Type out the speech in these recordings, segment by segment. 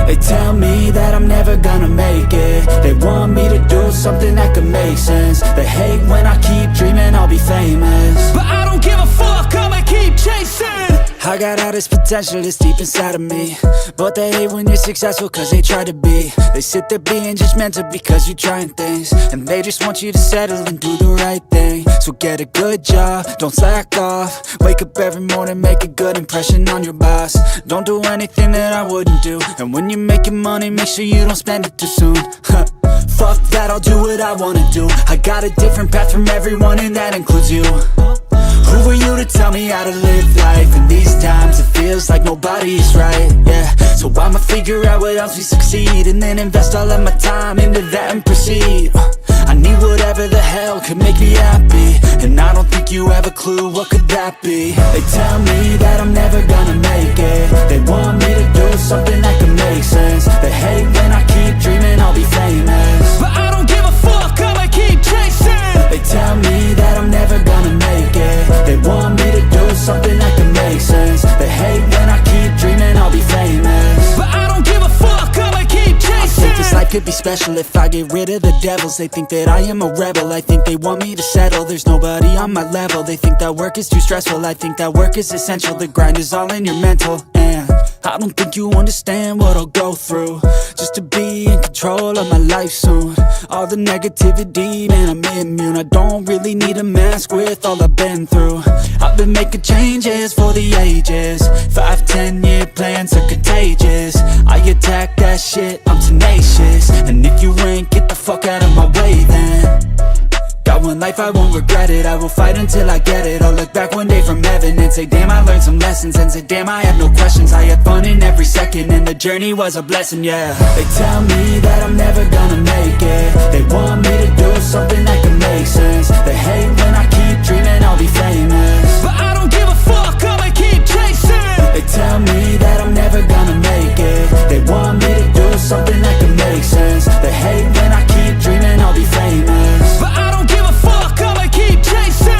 They tell me that I'm never gonna make it. They want me to do something that could make sense. They hate when I keep dreaming I'll be famous, but I don't give a fuck, I'ma keep chasing. I got all this potential that's deep inside of me, but they hate when you're successful cause they try to be. They sit there being judgmental because you're trying things, and they just want you to settle and do the right thing. So get a good job, don't slack off. Wake up every morning, make a good impression on your boss. Don't do anything that I wouldn't do, and when you're making money, make sure you don't spend it too soon. Fuck that, I'll do what I wanna do. I got a different path from everyone, and that includes you. Who are you to tell me how to live life? In these times it feels like nobody's right, yeah. So I'ma figure out what else we succeed, and then invest all of my time into that and proceed. I need whatever the hell could make me happy, and I don't think you have a clue what could that be. They tell me that I'm never gonna make it. They want me to do something that could make sense. They hate when I keep dreaming I'll be famous, but I don't give a fuck, I'ma keep chasing. They tell me that I'm never gonna make it. They want me to do something that can make sense. They hate when I keep dreaming I'll be famous, but I don't give a fuck, I'ma keep chasing. I think this life could be special if I get rid of the devils. They think that I am a rebel, I think they want me to settle. There's nobody on my level. They think that work is too stressful, I think that work is essential. The grind is all in your mental, and I don't think you understand what I'll go through just to be in control of my life soon. All the negativity, man, I'm immune. I don't really need a mask with all I've been through. I've been making changes for the ages. 5-10 year plans are contagious. I attack that shit, I'm tenacious. And if you ain't, get the fuck out of my way then. Got one life, I won't regret it. I will fight until I get it. I'll look back one day from heaven and say, damn, I learned some lessons. And say, damn, I had no questions. I had fun in every second, and the journey was a blessing, yeah. They tell me that I'm never gonna make it. They want me to do something that can make sense. They hate when I keep dreaming I'll be famous, but I don't give a fuck, I'ma keep chasing. They tell me that I'm never gonna make it. They want me to do something that can make sense. They hate when I keep dreaming I'll be famous, but I don't give a fuck, I'ma keep chasing.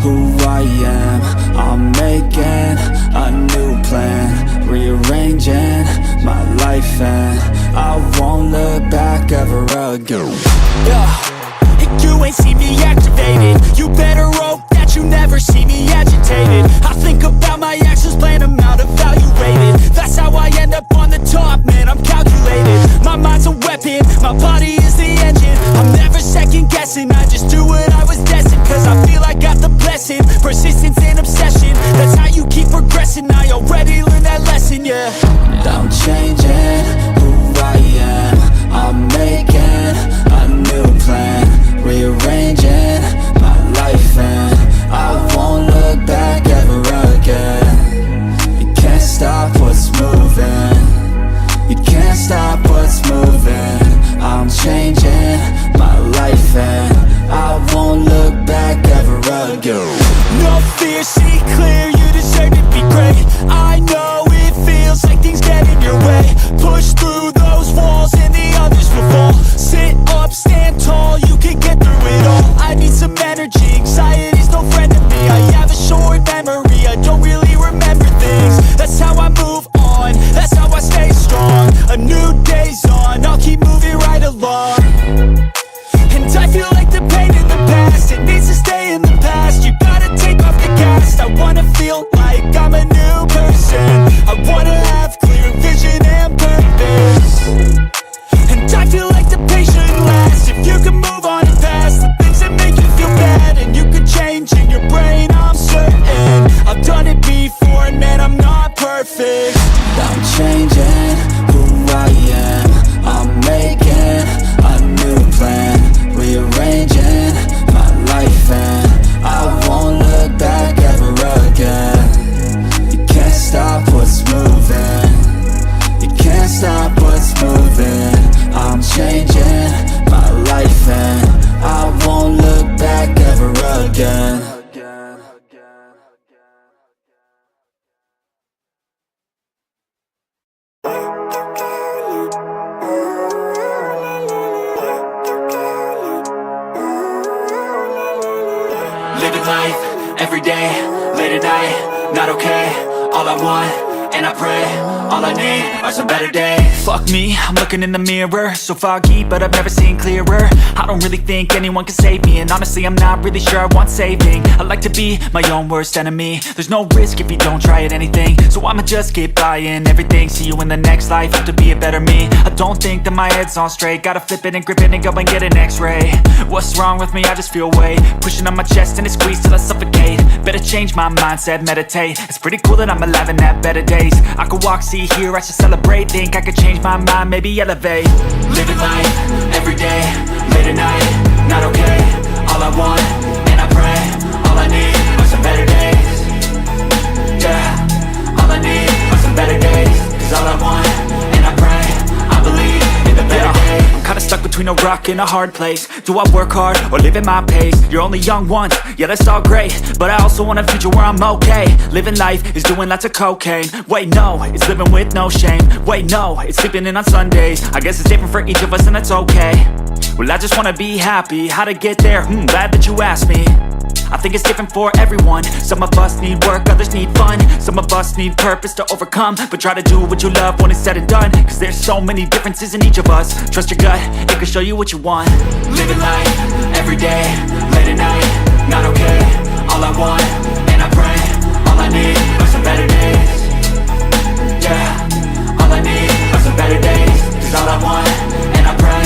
Who I am, I'm making a new plan, rearranging my life, and I won't look back ever again. You ain't see me activated. You better hope that you never see me agitated. I think about my actions, plan them out, evaluated. That's how I end up on the top, man, I'm calculated. My mind's a weapon, my body is the engine. I'm never second guessing, I just do what I was destined. Cause I feel I got the blessing, persistence and obsession. That's how you keep progressing, I already learned that lesson, yeah. I'm changing who I am, I'm making a new plan, rearranging my life, and I won't look back ever again. You can't stop what's moving, you can't stop what's moving. I'm changing my life, and I won't look back ever again. No fear, see clear, you deserve to be great. I know it feels like things get in your way. Push through those walls and the others will fall. Sit up, stand tall, you can get through it all. I need some energy, anxiety's no friend to me. I have a short memory, I don't really remember things. That's how I move on, that's how I stay strong. A new day's on, I'll keep moving right along. And I feel like the pain in the past, it needs to stay in the past. You gotta take off the gas, I wanna Living life, everyday, late at night, not okay. All I want, and I pray, all I need are some better days. Fuck me, I'm looking in the mirror, so foggy, but I've never seen clearer. I don't really think anyone can save me, and honestly I'm not really sure I want saving. I like to be my own worst enemy. There's no risk if you don't try at anything, so I'ma just keep buying everything. See you in the next life, have to be a better me. I don't think that my head's on straight, gotta flip it and grip it and go and get an x-ray. What's wrong with me? I just feel weight pushing on my chest and it squeezes till I suffocate. Better change my mindset, meditate. It's pretty cool that I'm alive and have better days. I could walk, see, hear, I should celebrate. Think I could change my mind, maybe elevate. Living life, everyday, late at night, not okay. All I want, and I pray, all I need are some better days. Yeah, all I need are some better days. Cause all I want, and I pray, I believe in the better days. I'm kinda stuck between a rock and a hard place. Do I work hard or live at my pace? You're only young once, yeah that's all great, but I also want a future where I'm okay. Living life is doing lots of cocaine. Wait no, it's living with no shame. Wait no, it's sleeping in on Sundays. I guess it's different for each of us and that's okay. Well I just wanna be happy. How to get there? Glad that you asked me. I think it's different for everyone. Some of us need work, others need fun. Some of us need purpose to overcome. But try to do what you love when it's said and done. Cause there's so many differences in each of us. Trust your gut, it can show you what you want. Living life, everyday, late at night, not okay. All I want, and I pray, all I need are some better days. Yeah, all I need are some better days. Cause all I want, and I pray,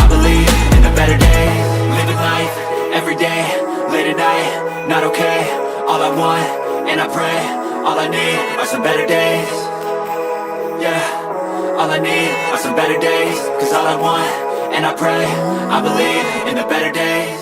I believe in the better days. Living life, everyday, late at night, not okay. All I want, and I pray, all I need are some better days. Yeah, all I need are some better days. Cause all I want, and I pray, I believe in the better days.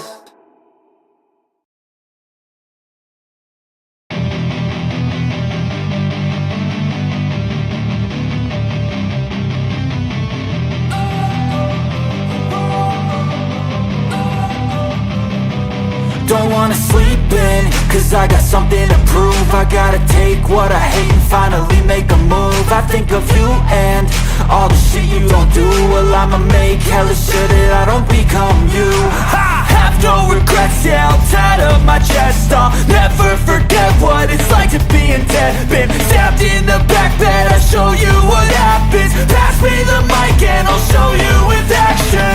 Don't wanna sleep in, cause I got something to prove. I gotta take what I hate and finally make a move. I think of you and all the shit you don't do. Well I'ma make hella sure that I don't become you. I have no regrets, yeah, I'll tie up my chest. I'll never forget what it's like to be in debt. Been stabbed in the back bed, I'll show you what happens. Pass me the mic and I'll show you with action.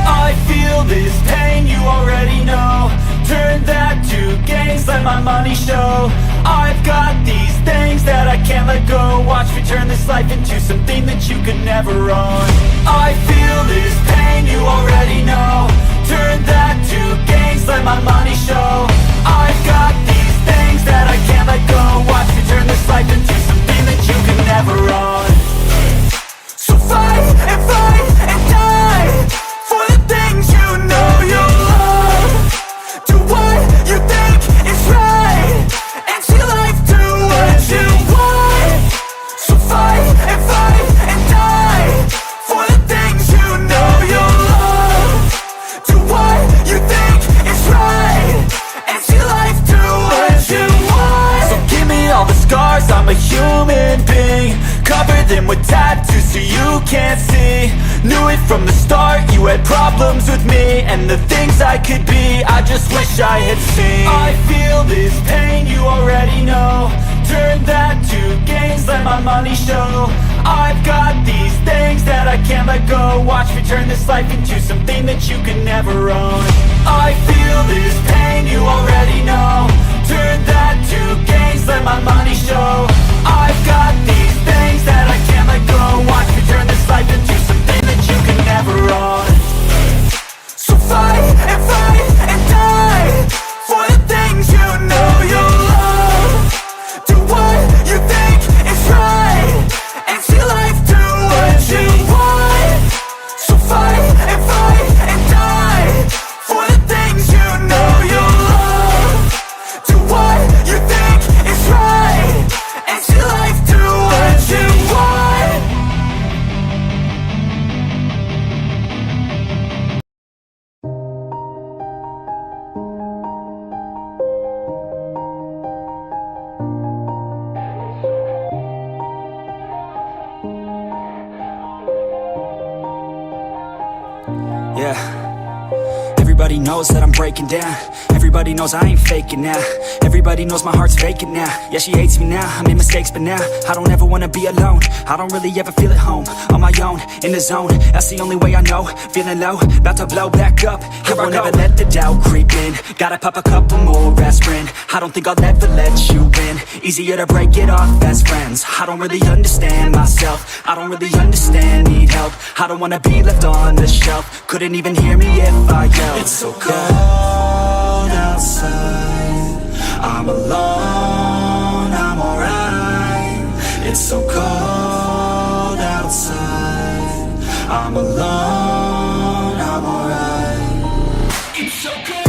I feel this pain, you already know. Turn that to gains, let my money show. I've got these things that I can't let go. Watch me turn this life into something that you could never own. I feel this pain, you already know. Turn that to gains, let my money show. I've got these things that I can't let go. Watch me turn this life into something that you could never own. So fight and die for the things you know you love. Do what you think is right, and see life do what you want. So fight and die for the things you know you love. Do what you think is right, and see life do what you want. So give me all the scars, I'm a human being. Cover them with tattoos so you can't see. Knew it from the start, you had problems with me and the things I could be, I just wish I had seen. I feel this pain, you already know. Turn that to gains, let my money show. I've got these things that I can't let go. Watch me turn this life into something that you could never own. I feel this pain, you already know. Turn that to gains, let my money show. I've got these things that I can't let go. Watch me turn this life into something that you can never own. So fight and die for the things you know you love. Do what you think is right, and see life do what you want. So fight and die for the things you know you love. Do what you think is right. Everybody knows that I'm breaking down. Everybody knows I ain't faking now. Everybody knows my heart's vacant now. Yeah, she hates me now, I made mistakes but now I don't ever wanna be alone. I don't really ever feel at home. On my own, in the zone, that's the only way I know. Feeling low, about to blow back up. Here I won't ever let the doubt creep in. Gotta pop a couple more aspirin. I don't think I'll ever let you in. Easier to break it off as friends. I don't really understand myself. I don't really understand, need help. I don't wanna be left on the shelf. Couldn't even hear me if I yelled. It's so cold outside, I'm alone, I'm alright. It's so cold outside, I'm alone, I'm alright. It's so cold.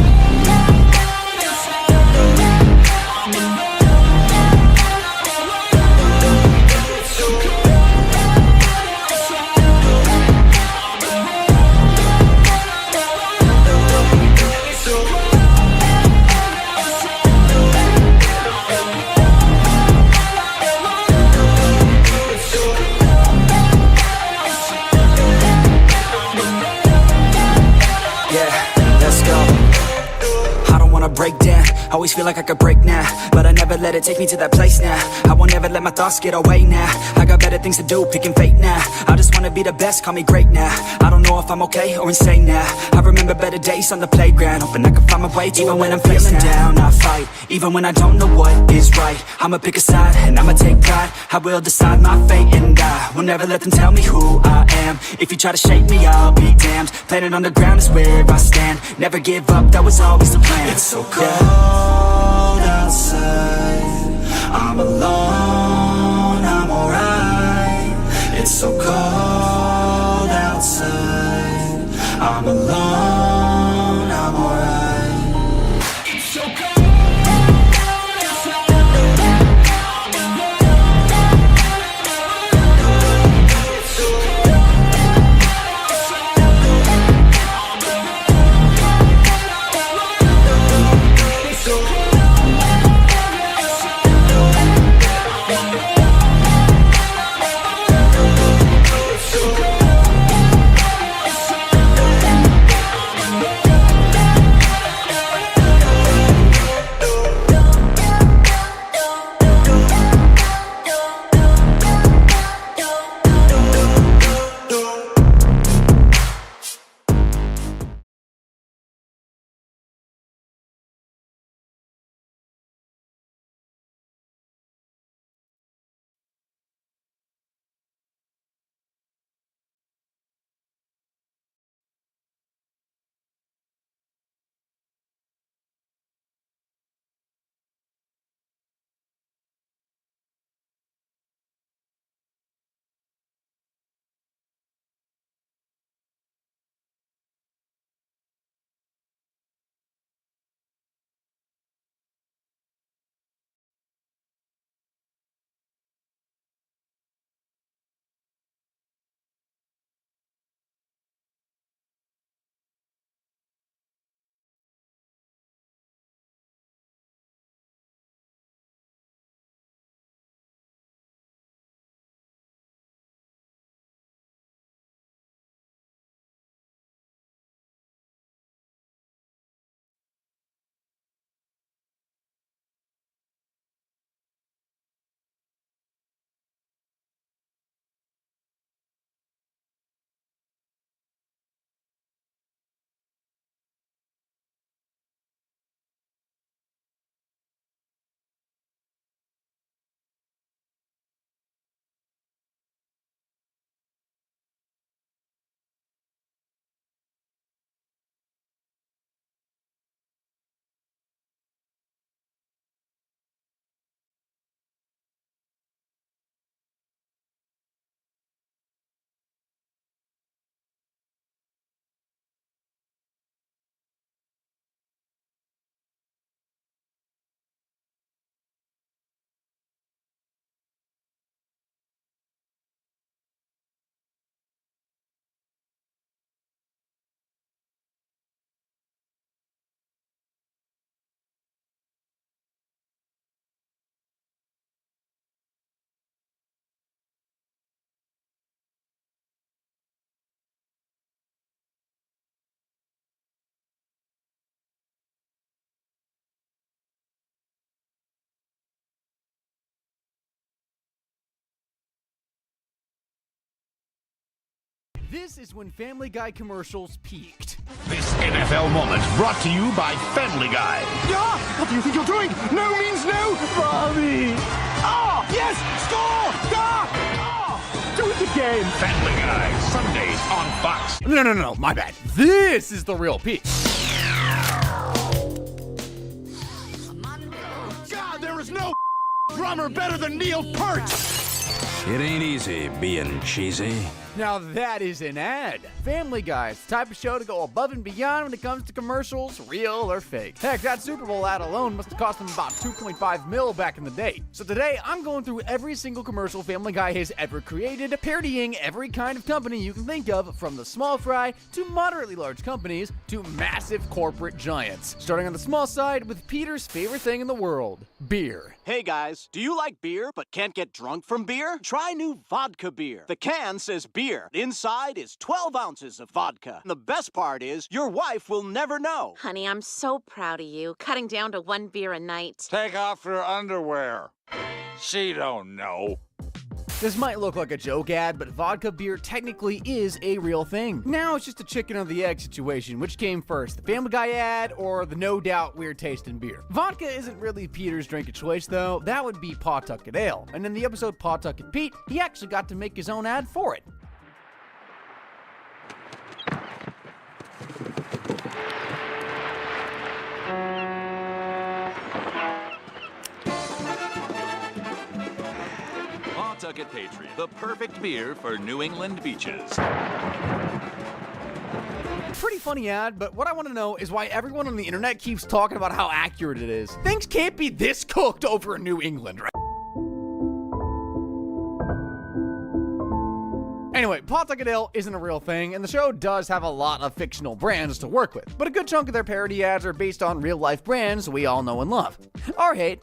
Break down, always feel like I could break now, but I never let it take me to that place now. I won't ever let my thoughts get away now. I got better things to do, picking fate now. I just wanna be the best, call me great now. I don't know if I'm okay or insane now. I remember better days on the playground, hoping I can find my way to even when I'm feeling down, I fight. Even when I don't know what is right, I'ma pick a side and I'ma take pride. I will decide my fate and I will never let them tell me who I am. If you try to shake me, I'll be damned. Planet on the ground is where I stand. Never give up, that was always the plan. It's so cold outside, I'm alone, I'm alright. It's so cold outside, I'm alone, I'm alright. It's so cold. This is when Family Guy commercials peaked. This NFL moment brought to you by Family Guy. Ah! What do you think you're doing? No means no! Mommy! Ah! Yes! Score! Ah! Do it again! Family Guy, Sundays on Fox. No, my bad. This is the real peak. God, there is no drummer better than Neil Peart! It ain't easy being cheesy. Now that is an ad. Family Guy is the type of show to go above and beyond when it comes to commercials, real or fake. Heck, that Super Bowl ad alone must have cost them about $2.5 million back in the day. So today, I'm going through every single commercial Family Guy has ever created, parodying every kind of company you can think of, from the small fry to moderately large companies to massive corporate giants. Starting on the small side with Peter's favorite thing in the world, beer. Hey guys, do you like beer but can't get drunk from beer? Try new vodka beer. The can says beer. Inside is 12 ounces of vodka. And the best part is, your wife will never know. Honey, I'm so proud of you, cutting down to 1 beer a night. Take off your underwear. She don't know. This might look like a joke ad, but vodka beer technically is a real thing. Now it's just a chicken or the egg situation. Which came first, the Family Guy ad or the no doubt weird taste in beer? Vodka isn't really Peter's drink of choice though. That would be Pawtucket Ale. And in the episode Pawtucket Pete, he actually got to make his own ad for it. Pawtucket Patriot, the perfect beer for New England beaches. Pretty funny ad, but what I want to know is why everyone on the internet keeps talking about how accurate it is. Things can't be this cooked over in New England, right? Anyway, Pawtucket Ale isn't a real thing, and the show does have a lot of fictional brands to work with, but a good chunk of their parody ads are based on real-life brands we all know and love. Or hate.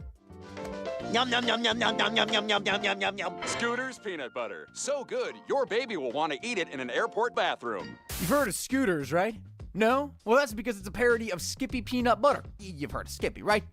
Yum, yum, yum, yum, yum, yum, yum, yum, yum, yum, yum, yum, yum. Scooter's peanut butter. So good, your baby will want to eat it in an airport bathroom. You've heard of Scooters, right? No? Well, that's because it's a parody of Skippy Peanut Butter. You've heard of Skippy, right?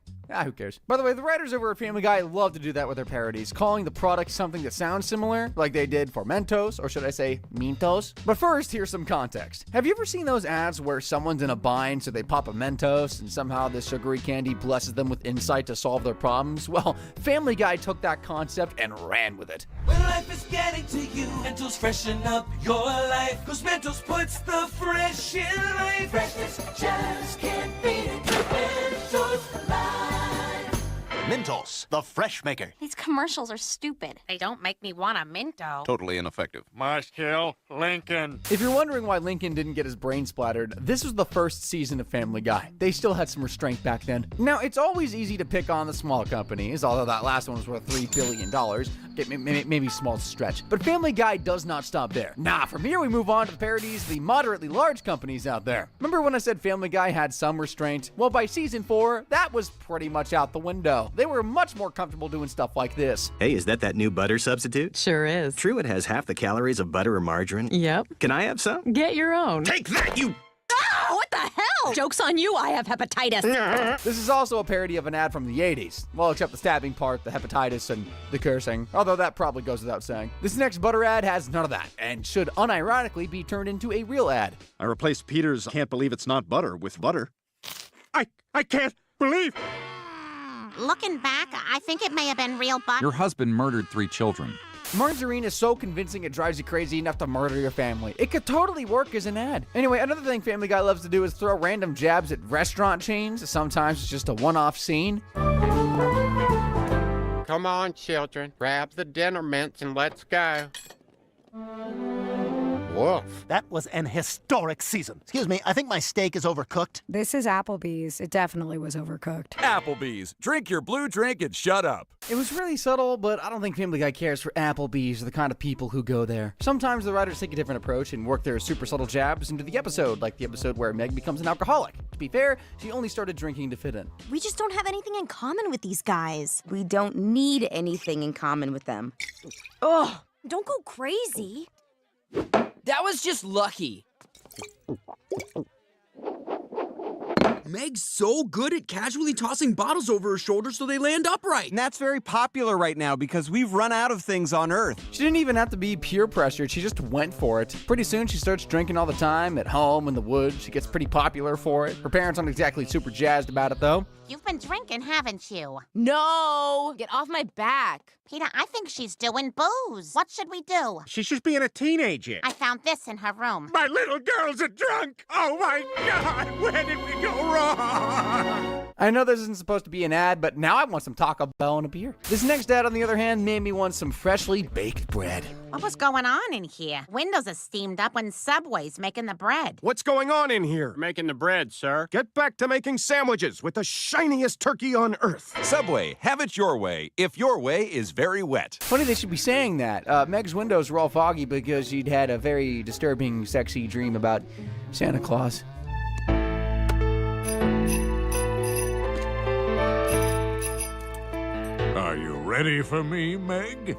Who cares? By the way, the writers over at Family Guy love to do that with their parodies, calling the product something that sounds similar, like they did for Mentos, or should I say, Mentos? But first, here's some context. Have you ever seen those ads where someone's in a bind, so they pop a Mentos, and somehow this sugary candy blesses them with insight to solve their problems? Well, Family Guy took that concept and ran with it. When life is getting to you, Mentos freshen up your life. Cause Mentos puts the fresh in life. Freshness just can't beat it. Mentos Live. Mentos, the fresh maker. These commercials are stupid. They don't make me want a Minto. Totally ineffective. Must kill Lincoln. If you're wondering why Lincoln didn't get his brain splattered, this was the first season of Family Guy. They still had some restraint back then. Now, it's always easy to pick on the small companies, although that last one was worth $3 billion. Okay, maybe small stretch. But Family Guy does not stop there. Nah, from here we move on to the parodies, the moderately large companies out there. Remember when I said Family Guy had some restraint? Well, by season 4, that was pretty much out the window. They were much more comfortable doing stuff like this. Hey, is that new butter substitute? Sure is. True, it has half the calories of butter or margarine. Yep. Can I have some? Get your own. Take that, you... Oh, what the hell? Joke's on you, I have hepatitis. This is also a parody of an ad from the 80s. Well, except the stabbing part, the hepatitis, and the cursing. Although that probably goes without saying. This next butter ad has none of that, and should unironically be turned into a real ad. I replaced Peter's "Can't Believe It's Not Butter" with butter. I can't believe... Looking back, I think it may have been real butter. Your husband murdered 3 children. Margarine is so convincing it drives you crazy enough to murder your family. It could totally work as an ad. Anyway, another thing Family Guy loves to do is throw random jabs at restaurant chains. Sometimes it's just a one-off scene. Come on, children. Grab the dinner mints and let's go. Woof. That was an historic season. Excuse me, I think my steak is overcooked. This is Applebee's. It definitely was overcooked. Applebee's. Drink your blue drink and shut up. It was really subtle, but I don't think Family Guy cares for Applebee's or the kind of people who go there. Sometimes the writers take a different approach and work their super subtle jabs into the episode, like the episode where Meg becomes an alcoholic. To be fair, she only started drinking to fit in. We just don't have anything in common with these guys. We don't need anything in common with them. Ugh, don't go crazy. That was just lucky. Meg's so good at casually tossing bottles over her shoulder so they land upright. And that's very popular right now because we've run out of things on Earth. She didn't even have to be peer pressured, she just went for it. Pretty soon she starts drinking all the time, at home, in the woods. She gets pretty popular for it. Her parents aren't exactly super jazzed about it though. You've been drinking, haven't you? No! Get off my back. Peter, I think she's doing booze. What should we do? She's just being a teenager. I found this in her room. My little girls are drunk! Oh my God! Where did we go wrong? I know this isn't supposed to be an ad, but now I want some Taco Bell and a beer. This next ad, on the other hand, made me want some freshly baked bread. What was going on in here? Windows are steamed up when Subway's making the bread. What's going on in here? Making the bread, sir. Get back to making sandwiches with the shiniest turkey on earth. Subway, have it your way, if your way is very wet. Funny they should be saying that. Meg's windows were all foggy because she'd had a very disturbing, sexy dream about Santa Claus. Are you ready for me, Meg?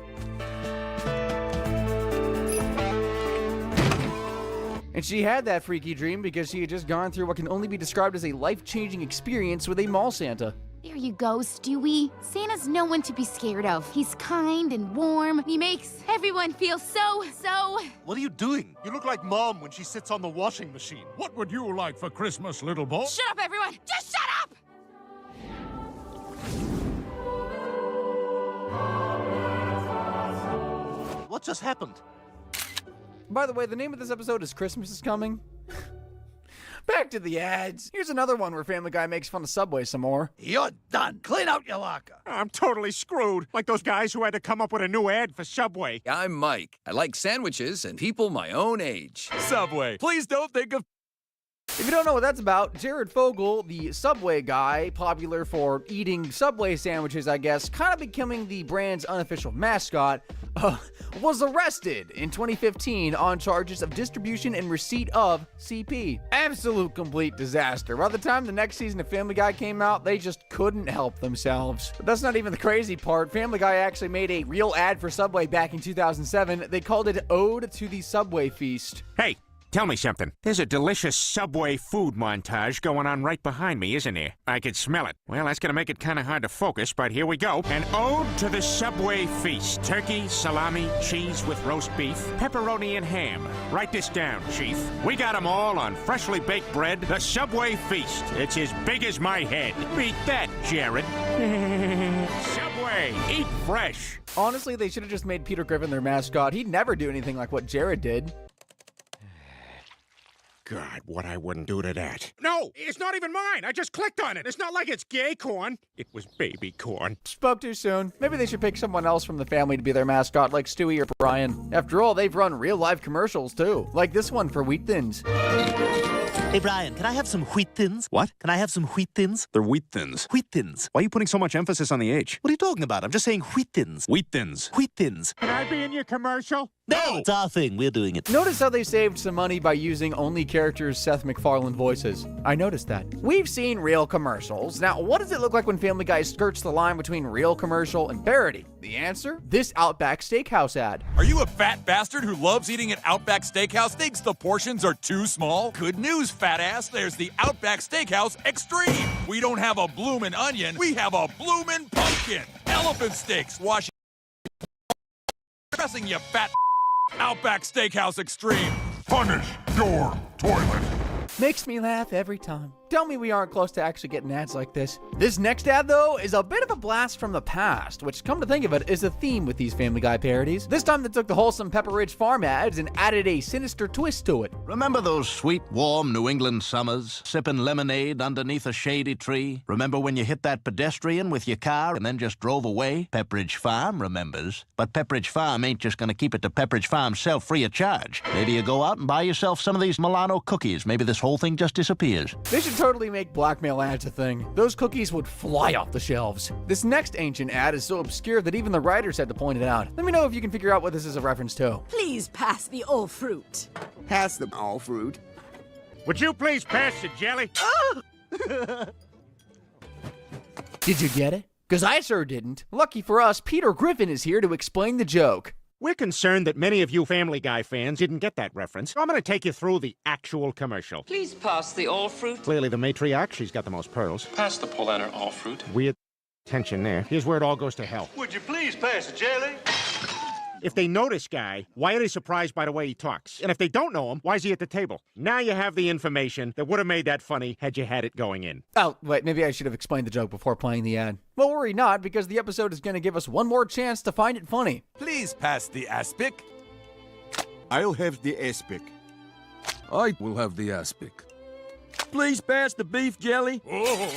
And she had that freaky dream because she had just gone through what can only be described as a life-changing experience with a mall Santa. There you go, Stewie. Santa's no one to be scared of. He's kind and warm. He makes everyone feel so... What are you doing? You look like Mom when she sits on the washing machine. What would you like for Christmas, little boy? Shut up, everyone! Just shut up! What just happened? By the way, the name of this episode is Christmas is Coming. Back to the ads. Here's another one where Family Guy makes fun of Subway some more. You're done. Clean out your locker. I'm totally screwed. Like those guys who had to come up with a new ad for Subway. I'm Mike. I like sandwiches and people my own age. Subway, please don't think of... If you don't know what that's about, Jared Fogle, the Subway guy, popular for eating Subway sandwiches, I guess, kind of becoming the brand's unofficial mascot, was arrested in 2015 on charges of distribution and receipt of CP. Absolute complete disaster. By the time the next season of Family Guy came out, they just couldn't help themselves. But that's not even the crazy part. Family Guy actually made a real ad for Subway back in 2007. They called it Ode to the Subway Feast. Hey, tell me something. There's a delicious Subway food montage going on right behind me, isn't there? I can smell it. Well, that's gonna make it kind of hard to focus, but here we go. An ode to the Subway feast. Turkey, salami, cheese with roast beef, pepperoni and ham. Write this down, Chief. We got 'em all on freshly baked bread. The Subway feast. It's as big as my head. Beat that, Jared. Subway, eat fresh. Honestly, they should have just made Peter Griffin their mascot. He'd never do anything like what Jared did. God, what I wouldn't do to that. No, it's not even mine. I just clicked on it. It's not like it's gay corn. It was baby corn. Spoke too soon. Maybe they should pick someone else from the family to be their mascot, like Stewie or Brian. After all, they've run real-life commercials, too. Like this one for Wheat Thins. Hey, Brian, can I have some Wheat Thins? What? Can I have some Wheat Thins? They're Wheat Thins. Wheat Thins. Why are you putting so much emphasis on the H? What are you talking about? I'm just saying Wheat Thins. Wheat Thins. Wheat Thins. Can I be in your commercial? No, it's our thing. We're doing it. Notice how they saved some money by using only characters Seth MacFarlane voices. I noticed that. We've seen real commercials. Now, what does it look like when Family Guy skirts the line between real commercial and parody? The answer? This Outback Steakhouse ad. Are you a fat bastard who loves eating at Outback Steakhouse, thinks the portions are too small? Good news, fat ass. There's the Outback Steakhouse Extreme. We don't have a bloomin' onion. We have a bloomin' pumpkin. Elephant steaks. Wash dressing, you fat Outback Steakhouse Extreme. Punish your toilet. Makes me laugh every time. Tell me we aren't close to actually getting ads like this. This next ad, though, is a bit of a blast from the past, which, come to think of it, is a theme with these Family Guy parodies. This time they took the wholesome Pepper Ridge Farm ads and added a sinister twist to it. Remember those sweet, warm New England summers, sipping lemonade underneath a shady tree? Remember when you hit that pedestrian with your car and then just drove away? Pepperidge Farm remembers. But Pepperidge Farm ain't just gonna keep it to Pepperidge Farm self free of charge. Maybe you go out and buy yourself some of these Milano cookies. Maybe this whole thing just disappears. They should totally make blackmail ads a thing. Those cookies would fly off the shelves. This next ancient ad is so obscure that even the writers had to point it out. Let me know if you can figure out what this is a reference to. Please pass the all fruit. Pass the all fruit. Would you please pass the jelly? Did you get it? Because I sure didn't. Lucky for us, Peter Griffin is here to explain the joke. We're concerned that many of you Family Guy fans didn't get that reference. I'm going to take you through the actual commercial. Please pass the all fruit. Clearly the matriarch, she's got the most pearls. Pass the Polaner all fruit. Weird tension there. Here's where it all goes to hell. Would you please pass the jelly? If they know this guy, why are they surprised by the way he talks? And if they don't know him, why is he at the table? Now you have the information that would have made that funny had you had it going in. Oh, wait, maybe I should have explained the joke before playing the ad. Well, worry not, because the episode is going to give us one more chance to find it funny. Please pass the aspic. I'll have the aspic. I will have the aspic. Please pass the beef jelly. Oh.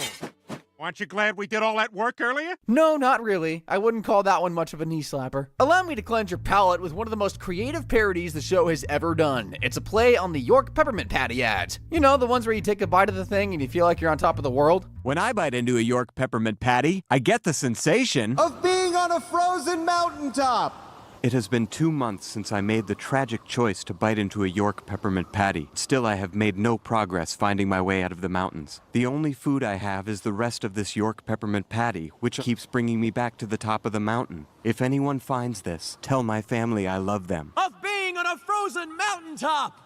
Aren't you glad we did all that work earlier? No, not really. I wouldn't call that one much of a knee slapper. Allow me to cleanse your palate with one of the most creative parodies the show has ever done. It's a play on the York Peppermint Patty ads. You know, the ones where you take a bite of the thing and you feel like you're on top of the world? When I bite into a York Peppermint Patty, I get the sensation of being on a frozen mountaintop. It has been 2 months since I made the tragic choice to bite into a York Peppermint Patty. Still, I have made no progress finding my way out of the mountains. The only food I have is the rest of this York Peppermint Patty, which keeps bringing me back to the top of the mountain. If anyone finds this, tell my family I love them. Of being on a frozen mountaintop!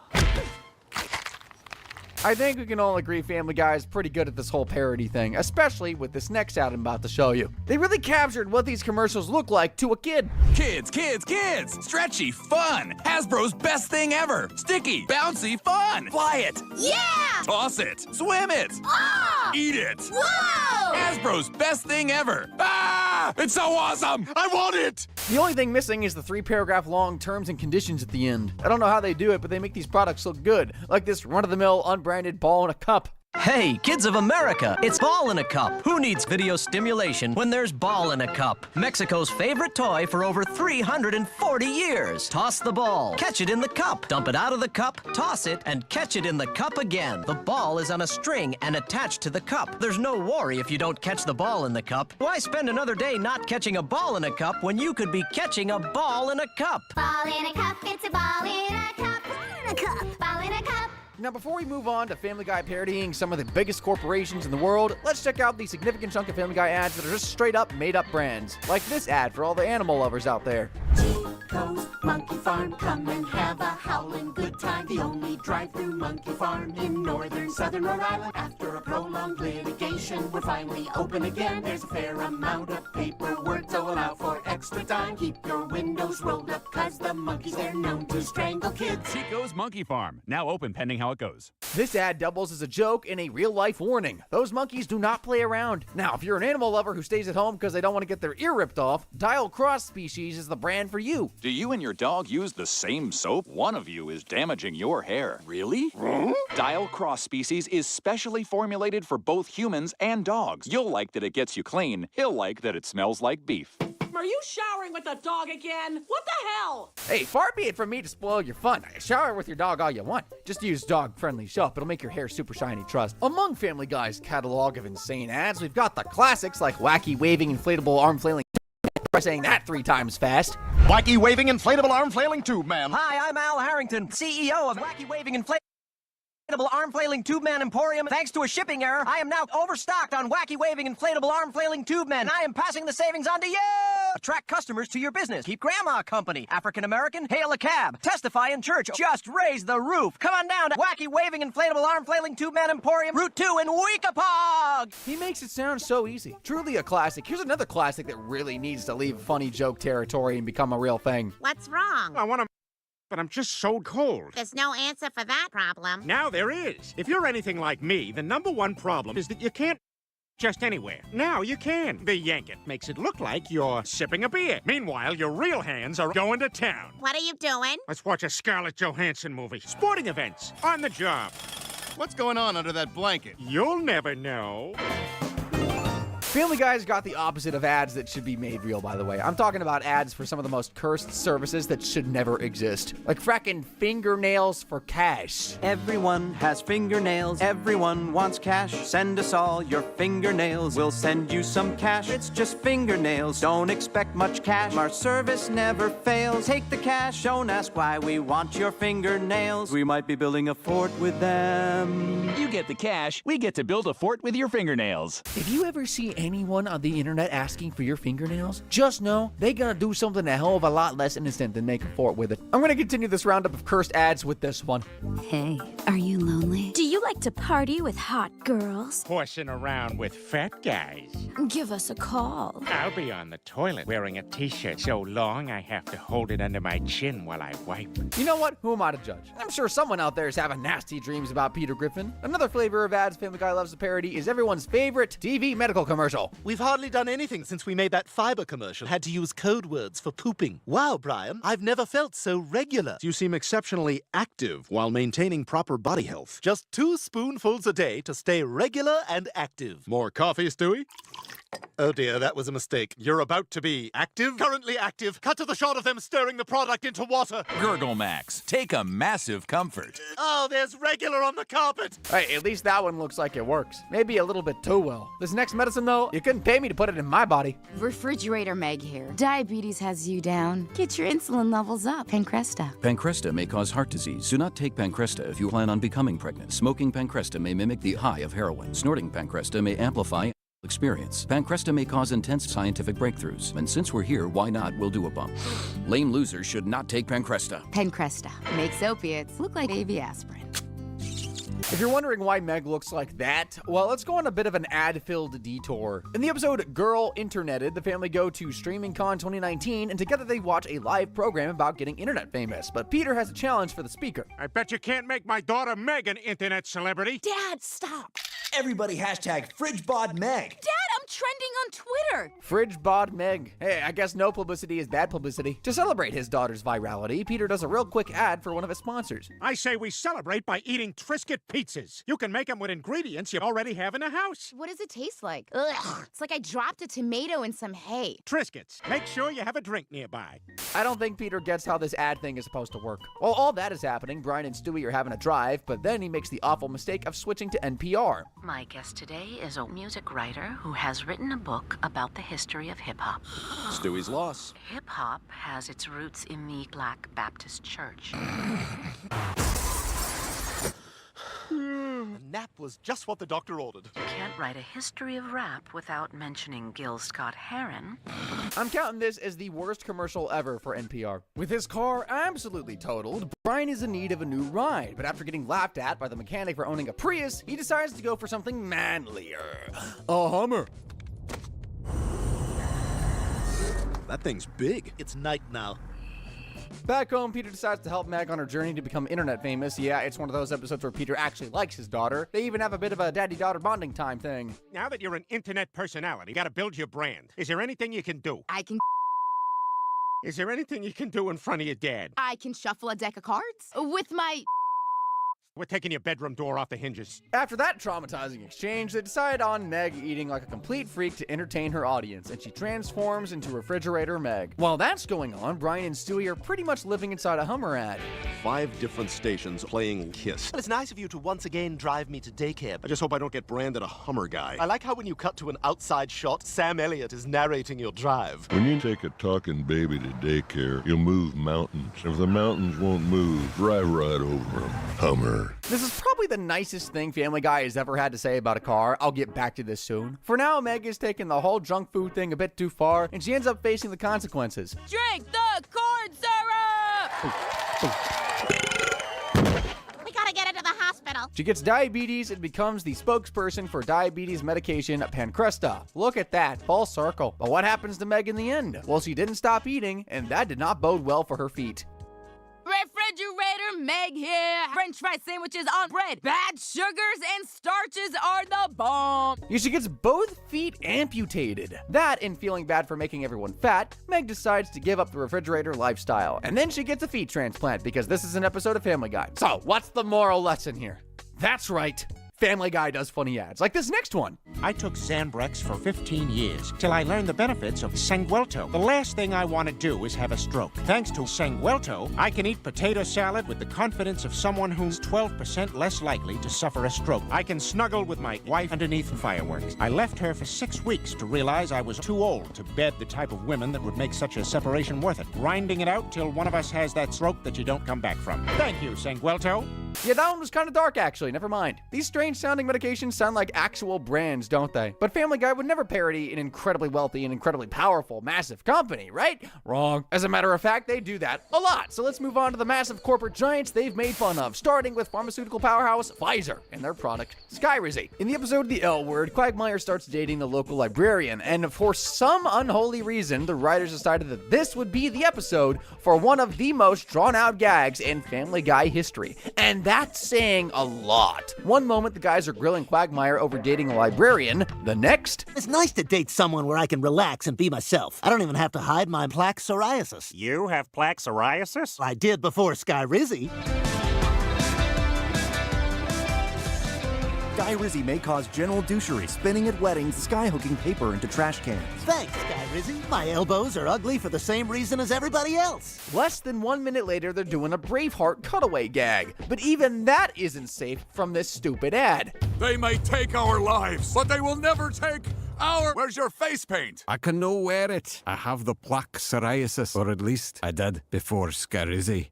I think we can all agree Family Guy is pretty good at this whole parody thing, especially with this next ad I'm about to show you. They really captured what these commercials look like to a kid. Kids, kids, kids! Stretchy, fun! Hasbro's best thing ever! Sticky, bouncy, fun! Fly it! Yeah! Toss it! Swim it! Oh! Eat it! Whoa! Hasbro's best thing ever! Ah! It's so awesome! I want it! The only thing missing is the 3-paragraph long terms and conditions at the end. I don't know how they do it, but they make these products look good, like this run-of-the-mill unbranded ball in a cup. Hey, kids of America, it's Ball in a Cup. Who needs video stimulation when there's Ball in a Cup? Mexico's favorite toy for over 340 years. Toss the ball, catch it in the cup, dump it out of the cup, toss it, and catch it in the cup again. The ball is on a string and attached to the cup. There's no worry if you don't catch the ball in the cup. Why spend another day not catching a ball in a cup when you could be catching a ball in a cup? Ball in a cup, it's a ball in a cup. Ball in a cup, ball in a cup. Now, before we move on to Family Guy parodying some of the biggest corporations in the world, let's check out the significant chunk of Family Guy ads that are just straight up made up brands. Like this ad for all the animal lovers out there. Chico's Monkey Farm, come and have a howling good time. The only drive-through monkey farm in northern southern Rhode Island. After a prolonged litigation, we're finally open again. There's a fair amount of paperwork to allow for extra time. Keep your windows rolled up, cause the monkeys, they're known to strangle kids. Chico's Monkey Farm, now open pending how it goes. This ad doubles as a joke and a real-life warning. Those monkeys do not play around. Now, if you're an animal lover who stays at home because they don't want to get their ear ripped off, Dial Cross Species is the brand for you. Do you and your dog use the same soap? One of you is damaging your hair. Really? Dial Cross Species is specially formulated for both humans and dogs. You'll like that it gets you clean. He'll like that it smells like beef. Are you showering with the dog again? What the hell? Hey, far be it from me to spoil your fun. Shower with your dog all you want. Just use dog-friendly soap. It'll make your hair super shiny, trust. Among Family Guy's catalog of insane ads, we've got the classics like wacky waving inflatable arm flailing by saying that 3 times fast. Wacky waving inflatable arm flailing tube man. Hi, I'm Al Harrington, CEO of Wacky Waving Inflatable Arm Flailing Tube Man Emporium. Thanks to a shipping error, I am now overstocked on Wacky Waving Inflatable Arm Flailing Tube Man. I am passing the savings on to you! Attract customers to your business. Keep grandma company. African American, hail a cab. Testify in church. Just raise the roof. Come on down to Wacky Waving Inflatable Arm Flailing Tube Man Emporium, Route 2 in Weekapaug! He makes it sound so easy. Truly a classic. Here's another classic that really needs to leave funny joke territory and become a real thing. What's wrong? I want to, but I'm just so cold. There's no answer for that problem. Now there is. If you're anything like me, the #1 problem is that you can't just anywhere. Now you can. The yank it makes it look like you're sipping a beer. Meanwhile, your real hands are going to town. What are you doing? Let's watch a Scarlett Johansson movie. Sporting events. On the job. What's going on under that blanket? You'll never know. Family Guy's got the opposite of ads that should be made real, by the way. I'm talking about ads for some of the most cursed services that should never exist. Like frackin' fingernails for cash. Everyone has fingernails. Everyone wants cash. Send us all your fingernails. We'll send you some cash. It's just fingernails. Don't expect much cash. Our service never fails. Take the cash. Don't ask why we want your fingernails. We might be building a fort with them. You get the cash. We get to build a fort with your fingernails. If you ever see anyone on the internet asking for your fingernails? Just know they gonna do something a hell of a lot less innocent than making for it with it. I'm gonna continue this roundup of cursed ads with this one. Hey, are you lonely? Do you like to party with hot girls? Horsing around with fat guys. Give us a call. I'll be on the toilet wearing a t-shirt so long I have to hold it under my chin while I wipe. You know what? Who am I to judge? I'm sure someone out there is having nasty dreams about Peter Griffin. Another flavor of ads Family Guy loves to parody is everyone's favorite TV medical commercial. We've hardly done anything since we made that fiber commercial. Had to use code words for pooping. Wow, Brian, I've never felt so regular. You seem exceptionally active while maintaining proper body health. Just 2 spoonfuls a day to stay regular and active. More coffee, Stewie? Oh dear, that was a mistake. You're about to be active? Currently active. Cut to the shot of them stirring the product into water. Gurgle Max. Take a massive comfort. Oh, there's regular on the carpet. Hey, at least that one looks like it works. Maybe a little bit too well. This next medicine, though, you couldn't pay me to put it in my body. Refrigerator Meg here. Diabetes has you down. Get your insulin levels up. Pancresta. Pancresta may cause heart disease. Do not take Pancresta if you plan on becoming pregnant. Smoking Pancresta may mimic the high of heroin. Snorting Pancresta may amplify experience. Pancresta may cause intense scientific breakthroughs. And since we're here, why not? We'll do a bump. Lame losers should not take Pancresta. Pancresta makes opiates look like baby aspirin. If you're wondering why Meg looks like that, well, let's go on a bit of an ad-filled detour. In the episode Girl Interneted, the family go to StreamingCon 2019, and together they watch a live program about getting internet famous. But Peter has a challenge for the speaker. I bet you can't make my daughter Meg an internet celebrity. Dad, stop. Everybody hashtag FridgeBodMeg. Dad, I'm trending on Twitter. FridgeBod Meg. Hey, I guess no publicity is bad publicity. To celebrate his daughter's virality, Peter does a real quick ad for one of his sponsors. I say we celebrate by eating Triscuit pizzas. You can make them with ingredients you already have in the house. What does it taste like? Ugh, it's like I dropped a tomato in some hay. Triscuits. Make sure you have a drink nearby. I don't think Peter gets how this ad thing is supposed to work. While all that is happening, Brian and Stewie are having a drive, but then he makes the awful mistake of switching to NPR. My guest today is a music writer who has written a book about the history of hip-hop. Stewie's loss. Hip-hop has its roots in the Black Baptist Church. A nap was just what the doctor ordered. You can't write a history of rap without mentioning Gil Scott-Heron. I'm counting this as the worst commercial ever for NPR. With his car absolutely totaled, Brian is in need of a new ride, but after getting laughed at by the mechanic for owning a Prius, he decides to go for something manlier. A Hummer. That thing's big. It's night now. Back home, Peter decides to help Meg on her journey to become internet famous. Yeah, it's one of those episodes where Peter actually likes his daughter. They even have a bit of a daddy-daughter bonding time thing. Now that you're an internet personality, you gotta build your brand. Is there anything you can do? I can... Is there anything you can do in front of your dad? I can shuffle a deck of cards with my... We're taking your bedroom door off the hinges. After that traumatizing exchange, they decide on Meg eating like a complete freak to entertain her audience, and she transforms into Refrigerator Meg. While that's going on, Brian and Stewie are pretty much living inside a Hummer ad. 5 different stations playing Kiss. Well, it's nice of you to once again drive me to daycare. I just hope I don't get branded a Hummer guy. I like how when you cut to an outside shot, Sam Elliott is narrating your drive. When you take a talking baby to daycare, you'll move mountains. If the mountains won't move, drive right over them. Hummer. This is probably the nicest thing Family Guy has ever had to say about a car. I'll get back to this soon. For now, Meg is taking the whole junk food thing a bit too far, and she ends up facing the consequences. Drink the corn syrup! We gotta get her to the hospital. She gets diabetes and becomes the spokesperson for diabetes medication Pancresta. Look at that, full circle. But what happens to Meg in the end? Well, she didn't stop eating, and that did not bode well for her feet. Refrigerator Meg here. French fry sandwiches on bread. Bad sugars and starches are the bomb. She gets both feet amputated. That, and feeling bad for making everyone fat, Meg decides to give up the refrigerator lifestyle. And then she gets a feet transplant because this is an episode of Family Guy. So, what's the moral lesson here? That's right. Family Guy does funny ads, like this next one. I took Xambrex for 15 years, till I learned the benefits of Sanguelto. The last thing I want to do is have a stroke. Thanks to Sanguelto, I can eat potato salad with the confidence of someone who's 12% less likely to suffer a stroke. I can snuggle with my wife underneath fireworks. I left her for 6 weeks to realize I was too old to bed the type of women that would make such a separation worth it. Grinding it out till one of us has that stroke that you don't come back from. Thank you, Sanguelto. Yeah, that one was kind of dark, actually. Never mind. These strange-sounding medications sound like actual brands, don't they? But Family Guy would never parody an incredibly wealthy and incredibly powerful, massive company, right? Wrong. As a matter of fact, they do that a lot. So let's move on to the massive corporate giants they've made fun of, starting with pharmaceutical powerhouse Pfizer and their product, Skyrizi. In the episode The L Word, Quagmire starts dating the local librarian, and for some unholy reason, the writers decided that this would be the episode for one of the most drawn-out gags in Family Guy history. And that's saying a lot. One moment, the guys are grilling Quagmire over dating a librarian. The next... It's nice to date someone where I can relax and be myself. I don't even have to hide my plaque psoriasis. You have plaque psoriasis? I did before Skyrizi. Skyrizi may cause general douchery, spinning at weddings, skyhooking paper into trash cans. Thanks, Skyrizi. My elbows are ugly for the same reason as everybody else. Less than 1 minute later, they're doing a Braveheart cutaway gag. But even that isn't safe from this stupid ad. They may take our lives, but they will never take our... Where's your face paint? I can no wear it. I have the plaque psoriasis, or at least I did before Skyrizi.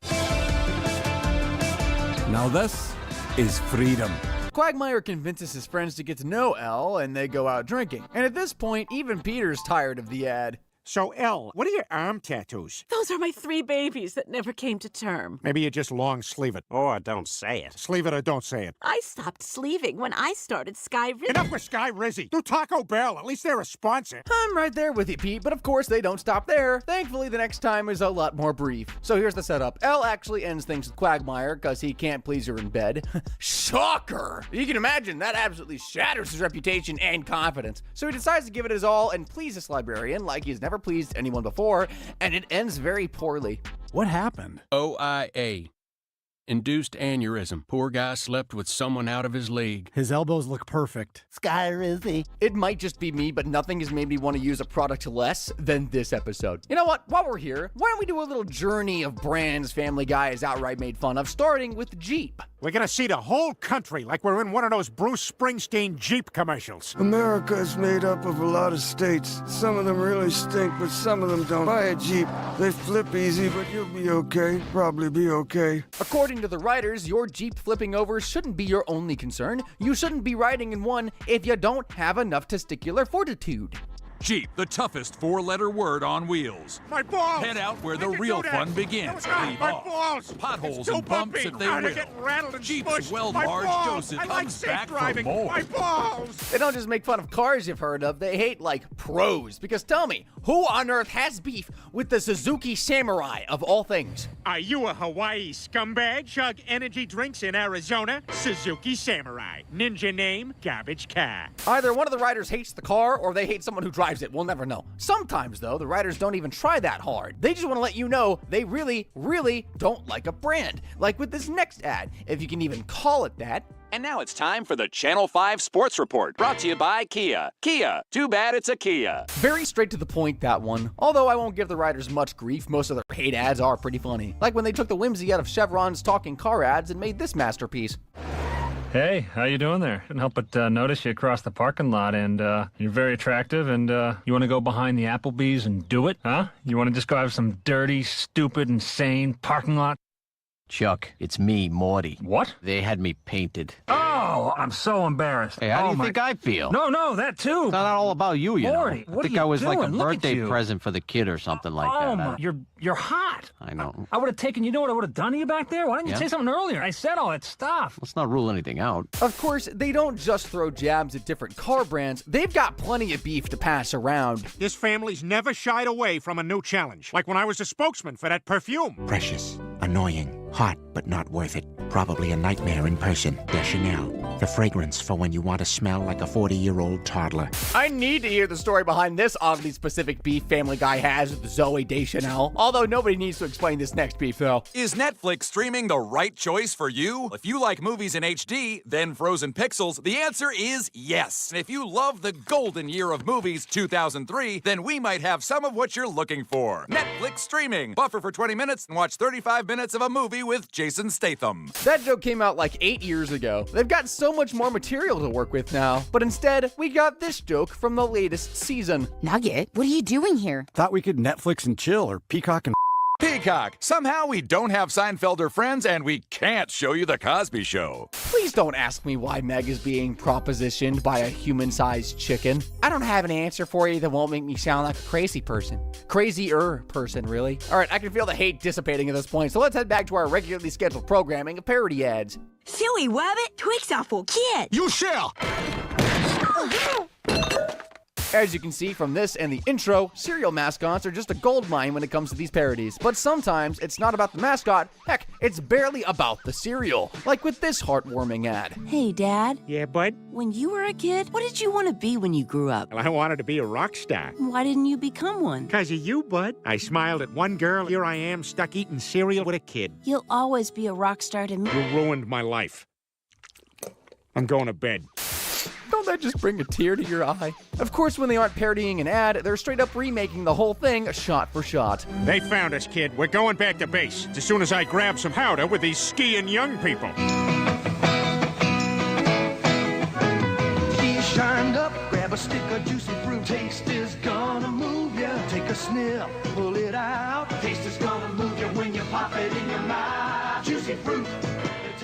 Now this is freedom. Quagmire convinces his friends to get to know Elle, and they go out drinking. And at this point, even Peter's tired of the ad. So, Elle, what are your arm tattoos? Those are my 3 babies that never came to term. Maybe you just long sleeve it. Oh, don't say it. Sleeve it or don't say it. I stopped sleeving when I started Skyrizi. Enough with Skyrizi. Do Taco Bell. At least they're a sponsor. I'm right there with you, Pete, but of course they don't stop there. Thankfully, the next time is a lot more brief. So here's the setup. Elle actually ends things with Quagmire because he can't please her in bed. Shocker! You can imagine that absolutely shatters his reputation and confidence. So he decides to give it his all and please this librarian like he's never pleased anyone before, and it ends very poorly. What happened? OIA. Induced aneurysm. Poor guy slept with someone out of his league. His elbows look perfect. Skyrizi. It might just be me, but nothing has made me want to use a product less than this episode. You know what? While we're here, why don't we do a little journey of brands Family Guy has outright made fun of, starting with Jeep. We're gonna see the whole country like we're in one of those Bruce Springsteen Jeep commercials. America is made up of a lot of states. Some of them really stink, but some of them don't. Buy a Jeep. They flip easy, but you'll be okay. Probably be okay. According to the writers, your Jeep flipping over shouldn't be your only concern. You shouldn't be riding in one if you don't have enough testicular fortitude. Jeep, the toughest 4-letter word on wheels. My balls! Head out where the real fun begins. Leave my off. balls! Potholes It's too and bumps bumpy. if they I will. get rattled and Jeep's smushed. well-marged My balls! Joseph I like comes safe back driving. for more. My balls! They don't just make fun of cars you've heard of, they hate, like, pros. Because tell me, who on earth has beef with the Suzuki Samurai, of all things? Are you a Hawaii scumbag? Chug energy drinks in Arizona? Suzuki Samurai. Ninja name? Garbage car. Either one of the writers hates the car, or they hate someone who drives it. We'll never know. Sometimes, though, the writers don't even try that hard. They just want to let you know they really, really don't like a brand. Like with this next ad, if you can even call it that. And now it's time for the Channel 5 Sports Report, brought to you by Kia. Kia, too bad it's a Kia. Very straight to the point, that one. Although I won't give the writers much grief, most of their hate ads are pretty funny. Like when they took the whimsy out of Chevron's talking car ads and made this masterpiece. Hey, how you doing there? Couldn't help but notice you across the parking lot, and you're very attractive, and you want to go behind the Applebee's and do it, huh? You want to just go have some dirty, stupid, insane parking lot? Chuck, it's me, Morty. What? They had me painted. Oh, I'm so embarrassed. Hey, how do you my... think I feel? No, that too. It's not all about you, you Morty, know. what I think are you I was like a doing? Look at birthday you. present for the kid or something like that. Oh, my, you're hot. I know. I would have taken, you know what I would have done to you back there? Why didn't you Yeah? say something earlier? I said all that stuff. Let's not rule anything out. Of course, they don't just throw jabs at different car brands. They've got plenty of beef to pass around. This family's never shied away from a new challenge. Like when I was a spokesman for that perfume. Precious, annoying, hot, but not worth it. Probably a nightmare in person. They're Chanel. The fragrance for when you want to smell like a 40-year-old toddler. I need to hear the story behind this oddly specific beef Family Guy has with Zoe Deschanel. Although nobody needs to explain this next beef, though. Is Netflix streaming the right choice for you? If you like movies in HD, then Frozen Pixels, the answer is yes. And if you love the golden year of movies, 2003, then we might have some of what you're looking for. Netflix streaming. Buffer for 20 minutes and watch 35 minutes of a movie with Jason Statham. That joke came out like 8 years ago. They've got so much more material to work with now. But instead, we got this joke from the latest season. Nugget, what are you doing here? Thought we could Netflix and chill or Peacock and Peacock. Somehow we don't have Seinfelder friends and we can't show you The Cosby Show. Please don't ask me why Meg is being propositioned by a human-sized chicken. I don't have an answer for you that won't make me sound like a crazy person. Crazier person, really. All right, I can feel the hate dissipating at this point, so let's head back to our regularly scheduled programming of parody ads. Silly Wabbit, Twix are for kids. You shall! As you can see from this and the intro, cereal mascots are just a goldmine when it comes to these parodies. But sometimes it's not about the mascot. Heck, it's barely about the cereal. Like with this heartwarming ad. Hey, Dad. Yeah, bud? When you were a kid, what did you want to be when you grew up? Well, I wanted to be a rock star. Why didn't you become one? 'Cause of you, bud. I smiled at one girl. Here I am, stuck eating cereal with a kid. You'll always be a rock star to me. You ruined my life. I'm going to bed. Don't that just bring a tear to your eye? Of course, when they aren't parodying an ad, they're straight up remaking the whole thing shot for shot. They found us, kid. We're going back to base as soon as I grab some powder with these skiing young people. Be shined up, grab a stick of juicy fruit. Taste is gonna move ya. Take a sniff, pull it out. Taste is gonna move you when you pop it in your mouth. Juicy fruit.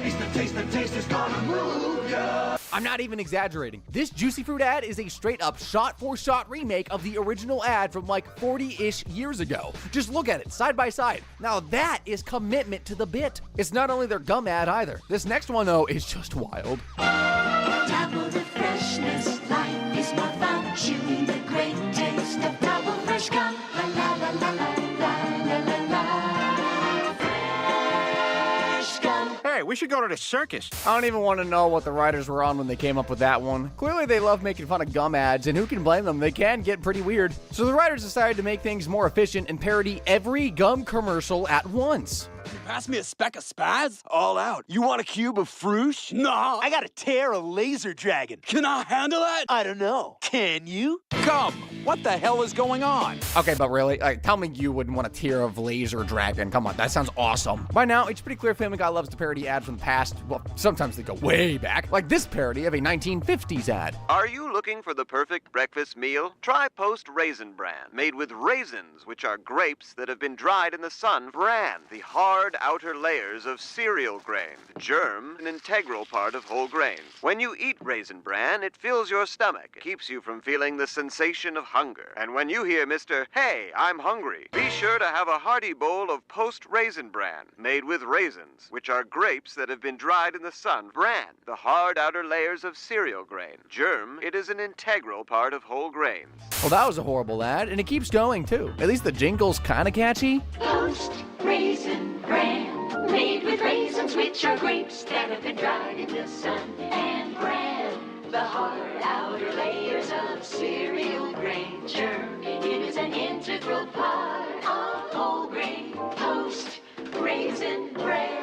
The taste is gonna move ya. I'm not even exaggerating. This Juicy Fruit ad is a straight-up shot-for-shot remake of the original ad from like 40-ish years ago. Just look at it, side by side. Now that is commitment to the bit. It's not only their gum ad either. This next one, though, is just wild. Double the freshness, life is more fun. Chewing the great taste of double fresh gum. La la la la la la la la la. Fresh gum. Hey, we should go to the circus. I don't even want to know what the writers were on when they came up with that one. Clearly they love making fun of gum ads, and who can blame them? They can get pretty weird. So the writers decided to make things more efficient and parody every gum commercial at once. You pass me a speck of spaz? All out. You want a cube of fruche? No, I got a tear of laser dragon. Can I handle that? I don't know. Can you? Gum! What the hell is going on? Okay, but really, tell me you wouldn't want a tier of Laser Dragon. Come on, that sounds awesome. By now, it's pretty clear Family Guy loves to parody ads from the past. Well, sometimes they go way back, like this parody of a 1950s ad. Are you looking for the perfect breakfast meal? Try Post Raisin Bran, made with raisins, which are grapes that have been dried in the sun. Bran, the hard outer layers of cereal grain. Germ, an integral part of whole grains. When you eat Raisin Bran, it fills your stomach, keeps you from feeling the sensation of hunger. And when you hear Mr. Hey, I'm hungry, be sure to have a hearty bowl of Post Raisin Bran, made with raisins, which are grapes that have been dried in the sun. Bran, the hard outer layers of cereal grain. Germ, it is an integral part of whole grains. Well, that was a horrible ad, and it keeps going, too. At least the jingle's kind of catchy. Post Raisin Bran, made with raisins, which are grapes that have been dried in the sun. And bran, the hard outer layers of cereal grain. Germ, it is an integral part of whole grain. Post Raisin Bran.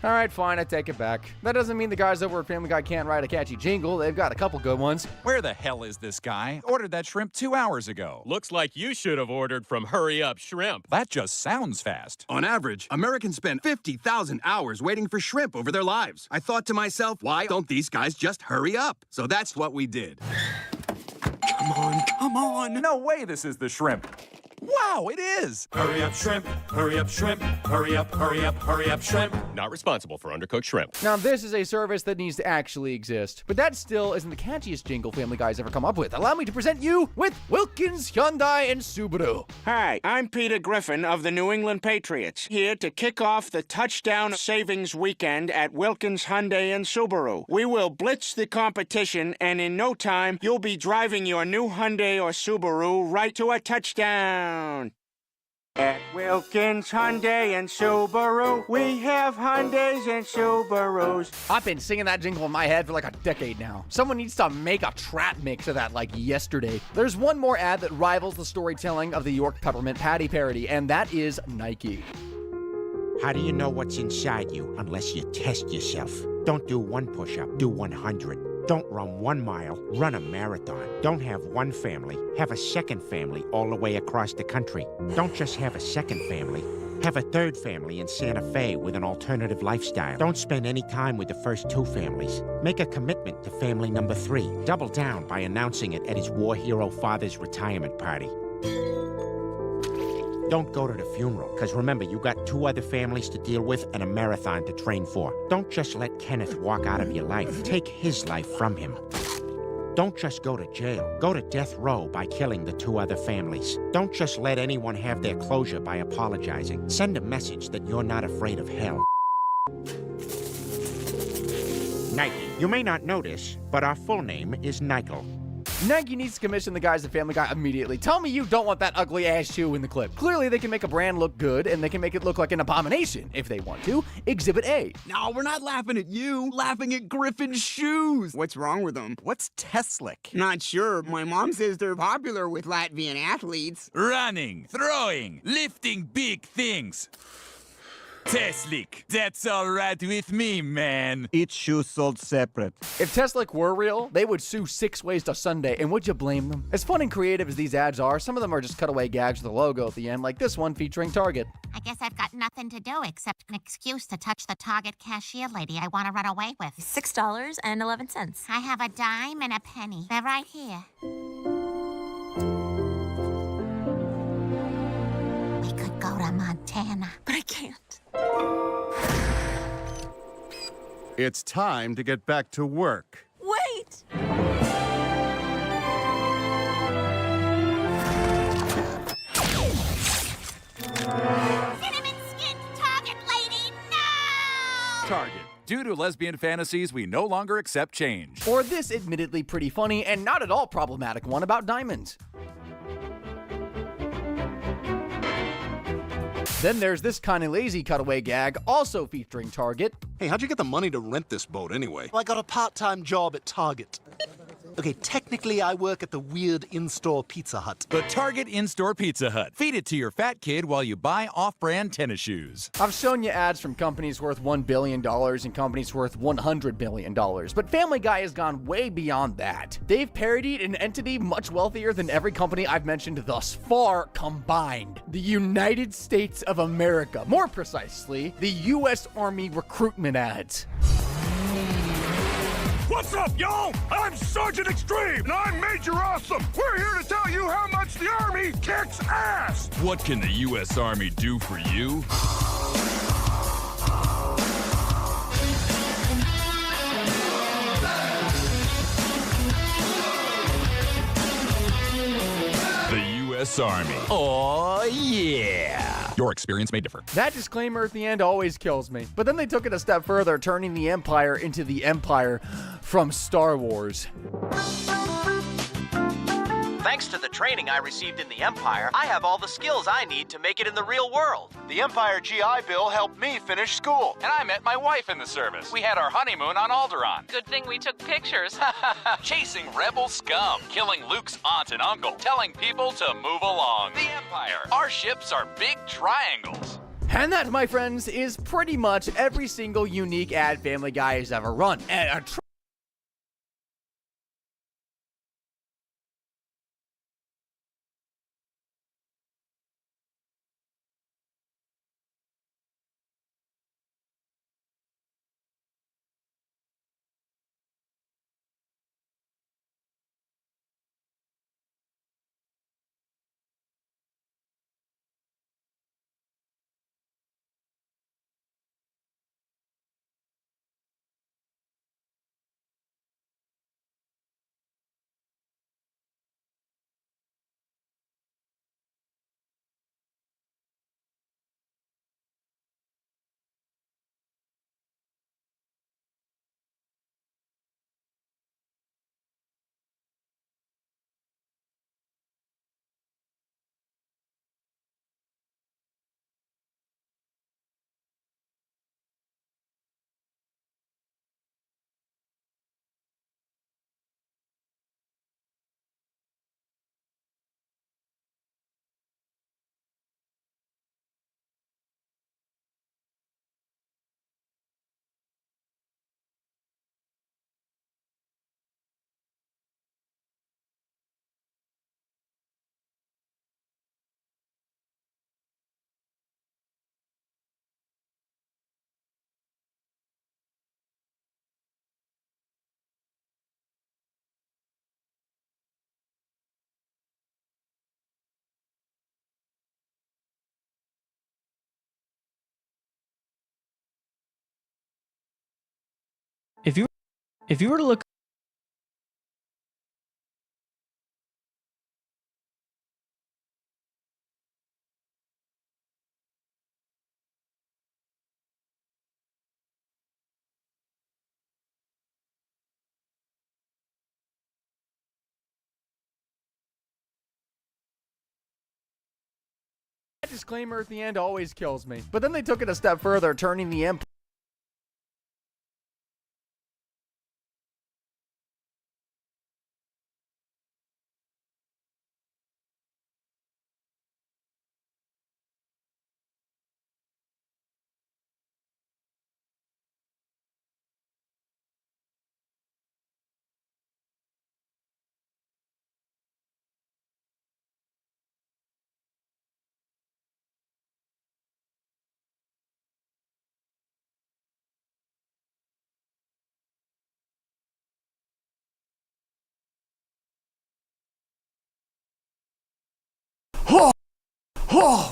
All right, fine, I take it back. That doesn't mean the guys over at Family Guy can't write a catchy jingle. They've got a couple good ones. Where the hell is this guy? Ordered that shrimp 2 hours ago. Looks like you should have ordered from Hurry Up Shrimp. That just sounds fast. On average, Americans spend 50,000 hours waiting for shrimp over their lives. I thought to myself, why don't these guys just hurry up? So that's what we did. Come on, come on. No way this is the shrimp. Wow, it is! Hurry up, shrimp! Hurry up, shrimp! Hurry up, hurry up, hurry up, shrimp! Not responsible for undercooked shrimp. Now, this is a service that needs to actually exist, but that still isn't the catchiest jingle Family Guy's ever come up with. Allow me to present you with Wilkins Hyundai and Subaru. Hi, I'm Peter Griffin of the New England Patriots, here to kick off the touchdown savings weekend at Wilkins Hyundai and Subaru. We will blitz the competition, and in no time, you'll be driving your new Hyundai or Subaru right to a touchdown. At Wilkins Hyundai and Subaru, we have Hyundais and Subarus. I've been singing that jingle in my head for like a decade now. Someone needs to make a trap mix of that like yesterday. There's one more ad that rivals the storytelling of the York Peppermint Patty parody, and that is Nike. How do you know what's inside you unless you test yourself? Don't do one push-up, do 100. Don't run 1 mile, run a marathon. Don't have one family, have a second family all the way across the country. Don't just have a second family, have a third family in Santa Fe with an alternative lifestyle. Don't spend any time with the first 2 families. Make a commitment to family number 3. Double down by announcing it at his war hero father's retirement party. Don't go to the funeral, because remember, you got 2 other families to deal with and a marathon to train for. Don't just let Kenneth walk out of your life. Take his life from him. Don't just go to jail. Go to death row by killing the 2 other families. Don't just let anyone have their closure by apologizing. Send a message that you're not afraid of hell. Nike. You may not notice, but our full name is Nikel. Nike needs to commission the guys at Family Guy immediately. Tell me you don't want that ugly ass shoe in the clip. Clearly, they can make a brand look good, and they can make it look like an abomination if they want to. Exhibit A. No, we're not laughing at you. Laughing at Griffin's shoes. What's wrong with them? What's Teslic? Not sure. My mom says they're popular with Latvian athletes. Running, throwing, lifting big things. Teslic, that's all right with me, man. Each shoe sold separate. If Teslic were real, they would sue 6 Ways to Sunday, and would you blame them? As fun and creative as these ads are, some of them are just cutaway gags with a logo at the end, like this one featuring Target. I guess I've got nothing to do except an excuse to touch the Target cashier lady I want to run away with. $6.11. I have a dime and a penny. They're right here. We could go to Montana. But I can't. It's time to get back to work. Wait! Cinnamon-skinned Target lady, no! Target. Due to lesbian fantasies, we no longer accept change. Or this admittedly pretty funny and not at all problematic one about diamonds. Then there's this kind of lazy cutaway gag, also featuring Target. Hey, how'd you get the money to rent this boat anyway? I got a part-time job at Target. Okay, technically I work at the weird in-store Pizza Hut. The Target in-store Pizza Hut. Feed it to your fat kid while you buy off-brand tennis shoes. I've shown you ads from companies worth $1 billion and companies worth $100 billion, but Family Guy has gone way beyond that. They've parodied an entity much wealthier than every company I've mentioned thus far combined. The United States of America. More precisely, the U.S. Army recruitment ads. What's up, y'all? I'm Sergeant Extreme, and I'm Major Awesome. We're here to tell you how much the Army kicks ass. What can the U.S. Army do for you? The U.S. Army. Oh, yeah. Your experience may differ. That disclaimer at the end always kills me. But then they took it a step further, turning the Empire into the Empire from Star Wars. Thanks to the training I received in the Empire, I have all the skills I need to make it in the real world. The Empire GI Bill helped me finish school. And I met my wife in the service. We had our honeymoon on Alderaan. Good thing we took pictures. Chasing rebel scum, killing Luke's aunt and uncle, telling people to move along. The Empire. Our ships are big triangles. And that, my friends, is pretty much every single unique ad Family Guy has ever run. And If you were to look That disclaimer at the end always kills me. But then they took it a step further, turning the Empire.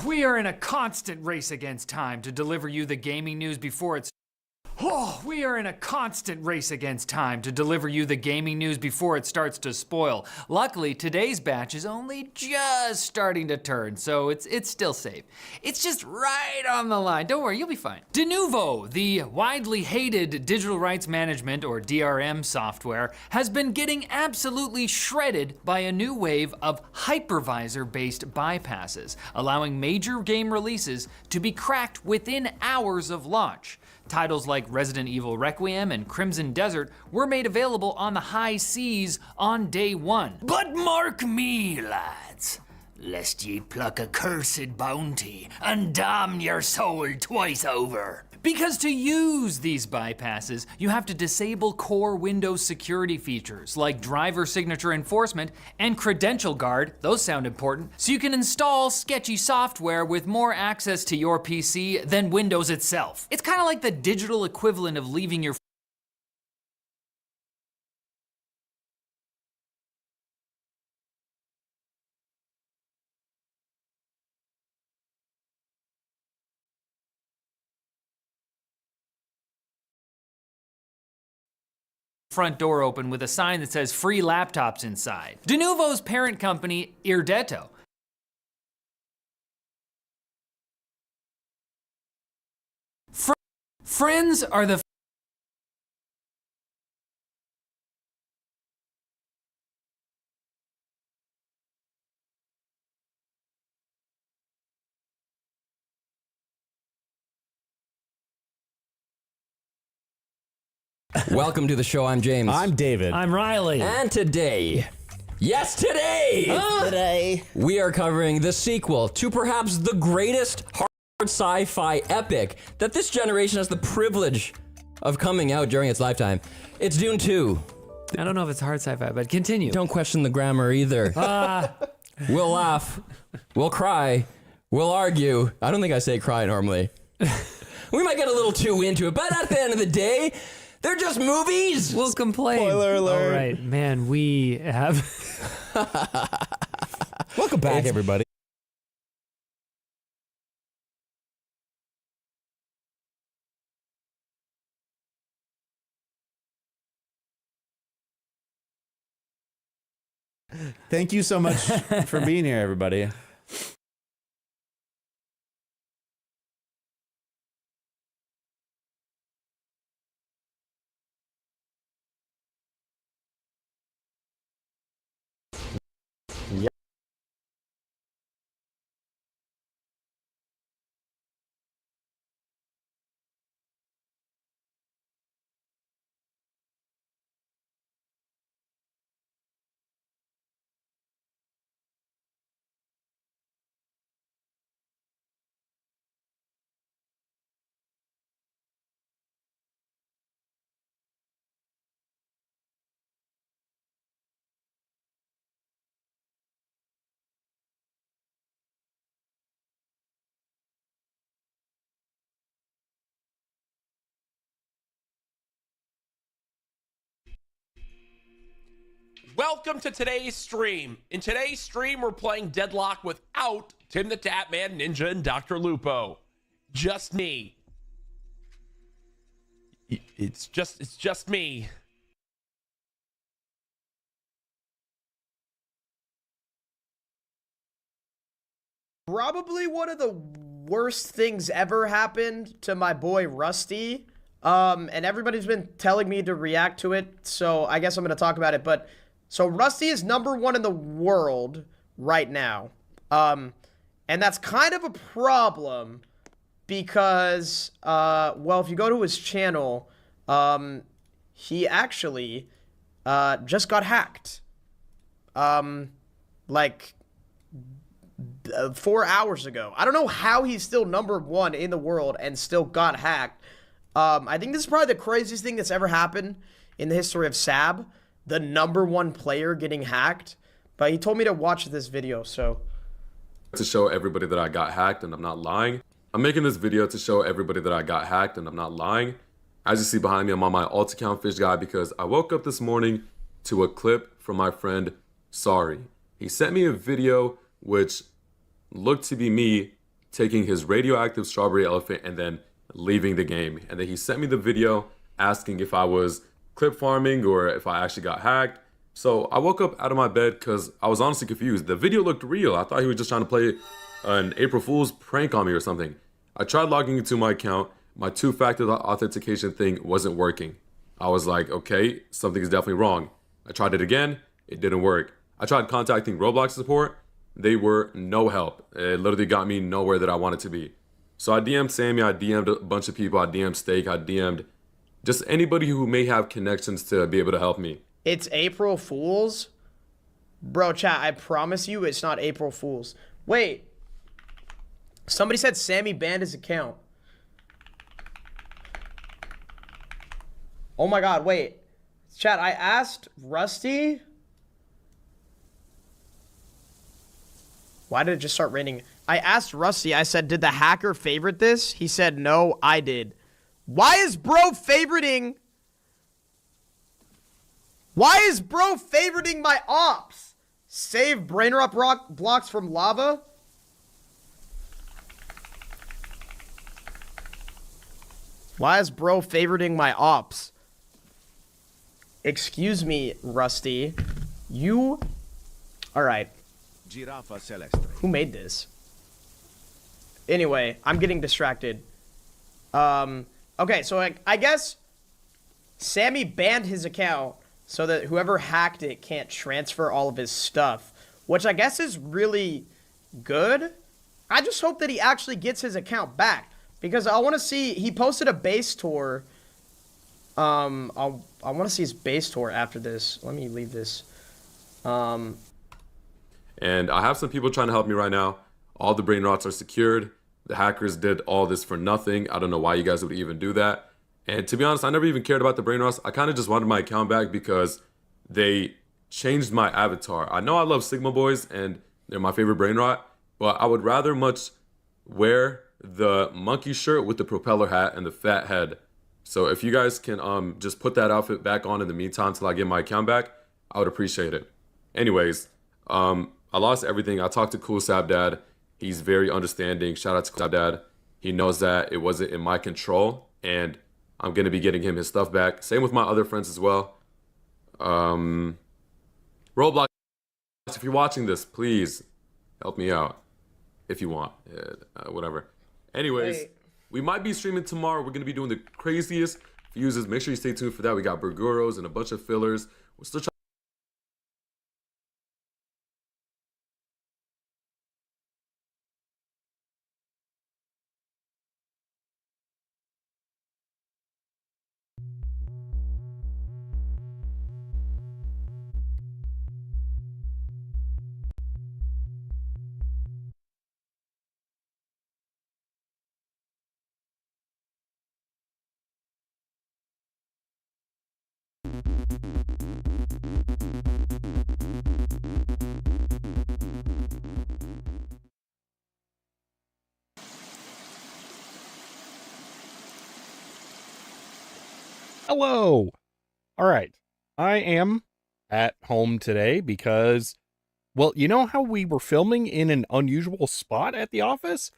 We are in a constant race against time to deliver you the gaming news before it's... We are in a constant race against time to deliver you the gaming news before it starts to spoil. Luckily, today's batch is only just starting to turn, so it's still safe. It's just right on the line. Don't worry, you'll be fine. Denuvo, the widely hated digital rights management, or DRM software, has been getting absolutely shredded by a new wave of hypervisor-based bypasses, allowing major game releases to be cracked within hours of launch. Titles like Resident Evil Requiem and Crimson Desert were made available on the high seas on day one. But mark me, lads, lest ye pluck a cursed bounty and damn your soul twice over. Because to use these bypasses, you have to disable core Windows security features like driver signature enforcement and credential guard, those sound important, so you can install sketchy software with more access to your PC than Windows itself. It's kind of like the digital equivalent of leaving your front door open with a sign that says free laptops inside. Denuvo's parent company, Irdeto, friends are the Welcome to the show. I'm James. I'm David. I'm Riley. And today, today, we are covering the sequel to perhaps the greatest hard sci-fi epic that this generation has the privilege of coming out during its lifetime. It's Dune 2. I don't know if it's hard sci-fi, but continue. Don't question the grammar either. We'll laugh. We'll cry. We'll argue. I don't think I say cry normally. We might get a little too into it, but at the end of the day, they're just movies. We'll complain. Spoiler alert. All right, man, we have... Welcome back, everybody. Thank you so much for being here, everybody. Welcome to today's stream. In today's stream, we're playing Deadlock without Tim the Tatman, Ninja, and Dr. Lupo. Just me. It's just me. Probably one of the worst things ever happened to my boy Rusty. And everybody's been telling me to react to it, so I guess I'm going to talk about it. But so Rusty is #1 in the world right now. And that's kind of a problem because, well, if you go to his channel, he actually just got hacked. Like 4 hours ago. I don't know how he's still #1 in the world and still got hacked. I think this is probably the craziest thing that's ever happened in the history of Sab. The #1 player getting hacked. But he told me to watch this video, so. To show everybody that I got hacked and I'm not lying. I'm making this video to show everybody that I got hacked and I'm not lying. As you see behind me, I'm on my alt account Fish Guy because I woke up this morning to a clip from my friend Sorry. He sent me a video which looked to be me taking his radioactive strawberry elephant and then leaving the game. And then he sent me the video asking if I was clip farming or if I actually got hacked. So I woke up out of my bed because I was honestly confused. The video looked real. I thought he was just trying to play an April Fool's prank on me or something. I tried logging into my account. My two-factor authentication thing wasn't working. I was like, okay, something is definitely wrong. I tried it again. It didn't work. I tried contacting Roblox support. They were no help. It literally got me nowhere that I wanted to be. So I DM'd Sammy, I DM'd a bunch of people, I DM'd Steak, I DM'd just anybody who may have connections to be able to help me. It's April Fool's? Bro, chat, I promise you it's not April Fool's. Wait. Somebody said Sammy banned his account. Oh my god, wait. Chat, I asked Rusty. Why did it just start raining? I asked Rusty, I said, did the hacker favorite this? He said, no, I did. Why is bro favoriting? Why is bro favoriting my ops? Save brain rot blocks from lava? Why is bro favoriting my ops? Excuse me, Rusty. You... Alright. Who made this? Anyway, I'm getting distracted. Okay, so I guess Sammy banned his account so that whoever hacked it can't transfer all of his stuff, which I guess is really good. I just hope that he actually gets his account back because I want to see, he posted a base tour. I want to see his base tour after this. Let me leave this. And I have some people trying to help me right now. All the brain rots are secured. The hackers did all this for nothing. I don't know why you guys would even do that. And to be honest, I never even cared about the brain rots. I kind of just wanted my account back because they changed my avatar. I know I love Sigma Boys and they're my favorite brain rot, but I would rather much wear the monkey shirt with the propeller hat and the fat head. So if you guys can just put that outfit back on in the meantime till I get my account back, I would appreciate it. Anyways, I lost everything. I talked to Cool Sab Dad. He's very understanding. Shout out to Cool Sab Dad. He knows that it wasn't in my control, and I'm going to be getting him his stuff back. Same with my other friends as well. Roblox, if you're watching this, please help me out. If you want. Whatever. Anyways, we might be streaming tomorrow. We're going to be doing the craziest fuses. Make sure you stay tuned for that. We got Burguros and a bunch of fillers. We're still trying. Hello. All right. I am at home today because, well, you know how we were filming in an unusual spot at the office?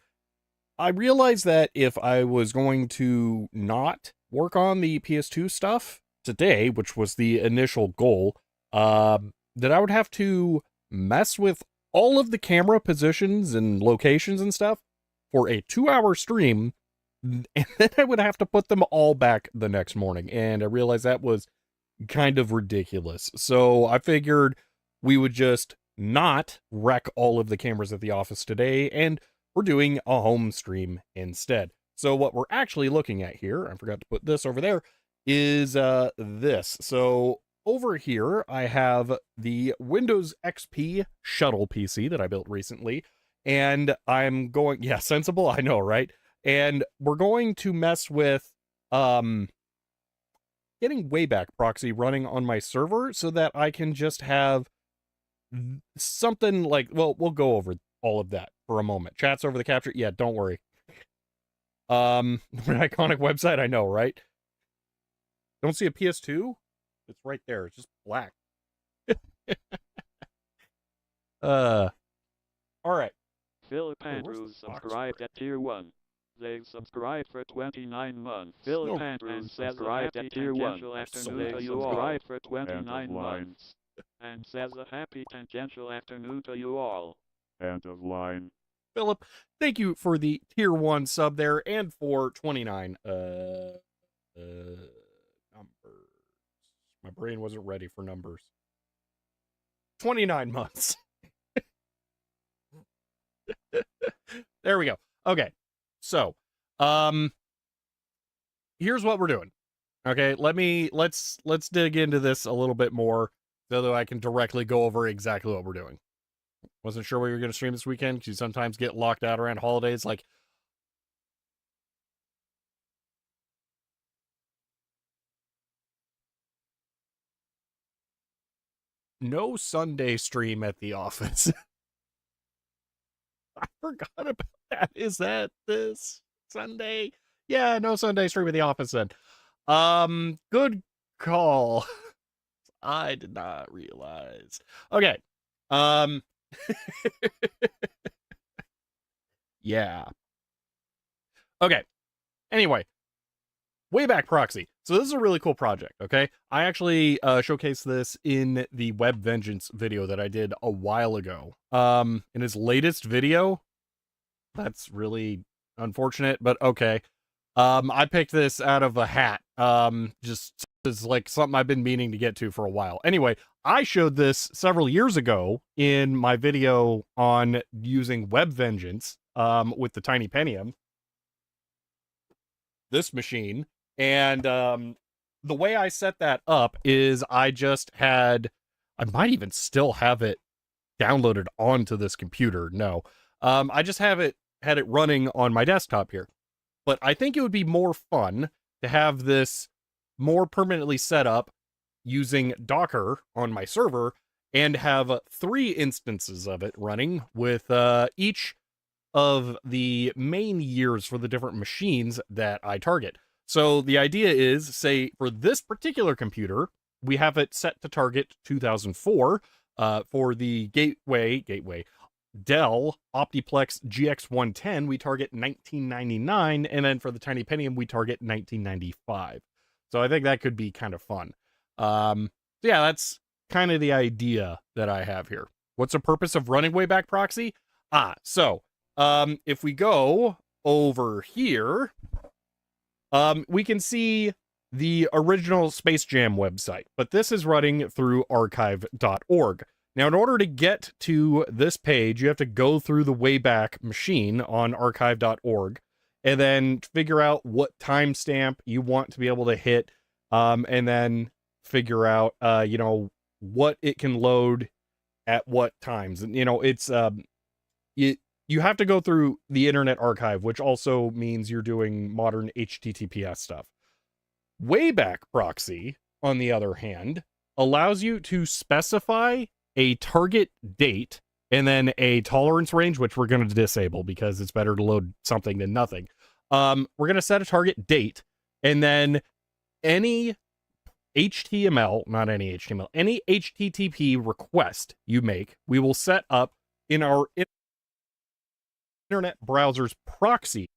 I realized that if I was going to not work on the PS2 stuff today, which was the initial goal, that I would have to mess with all of the camera positions and locations and stuff for a 2-hour stream, and then I would have to put them all back the next morning. And I realized that was kind of ridiculous. So I figured we would just not wreck all of the cameras at the office today, and we're doing a home stream instead. So what we're actually looking at here, I forgot to put this over there, is this. So over here, I have the Windows XP Shuttle PC that I built recently, and I'm going, yeah, sensible, I know, right? And we're going to mess with getting Wayback Proxy running on my server so that I can just have something like, well, we'll go over all of that for a moment. Chats over the capture, yeah, don't worry. An iconic website, I know, right? Don't see a PS2? It's right there. It's just black. All right. Philip Andrews subscribed at tier 1. They've subscribed for 29 months. Philip Andrews subscribed at tier 1. Afternoon to you all. Subscribed for 29 months. And says a happy tangential afternoon to you all. End of line. Philip, thank you for the tier 1 sub there and for 29 numbers. My brain wasn't ready for numbers. 29 months. There we go. Okay. So, here's what we're doing. Okay, let's dig into this a little bit more so that I can directly go over exactly what we're doing. Wasn't sure where you're going to stream this weekend because you sometimes get locked out around holidays. Like, no Sunday stream at the office. I forgot about that. Is that this Sunday? Yeah, no Sunday stream at the office then. Good call. I did not realize. Okay. Yeah. Okay. Anyway, Wayback Proxy. So this is a really cool project, okay? I actually showcased this in the Web Vengeance video that I did a while ago. In his latest video, that's really unfortunate, but okay. I picked this out of a hat. Just is like something I've been meaning to get to for a while. Anyway, I showed this several years ago in my video on using Web Vengeance with the Tiny Pentium. This machine. And the way I set that up is I might even still have it downloaded onto this computer. No, I just had it running on my desktop here. But I think it would be more fun to have this more permanently set up using Docker on my server and have 3 instances of it running with each of the main years for the different machines that I target. So the idea is, say, for this particular computer, we have it set to target 2004. For the Gateway Dell Optiplex GX110, we target 1999, and then for the Tiny Pentium, we target 1995. So I think that could be kind of fun. So yeah, that's kind of the idea that I have here. What's the purpose of running Wayback Proxy? So if we go over here, we can see the original Space Jam website, but this is running through archive.org. Now, in order to get to this page, you have to go through the Wayback machine on archive.org and then figure out what timestamp you want to be able to hit, and then figure out, what it can load at what times. And, it's, you have to go through the Internet Archive, which also means you're doing modern HTTPS stuff. Wayback Proxy, on the other hand, allows you to specify a target date and then a tolerance range, which we're going to disable because it's better to load something than nothing. We're going to set a target date, and then any HTML, not any HTML, any HTTP request you make, we will set up in our internet browser's proxy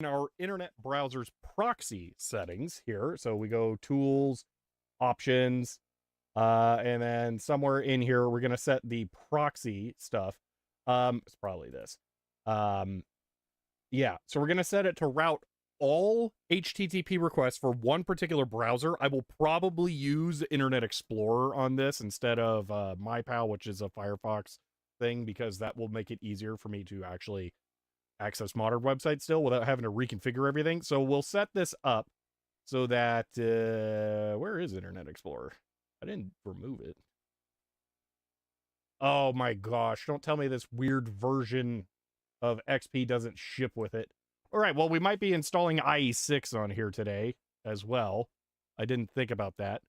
In our internet browser's proxy settings here. So we go tools, options, and then somewhere in here, we're going to set the proxy stuff. It's probably this. Yeah, so we're going to set it to route all HTTP requests for one particular browser. I will probably use Internet Explorer on this instead of MyPal, which is a Firefox thing, because that will make it easier for me to actually access modern websites still without having to reconfigure everything. So we'll set this up so that, where is Internet Explorer? I didn't remove it. Oh my gosh, don't tell me this weird version of XP doesn't ship with it. All right, well, we might be installing IE6 on here today as well. I didn't think about that.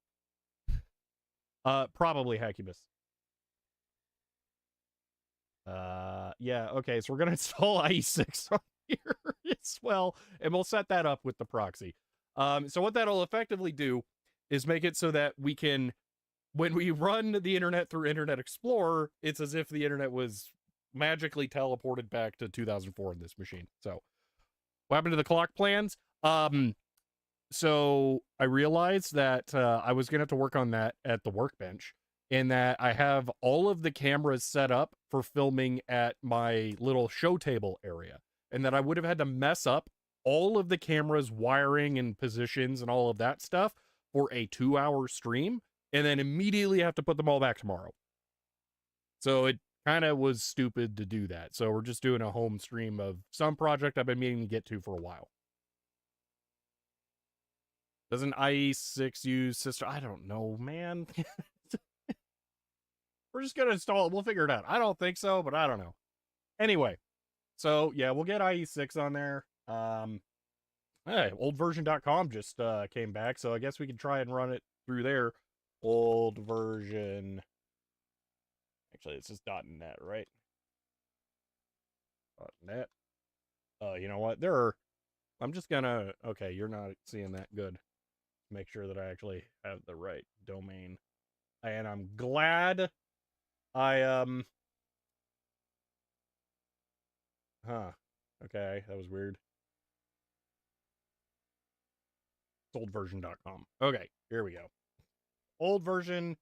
Probably Hackubus. Yeah, okay, so we're going to install IE6 on here as well, and we'll set that up with the proxy. So what that'll effectively do is make it so that we can, when we run the internet through Internet Explorer, it's as if the internet was magically teleported back to 2004 in this machine. So what happened to the clock plans? So I realized that I was going to have to work on that at the workbench, in that I have all of the cameras set up for filming at my little show table area, and that I would have had to mess up all of the cameras wiring and positions and all of that stuff for a 2-hour stream, and then immediately have to put them all back tomorrow. So it kind of was stupid to do that. So we're just doing a home stream of some project I've been meaning to get to for a while. Doesn't IE6 use sister? I don't know, man. We're just going to install it. We'll figure it out. I don't think so, but I don't know. Anyway, so yeah, we'll get IE6 on there. Hey, oldversion.com just came back, so I guess we can try and run it through there. Old version. Actually, it's just .net, right? net. You know what? I'm just gonna. Okay, you're not seeing that good. Make sure that I actually have the right domain, and I'm glad I Huh. Okay, that was weird. It's oldversion.com. Okay, here we go. Old version.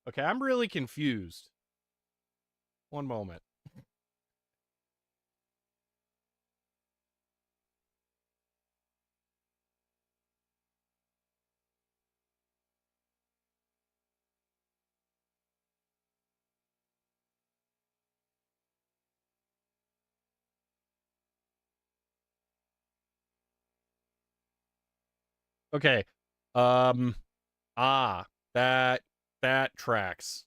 Okay, I'm really confused. One moment. Okay. That tracks.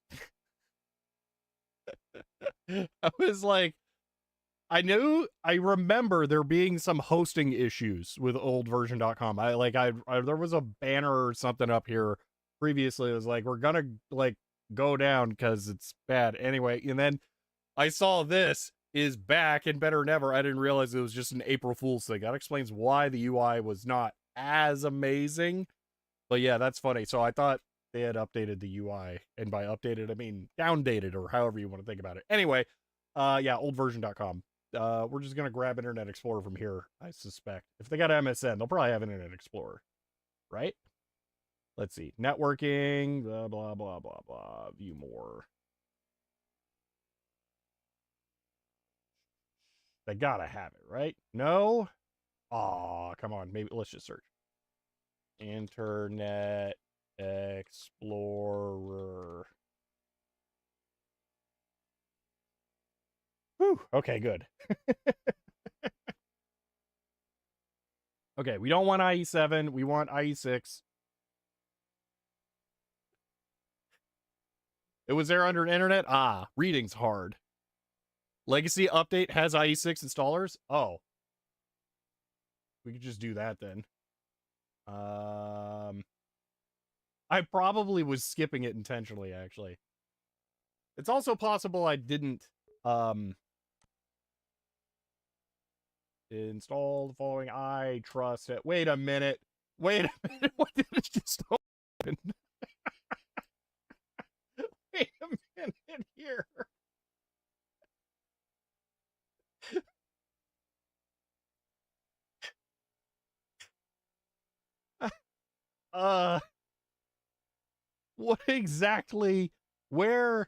I was like, I remember there being some hosting issues with oldversion.com. There was a banner or something up here previously. It was like, we're gonna like go down because it's bad anyway. And then I saw this is back and better than ever. I didn't realize it was just an April Fool's thing. That explains why the UI was not as amazing. But yeah, that's funny. So I thought they had updated the UI, and by updated, I mean downdated, or however you want to think about it. Anyway, yeah, oldversion.com. We're just going to grab Internet Explorer from here, I suspect. If they got MSN, they'll probably have Internet Explorer, right? Let's see. Networking, blah, blah, blah, blah, blah. View more. They gotta have it, right? No? Aw, come on. Maybe let's just search. Internet Explorer. Whew. Okay, good. Okay, we don't want IE7. We want IE6. It was there under internet? Ah, reading's hard. Legacy update has IE6 installers? Oh. We could just do that then. I probably was skipping it intentionally, actually. It's also possible I didn't install the following. I trust it. Wait a minute. Wait a minute. What did it just open? Wait a minute here. What exactly? Where?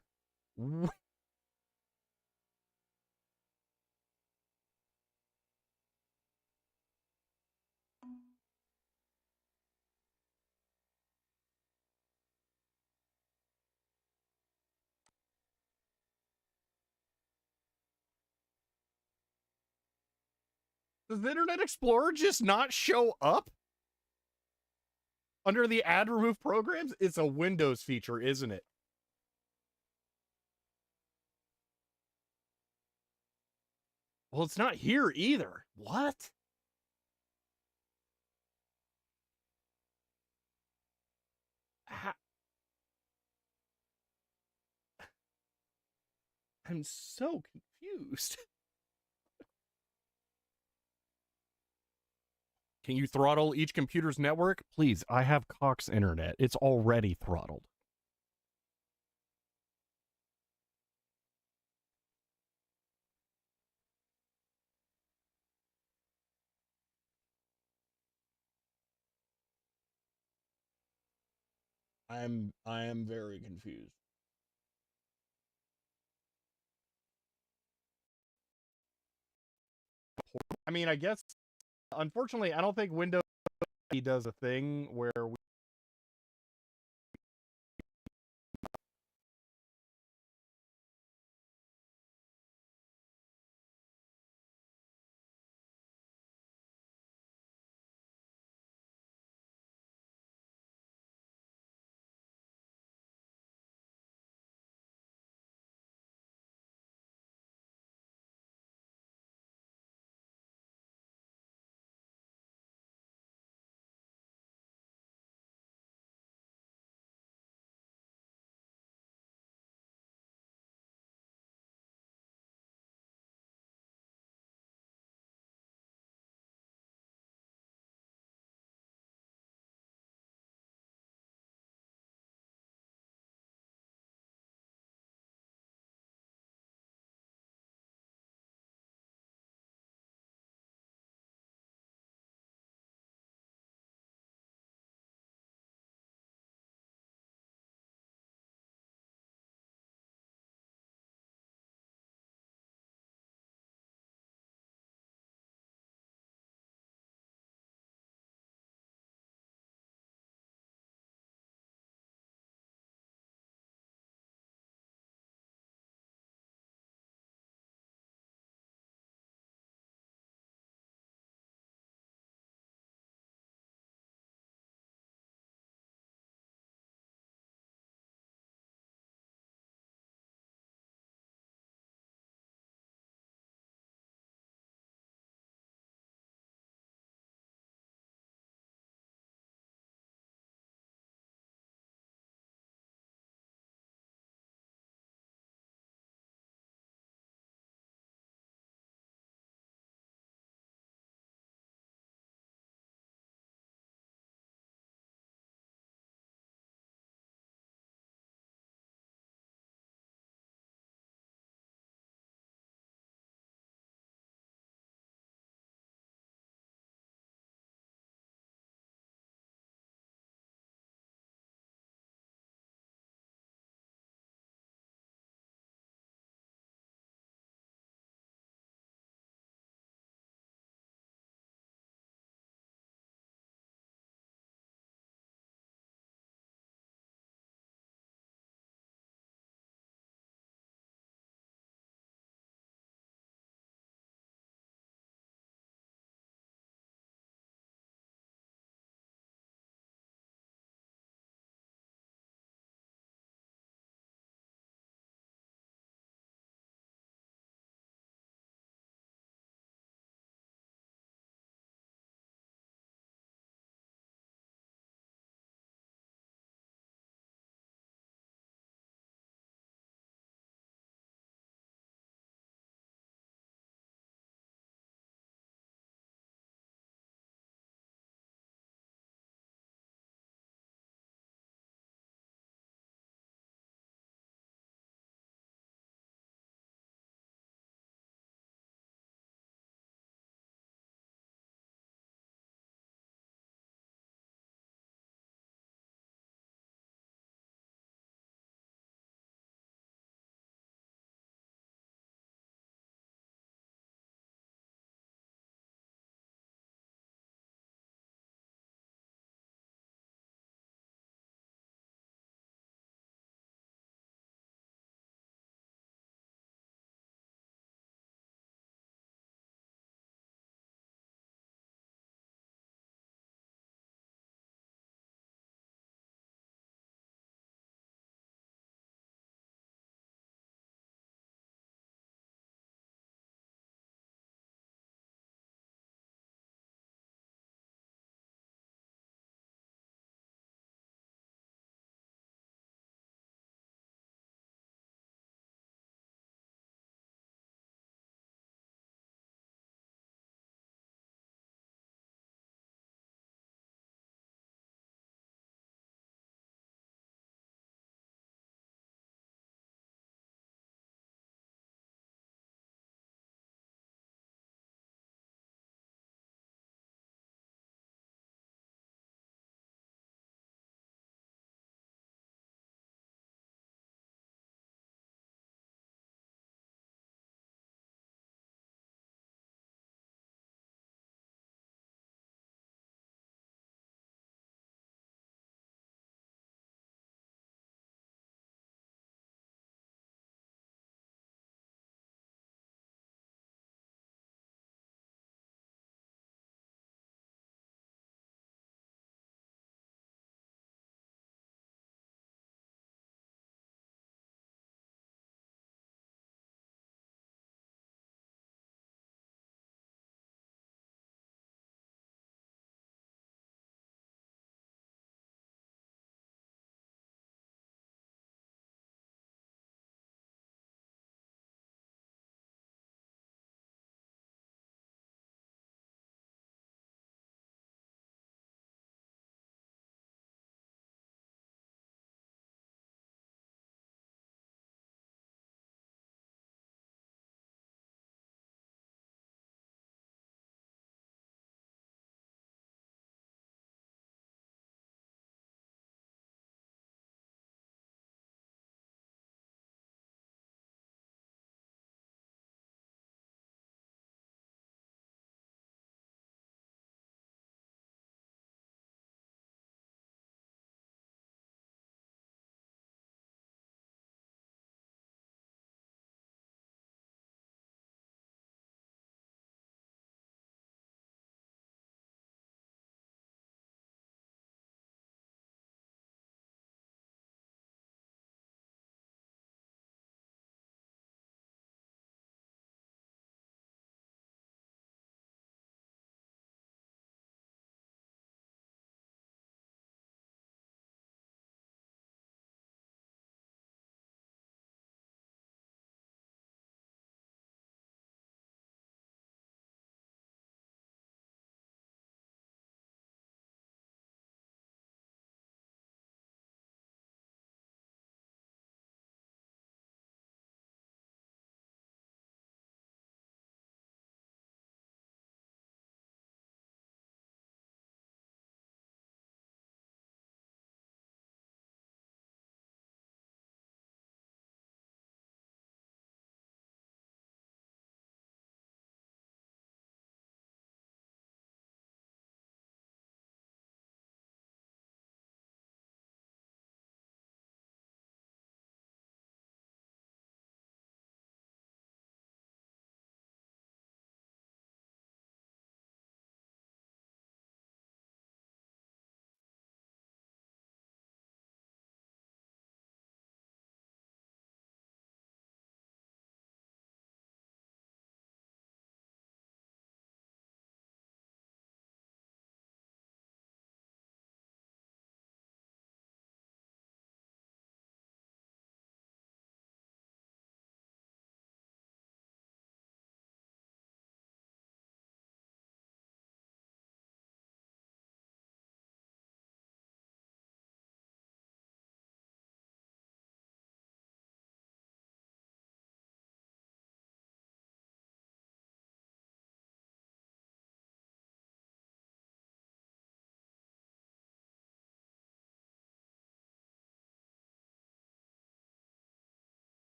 Does the Internet Explorer just not show up? Under the add remove programs? It's a Windows feature, isn't it? Well, it's not here either. What? I'm so confused. Can you throttle each computer's network? Please, I have Cox Internet. It's already throttled. I am very confused. I mean, I guess, unfortunately, I don't think Windows does a thing where we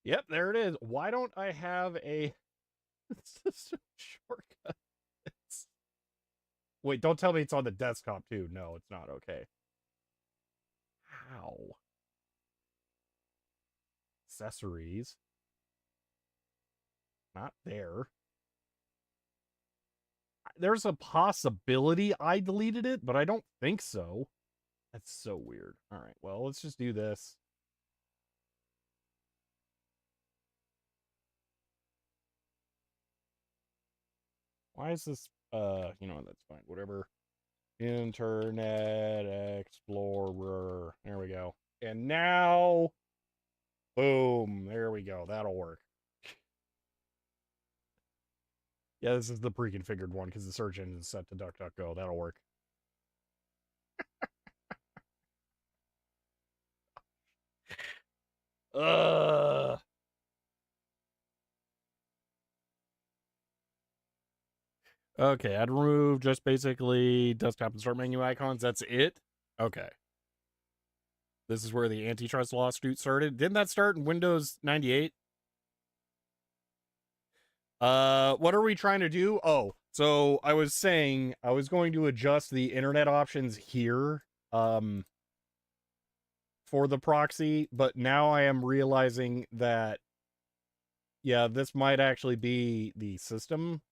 Yep, there it is. Why don't I have a system shortcut? Wait, don't tell me it's on the desktop too. No, it's not. Okay. How? Accessories. Not there. There's a possibility I deleted it, but I don't think so. That's so weird. All right, well, let's just do this. Why is this, you know, that's fine, whatever. Internet Explorer. There we go. And now, boom, there we go. That'll work. Yeah, this is the pre-configured one because the search engine is set to DuckDuckGo. That'll work. Okay, I'd remove just basically desktop and start menu icons. That's it? Okay. This is where the antitrust lawsuit started. Didn't that start in Windows 98? What are we trying to do? Oh, so I was saying I was going to adjust the internet options here, for the proxy, but now I am realizing that, yeah, this might actually be the system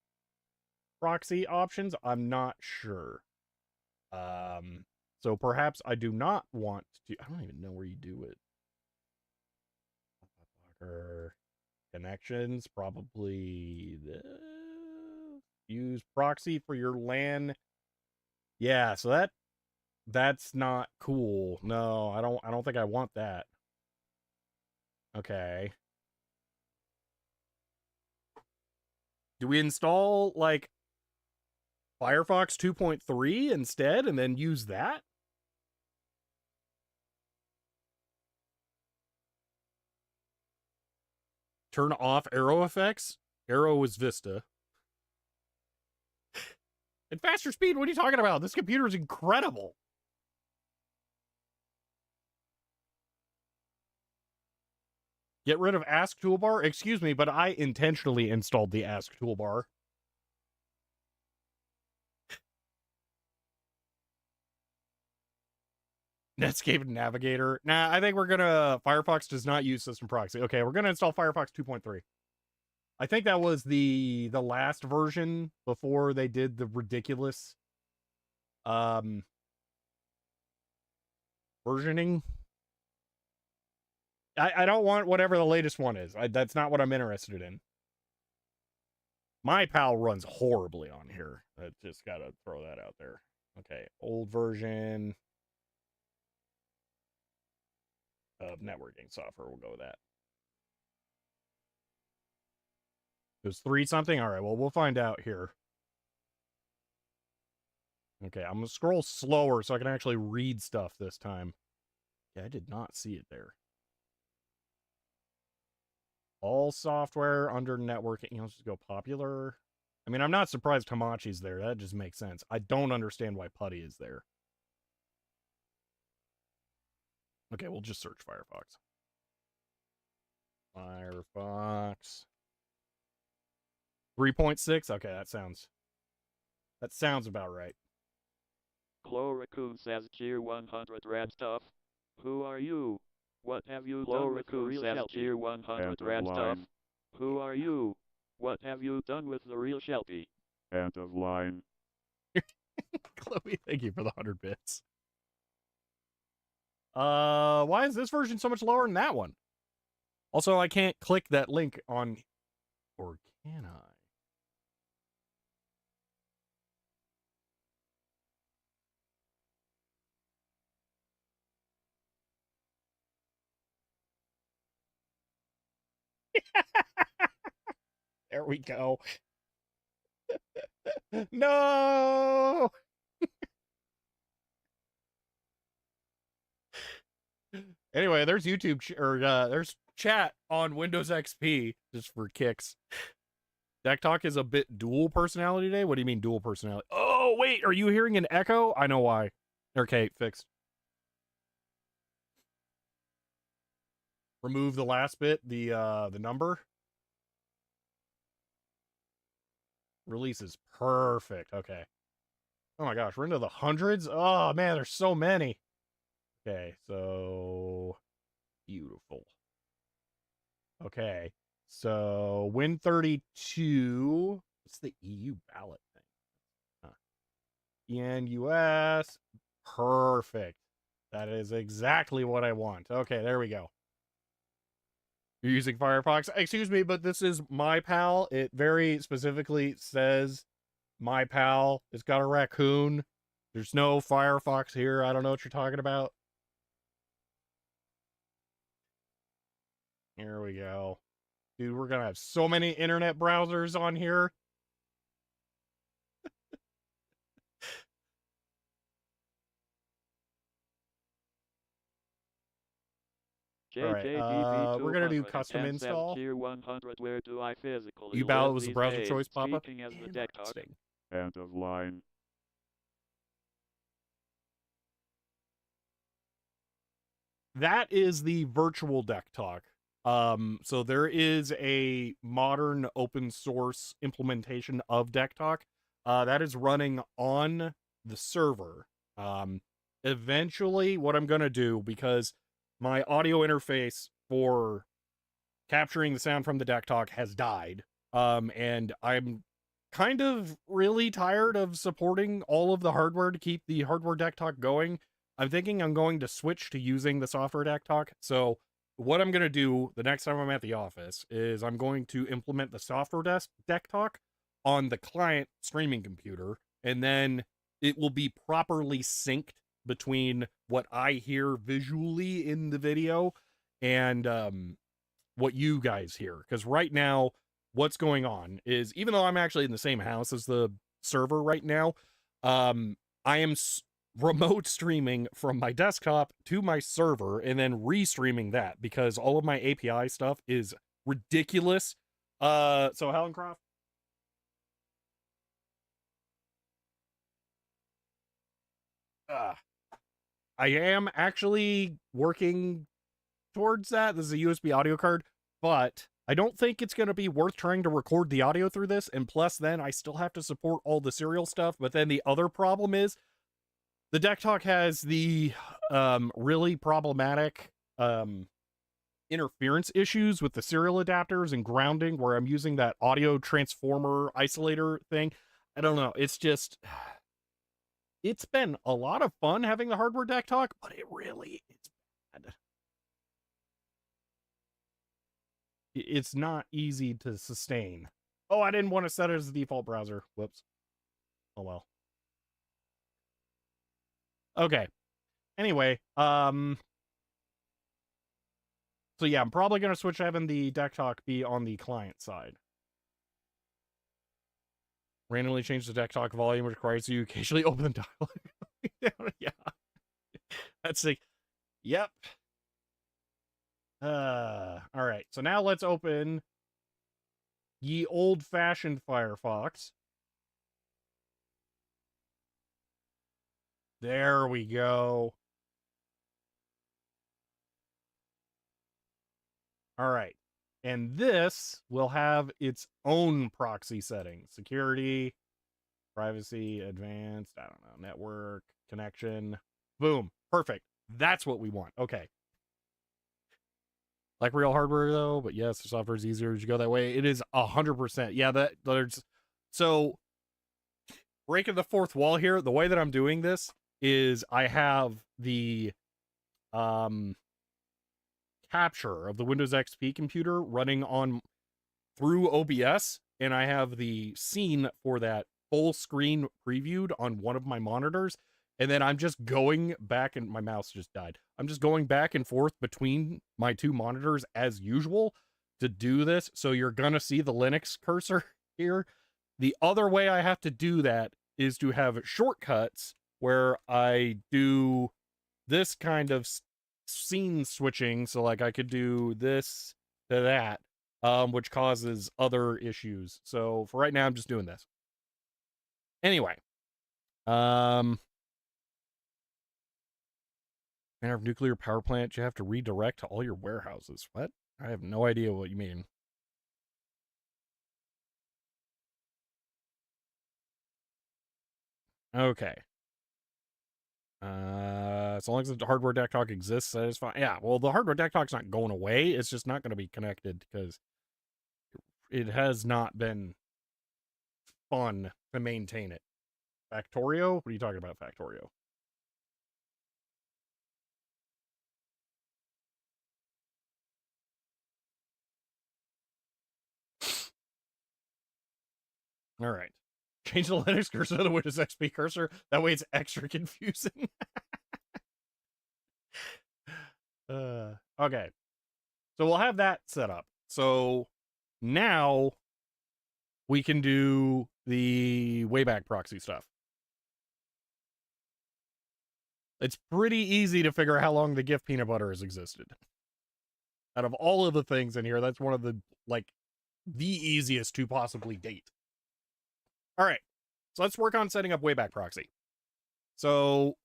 proxy options. I'm not sure. So perhaps I do not want to, I don't even know where you do it. Connections, probably the use proxy for your LAN. Yeah, so that's not cool. No, I don't think I want that. Okay. Do we install like Firefox 2.3 instead and then use that? Turn off arrow effects? Arrow is Vista. And faster speed? What are you talking about? This computer is incredible. Get rid of Ask Toolbar? Excuse me, but I intentionally installed the Ask Toolbar. Netscape Navigator. Nah, I think we're gonna... Firefox does not use system proxy. Okay, we're gonna install Firefox 2.3. I think that was the last version before they did the ridiculous versioning. I don't want whatever the latest one is. That's not what I'm interested in. My pal runs horribly on here. I just gotta throw that out there. Okay, old version of networking software. We'll go with that. It was 3 something? All right, well, we'll find out here. Okay, I'm going to scroll slower so I can actually read stuff this time. Yeah, I did not see it there. All software under networking. You know, let's just go popular. I mean, I'm not surprised Hamachi's there. That just makes sense. I don't understand why Putty is there. Okay, we'll just search Firefox. Firefox 3.6. Okay, that sounds about right. Chlorocoon says Tier 100 red stuff. Who are you? What have you done with the real says Tier 100 red stuff? Who are you? What have you done with the real Shelby? End of line. Chloe, thank you for the 100 bits. Why is this version so much lower than that one? Also, I can't click that link on... Or can I? There we go. No! Anyway, there's YouTube there's chat on Windows XP just for kicks. Deck Talk is a bit dual personality today. What do you mean dual personality? Oh, wait, are you hearing an echo? I know why. Okay, fixed. remove the last bit, the number. Releases. Perfect. Okay. Oh my gosh, we're into the hundreds? Oh man, there's so many. Okay, so beautiful. Okay, so Win32. What's the EU ballot thing? EN-US. Perfect. That is exactly what I want. Okay, there we go. You're using Firefox? Excuse me, but this is MyPal. It very specifically says MyPal. It's got a raccoon. There's no Firefox here. I don't know what you're talking about. Here we go. Dude, we're going to have so many internet browsers on here. All right, we're gonna do custom install. Tier 100, where do I physically U-Ballot live was the these browser days? choice pop-up. Speaking as the deck talk. End of line. That is the virtual deck talk. So there is a modern open source implementation of deck talk that is running on the server. Eventually, what I'm gonna do, because my audio interface for capturing the sound from the deck talk has died, and I'm kind of really tired of supporting all of the hardware to keep the hardware deck talk going. I'm thinking I'm going to switch to using the software deck talk. So what I'm going to do the next time I'm at the office is I'm going to implement the software deck talk on the client streaming computer, and then it will be properly synced between what I hear visually in the video and what you guys hear. Because right now, what's going on is, even though I'm actually in the same house as the server right now, I am remote streaming from my desktop to my server and then restreaming that because all of my API stuff is ridiculous. So Helen Croft. I am actually working towards that. This is a USB audio card, but I don't think it's going to be worth trying to record the audio through this. And plus, then I still have to support all the serial stuff. But then the other problem is the deck talk has the really problematic interference issues with the serial adapters and grounding, where I'm using that audio transformer isolator thing. I don't know. It's just, it's been a lot of fun having the hardware deck talk, but it really is bad. It's not easy to sustain. Oh, I didn't want to set it as the default browser. Whoops. Oh well. Okay. Anyway, so yeah, I'm probably going to switch having the deck talk be on the client side. Randomly change the deck talk volume, which requires you occasionally open the dialogue. Yeah. That's like, yep. All right. So now let's open ye old-fashioned Firefox. There we go. All right. And this will have its own proxy settings. Security, privacy, advanced, I don't know, network, connection. Boom. Perfect. That's what we want. Okay. Like real hardware though, but yes, the software is easier as you go that way. It is 100%. Yeah, there's so breaking the fourth wall here. The way that I'm doing this is I have the capture of the Windows XP computer running on through OBS, and I have the scene for that full screen previewed on one of my monitors, and then I'm just going back, and my mouse just died. I'm just going back and forth between my two monitors as usual to do this. So you're gonna see the Linux cursor here. The other way I have to do that is to have shortcuts where I do this kind of scene switching. So like I could do this to that, which causes other issues. So for right now, I'm just doing this. Anyway, manner of nuclear power plant you have to redirect to all your warehouses. What? I have no idea what you mean. Okay. As long as the hardware deck talk exists, that is fine. Yeah, well, the hardware deck talk's not going away. It's just not going to be connected because it has not been fun to maintain it. Factorio? What are you talking about, Factorio? All right. Change the Linux cursor to the Windows XP cursor. That way it's extra confusing. Okay. So we'll have that set up. So now we can do the Wayback Proxy stuff. It's pretty easy to figure out how long the GIF peanut butter has existed. Out of all of the things in here, that's one of the, like, the easiest to possibly date. All right, so let's work on setting up Wayback Proxy. So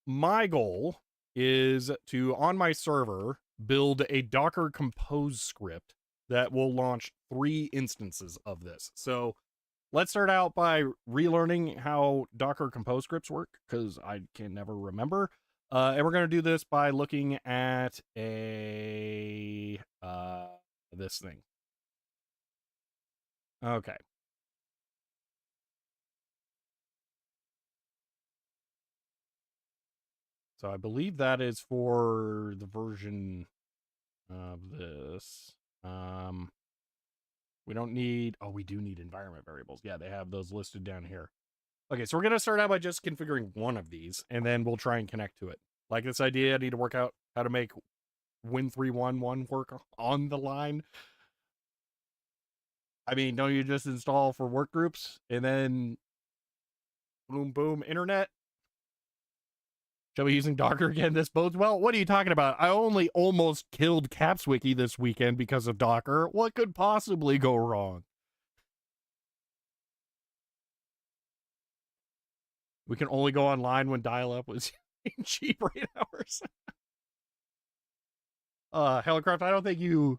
my goal is to, on my server, build a Docker Compose script that will launch 3 instances of this. So let's start out by relearning how Docker Compose scripts work, because I can never remember. And we're going to do this by looking at a this thing. Okay. So I believe that is for the version of this. We don't need, oh, we do need environment variables. Yeah, they have those listed down here. Okay, so we're going to start out by just configuring one of these, and then we'll try and connect to it. Like this idea, I need to work out how to make Win311 work on the line. I mean, don't you just install for work groups, and then boom, boom, internet? Shall we be using Docker again? This bodes well. What are you talking about? I only almost killed CapsWiki this weekend because of Docker. What could possibly go wrong? We can only go online when dial-up was cheap right hours. Hellicraft, I don't think you...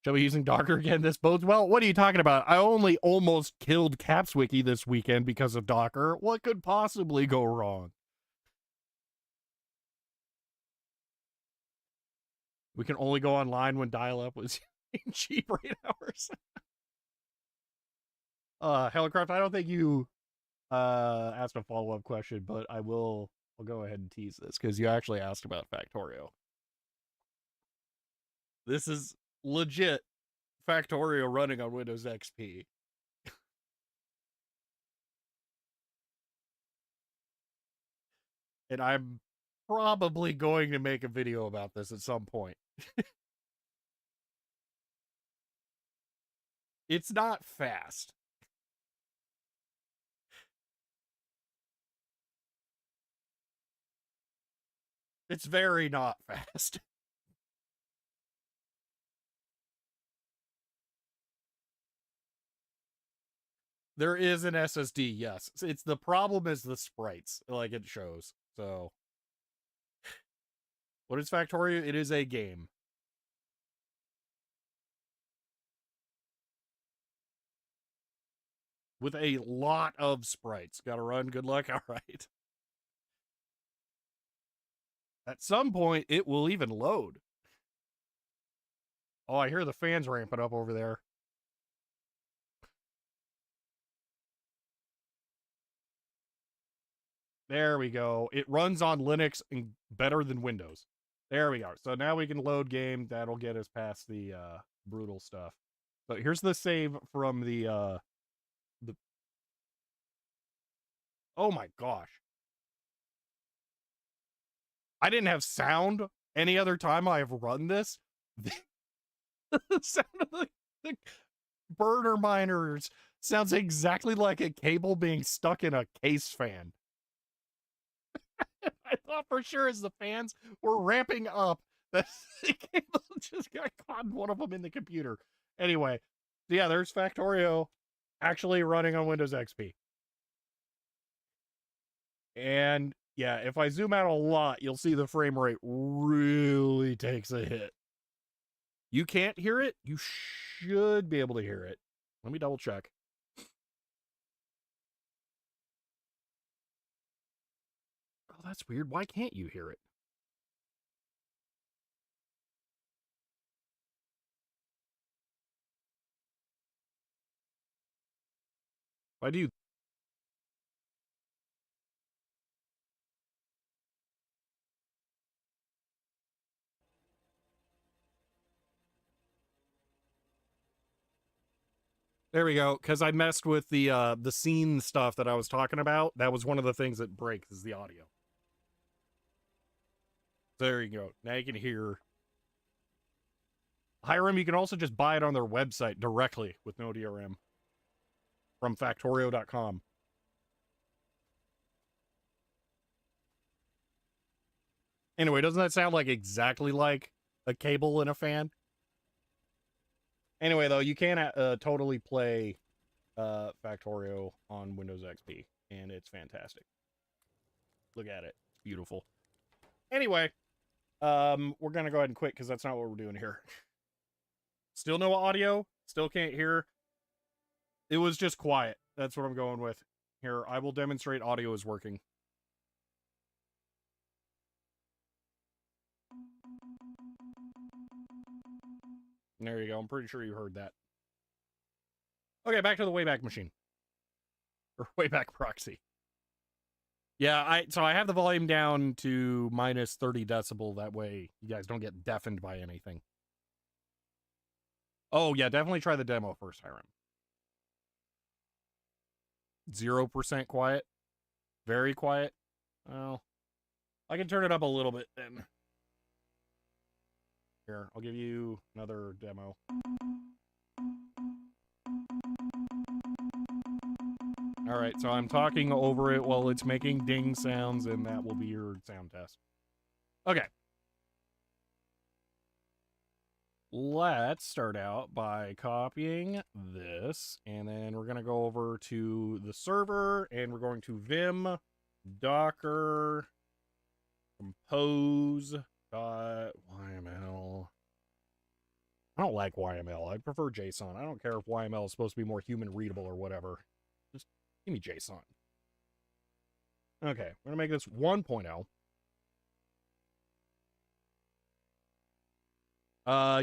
Shall we be using Docker again? This bodes well. What are you talking about? I only almost killed CapsWiki this weekend because of Docker. What could possibly go wrong? We can only go online when dial-up was cheap right hours. Hellicraft, I don't think you asked a follow-up question, but I'll go ahead and tease this because you actually asked about Factorio. This is legit Factorio running on Windows XP. And I'm probably going to make a video about this at some point. It's not fast. It's very not fast. There is an SSD, yes. It's the problem is the sprites, like it shows. So, what is Factorio? It is a game. With a lot of sprites. Gotta run, good luck, alright. At some point, it will even load. Oh, I hear the fans ramping up over there. There we go. It runs on Linux and better than Windows. There we are. So now we can load game. That'll get us past the brutal stuff. So here's the save from the oh my gosh. I didn't have sound any other time I have run this. The sound of the burner miners sounds exactly like a cable being stuck in a case fan. I thought for sure as the fans were ramping up that the cable just got caught in one of them in the computer. Anyway, so yeah, there's Factorio actually running on Windows XP. And Yeah, if I zoom out a lot, you'll see the frame rate really takes a hit. You can't hear it? You should be able to hear it. Let me double check. Oh, that's weird. Why can't you hear it? If I do. There we go. Because I messed with the scene stuff that I was talking about. That was one of the things that breaks is the audio. There you go. Now you can hear. Hiram, you can also just buy it on their website directly with no DRM from Factorio.com. Anyway, doesn't that sound like exactly like a cable in a fan? Anyway, though, you can totally play Factorio on Windows XP, and it's fantastic. Look at it. It's beautiful. Anyway, we're going to go ahead and quit because that's not what we're doing here. Still no audio. Still can't hear. It was just quiet. That's what I'm going with. Here, I will demonstrate audio is working. There you go. I'm pretty sure you heard that. Okay, back to the Wayback Machine. Or Wayback Proxy. Yeah, so I have the volume down to minus 30 decibel. That way you guys don't get deafened by anything. Oh, yeah, definitely try the demo first, Hiram. 0% quiet. Very quiet. Well, I can turn it up a little bit then. Here, I'll give you another demo. Alright, so I'm talking over it while it's making ding sounds, and that will be your sound test. Okay. Let's start out by copying this, and then we're going to go over to the server, and we're going to vim docker compose.yml. I don't like YML. I prefer JSON. I don't care if YML is supposed to be more human readable or whatever. Just give me JSON. Okay, we're going to make this 1.0.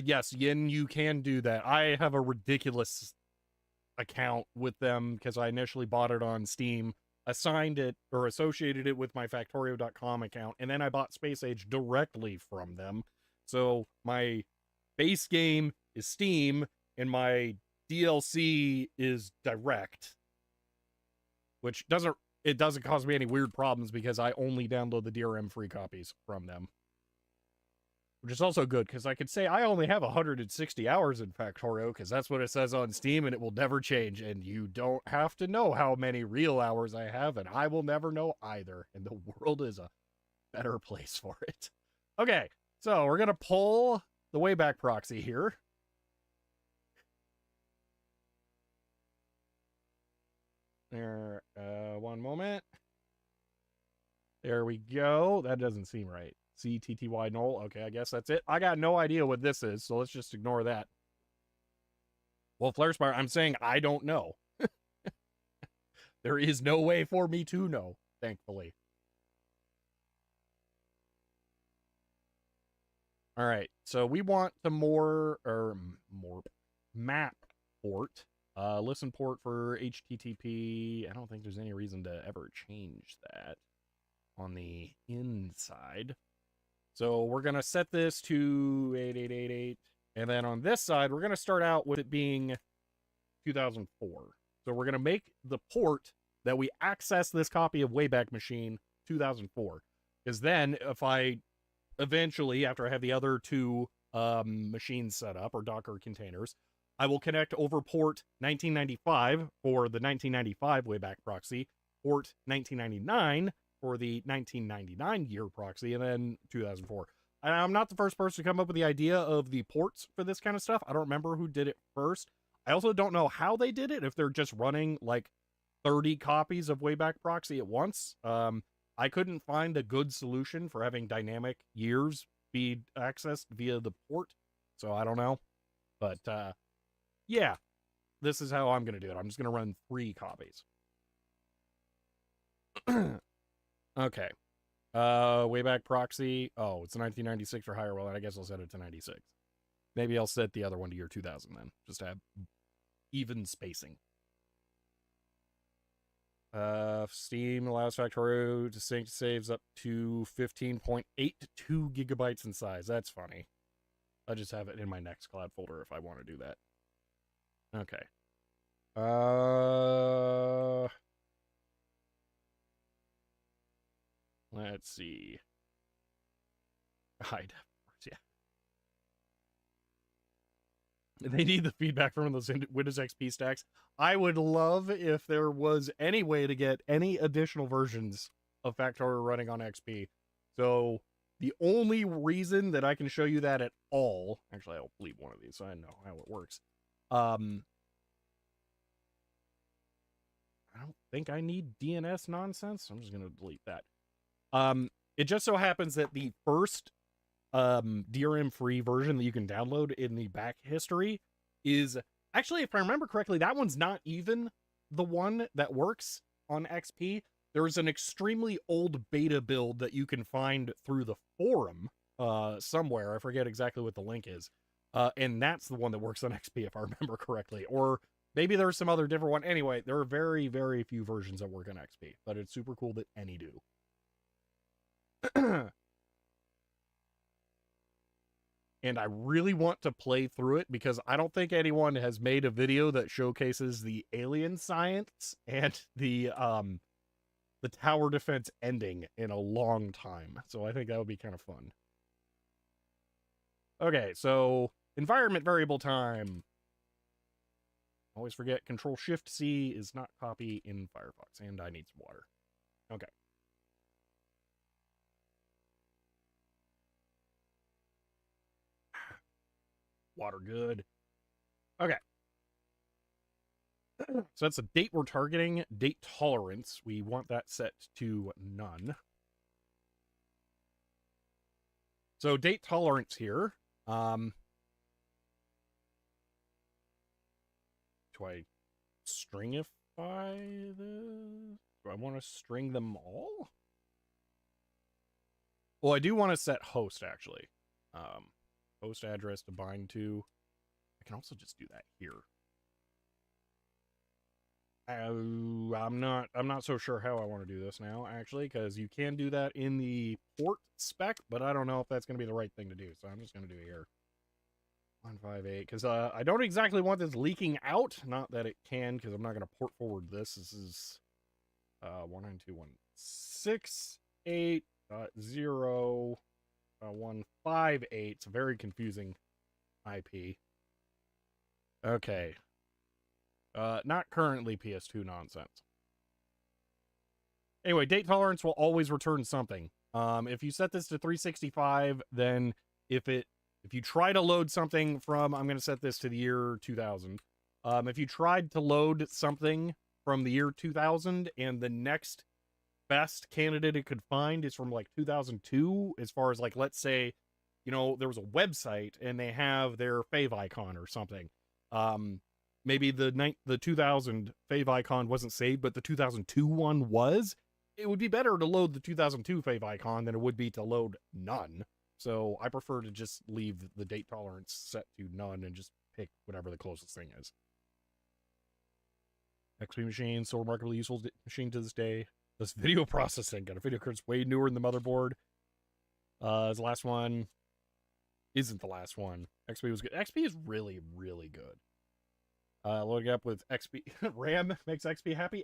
Yes, Yin, you can do that. I have a ridiculous account with them because I initially bought it on Steam, assigned it or associated it with my Factorio.com account, and then I bought Space Age directly from them. So my base game is Steam, and my DLC is direct, which doesn't cause me any weird problems because I only download the DRM free copies from them. Which is also good, because I could say I only have 160 hours in Factorio, because that's what it says on Steam, and it will never change, and you don't have to know how many real hours I have, and I will never know either, and the world is a better place for it. Okay, so we're going to pull the Wayback Proxy here. There, one moment. There we go. That doesn't seem right. CTTY null. Okay, I guess that's it. I got no idea what this is, so let's just ignore that. Well, Flarespire, I'm saying I don't know. There is no way for me to know, thankfully. All right, so we want the map port. Listen port for HTTP. I don't think there's any reason to ever change that on the inside. So we're going to set this to 8888. And then on this side, we're going to start out with it being 2004. So we're going to make the port that we access this copy of Wayback Machine 2004. Because then if I eventually, after I have the other two machines set up, or Docker containers, I will connect over port 1995 for the 1995 Wayback Proxy, port 1999 for the 1999 year proxy, and then 2004. And I'm not the first person to come up with the idea of the ports for this kind of stuff. I don't remember who did it first. I also don't know how they did it, if they're just running like 30 copies of Wayback Proxy at once. I I couldn't find a good solution for having dynamic years be accessed via the port, so I don't know. But yeah, this is how I'm going to do it. I'm just going to run 3 copies. Okay. Wayback Proxy. Oh, it's 1996 or higher. Well, I guess I'll set it to 96. Maybe I'll set the other one to year 2000 then, just to have even spacing. Steam allows Factorio to sync saves up to 15.82 gigabytes in size. That's funny. I'll just have it in my Nextcloud folder if I want to do that. Okay. Let's see. Hide. Yeah. They need the feedback from those Windows XP stacks. I would love if there was any way to get any additional versions of Factorio running on XP. So the only reason that I can show you that at all, actually I'll leave one of these so I know how it works. I don't think I need DNS nonsense. I'm just going to delete that. It just so happens that the first DRM free version that you can download in the back history is actually, if I remember correctly, that one's not even the one that works on XP. There's an extremely old beta build that you can find through the forum somewhere. I forget exactly what the link is. And that's the one that works on XP, if I remember correctly. Or maybe there's some other different one. Anyway, there are very, very few versions that work on XP, but it's super cool that any do. And I really want to play through it because I don't think anyone has made a video that showcases the alien science and the tower defense ending in a long time. So I think that would be kind of fun. Okay, so environment variable time. Always forget Control-Shift-C is not copy in Firefox, and I need some water. Okay. Water good. Okay. So that's the date we're targeting. Date tolerance. We want that set to none. So date tolerance here. Do I stringify this? Do I want to string them all? Well, I do want to set host, actually. Host address to bind to. I can also just do that here. I'm not so sure how I want to do this now, actually, because you can do that in the port spec, but I don't know if that's going to be the right thing to do, so I'm just going to do it here. 158, because I don't exactly want this leaking out. Not that it can, because I'm not going to port forward this. This is 192.168.0.158. It's a very confusing IP. Okay. Not currently PS2 nonsense. Anyway, date tolerance will always return something. If you set this to 365, then if you try to load something from, I'm going to set this to the year 2000. If you tried to load something from the year 2000 and the next best candidate it could find is from like 2002, as far as like, let's say, you know, there was a website and they have their fave icon or something. Maybe the 2000 fave icon wasn't saved, but the 2002 one was. It would be better to load the 2002 fave icon than it would be to load none. So I prefer to just leave the date tolerance set to none and just pick whatever the closest thing is. XP machine, still remarkably useful machine to this day. This video processing, got a video card's way newer than the motherboard. The last one isn't the last one. XP was good. XP is really, really good. Loading up with XP. RAM makes XP happy.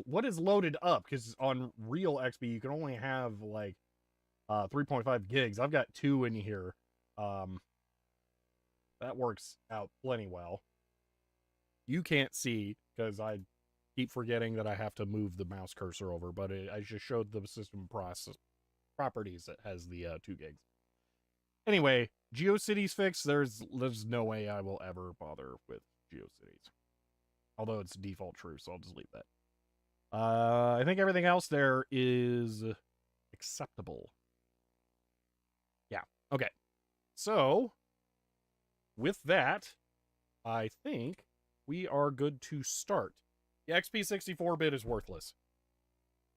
What is loaded up? Because on real XP, you can only have like 3.5 gigs. I've got 2 in here. That works out plenty well. You can't see because I keep forgetting that I have to move the mouse cursor over, but I just showed the system process properties that has the 2 gigs. Anyway, GeoCities fix. There's no way I will ever bother with GeoCities. Although it's default true, so I'll just leave that. I think everything else there is acceptable. Yeah. Okay. So, with that, I think we are good to start. The XP64 bit is worthless.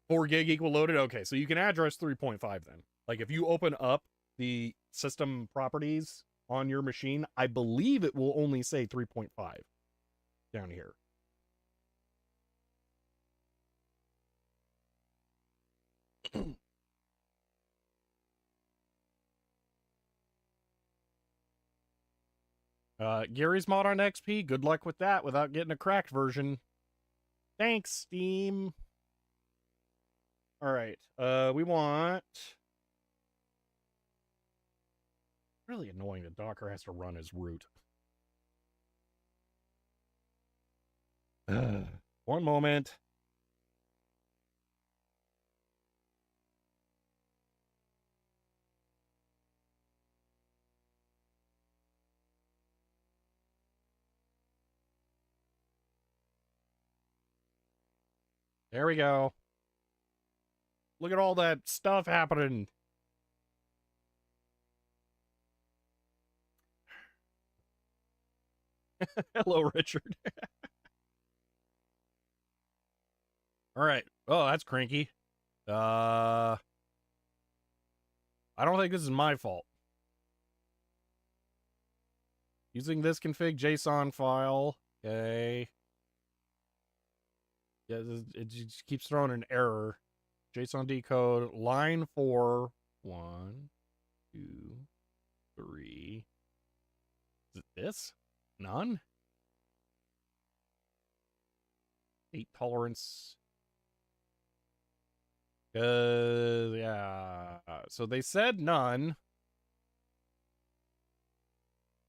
4 gig equal loaded. Okay, so you can address 3.5 then. Like if you open up the system properties on your machine, I believe it will only say 3.5 down here. Gary's mod on XP. Good luck with that without getting a cracked version. Thanks, Steam. All right. We want... Really annoying that Docker has to run as root. One moment. There we go. Look at all that stuff happening. Hello, Richard. All right. Oh, that's cranky. I don't think this is my fault. Using this config JSON file. Okay. Yeah, it just keeps throwing an error. JSON decode, line 4, 1, 2, 3. Is it this? None? 8 tolerance. Yeah. So they said none.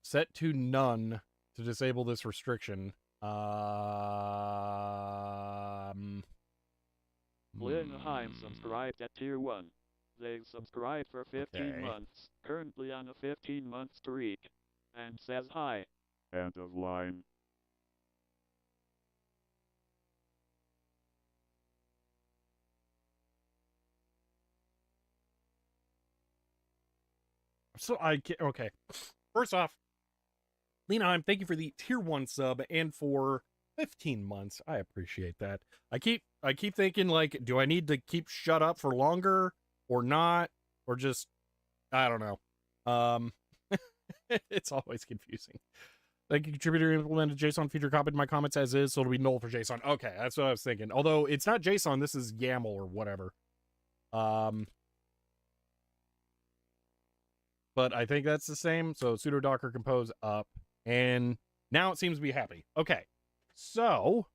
Set to none to disable this restriction. Lynn Heim subscribed at tier 1. They've subscribed for 15 months, currently on a 15-month streak, and says hi. End of line. So I can't, okay. First off, Lena Heim, thank you for the tier 1 sub and for 15 months. I appreciate that. I keep thinking, like, do I need to keep shut up for longer or not? Or just, I don't know. It's always confusing. Thank you, contributor implemented JSON feature copied my comments as is, so it'll be null for JSON. Okay, that's what I was thinking. Although it's not JSON, this is YAML or whatever. But I think that's the same. So sudo docker compose up. And now it seems to be happy. Okay. So,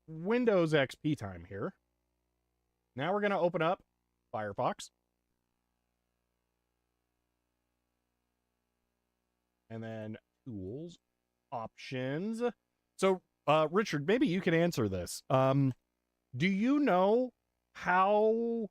Windows XP time here. Now we're going to open up Firefox. And then tools, options. So, Richard, maybe you can answer this. Do you know how,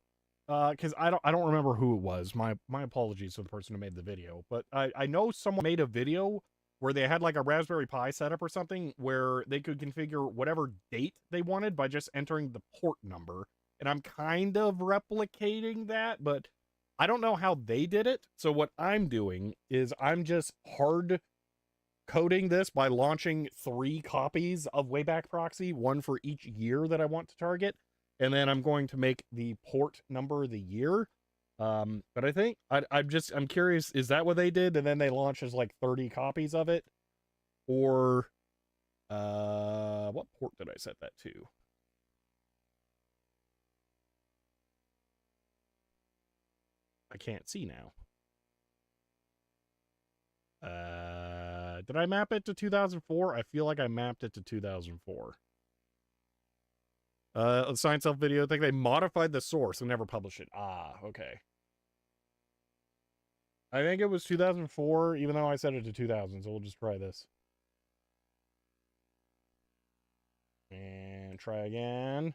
because I don't remember who it was. My apologies to the person who made the video, but I know someone made a video where they had like a Raspberry Pi setup or something where they could configure whatever date they wanted by just entering the port number. And I'm kind of replicating that, but I don't know how they did it. So what I'm doing is I'm just hard coding this by launching 3 copies of Wayback Proxy, 1 for each year that I want to target. And then I'm going to make the port number the year. But I think I'm curious, is that what they did? And then they launched as like 30 copies of it? Or what port did I set that to? I can't see now. Did I map it to 2004? I feel like I mapped it to 2004. Science Self Video, I think they modified the source and never published it. Ah, okay. I think it was 2004, even though I set it to 2000, so we'll just try this. And try again.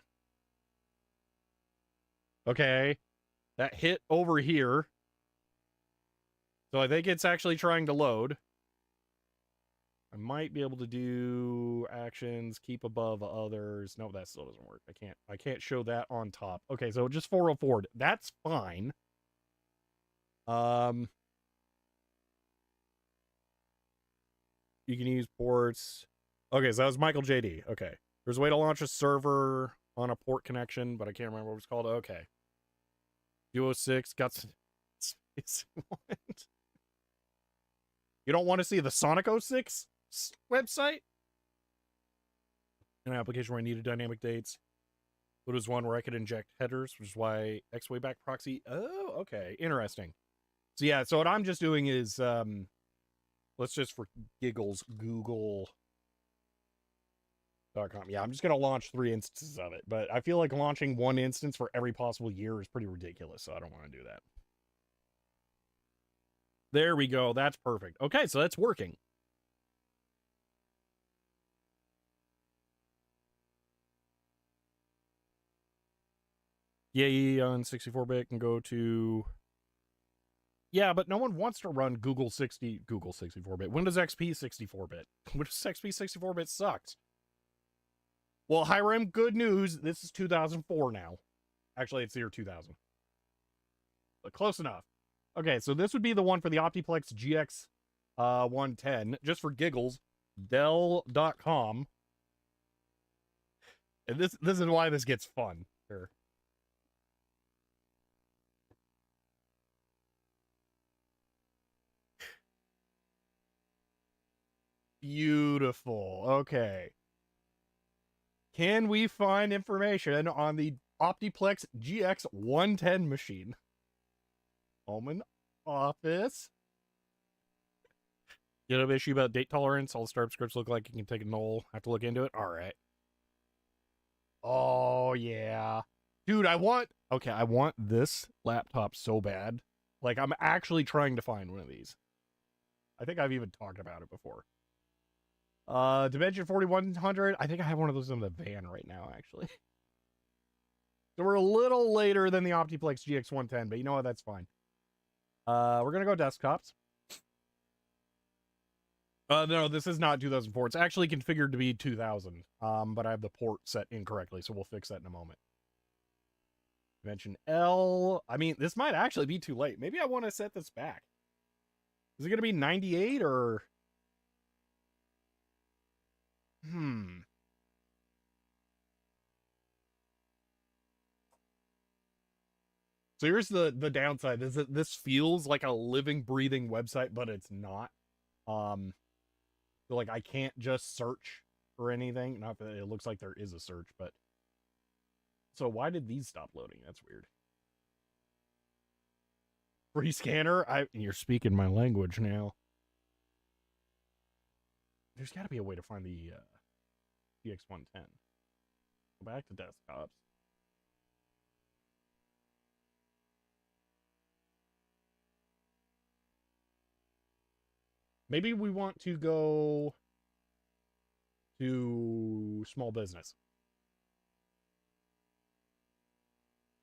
Okay. That hit over here. So I think it's actually trying to load. I might be able to do actions, keep above others. No, that still doesn't work. I can't show that on top. Okay, so just 404. That's fine. You can use ports. Okay, so that was Michael JD. Okay. There's a way to launch a server on a port connection, but I can't remember what it's called. Okay. Duo 6 got some space. What? You don't want to see the Sonic 06 website? An application where I needed dynamic dates. It was one where I could inject headers, which is why X-Way back proxy. Oh, okay. Interesting. So yeah, so what I'm just doing is, let's just for giggles, Google.com. Yeah, I'm just going to launch 3 instances of it, but I feel like launching 1 instance for every possible year is pretty ridiculous, so I don't want to do that. There we go. That's perfect. Okay, so that's working. Yeah, on 64-bit can go to... Yeah, but no one wants to run Google 64-bit. Windows XP 64-bit. Windows XP 64-bit sucks. Well, Hiram, good news. This is 2004 now. Actually, it's the year 2000. But close enough. Okay, so this would be the one for the Optiplex GX 110. Just for giggles, Dell.com. And this is why this gets fun. Here. Beautiful. Okay. Can we find information on the Optiplex GX 110 machine? Home and office. You have an issue about date tolerance? All the startup scripts look like you can take a null. Have to look into it? All right. Oh, yeah. Dude, I want this laptop so bad. Like, I'm actually trying to find one of these. I think I've even talked about it before. Dimension 4100. I think I have one of those in the van right now, actually. So we're a little later than the Optiplex GX 110, but you know what? That's fine. We're gonna go desktops. No, this is not 2004. It's actually configured to be 2000. But I have the port set incorrectly, so we'll fix that in a moment. Dimension L. I mean, this might actually be too late. Maybe I want to set this back. Is it gonna be 98 or? So here's the downside is that this feels like a living, breathing website, but it's not. So like I can't just search for anything. Not that it looks like there is a search, but so why did these stop loading? That's weird. Free scanner? You're speaking my language now. There's got to be a way to find the GX110. Go back to desktops. Maybe we want to go to small business.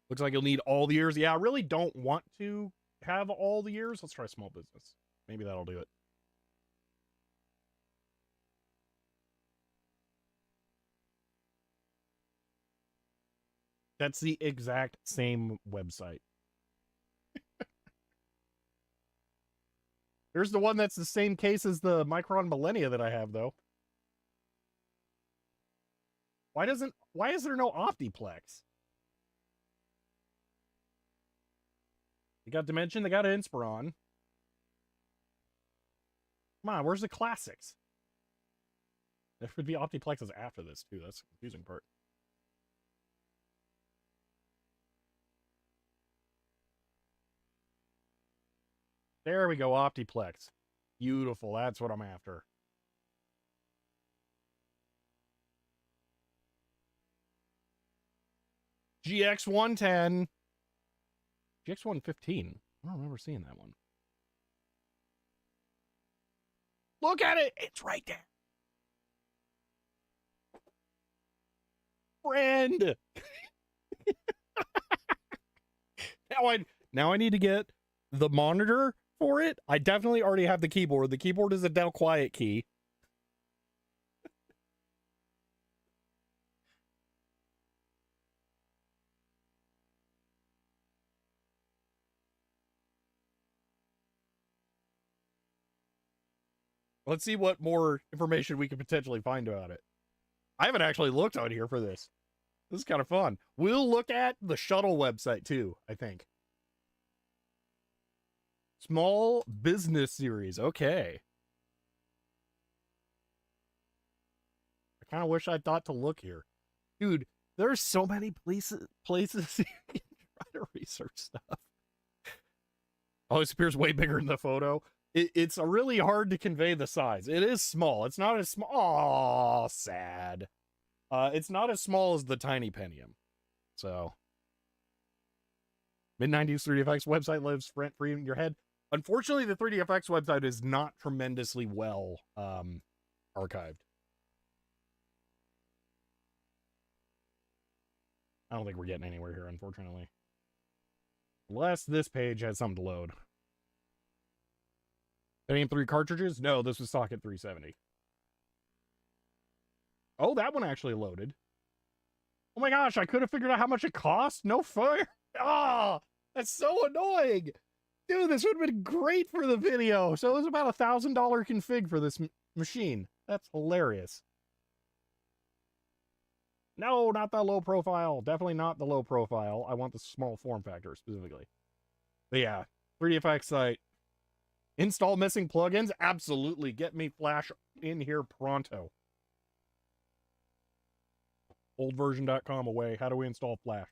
Looks like you'll need all the years. Yeah, I really don't want to have all the years. Let's try small business. Maybe that'll do it. That's the exact same website. Here's the one that's the same case as the Micron Millennia that I have, though. Why is there no Optiplex? They got Dimension, they got Inspiron. Come on, where's the classics? There would be Optiplexes after this, too. That's the confusing part. There we go, Optiplex. Beautiful, that's what I'm after. GX110. GX115. I don't remember seeing that one. Look at it! It's right there. Friend! Now I need to get the monitor for it. I definitely already have the keyboard. The keyboard is a Dell Quiet Key. Let's see what more information we can potentially find about it. I haven't actually looked on here for this. This is kind of fun. We'll look at the shuttle website too, I think. Small business series. Okay. I kind of wish I thought to look here. Dude, there's so many places you can try to research stuff. Oh, this appears way bigger in the photo. It's really hard to convey the size. It is small. It's not as small. Aw, sad. It's not as small as the Tiny Pentium. So, mid-90s 3DFX website lives rent-free in your head. Unfortunately, the 3DFX website is not tremendously well archived. I don't think we're getting anywhere here, unfortunately. Unless this page has something to load. Pentium 3 cartridges? No, this was Socket 370. Oh, that one actually loaded. Oh my gosh, I could have figured out how much it cost. No fire. Ah, that's so annoying. Dude, this would have been great for the video. So it was about $1,000 config for this machine. That's hilarious. No, not the low profile. Definitely not the low profile. I want the small form factor specifically. But yeah, 3DFX site. Install missing plugins? Absolutely. Get me Flash in here pronto. Oldversion.com away. How do we install Flash?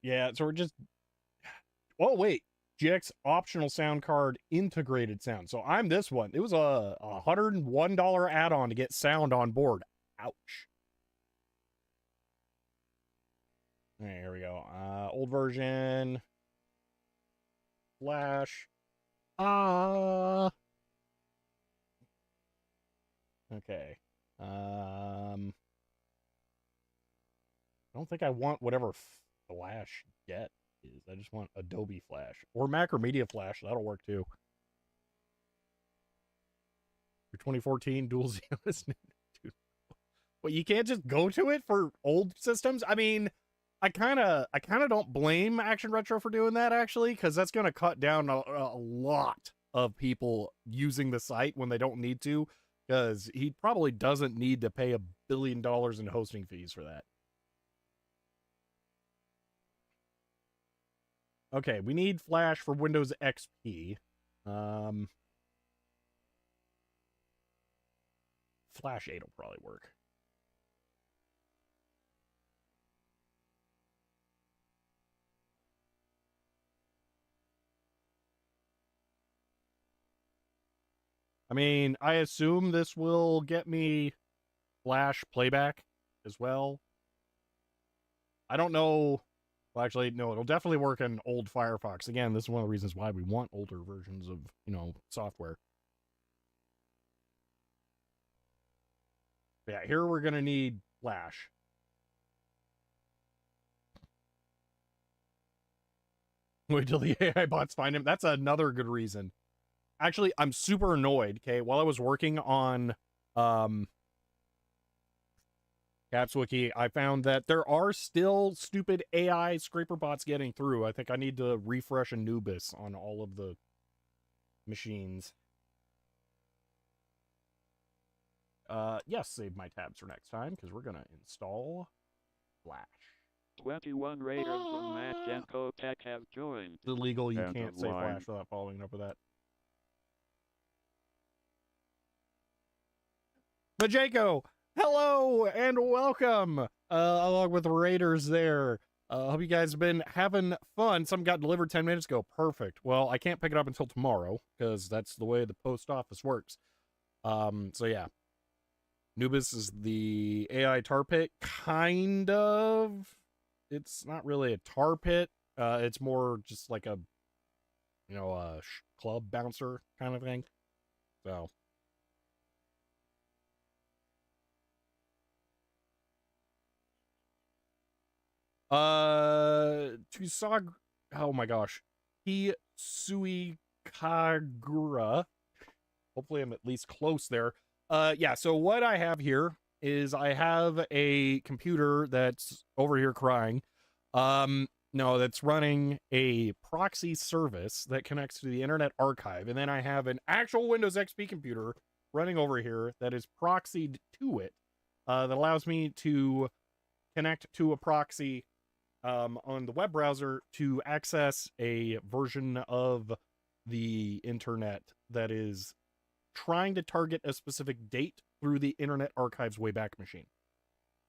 Yeah, so we're just... Oh, wait. GX optional sound card integrated sound. So I'm this one. It was a $101 add-on to get sound on board. Ouch. Okay, here we go. Old version. Flash. Okay. I don't think I want whatever Flash get is. I just want Adobe Flash or Macromedia Flash. That'll work too. For 2014 dual Xeon. Dude. Well, you can't just go to it for old systems. I mean, I kind of don't blame Action Retro for doing that actually, because that's going to cut down a lot of people using the site when they don't need to, because he probably doesn't need to pay $1 billion in hosting fees for that. Okay, we need Flash for Windows XP. Flash 8 will probably work. I mean, I assume this will get me Flash playback as well. I don't know. Well, actually, no, it'll definitely work in old Firefox. Again, this is one of the reasons why we want older versions of, software. But yeah, here we're going to need Flash. Wait till the AI bots find him. That's another good reason. Actually, I'm super annoyed, okay? While I was working on CapsWiki, I found that there are still stupid AI scraper bots getting through. I think I need to refresh Anubis on all of the machines. Yes, save my tabs for next time, because we're going to install Flash. 21 Raiders from Matt Genko Tech have joined. It's illegal, you can't say Flash without following up with that. Majeko, hello and welcome, along with the Raiders there. Hope you guys have been having fun. Some got delivered 10 minutes ago. Perfect. Well, I can't pick it up until tomorrow, because that's the way the post office works. So yeah. Nubis is the AI tar pit, kind of. It's not really a tar pit. It's more just like a, club bouncer kind of thing. So. oh my gosh, Hisui Kagura. Hopefully I'm at least close there. Yeah, so what I have here is I have a computer that's over here crying. No, that's running a proxy service that connects to the Internet Archive. And then I have an actual Windows XP computer running over here that is proxied to it, that allows me to connect to a proxy on the web browser to access a version of the internet that is trying to target a specific date through the Internet Archive's Wayback Machine.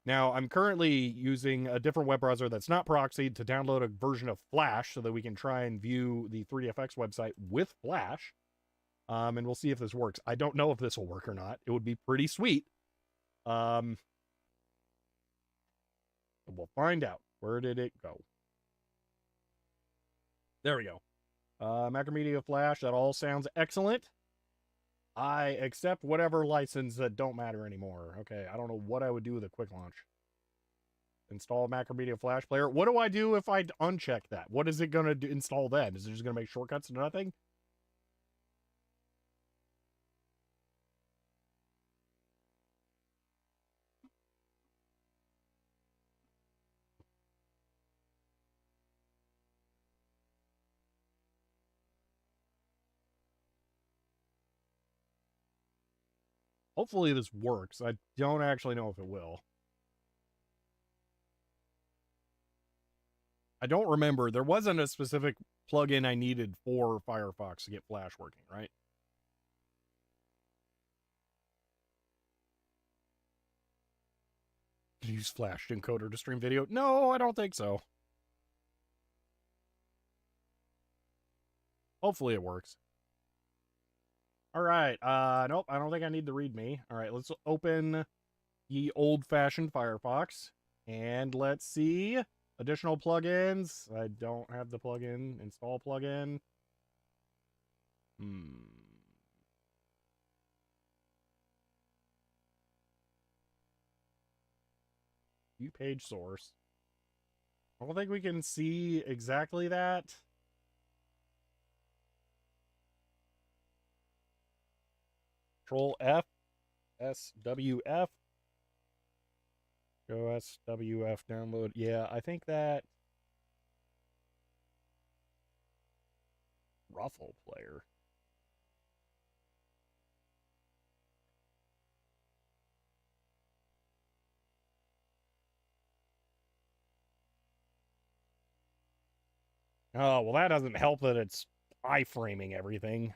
Now, I'm currently using a different web browser that's not proxied to download a version of Flash so that we can try and view the 3DFX website with Flash. And we'll see if this works. I don't know if this will work or not. It would be pretty sweet. We'll find out. Where did it go? There we go. Macromedia Flash, that all sounds excellent. I accept whatever license that don't matter anymore. Okay, I don't know what I would do with a quick launch. Install Macromedia Flash Player. What do I do if I uncheck that? What is it going to install then? Is it just going to make shortcuts to nothing? Hopefully this works. I don't actually know if it will. I don't remember. There wasn't a specific plugin I needed for Firefox to get Flash working, right? Use Flash encoder to stream video? No, I don't think so. Hopefully it works. All right. Nope, I don't think I need the README. All right, let's open ye old-fashioned Firefox. And let's see. Additional plugins. I don't have the plugin. Install plugin. View page source. I don't think we can see exactly that. Control F, SWF, go SWF download. Yeah, I think that Ruffle player. Oh, well, that doesn't help that it's iframing everything.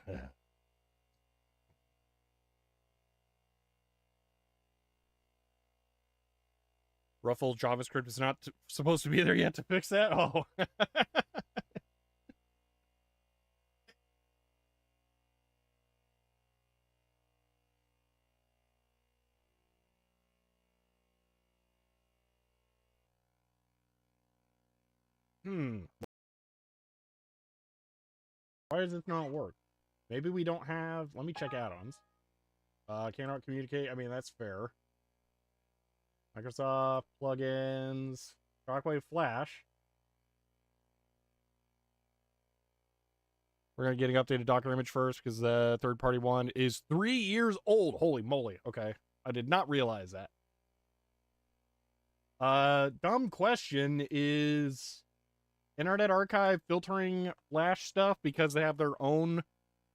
Ruffle JavaScript is not supposed to be there yet to fix that? Oh. Why does this not work? Maybe we don't have... Let me check add-ons. Cannot communicate. I mean, that's fair. Microsoft plugins, Shockwave Flash. We're going to get an updated Docker image first because the third-party one is 3 years old. Holy moly. Okay. I did not realize that. Dumb question is Internet Archive filtering Flash stuff because they have their own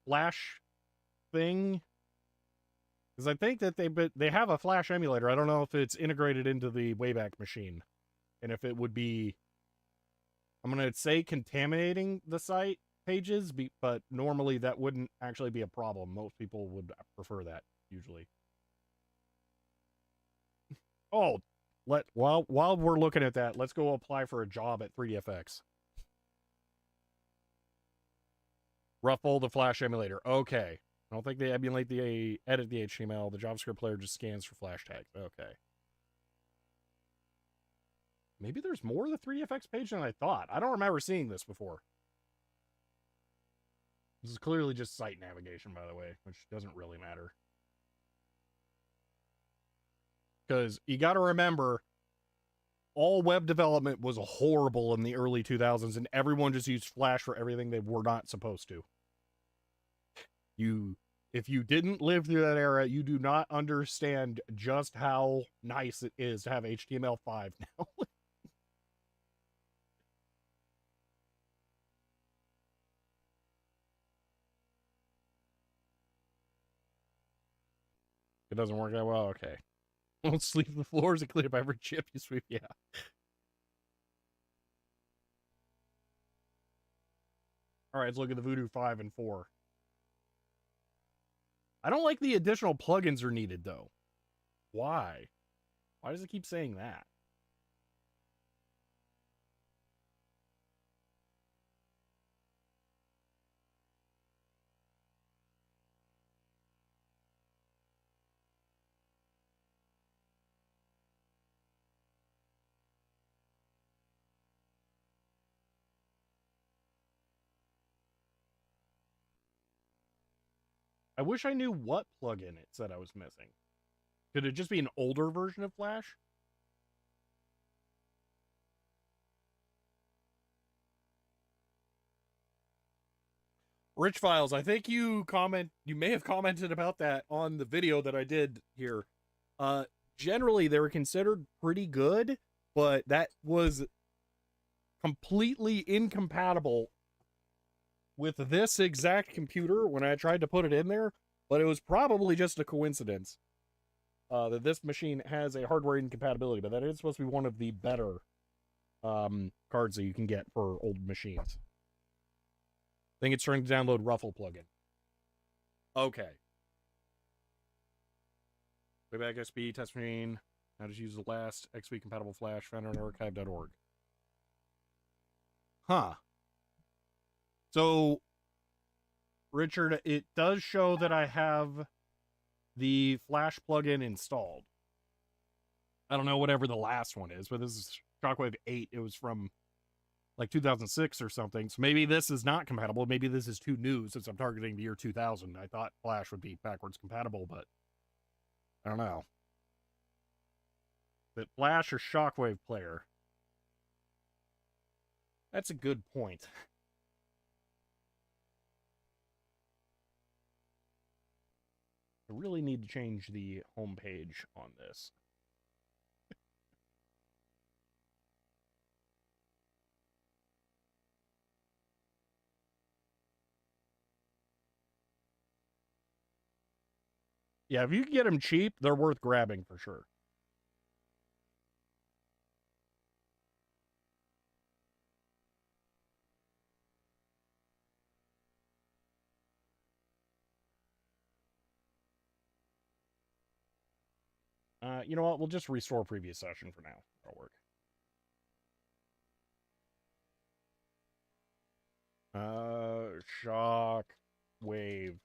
Flash thing? Because I think that they have a Flash emulator. I don't know if it's integrated into the Wayback Machine. And if it would be, I'm going to say contaminating the site pages, but normally that wouldn't actually be a problem. Most people would prefer that, usually. Oh, while we're looking at that, let's go apply for a job at 3DFX. Ruffle the Flash emulator. Okay. I don't think they edit the HTML. The JavaScript player just scans for Flash tags. Okay. Maybe there's more of the 3DFX page than I thought. I don't remember seeing this before. This is clearly just site navigation, by the way, which doesn't really matter. Because you got to remember, all web development was horrible in the early 2000s, and everyone just used Flash for everything they were not supposed to. If you didn't live through that era, you do not understand just how nice it is to have HTML5 now. It doesn't work that well? Okay. Don't sleep the floors and clean up every chip you sweep. Yeah. All right, let's look at the Voodoo 5 and 4. I don't like the additional plugins are needed, though. Why? Why does it keep saying that? I wish I knew what plugin it said I was missing. Could it just be an older version of Flash? Rich Files, I think you may have commented about that on the video that I did here. Generally, they were considered pretty good, but that was completely incompatible with this exact computer when I tried to put it in there, but it was probably just a coincidence that this machine has a hardware incompatibility, but that is supposed to be one of the better cards that you can get for old machines. I think it's trying to download Ruffle plugin. Okay. Playback XP, test machine. How to use the last XP compatible flash found on archive.org. Huh. So, Richard, it does show that I have the Flash plugin installed. I don't know whatever the last one is, but this is Shockwave 8. It was from like 2006 or something. So maybe this is not compatible. Maybe this is too new since I'm targeting the year 2000. I thought Flash would be backwards compatible, but I don't know. But Flash or Shockwave player? That's a good point. I really need to change the homepage on this. Yeah, if you can get them cheap, they're worth grabbing for sure. You know what? We'll just restore previous session for now. That'll work. Shock wave.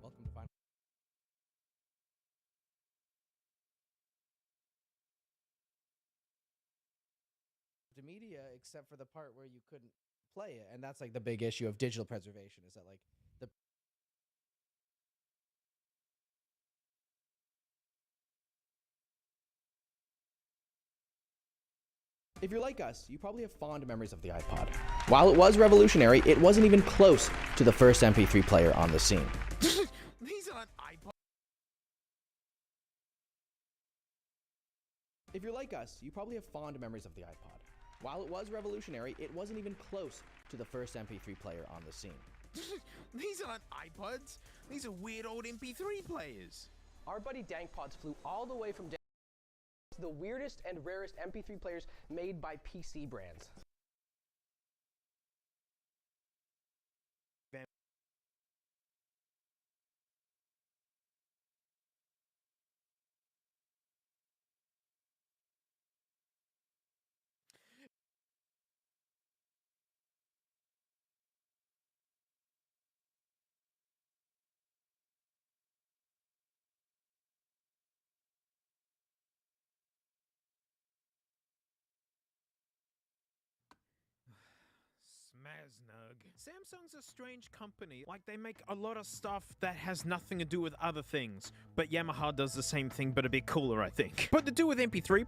Welcome to Final. The media, except for the part where you couldn't play it, and that's like the big issue of digital preservation. Is that like the If you're like us, you probably have fond memories of the iPod. While it was revolutionary, it wasn't even close to the first MP3 player on the scene. These aren't iPods. If you're like us, you probably have fond memories of the iPod. While it was revolutionary, it wasn't even close to the first MP3 player on the scene. These aren't iPods. These are weird old MP3 players. Our buddy Dankpods flew all the way from the weirdest and rarest MP3 players made by PC brands. Smaznug. Samsung's a strange company. Like, they make a lot of stuff that has nothing to do with other things. But Yamaha does the same thing, but a bit cooler, I think. But to do with MP3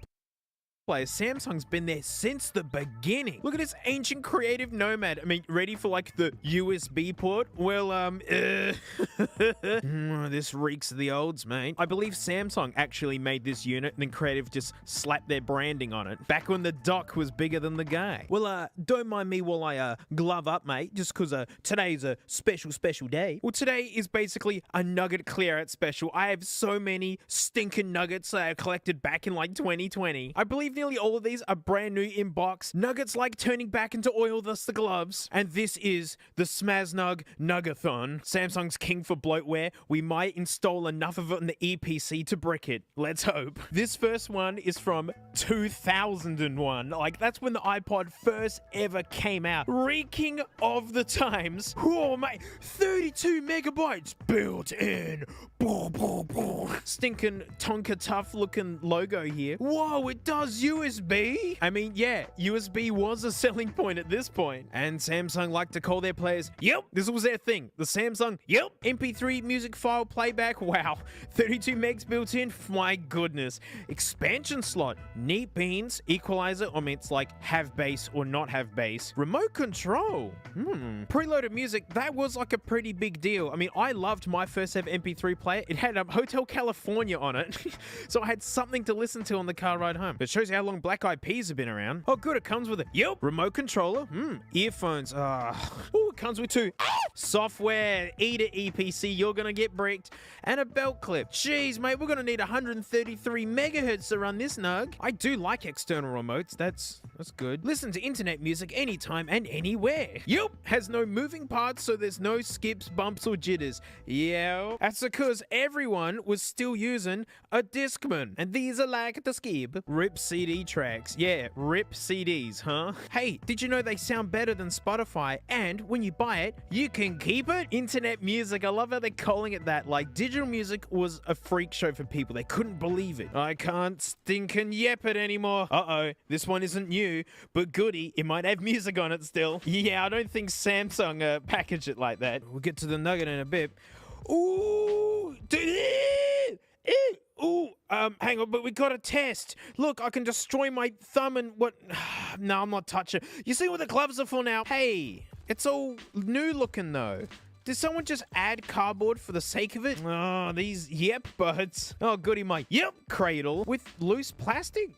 players, Samsung's been there since the beginning. Look at this ancient creative nomad. I mean, ready for like the USB port? Well, this reeks of the olds, mate. I believe Samsung actually made this unit and then Creative just slapped their branding on it. Back when the dock was bigger than the guy. Well, don't mind me while I glove up, mate, just because today's a special day. Well, today is basically a nugget clear out special. I have so many stinking nuggets that I collected back in like 2020. I believe nearly all of these are brand new in box. Nuggets like turning back into oil, thus the gloves. And this is the Smaznug Nuggathon. Samsung's king for bloatware. We might install enough of it in the EPC to brick it. Let's hope. This first one is from 2001. Like, that's when the iPod first ever came out. Reeking of the times. Oh, mate. 32 megabytes built in. Stinking Tonka Tough looking logo here. Whoa, it does USB? I mean, yeah, USB was a selling point at this point. And Samsung like to call their players, yep, this was their thing. The Samsung, yep, MP3 music file playback, wow. 32 megs built in, my goodness. Expansion slot, neat beans, equalizer, I mean, it's like have bass or not have bass. Remote control, preloaded music, that was like a pretty big deal. I mean, I loved my first ever MP3 player. It had Hotel California on it. So I had something to listen to on the car ride home. It shows you how long Black Eyed Peas have been around. Oh, good, it comes with a remote controller. Earphones. Oh, it comes with two software. Eat it, EPC. You're gonna get bricked. And a belt clip. Jeez, mate, we're gonna need 133 megahertz to run this nug. I do like external remotes. That's good. Listen to internet music anytime and anywhere. Has no moving parts, so there's no skips, bumps, or jitters. Yeah, that's because everyone was still using a Discman, and these are like the skip. RIP CD tracks. Yeah, RIP CDs, huh? Hey, did you know they sound better than Spotify? And when you buy it, you can keep it? Internet music. I love how they're calling it that. Like, digital music was a freak show for people. They couldn't believe it. I can't stinking yep it anymore. Uh-oh, this one isn't new, but goody, it might have music on it still. Yeah, I don't think Samsung packaged it like that. We'll get to the nugget in a bit. Ooh, ooh, hang on, but we got a test. Look, I can destroy my thumb and what? No, I'm not touching. You see what the gloves are for now? Hey, it's all new looking though. Did someone just add cardboard for the sake of it? Oh, these yep buds. Oh, goody, my yep cradle with loose plastic.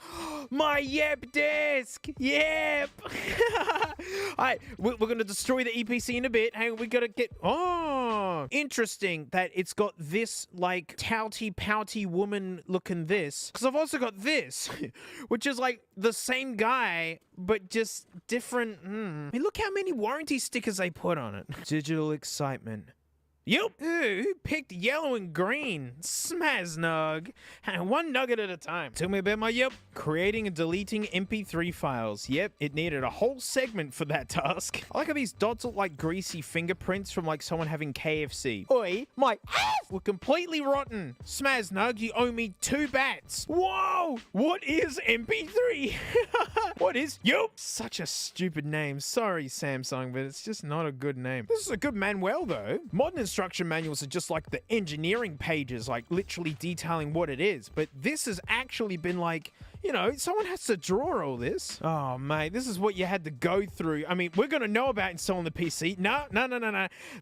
My yep desk. Yep. Alright, we're gonna destroy the EPC in a bit. Hang on, we gotta get. Oh, interesting that it's got this like touty pouty woman looking this. Because I've also got this, which is like the same guy but just different. I mean, look how many warranty stickers they put on it. Digital excitement. Yep. Ooh, who picked yellow and green? Smaznug. One nugget at a time. Tell me about my creating and deleting MP3 files. Yep, it needed a whole segment for that task. I like how these dots look like greasy fingerprints from like someone having KFC. Oi, my ass were completely rotten. Smaznug, you owe me 2 bats. Whoa, what is MP3? What is? Yup. Such a stupid name. Sorry, Samsung, but it's just not a good name. This is a good manual though. Modern instruction manuals are just like the engineering pages, like literally detailing what it is. But this has actually been like, you know, someone has to draw all this. Oh, mate, this is what you had to go through. I mean, we're going to know about installing the PC. No.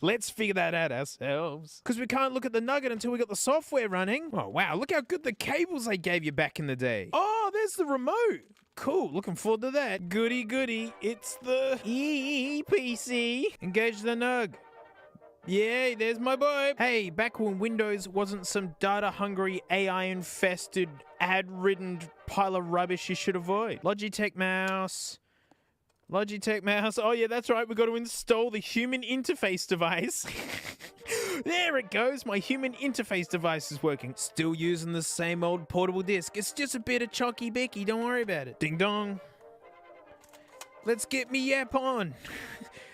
Let's figure that out ourselves. Because we can't look at the nugget until we got the software running. Oh, wow. Look how good the cables they gave you back in the day. Oh, there's the remote. Cool. Looking forward to that. Goody, goody. It's the EPC. Engage the nug. Yay, there's my boy. Hey, back when Windows wasn't some data-hungry, AI-infested, ad-ridden pile of rubbish you should avoid. Logitech mouse. Logitech mouse. Oh, yeah, that's right. We got to install the human interface device. There it goes. My human interface device is working. Still using the same old portable disc. It's just a bit of chocky-bicky. Don't worry about it. Ding dong. Let's get me yap on.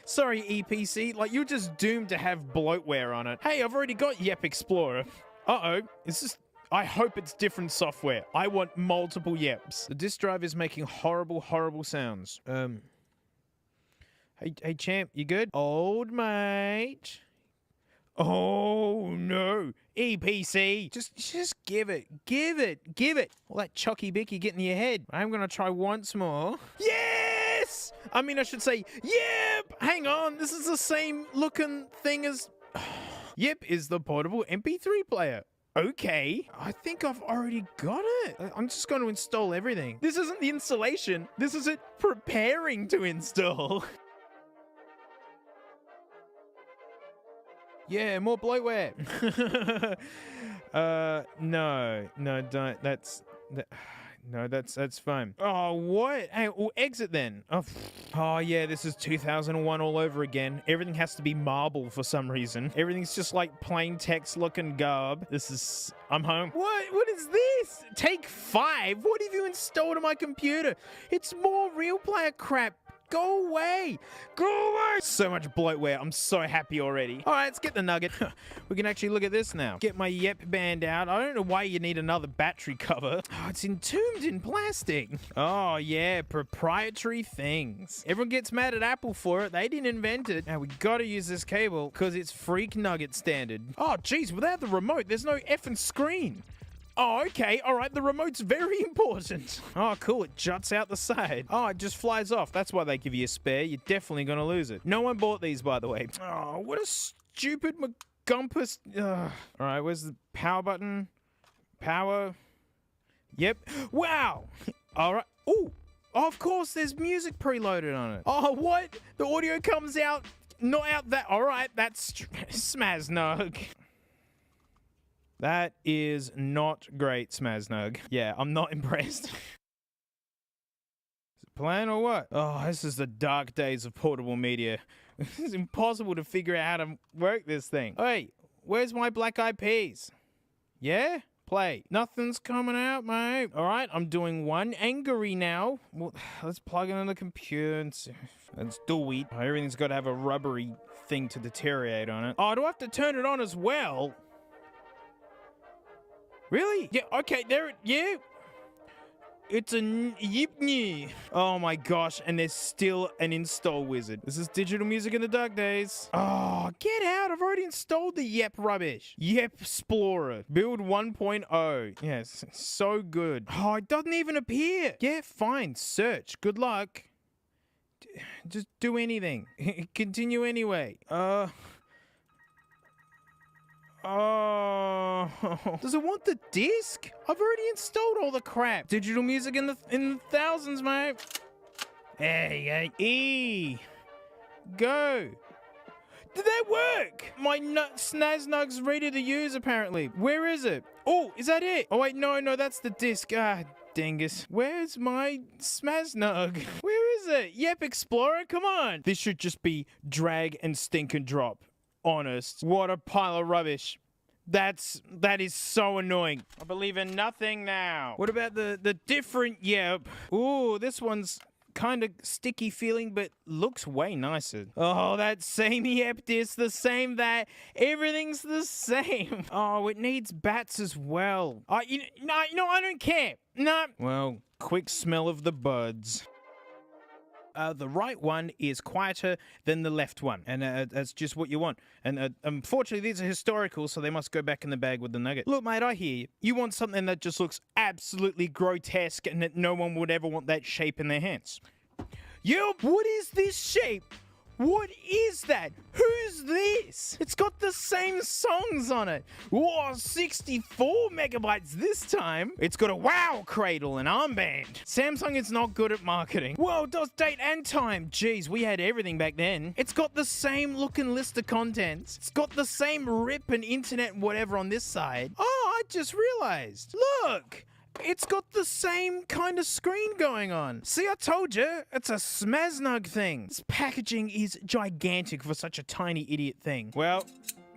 Sorry, EPC, like, you're just doomed to have bloatware on it. Hey, I've already got Yep Explorer. Uh-oh, is this... I hope it's different software. I want multiple Yeps. The disk drive is making horrible, horrible sounds. Hey, champ, you good? Old mate. Oh, no. EPC. Just give it. All that chocky bicky getting in your head. I'm going to try once more. Yes! I mean, I should say, yep! Hang on, this is the same looking thing as... Yep, is the portable MP3 player. Okay, I think I've already got it. I'm just going to install everything. This isn't the installation. This is it preparing to install. Yeah, more bloatware. No, don't. That's fine. Oh, what? Hey, we'll exit then. Oh, yeah, this is 2001 all over again. Everything has to be marble for some reason. Everything's just like plain text looking garb. I'm home. What is this? Take 5? What have you installed on my computer? It's more real player crap. Go away! Go away! So much bloatware. I'm so happy already. All right, let's get the nugget. We can actually look at this now. Get my Yep band out. I don't know why you need another battery cover. Oh, it's entombed in plastic. Oh, yeah, proprietary things. Everyone gets mad at Apple for it. They didn't invent it. Now, we gotta use this cable because it's freak nugget standard. Oh, geez, without the remote, there's no effing screen. Oh, okay. All right. The remote's very important. Oh, cool. It juts out the side. Oh, it just flies off. That's why they give you a spare. You're definitely going to lose it. No one bought these, by the way. Oh, what a stupid McGumpus. All right. Where's the power button? Power. Yep. Wow. All right. Oh, of course, there's music preloaded on it. Oh, what? The audio comes out. Not out that. All right. That's Smaznug. That is not great, Smaznug. Yeah, I'm not impressed. Is it playing or what? Oh, this is the dark days of portable media. It's impossible to figure out how to work this thing. Hey, where's my black eyed peas? Yeah? Play. Nothing's coming out, mate. All right, I'm doing one angry now. Well, let's plug it in the computer and see. Let's do it. Oh, everything's got to have a rubbery thing to deteriorate on it. Oh, do I have to turn it on as well? Really? Yeah, okay, yeah. It's a Yipney. Oh my gosh, and there's still an install wizard. This is digital music in the dark days. Oh, get out. I've already installed the Yep rubbish. Yep Explorer. Build 1.0. Yes, so good. Oh, it doesn't even appear. Yeah, fine. Search. Good luck. Just do anything. Continue anyway. Oh, does it want the disc? I've already installed all the crap. Digital music in the thousands, mate. Hey, E. Go. Did that work? My Snaznug's ready to use, apparently. Where is it? Oh, is that it? Oh, wait, no, that's the disc. Ah, dingus. Where's my Smaznug? Where is it? Yep, Explorer, come on. This should just be drag and stink and drop. Honest. What a pile of rubbish. That is so annoying. I believe in nothing now. What about the different Yep? Ooh, this one's kind of sticky feeling, but looks way nicer. Oh, that same Yep disc, the same that. Everything's the same. Oh, it needs bats as well. You know, I don't care. No. Well, quick smell of the buds. The right one is quieter than the left one, and that's just what you want. And unfortunately, these are historical, so they must go back in the bag with the nugget. Look, mate, I hear you. You want something that just looks absolutely grotesque and that no one would ever want that shape in their hands. Yup, what is this shape? What is that? Who's this? It's got the same songs on it. Whoa, 64 megabytes this time. It's got a wow cradle and armband. Samsung is not good at marketing. Whoa, does date and time. Jeez, we had everything back then. It's got the same looking list of contents. It's got the same rip and internet and whatever on this side. Oh, I just realized. Look. It's got the same kind of screen going on. See, I told you, it's a Smaznug thing. This packaging is gigantic for such a tiny idiot thing. Well,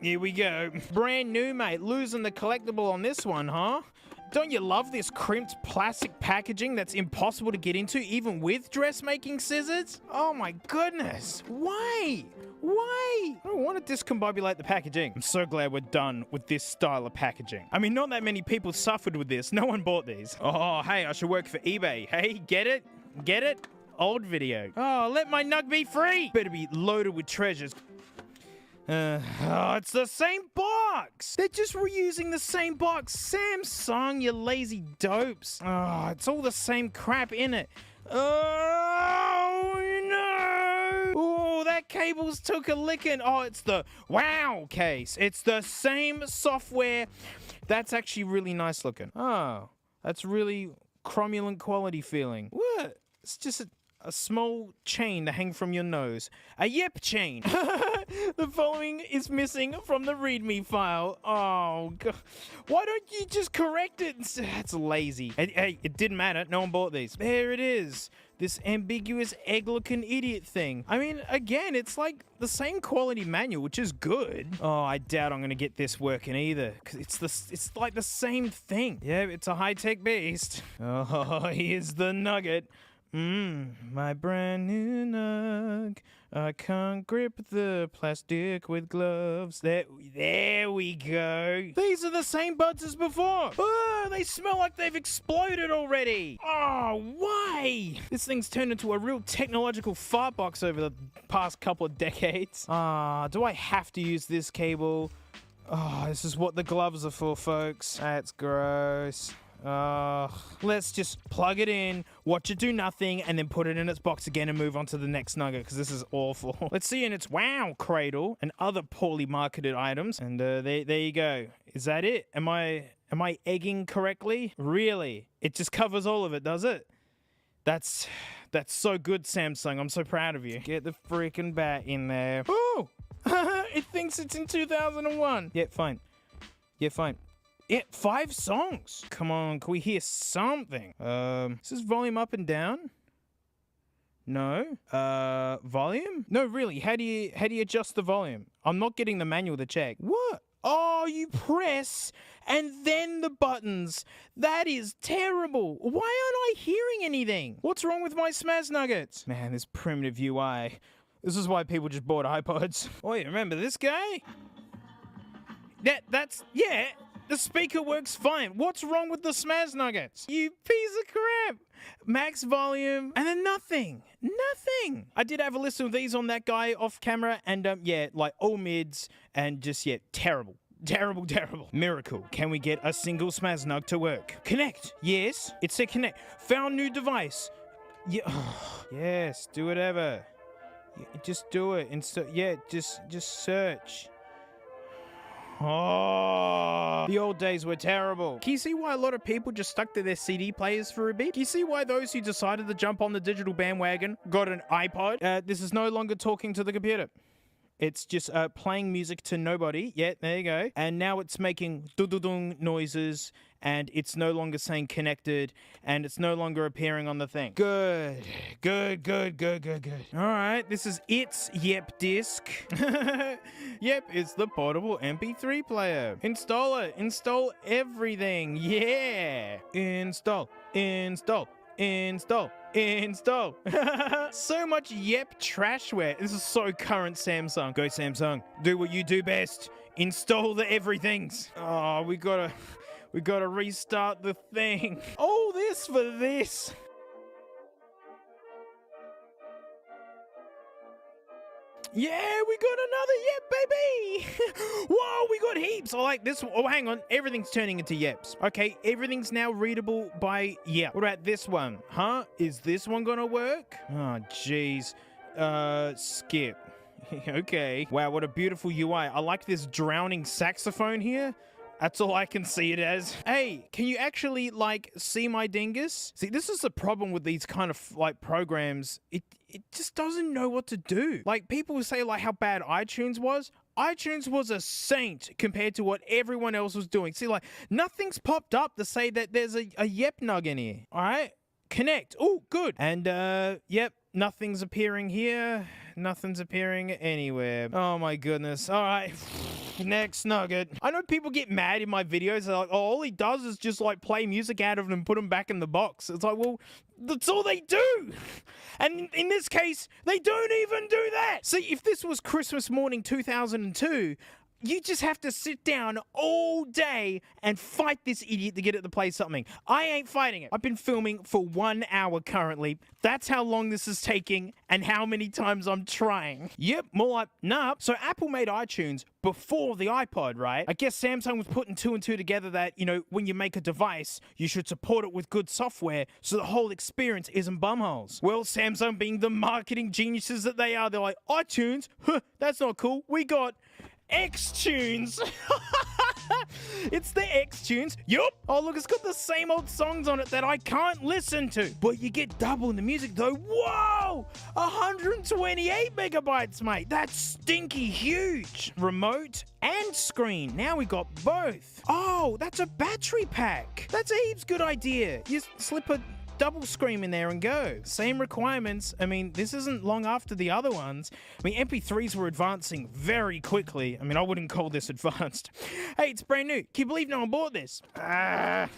here we go. Brand new, mate. Losing the collectible on this one, huh? Don't you love this crimped plastic packaging that's impossible to get into even with dressmaking scissors? Oh my goodness. Why? Why? I don't want to discombobulate the packaging. I'm so glad we're done with this style of packaging. I mean, not that many people suffered with this. No one bought these. Oh, hey, I should work for eBay. Hey, get it? Get it? old video. Oh, let my nug be free. Better be loaded with treasures. Oh, it's the same box. They're just reusing the same box. Samsung, you lazy dopes. Oh, it's all the same crap in it. Oh, no. Oh, that cable's took a licking. Oh, it's the WoW case. It's the same software. That's actually really nice looking. Oh, that's really cromulent quality feeling. What? It's just a small chain to hang from your nose. A yep chain. The following is missing from the README file. Oh, God. Why don't you just correct it? That's lazy. Hey, it didn't matter. No one bought these. There it is. This ambiguous egg-looking idiot thing. I mean, again, it's like the same quality manual, which is good. Oh, I doubt I'm gonna get this working either, because it's like the same thing. Yeah, it's a high-tech beast. Oh, here's the nugget. My brand new nug. I can't grip the plastic with gloves. There we go. These are the same buds as before. Oh, they smell like they've exploded already. Oh, why? This thing's turned into a real technological fart box over the past couple of decades. Do I have to use this cable? Oh, this is what the gloves are for, folks. That's gross. Let's just plug it in, watch it do nothing, and then put it in its box again and move on to the next nugget, because this is awful. Let's see in its WoW cradle and other poorly marketed items. And there you go. Is that it? Am I egging correctly? Really? It just covers all of it, does it? That's so good, Samsung. I'm so proud of you. Get the freaking bat in there. Oh! It thinks it's in 2001. Yeah, fine. Yeah, fine. Yeah, 5 songs. Come on, can we hear something? Is this volume up and down? No. Volume? No, really. How do you adjust the volume? I'm not getting the manual to check. What? Oh, you press and then the buttons. That is terrible. Why aren't I hearing anything? What's wrong with my Smaz Nuggets? Man, this primitive UI. This is why people just bought iPods. Oh, you remember this guy? Yeah. The speaker works fine. What's wrong with the Smaz Nuggets? You piece of crap. Max volume, and then nothing. Nothing. I did have a listen of these on that guy off camera, and yeah, like all mids, and just, yeah, terrible. Terrible, terrible. Miracle. Can we get a single Smaz Nug to work? Connect. Yes. It said connect. Found new device. Yeah. Yes, do whatever. Just do it. Yeah, just search. Oh, the old days were terrible. Can you see why a lot of people just stuck to their CD players for a bit? Can you see why those who decided to jump on the digital bandwagon got an iPod? This is no longer talking to the computer. It's just playing music to nobody. Yeah, there you go. And now it's making doo-doo-dung noises, and it's no longer saying connected, and it's no longer appearing on the thing. Good. All right, this is its Yep disc. Yep, it's the portable MP3 player. Install it. Install everything. Yeah. Install. So much Yep trashware. This is so current Samsung. Go Samsung. Do what you do best. Install the everythings. Oh, we gotta restart the thing. All this for this. Yeah, we got another Yep, baby! Whoa, we got heaps! I like this one. Oh, hang on. Everything's turning into Yeps. Okay, everything's now readable by Yep. What about this one? Huh? Is this one gonna work? Oh, jeez. Skip. Okay. Wow, what a beautiful UI. I like this drowning saxophone here. That's all I can see it as. Hey, can you actually, like, see my dingus? See, this is the problem with these kind of, like, programs. It just doesn't know what to do. Like, people say, like, how bad iTunes was. iTunes was a saint compared to what everyone else was doing. See, like, nothing's popped up to say that there's a Yep Nug in here. All right? Connect. Oh, good. And, yep, nothing's appearing here. Nothing's appearing anywhere. Oh, my goodness. All right. Next nugget. I know people get mad in my videos. They're like, oh, all he does is just like play music out of them and put them back in the box. It's like, well, that's all they do. And in this case, they don't even do that. See, if this was Christmas morning 2002, You just have to sit down all day and fight this idiot to get it to play something. I ain't fighting it. I've been filming for 1 hour currently. That's how long this is taking and how many times I'm trying. Yep, more like, nah. So Apple made iTunes before the iPod, right? I guess Samsung was putting 2 and 2 together that, you know, when you make a device, you should support it with good software so the whole experience isn't bumholes. Well, Samsung being the marketing geniuses that they are, they're like, iTunes? Huh, that's not cool. We got Xtunes. It's the Xtunes. Yup. Oh, look, it's got the same old songs on it that I can't listen to. But you get double in the music, though. Whoa! 128 megabytes, mate. That's stinky huge. Remote and screen. Now we got both. Oh, that's a battery pack. That's a heaps good idea. You slip a double screen in there and go. Same requirements. I mean, this isn't long after the other ones. I mean, MP3s were advancing very quickly. I mean, I wouldn't call this advanced. Hey, it's brand new. Can you believe no one bought this? Apple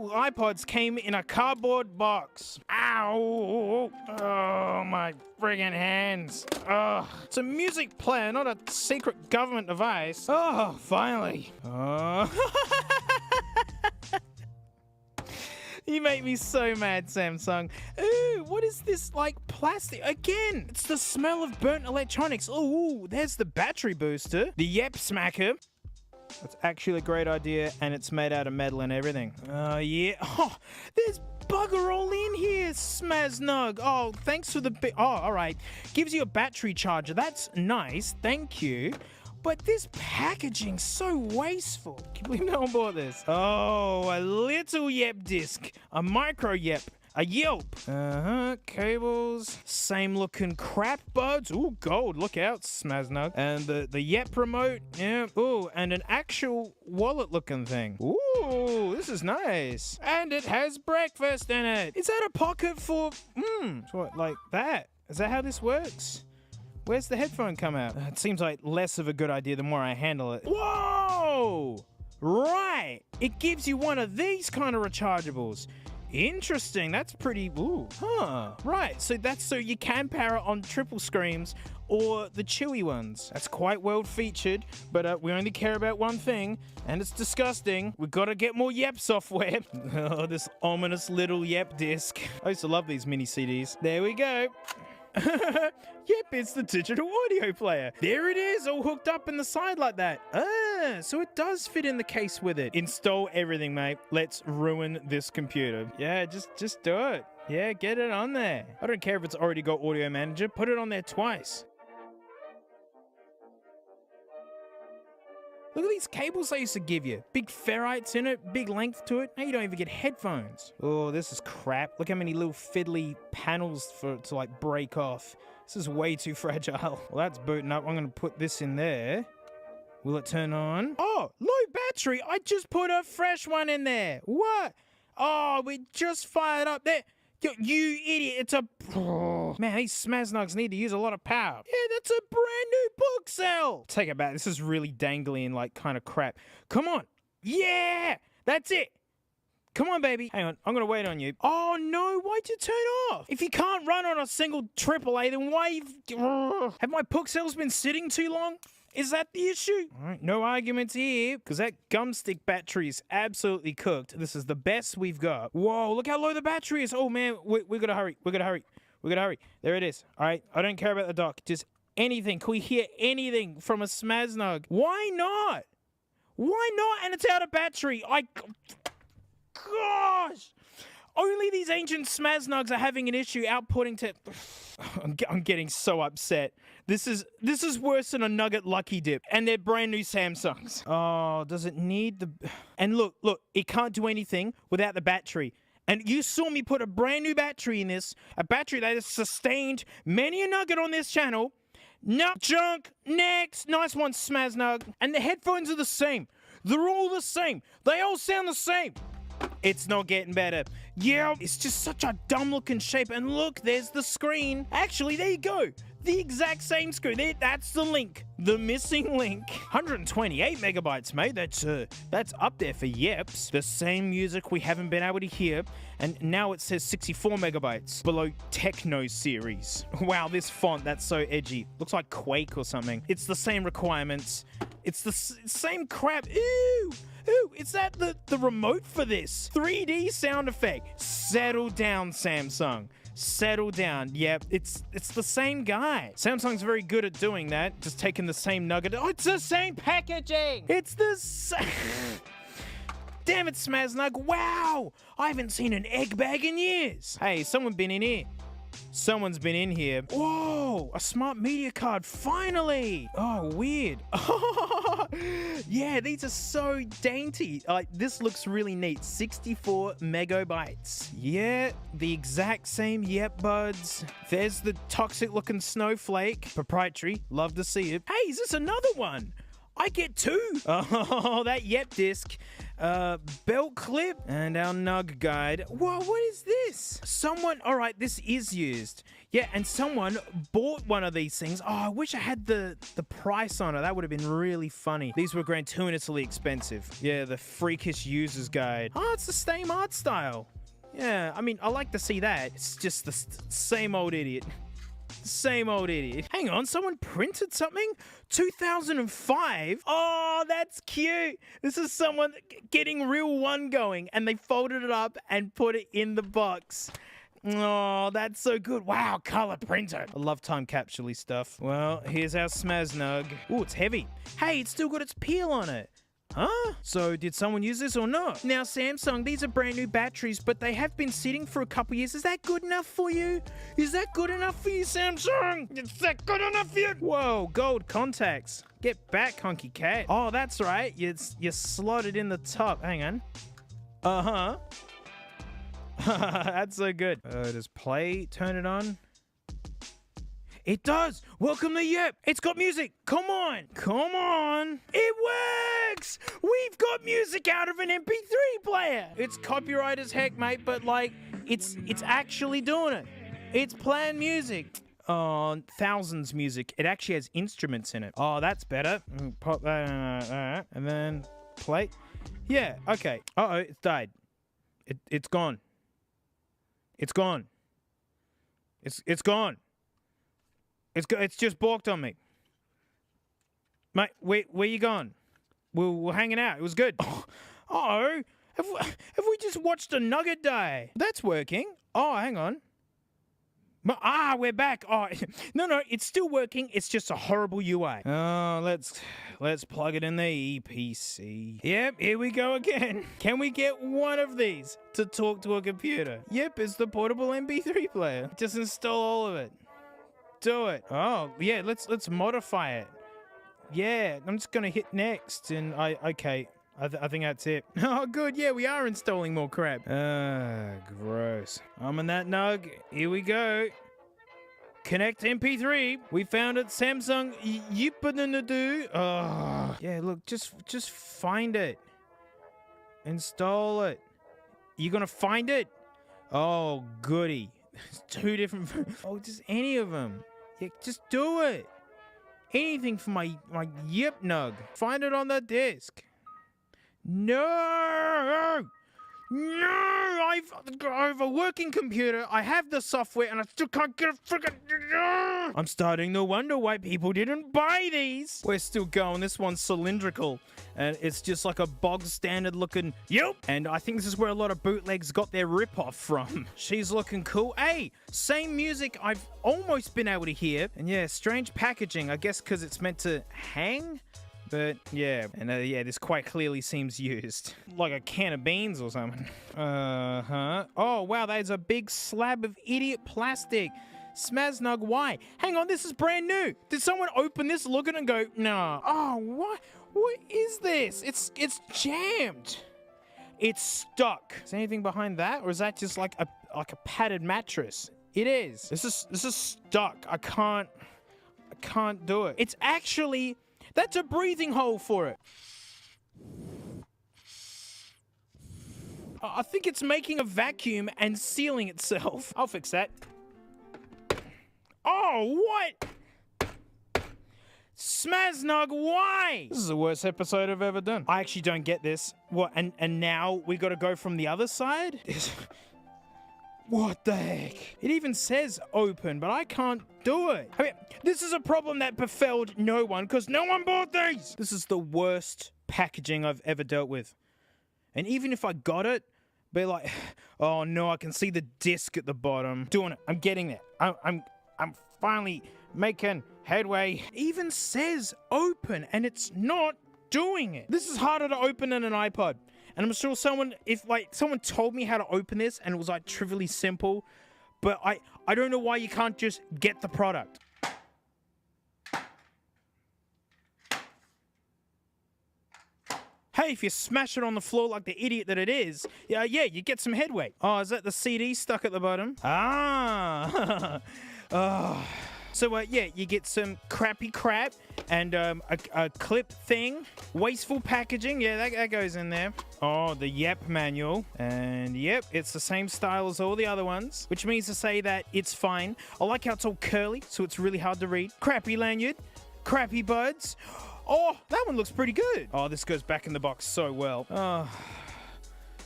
iPods came in a cardboard box. Ow! Oh, my friggin' hands. Oh, it's a music player, not a secret government device. Oh, finally. Oh. You make me so mad, Samsung. Ooh, what is this, like, plastic? Again, it's the smell of burnt electronics. Ooh, there's the battery booster. The Yep Smacker. That's actually a great idea, and it's made out of metal and everything. Oh, yeah. Oh, there's bugger all in here, Smaznug. Oh, thanks for the... Oh, all right. Gives you a battery charger. That's nice. Thank you. But this packaging's so wasteful. Can you believe no one bought this? Oh, a little Yep disc. A micro Yep. A Yelp. Cables. Same looking crap buds. Ooh, gold. Look out, Smaznug. And the Yep remote. Yeah. Ooh, and an actual wallet looking thing. Ooh, this is nice. And it has breakfast in it. Is that a pocket for... what, like that? Is that how this works? Where's the headphone come out? It seems like less of a good idea the more I handle it. Whoa! Right! It gives you one of these kind of rechargeables. Interesting. That's pretty... Ooh. Huh. Right. So that's so you can power it on triple screens or the chewy ones. That's quite well featured, but we only care about one thing, and it's disgusting. We've got to get more Yep software. Oh, this ominous little Yep disc. I used to love these mini CDs. There we go. Yep, it's the digital audio player. There it is, all hooked up in the side like that. So it does fit in the case with it. Install everything, mate. Let's ruin this computer. Yeah, just do it. Yeah, get it on there. I don't care if it's already got Audio Manager. Put it on there twice. Look at these cables they used to give you. Big ferrites in it, big length to it. Now you don't even get headphones. Oh, this is crap. Look how many little fiddly panels for it to like break off. This is way too fragile. Well, that's booting up. I'm going to put this in there. Will it turn on? Oh, low battery. I just put a fresh one in there. What? Oh, we just fired up there. You idiot. It's a... Oh, man, these Smaznugs need to use a lot of power. Yeah, that's a brand new book cell. Take it back. This is really dangly and like kind of crap. Come on. Yeah, that's it. Come on, baby. Hang on. I'm going to wait on you. Oh, no. Why'd you turn off? If you can't run on a single AAA, then why... Have my book cells been sitting too long? Is that the issue? All right, no arguments here, because that gumstick battery is absolutely cooked. This is the best we've got. Whoa, look how low the battery is. Oh, man, we got to hurry. We got to hurry. We got to hurry. There it is. All right, I don't care about the dock. Just anything. Can we hear anything from a Smaznug? Why not? Why not? And it's out of battery. Gosh! Only these ancient Smaznugs are having an issue outputting to... I'm getting so upset. This is worse than a Nugget Lucky Dip, and they're brand new Samsungs. Oh, does it need the... And look, it can't do anything without the battery. And you saw me put a brand new battery in this, a battery that has sustained many a nugget on this channel. No junk. Next. Nice one, Smaznug. And the headphones are the same. They're all the same. They all sound the same. It's not getting better. Yeah, it's just such a dumb looking shape. And look, there's the screen. Actually, there you go. The exact same screw. There, that's the link. The missing link. 128 megabytes, mate. That's up there for Yeps. The same music we haven't been able to hear, and now it says 64 megabytes below Techno series. Wow, this font, that's so edgy. Looks like Quake or something. It's the same requirements. It's the same crap. Ew! Ooh, is that the remote for this? 3D sound effect. Settle down, Samsung. Settle down. Yep, it's the same guy. Samsung's very good at doing that. Just taking the same nugget. Oh, it's the same packaging. It's the same. Damn it, Smaznug. Wow, I haven't seen an egg bag in years. Hey, someone been in here. Someone's been in here. Whoa, a smart media card, finally. Oh, weird. Yeah, these are so dainty. Like, this looks really neat. 64 megabytes. Yeah, the exact same Yep buds. There's the toxic looking snowflake. Proprietary, love to see it. Hey, is this another one? I get two. Oh, that Yep disc. Belt clip and our Nug guide. Whoa, what is this? Someone, all right, this is used. Yeah, and someone bought one of these things. Oh, I wish I had the price on it. That would have been really funny. These were gratuitously expensive. Yeah, the freakish user's guide. Oh, it's the same art style. Yeah, I mean, I like to see that. It's just the same old idiot. Same old idiot. Hang on, someone printed something? 2005? Oh, that's cute. This is someone getting Real 1 going, and they folded it up and put it in the box. Oh, that's so good. Wow, color printer. I love time capsule stuff. Well, here's our Smaznug. Oh, it's heavy. Hey, it's still got its peel on it. Huh? So did someone use this or not? Now, Samsung, these are brand new batteries, but they have been sitting for a couple years. Is that good enough for you? Is that good enough for you, Samsung? Is that good enough for you? Whoa, gold contacts. Get back, hunky cat. Oh, that's right. You slot it in the top. Hang on. Uh-huh. That's so good. Does play turn it on? It does! Welcome to Yep! It's got music! Come on! Come on! It works! We've got music out of an MP3 player! It's copyright as heck, mate, but like, it's actually doing it. It's playing music. Oh, Thousands music. It actually has instruments in it. Oh, that's better. Pop that, and then play. Yeah, okay. Uh-oh, it's died. It's gone. It's gone. It's gone. It's just balked on me. Mate, where you gone? We're hanging out. It was good. Oh, have we just watched a nugget die? That's working. Oh, hang on. We're back. Oh, no, it's still working. It's just a horrible UI. Oh, let's plug it in the EPC. Yep, here we go again. Can we get one of these to talk to a computer? Yep, it's the portable MP3 player. Just install all of it. Do it. Oh, yeah, let's modify it. Yeah, I'm just gonna hit next, and okay. I think that's it. Oh, good. Yeah, we are installing more crap. Gross. I'm in that Nug. Here we go. Connect MP3. We found it. Samsung Yipanadu. Oh, yeah. Look, just find it. Install it. You gonna find it? Oh, goody. There's two different. Oh, just any of them. Yeah, just do it. Anything for my Yep Nug. Find it on the disk. No! I have a working computer, I have the software, and I still can't get a freaking... I'm starting to wonder why people didn't buy these. We're still going. This one's cylindrical, and it's just like a bog standard looking... Yep! And I think this is where a lot of bootlegs got their rip-off from. She's looking cool. Hey, same music I've almost been able to hear. And yeah, strange packaging, I guess because it's meant to hang? But yeah, and yeah, this quite clearly seems used. Like a can of beans or something. Oh, wow, there's a big slab of idiot plastic. Smaznug, why? Hang on, this is brand new. Did someone open this, look at it and go, no. Oh, what? What is this? It's jammed. It's stuck. Is anything behind that? Or is that just like a padded mattress? It is. This is stuck. I can't do it. It's actually... That's a breathing hole for it. I think it's making a vacuum and sealing itself. I'll fix that. Oh, what? Smaznug, why? This is the worst episode I've ever done. I actually don't get this. What, and now we gotta go from the other side? What the heck? It even says open, but I can't do it. I mean, this is a problem that befelled no one, because no one bought these! This is the worst packaging I've ever dealt with. And even if I got it, be like, oh no, I can see the disc at the bottom. Doing it. I'm getting there. I'm finally making headway. It even says open, and it's not doing it. This is harder to open than an iPod. And I'm sure someone told me how to open this and it was like trivially simple, but I don't know why you can't just get the product. Hey, if you smash it on the floor like the idiot that it is, yeah, you get some headway. Oh, is that the CD stuck at the bottom? Ah. Oh. So, yeah, you get some crappy crap and a clip thing. Wasteful packaging. Yeah, that goes in there. Oh, the Yep manual. And, yep, it's the same style as all the other ones, which means to say that it's fine. I like how it's all curly, so it's really hard to read. Crappy lanyard. Crappy buds. Oh, that one looks pretty good. Oh, this goes back in the box so well.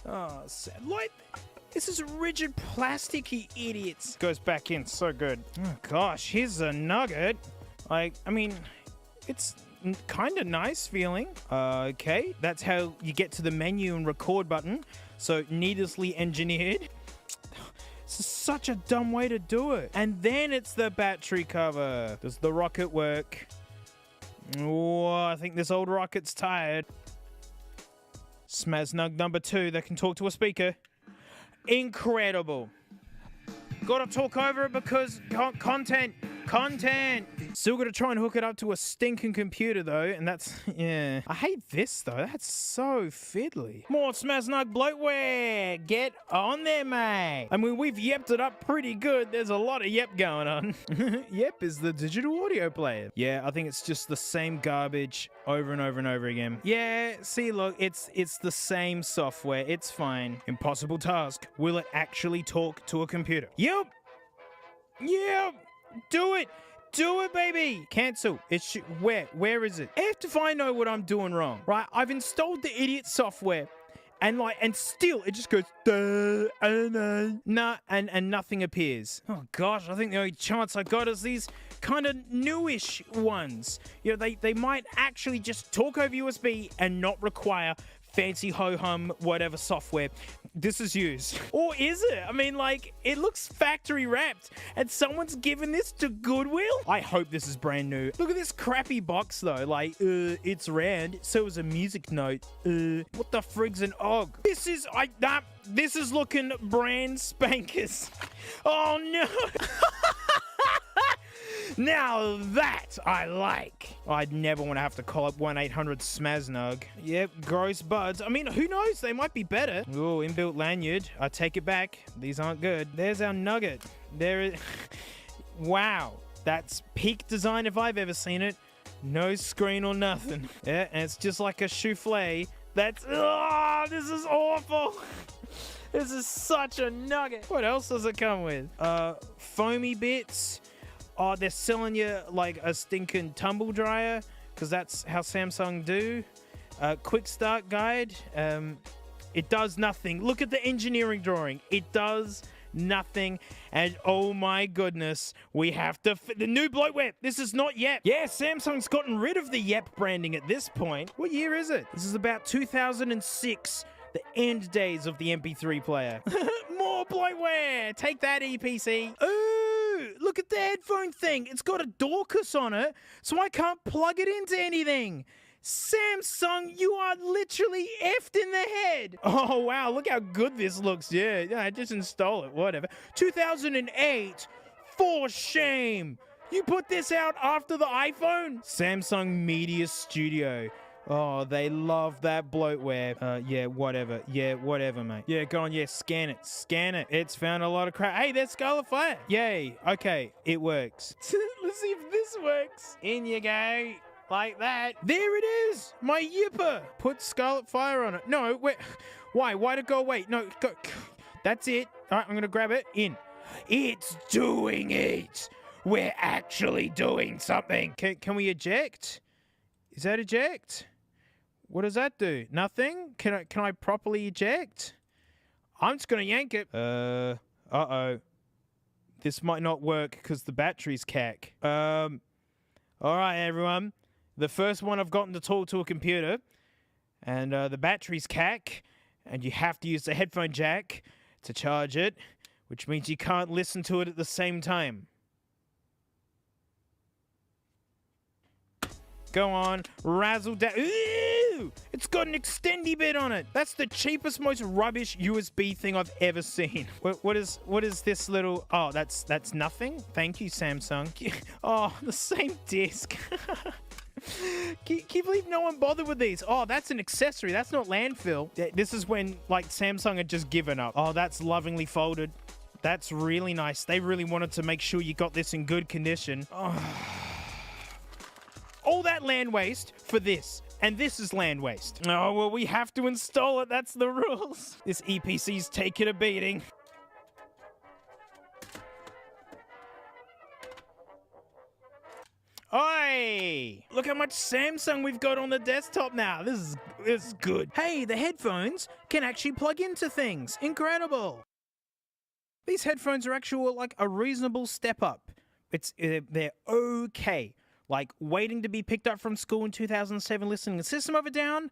Oh, sad. Like, this is rigid plastic, you idiots. Goes back in, so good. Oh, gosh, here's a nugget. I mean, it's kind of nice feeling. Okay, that's how you get to the menu and record button. So, needlessly engineered. This is such a dumb way to do it. And then it's the battery cover. Does the rocket work? Oh, I think this old rocket's tired. Smaznug number 2 that can talk to a speaker. Incredible. Gotta talk over it because content. Still gotta try and hook it up to a stinking computer though, and that's, yeah. I hate this though, that's so fiddly. More Smaznug bloatware. Get on there, mate. I mean, we've yepped it up pretty good. There's a lot of yep going on. Yep is the digital audio player. Yeah, I think it's just the same garbage over and over and over again. Yeah, see, look, it's the same software. It's fine. Impossible task. Will it actually talk to a computer? Yep. Do it, baby. Cancel. Where is it? If I know what I'm doing wrong, right? I've installed the idiot software, and still it just goes nah, and nothing appears. Oh gosh, I think the only chance I got is these kind of newish ones. You know, they might actually just talk over USB and not require fancy ho-hum whatever software this is used. Or is it? I mean, like, it looks factory wrapped and someone's given this to Goodwill? I hope this is brand new. Look at this crappy box though. Like, it's round, so is a music note. What the frig's an og? This is looking brand spankers. Oh no. Now that I like. I'd never want to have to call up 1-800-SMAZNUG. Yep, gross buds. I mean, who knows? They might be better. Ooh, inbuilt lanyard. I take it back. These aren't good. There's our nugget. There is... Wow. That's peak design if I've ever seen it. No screen or nothing. Yeah, and it's just like a souffle. That's... Oh, this is awful. This is such a nugget. What else does it come with? Foamy bits. Oh, they're selling you like a stinking tumble dryer because that's how Samsung do. Quick start guide. It does nothing. Look at the engineering drawing. It does nothing. And oh my goodness, we have to the new bloatware. This is not Yep. Yeah, Samsung's gotten rid of the Yep branding at this point. What year is it? This is about 2006. The end days of the MP3 player. More bloatware. Take that, EPC. Ooh, look at the headphone thing. It's got a Dorcas on it, so I can't plug it into anything. Samsung, you are literally effed in the head. Oh, wow. Look how good this looks. Yeah, just install it. Whatever. 2008. For shame. You put this out after the iPhone? Samsung Media Studio. Oh, they love that bloatware. Yeah, whatever. Yeah, whatever, mate. Yeah, go on. Yeah, scan it. Scan it. It's found a lot of crap. Hey, there's Scarlet Fire. Yay. Okay, it works. Let's see if this works. In you go. Like that. There it is. My Yipper. Put Scarlet Fire on it. No, wait. Why? Why'd it go away? No, go. That's it. All right, I'm going to grab it. In. It's doing it. We're actually doing something. Can we eject? Is that eject? What does that do? Nothing? Can I properly eject? I'm just gonna yank it. Uh-oh. This might not work because the battery's cack. All right, everyone. The first one I've gotten to talk to a computer, and the battery's cack, and you have to use the headphone jack to charge it, which means you can't listen to it at the same time. Go on, razzle dazzle. Ooh! It's got an extendy bit on it. That's the cheapest, most rubbish USB thing I've ever seen. What is this little? Oh, that's nothing. Thank you, Samsung. Oh, the same disc. Can you believe no one bothered with these? Oh, that's an accessory. That's not landfill. This is when like Samsung had just given up. Oh, that's lovingly folded. That's really nice. They really wanted to make sure you got this in good condition. Oh. All that land waste for this. And this is land waste. Oh, well, we have to install it. That's the rules. This EPC's taking a beating. Oi! Look how much Samsung we've got on the desktop now. This is good. Hey, the headphones can actually plug into things. Incredible. These headphones are actually like a reasonable step up. They're okay. Like, waiting to be picked up from school in 2007, listening to System of a Down,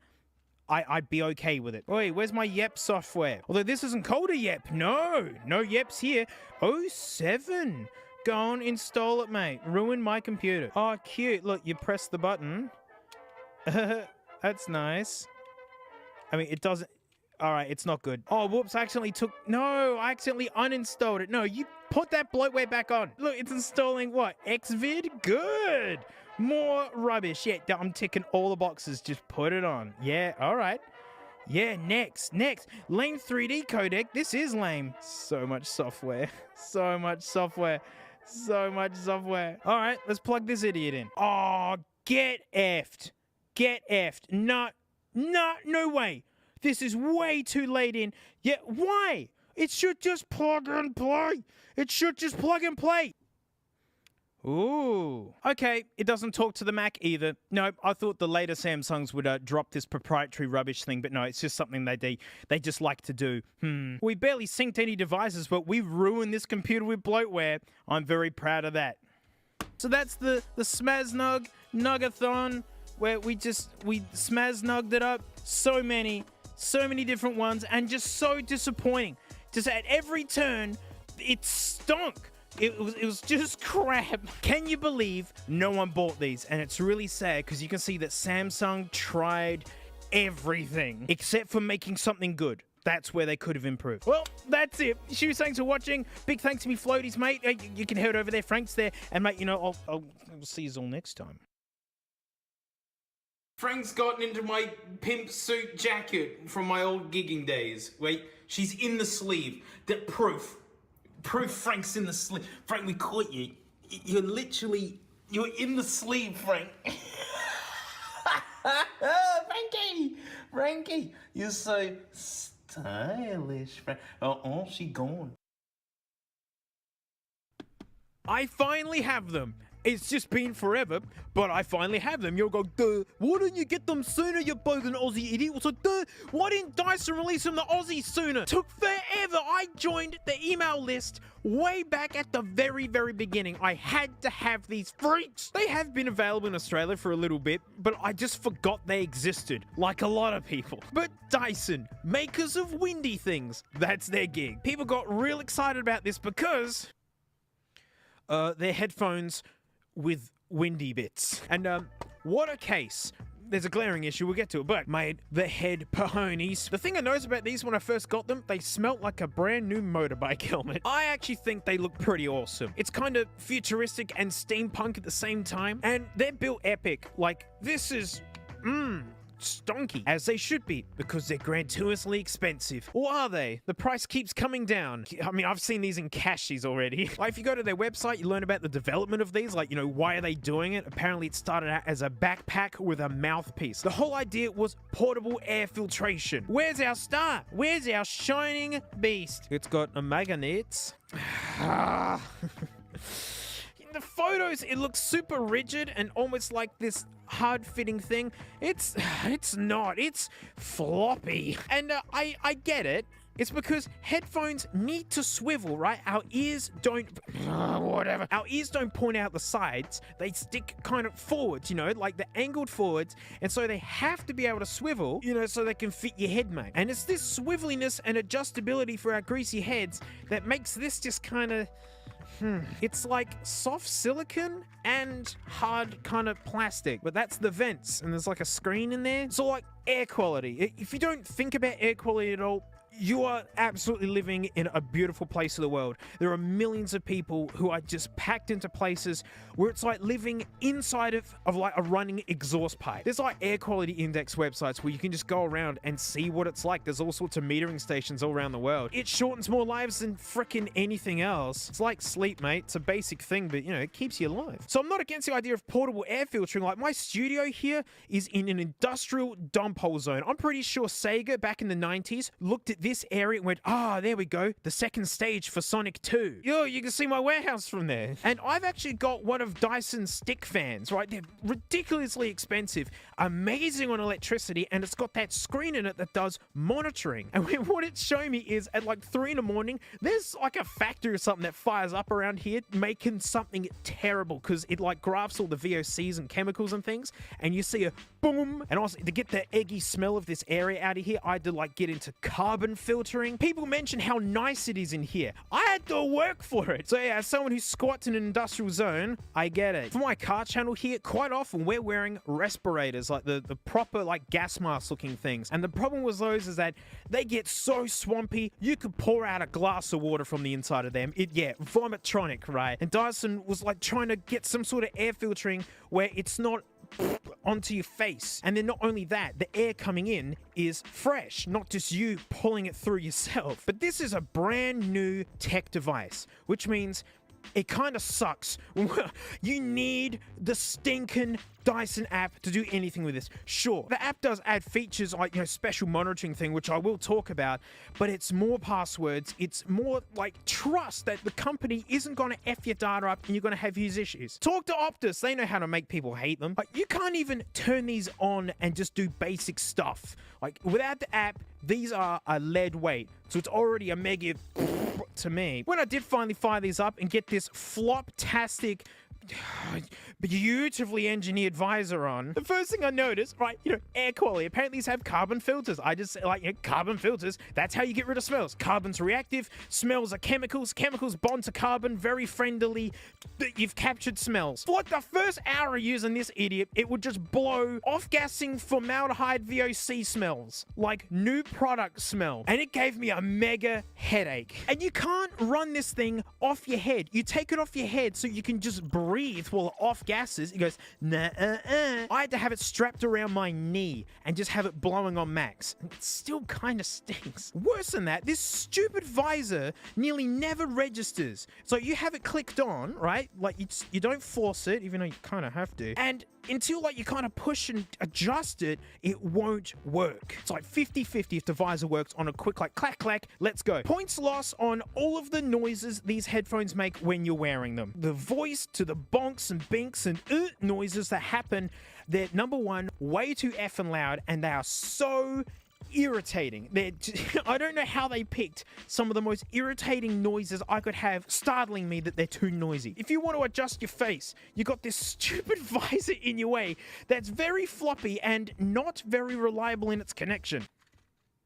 I'd be okay with it. Wait, where's my Yep software? Although this isn't called a Yep. No Yeps here. 07. Go on, install it, mate. Ruin my computer. Oh, cute. Look, you press the button. That's nice. I mean, it doesn't... All right, it's not good. Oh, whoops, I accidentally uninstalled it. No, you put that bloatware back on. Look, it's installing what? Xvid? Good. More rubbish. Yeah, I'm ticking all the boxes. Just put it on. Yeah, all right. Yeah, next. Lame 3D codec. This is lame. So much software. So much software. All right, let's plug this idiot in. Oh, get effed. No way. This is way too late in. Yeah, why? It should just plug and play. Ooh. Okay, it doesn't talk to the Mac either. No, I thought the later Samsungs would drop this proprietary rubbish thing, but no, it's just something they just like to do. We barely synced any devices, but we've ruined this computer with bloatware. I'm very proud of that. So that's the Smaznug Nugathon, where we Smaznagged it up. So many different ones, and just so disappointing. Just at every turn, it stunk. It was just crap. Can you believe no one bought these? And it's really sad because you can see that Samsung tried everything except for making something good. That's where they could have improved. Well, that's it. Huge thanks for watching. Big thanks to me floaties, mate. You can head over there. Frank's there. And mate, I'll see you all next time. Frank's gotten into my pimp suit jacket from my old gigging days. Wait, she's in the sleeve. That proof Frank's in the sleeve. Frank, we caught you. You're in the sleeve, Frank. Frankie, you're so stylish, Frank. Oh, she gone. I finally have them. It's just been forever, but I finally have them. You'll go, duh, why didn't you get them sooner, you bogan Aussie idiot? So, duh, why didn't Dyson release them to Aussie sooner? Took forever. I joined the email list way back at the very, very beginning. I had to have these freaks. They have been available in Australia for a little bit, but I just forgot they existed, like a lot of people. But Dyson, makers of windy things, that's their gig. People got real excited about this because they're headphones with windy bits. And what a case. There's a glaring issue, we'll get to it, but made the head pahonies. The thing I noticed about these when I first got them, they smelt like a brand new motorbike helmet. I actually think they look pretty awesome. It's kind of futuristic and steampunk at the same time, and they're built epic. Like, this is, stonky, as they should be, because they're gratuitously expensive. Or are they? The price keeps coming down. I mean, I've seen these in cashies already. Like, if you go to their website, you learn about the development of these, like, why are they doing it? Apparently, it started out as a backpack with a mouthpiece. The whole idea was portable air filtration. Where's our star? Where's our shining beast? It's got a magnets. the photos, it looks super rigid and almost like this hard-fitting thing. It's not. It's floppy. And I get it. It's because headphones need to swivel, right? Our ears don't, whatever. Our ears don't point out the sides. They stick kind of forwards, you know, like they're angled forwards. And so they have to be able to swivel, you know, so they can fit your head, mate. And it's this swiveliness and adjustability for our greasy heads that makes this just kind of, it's like soft silicone and hard kind of plastic, but that's the vents and there's like a screen in there. So like air quality, if you don't think about air quality at all, you are absolutely living in a beautiful place of the world. There are millions of people who are just packed into places where it's like living inside of like a running exhaust pipe. There's like air quality index websites where you can just go around and see what it's like. There's all sorts of metering stations all around the world. It shortens more lives than frickin' anything else. It's like sleep, mate. It's a basic thing, but you know, it keeps you alive. So I'm not against the idea of portable air filtering. Like my studio here is in an industrial dump hole zone. I'm pretty sure Sega back in the 90s looked at this area and went, there we go, the second stage for Sonic 2. Yo, you can see my warehouse from there. And I've actually got one of Dyson's stick fans, right? They're ridiculously expensive, amazing on electricity, and it's got that screen in it that does monitoring. And what it's showing me is at like 3 in the morning, there's like a factory or something that fires up around here making something terrible because it like graphs all the VOCs and chemicals and things, and you see a boom. And also to get the eggy smell of this area out of here, I had to like get into carbon filtering. People mention how nice it is in here. I had to work for it. So yeah, as someone who squats in an industrial zone, I get it. For my car channel here, quite often we're wearing respirators, like the proper like gas mask looking things. And the problem with those is that they get so swampy, you could pour out a glass of water from the inside of them. Vomitronic, right? And Dyson was like trying to get some sort of air filtering where it's not onto your face. And then not only that, the air coming in is fresh, not just you pulling it through yourself. But this is a brand new tech device, which means it kind of sucks. You need the stinking Dyson app to do anything with this. Sure, the app does add features like, you know, special monitoring thing, which I will talk about, but it's more passwords. It's more like trust that the company isn't going to F your data up and you're going to have user issues. Talk to Optus. They know how to make people hate them. But you can't even turn these on and just do basic stuff. Like without the app, these are a lead weight. So it's already a mega to me. When I did finally fire these up and get this flop-tastic, beautifully engineered visor on, the first thing I noticed, right, you know, air quality. Apparently these have carbon filters. I just like, you know, carbon filters, that's how you get rid of smells. Carbon's reactive, smells are chemicals, chemicals bond to carbon, very friendly. You've captured smells. For like the first hour of using this idiot, it would just blow off-gassing formaldehyde VOC smells, like new product smell. And it gave me a mega headache. And you can't run this thing off your head. You take it off your head so you can just breathe while off gases. It goes, nah, I had to have it strapped around my knee and just have it blowing on max. And it still kind of stinks. Worse than that, this stupid visor nearly never registers. So you have it clicked on, right? Like you don't force it, even though you kind of have to. And until like you kind of push and adjust it, it won't work. It's like 50-50 if the visor works on a quick like clack clack, let's go. Points lost on all of the noises these headphones make when you're wearing them. The voice to the bonks and binks and noises that happen, they're number one, way too effing loud, and they are so irritating. I don't know how they picked some of the most irritating noises I could have, startling me that they're too noisy. If you want to adjust your face, you got this stupid visor in your way that's very floppy and not very reliable in its connection.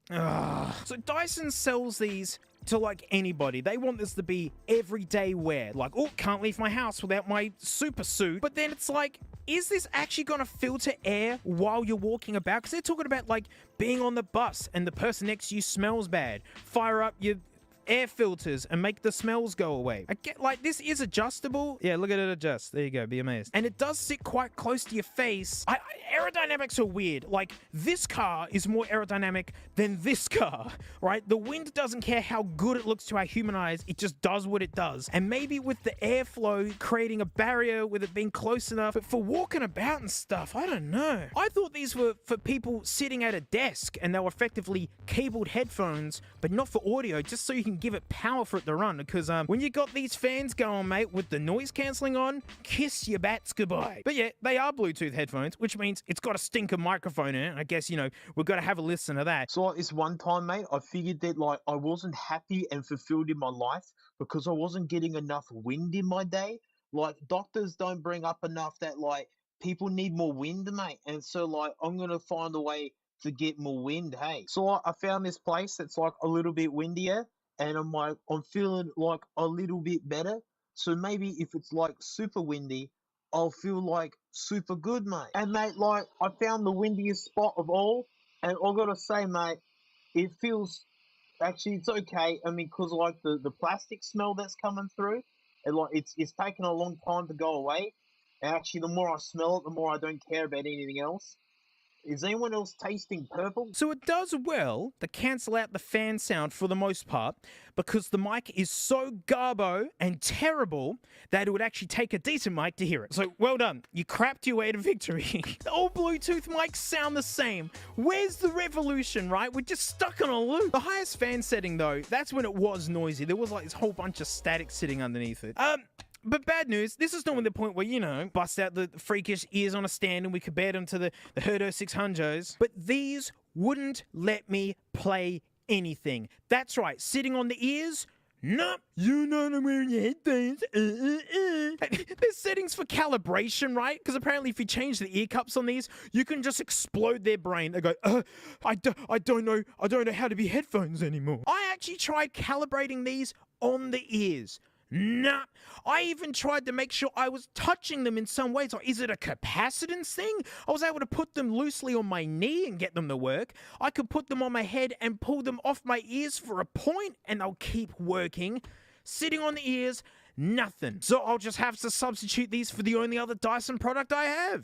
So Dyson sells these to like anybody. They want this to be everyday wear. Like, oh, can't leave my house without my super suit. But then it's like, is this actually going to filter air while you're walking about? Because they're talking about like being on the bus and the person next to you smells bad. Fire up your air filters and make the smells go away. I get like this is adjustable. Yeah, look at it adjust. There you go, be amazed. And it does sit quite close to your face. Aerodynamics are weird. Like this car is more aerodynamic than this car, right? The wind doesn't care how good it looks to our human eyes. It just does what it does. And maybe with the airflow creating a barrier with it being close enough, but for walking about and stuff, I don't know. I thought these were for people sitting at a desk and they were effectively cabled headphones, but not for audio, just so you can even give it power for it to run, because when you got these fans going, mate, with the noise cancelling on, kiss your bats goodbye. But yeah, they are Bluetooth headphones, which means it's got a stinker microphone in it. I guess, you know, we've got to have a listen to that. So like this one time, mate, I figured that like I wasn't happy and fulfilled in my life because I wasn't getting enough wind in my day. Like doctors don't bring up enough that like people need more wind, mate. And so like I'm gonna find a way to get more wind, hey. So I found this place that's like a little bit windier, and I'm feeling like a little bit better. So maybe if it's like super windy, I'll feel like super good, mate. And mate, like I found the windiest spot of all, and I gotta say, mate, it feels actually it's okay. I mean, cause like the plastic smell that's coming through, and like it's taken a long time to go away. And actually, the more I smell it, the more I don't care about anything else. Is anyone else tasting purple? So it does well to cancel out the fan sound for the most part, because the mic is so garbo and terrible that it would actually take a decent mic to hear it. So well done. You crapped your way to victory. All Bluetooth mics sound the same. Where's the revolution, right? We're just stuck on a loop. The highest fan setting though, that's when it was noisy. There was like this whole bunch of static sitting underneath it. But bad news, this is not the point where, you know, bust out the freakish ears on a stand and we compare them to the Herdo 600s. But these wouldn't let me play anything. That's right, sitting on the ears? Nope. You're not wearing your headphones. There's settings for calibration, right? Because apparently if you change the ear cups on these, you can just explode their brain. They go, I don't know how to be headphones anymore. I actually tried calibrating these on the ears. Nah, I even tried to make sure I was touching them in some ways. Or is it a capacitance thing? I was able to put them loosely on my knee and get them to work. I could put them on my head and pull them off my ears for a point and they'll keep working. Sitting on the ears, nothing. So I'll just have to substitute these for the only other Dyson product I have.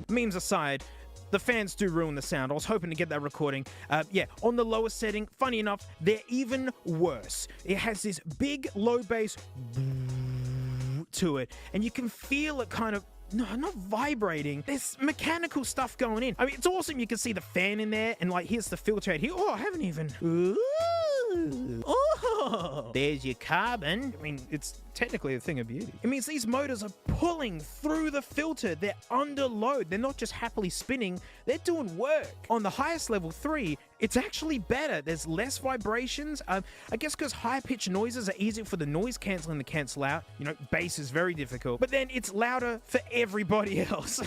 Memes aside, the fans do ruin the sound. I was hoping to get that recording. Yeah, on the lower setting, funny enough, they're even worse. It has this big low bass to it, and you can feel it kind of, no, not vibrating. There's mechanical stuff going in. I mean, it's awesome. You can see the fan in there, and like, here's the filter out here. Oh, I haven't even. Ooh. Oh, there's your carbon. I mean, it's technically a thing of beauty. It means these motors are pulling through the filter. They're under load. They're not just happily spinning. They're doing work. On the highest level 3, it's actually better. There's less vibrations. I guess because high-pitched noises are easier for the noise canceling to cancel out. You know, bass is very difficult. But then it's louder for everybody else.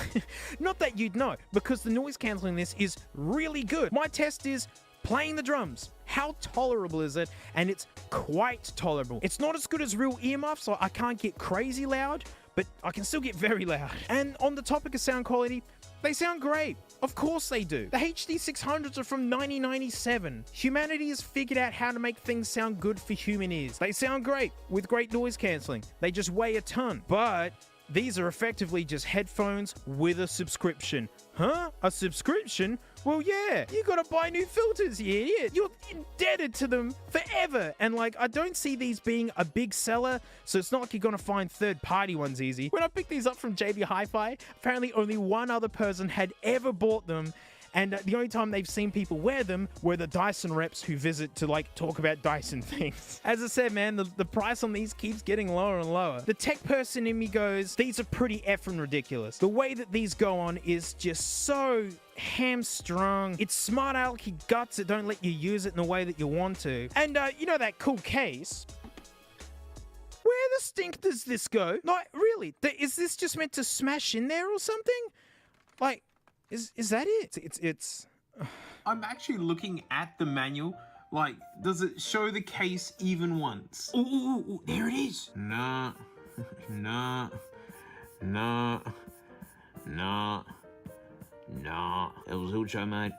Not that you'd know, because the noise canceling this is really good. My test is playing the drums. How tolerable is it? And it's quite tolerable. It's not as good as real earmuffs, so I can't get crazy loud, but I can still get very loud. And on the topic of sound quality, they sound great. Of course they do. The HD 600s are from 1997. Humanity has figured out how to make things sound good for human ears. They sound great with great noise cancelling. They just weigh a ton. But these are effectively just headphones with a subscription. Huh? A subscription? Well, yeah, you gotta buy new filters, you idiot. You're indebted to them forever. And like, I don't see these being a big seller, so it's not like you're gonna find third-party ones easy. When I picked these up from JB Hi-Fi, apparently only one other person had ever bought them, and the only time they've seen people wear them were the Dyson reps who visit to like talk about Dyson things. As I said, man, the price on these keeps getting lower and lower. The tech person in me goes, these are pretty effing ridiculous. The way that these go on is just so hamstrung. It's smart alecky guts that don't let you use it in the way that you want to. And you know that cool case? Where the stink does this go? Like, really? Is this just meant to smash in there or something? Like, is that it? It's. I'm actually looking at the manual. Like, does it show the case even once? Ooh, there it is. Nah. It was Ucho, mate.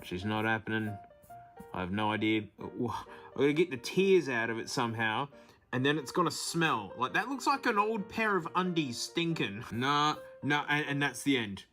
She's not happening. I have no idea. I gotta get the tears out of it somehow. and then it's gonna smell. Like, that looks like an old pair of undies stinking. Nah, and that's the end.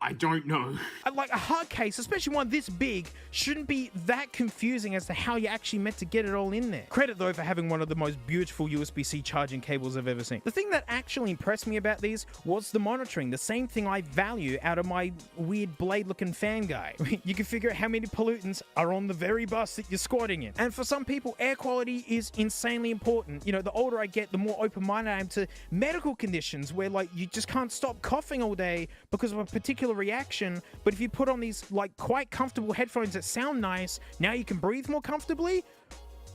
I don't know. Like a hard case, especially one this big, shouldn't be that confusing as to how you actually meant to get it all in there. Credit though for having one of the most beautiful USB-C charging cables I've ever seen. The thing that actually impressed me about these was the monitoring, the same thing I value out of my weird blade-looking fan guy. You can figure out how many pollutants are on the very bus that you're squatting in. And for some people, air quality is insanely important. You know, the older I get, the more open-minded I am to medical conditions where like you just can't stop coughing all day because of a particular reaction. But if you put on these like quite comfortable headphones that sound nice, now you can breathe more comfortably,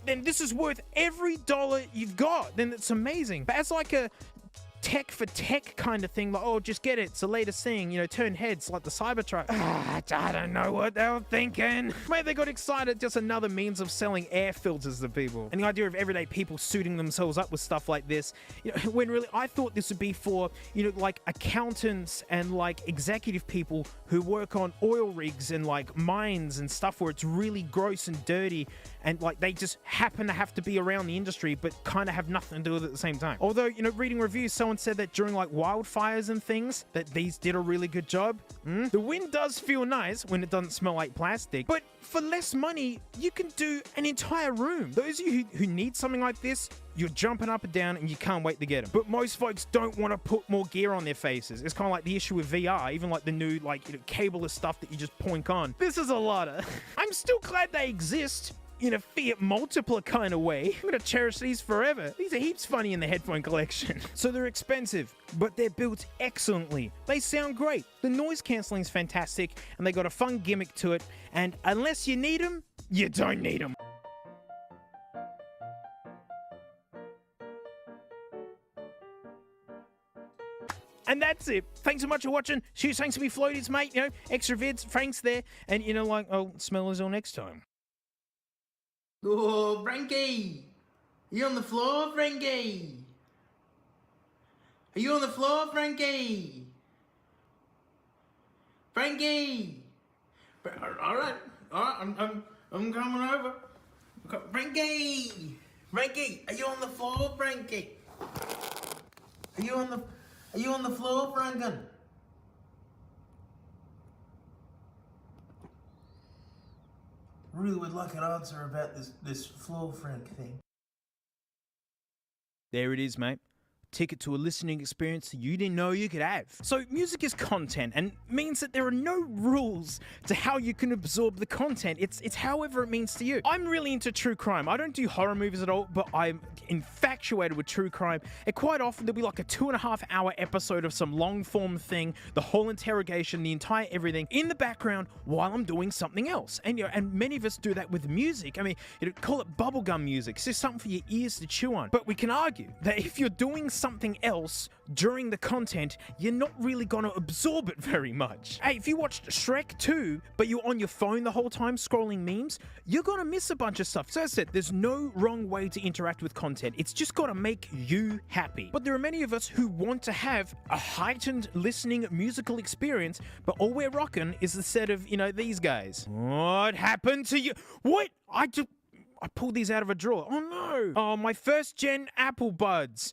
then this is worth every dollar you've got. Then it's amazing. But as like a tech for tech kind of thing, like, oh, just get it, it's the latest thing, you know, turn heads like the Cybertruck. I don't know what they were thinking. Maybe they got excited, just another means of selling air filters to people. And the idea of everyday people suiting themselves up with stuff like this, you know, when really I thought this would be for, you know, like accountants and like executive people who work on oil rigs and like mines and stuff where it's really gross and dirty and like they just happen to have to be around the industry but kind of have nothing to do with it at the same time. Although, you know, reading reviews, someone said that during like wildfires and things that these did a really good job. The wind does feel nice when it doesn't smell like plastic, but for less money you can do an entire room. Those of you who need something like this, you're jumping up and down and you can't wait to get them. But most folks don't want to put more gear on their faces. It's kind of like the issue with VR, even like the new like, you know, cableless stuff that you just poink on. This is a lot of I'm still glad they exist in a Fiat Multipla kind of way. I'm gonna cherish these forever. These are heaps funny in the headphone collection. So they're expensive, but they're built excellently. They sound great. The noise cancelling is fantastic, and they got a fun gimmick to it. And unless you need them, you don't need them. And that's it. Thanks so much for watching. Shoot, thanks to me floaties, mate. You know, extra vids, Frank's there. And you know, like, I'll smell us all next time. Oh, Frankie! You on the floor, Frankie? Are you on the floor, Frankie? Frankie! All right, I'm coming over. Frankie! Frankie, are you on the floor, Frankie? Are you on the floor, Franken? Really would like an answer about this floor Frank thing. There it is, mate. Ticket to a listening experience that you didn't know you could have. So music is content and means that there are no rules to how you can absorb the content. It's however it means to you. I'm really into true crime. I don't do horror movies at all, but I'm infatuated with true crime. And quite often there'll be like a 2.5 hour episode of some long form thing, the whole interrogation, the entire everything in the background while I'm doing something else. And you know, and many of us do that with music. I mean, you know, call it bubblegum music. It's just something for your ears to chew on. But we can argue that if you're doing something else during the content, you're not really gonna absorb it very much. Hey, if you watched Shrek 2, but you're on your phone the whole time scrolling memes, you're gonna miss a bunch of stuff. So as I said, there's no wrong way to interact with content. It's just gotta make you happy. But there are many of us who want to have a heightened listening musical experience, but all we're rocking is the set of, you know, these guys. What happened to you? What? I pulled these out of a drawer. Oh no! Oh, my first gen Apple Buds.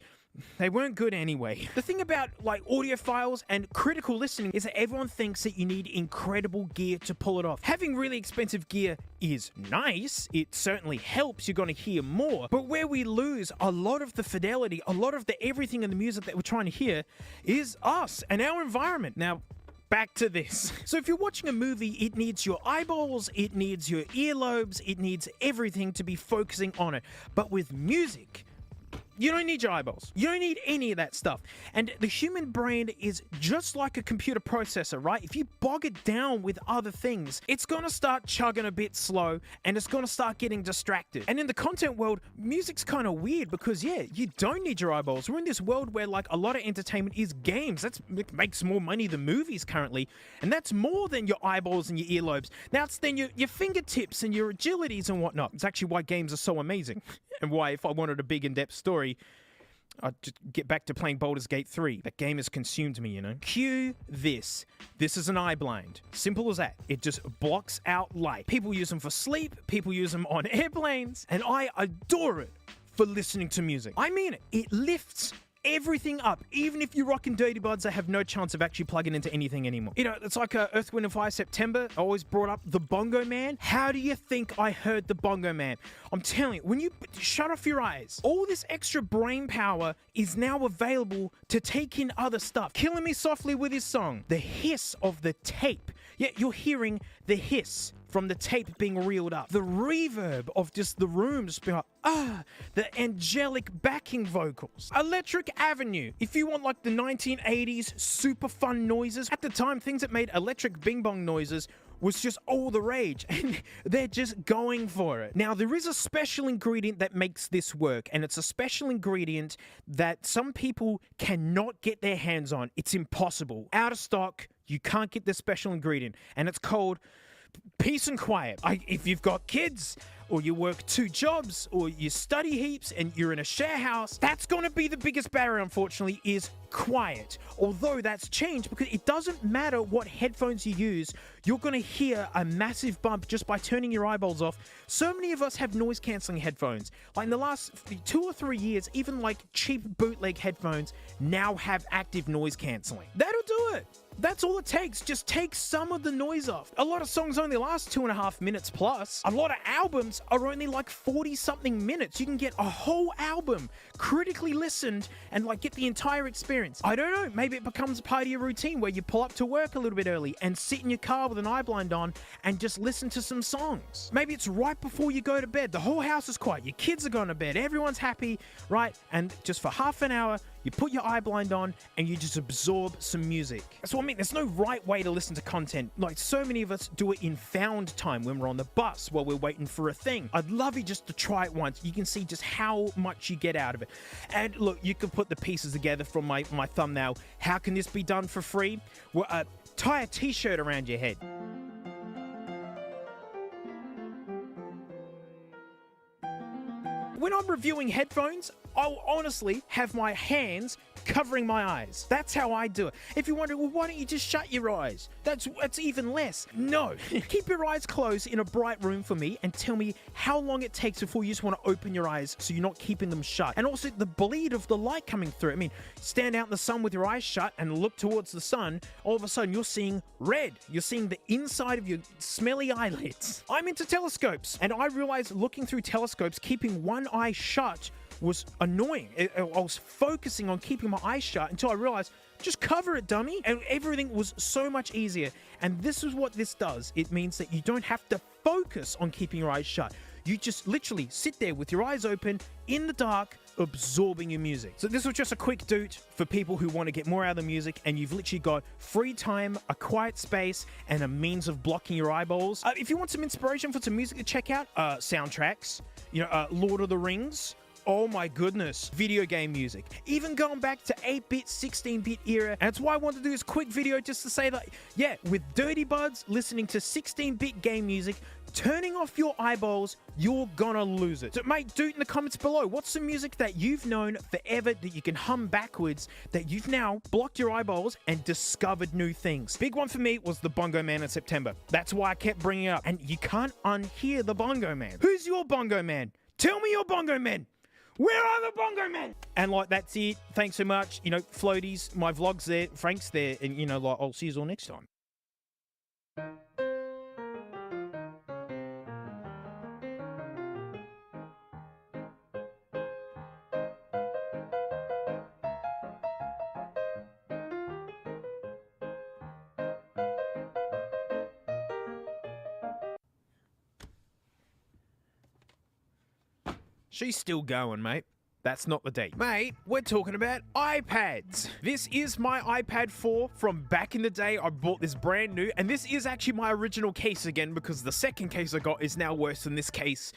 They weren't good anyway. The thing about like audiophiles and critical listening is that everyone thinks that you need incredible gear to pull it off. Having really expensive gear is nice. It certainly helps. You're going to hear more. But where we lose a lot of the fidelity, a lot of the everything in the music that we're trying to hear is us and our environment. Now, back to this. So if you're watching a movie, it needs your eyeballs, it needs your earlobes, it needs everything to be focusing on it. But with music, you don't need your eyeballs. You don't need any of that stuff. And the human brain is just like a computer processor, right? If you bog it down with other things, it's gonna start chugging a bit slow and it's gonna start getting distracted. And in the content world, music's kind of weird because, yeah, you don't need your eyeballs. We're in this world where like a lot of entertainment is games. It makes more money than movies currently. And that's more than your eyeballs and your earlobes. That's then your fingertips and your agilities and whatnot. It's actually why games are so amazing. And why, if I wanted a big in-depth story, I'd just get back to playing Baldur's Gate 3. That game has consumed me, you know? Cue this. This is an eye blind. Simple as that. It just blocks out light. People use them for sleep. People use them on airplanes. And I adore it for listening to music. I mean it. It lifts everything up. Even if you're rocking Dirty Buds, they have no chance of actually plugging into anything anymore. You know, it's like Earth, Wind & Fire September. I always brought up the Bongo Man. How do you think I heard the Bongo Man? I'm telling you, when you shut off your eyes, all this extra brain power is now available to take in other stuff. Killing Me Softly with his song, the hiss of the tape. Yeah, you're hearing the hiss from the tape being reeled up. The reverb of just the room just being like, the angelic backing vocals. Electric Avenue. If you want like the 1980s super fun noises, at the time things that made electric bing bong noises was just all the rage, and they're just going for it. Now, there is a special ingredient that makes this work, and it's a special ingredient that some people cannot get their hands on. It's impossible. Out of stock, you can't get this special ingredient, and it's called peace and quiet. If you've got kids, or you work 2 jobs, or you study heaps, and you're in a share house, that's going to be the biggest barrier, unfortunately, is quiet. Although that's changed, because it doesn't matter what headphones you use, you're going to hear a massive bump just by turning your eyeballs off. So many of us have noise cancelling headphones. Like in the last 2 or 3 years, even like cheap bootleg headphones now have active noise cancelling. That'll do it. That's all it takes. Just take some of the noise off. A lot of songs only last 2.5 minutes plus. A lot of albums are only like 40-something minutes. You can get a whole album critically listened and like get the entire experience. I don't know, maybe it becomes part of your routine where you pull up to work a little bit early and sit in your car with an eye blind on and just listen to some songs. Maybe it's right before you go to bed. The whole house is quiet. Your kids are going to bed. Everyone's happy, right? And just for half an hour, you put your eye blind on and you just absorb some music. That's what I mean. There's no right way to listen to content. Like so many of us do it in found time when we're on the bus while we're waiting for a thing. I'd love you just to try it once. You can see just how much you get out of it. And look, you can put the pieces together from my thumbnail. How can this be done for free? Well, tie a t-shirt around your head. When I'm reviewing headphones, I'll honestly have my hands covering my eyes. That's how I do it. If you're wondering, well, why don't you just shut your eyes? That's even less. No. Keep your eyes closed in a bright room for me and tell me how long it takes before you just want to open your eyes so you're not keeping them shut. And also the bleed of the light coming through. I mean, stand out in the sun with your eyes shut and look towards the sun. All of a sudden, you're seeing red. You're seeing the inside of your smelly eyelids. I'm into telescopes, and I realized looking through telescopes, keeping one eye shut was annoying. I was focusing on keeping my eyes shut until I realized, just cover it, dummy. And everything was so much easier. And this is what this does. It means that you don't have to focus on keeping your eyes shut. You just literally sit there with your eyes open in the dark, absorbing your music. So this was just a quick doot for people who want to get more out of the music, and you've literally got free time, a quiet space, and a means of blocking your eyeballs. If you want some inspiration for some music to check out, soundtracks, Lord of the Rings, oh my goodness, video game music. Even going back to 8-bit, 16-bit era. And that's why I wanted to do this quick video just to say that, yeah, with Dirty Buds, listening to 16-bit game music, turning off your eyeballs, you're gonna lose it. So mate, do it in the comments below. What's some music that you've known forever that you can hum backwards that you've now blocked your eyeballs and discovered new things? Big one for me was the Bongo Man in September. That's why I kept bringing it up. And you can't unhear the Bongo Man. Who's your Bongo Man? Tell me your Bongo Man. Where are the Bongo Men? And like, that's it. Thanks so much. Floaties, my vlog's there, Frank's there, and I'll see you all next time. She's still going, mate. That's not the date. Mate, we're talking about iPads. This is my iPad 4 from back in the day. I bought this brand new, and this is actually my original case again because the second case I got is now worse than this case.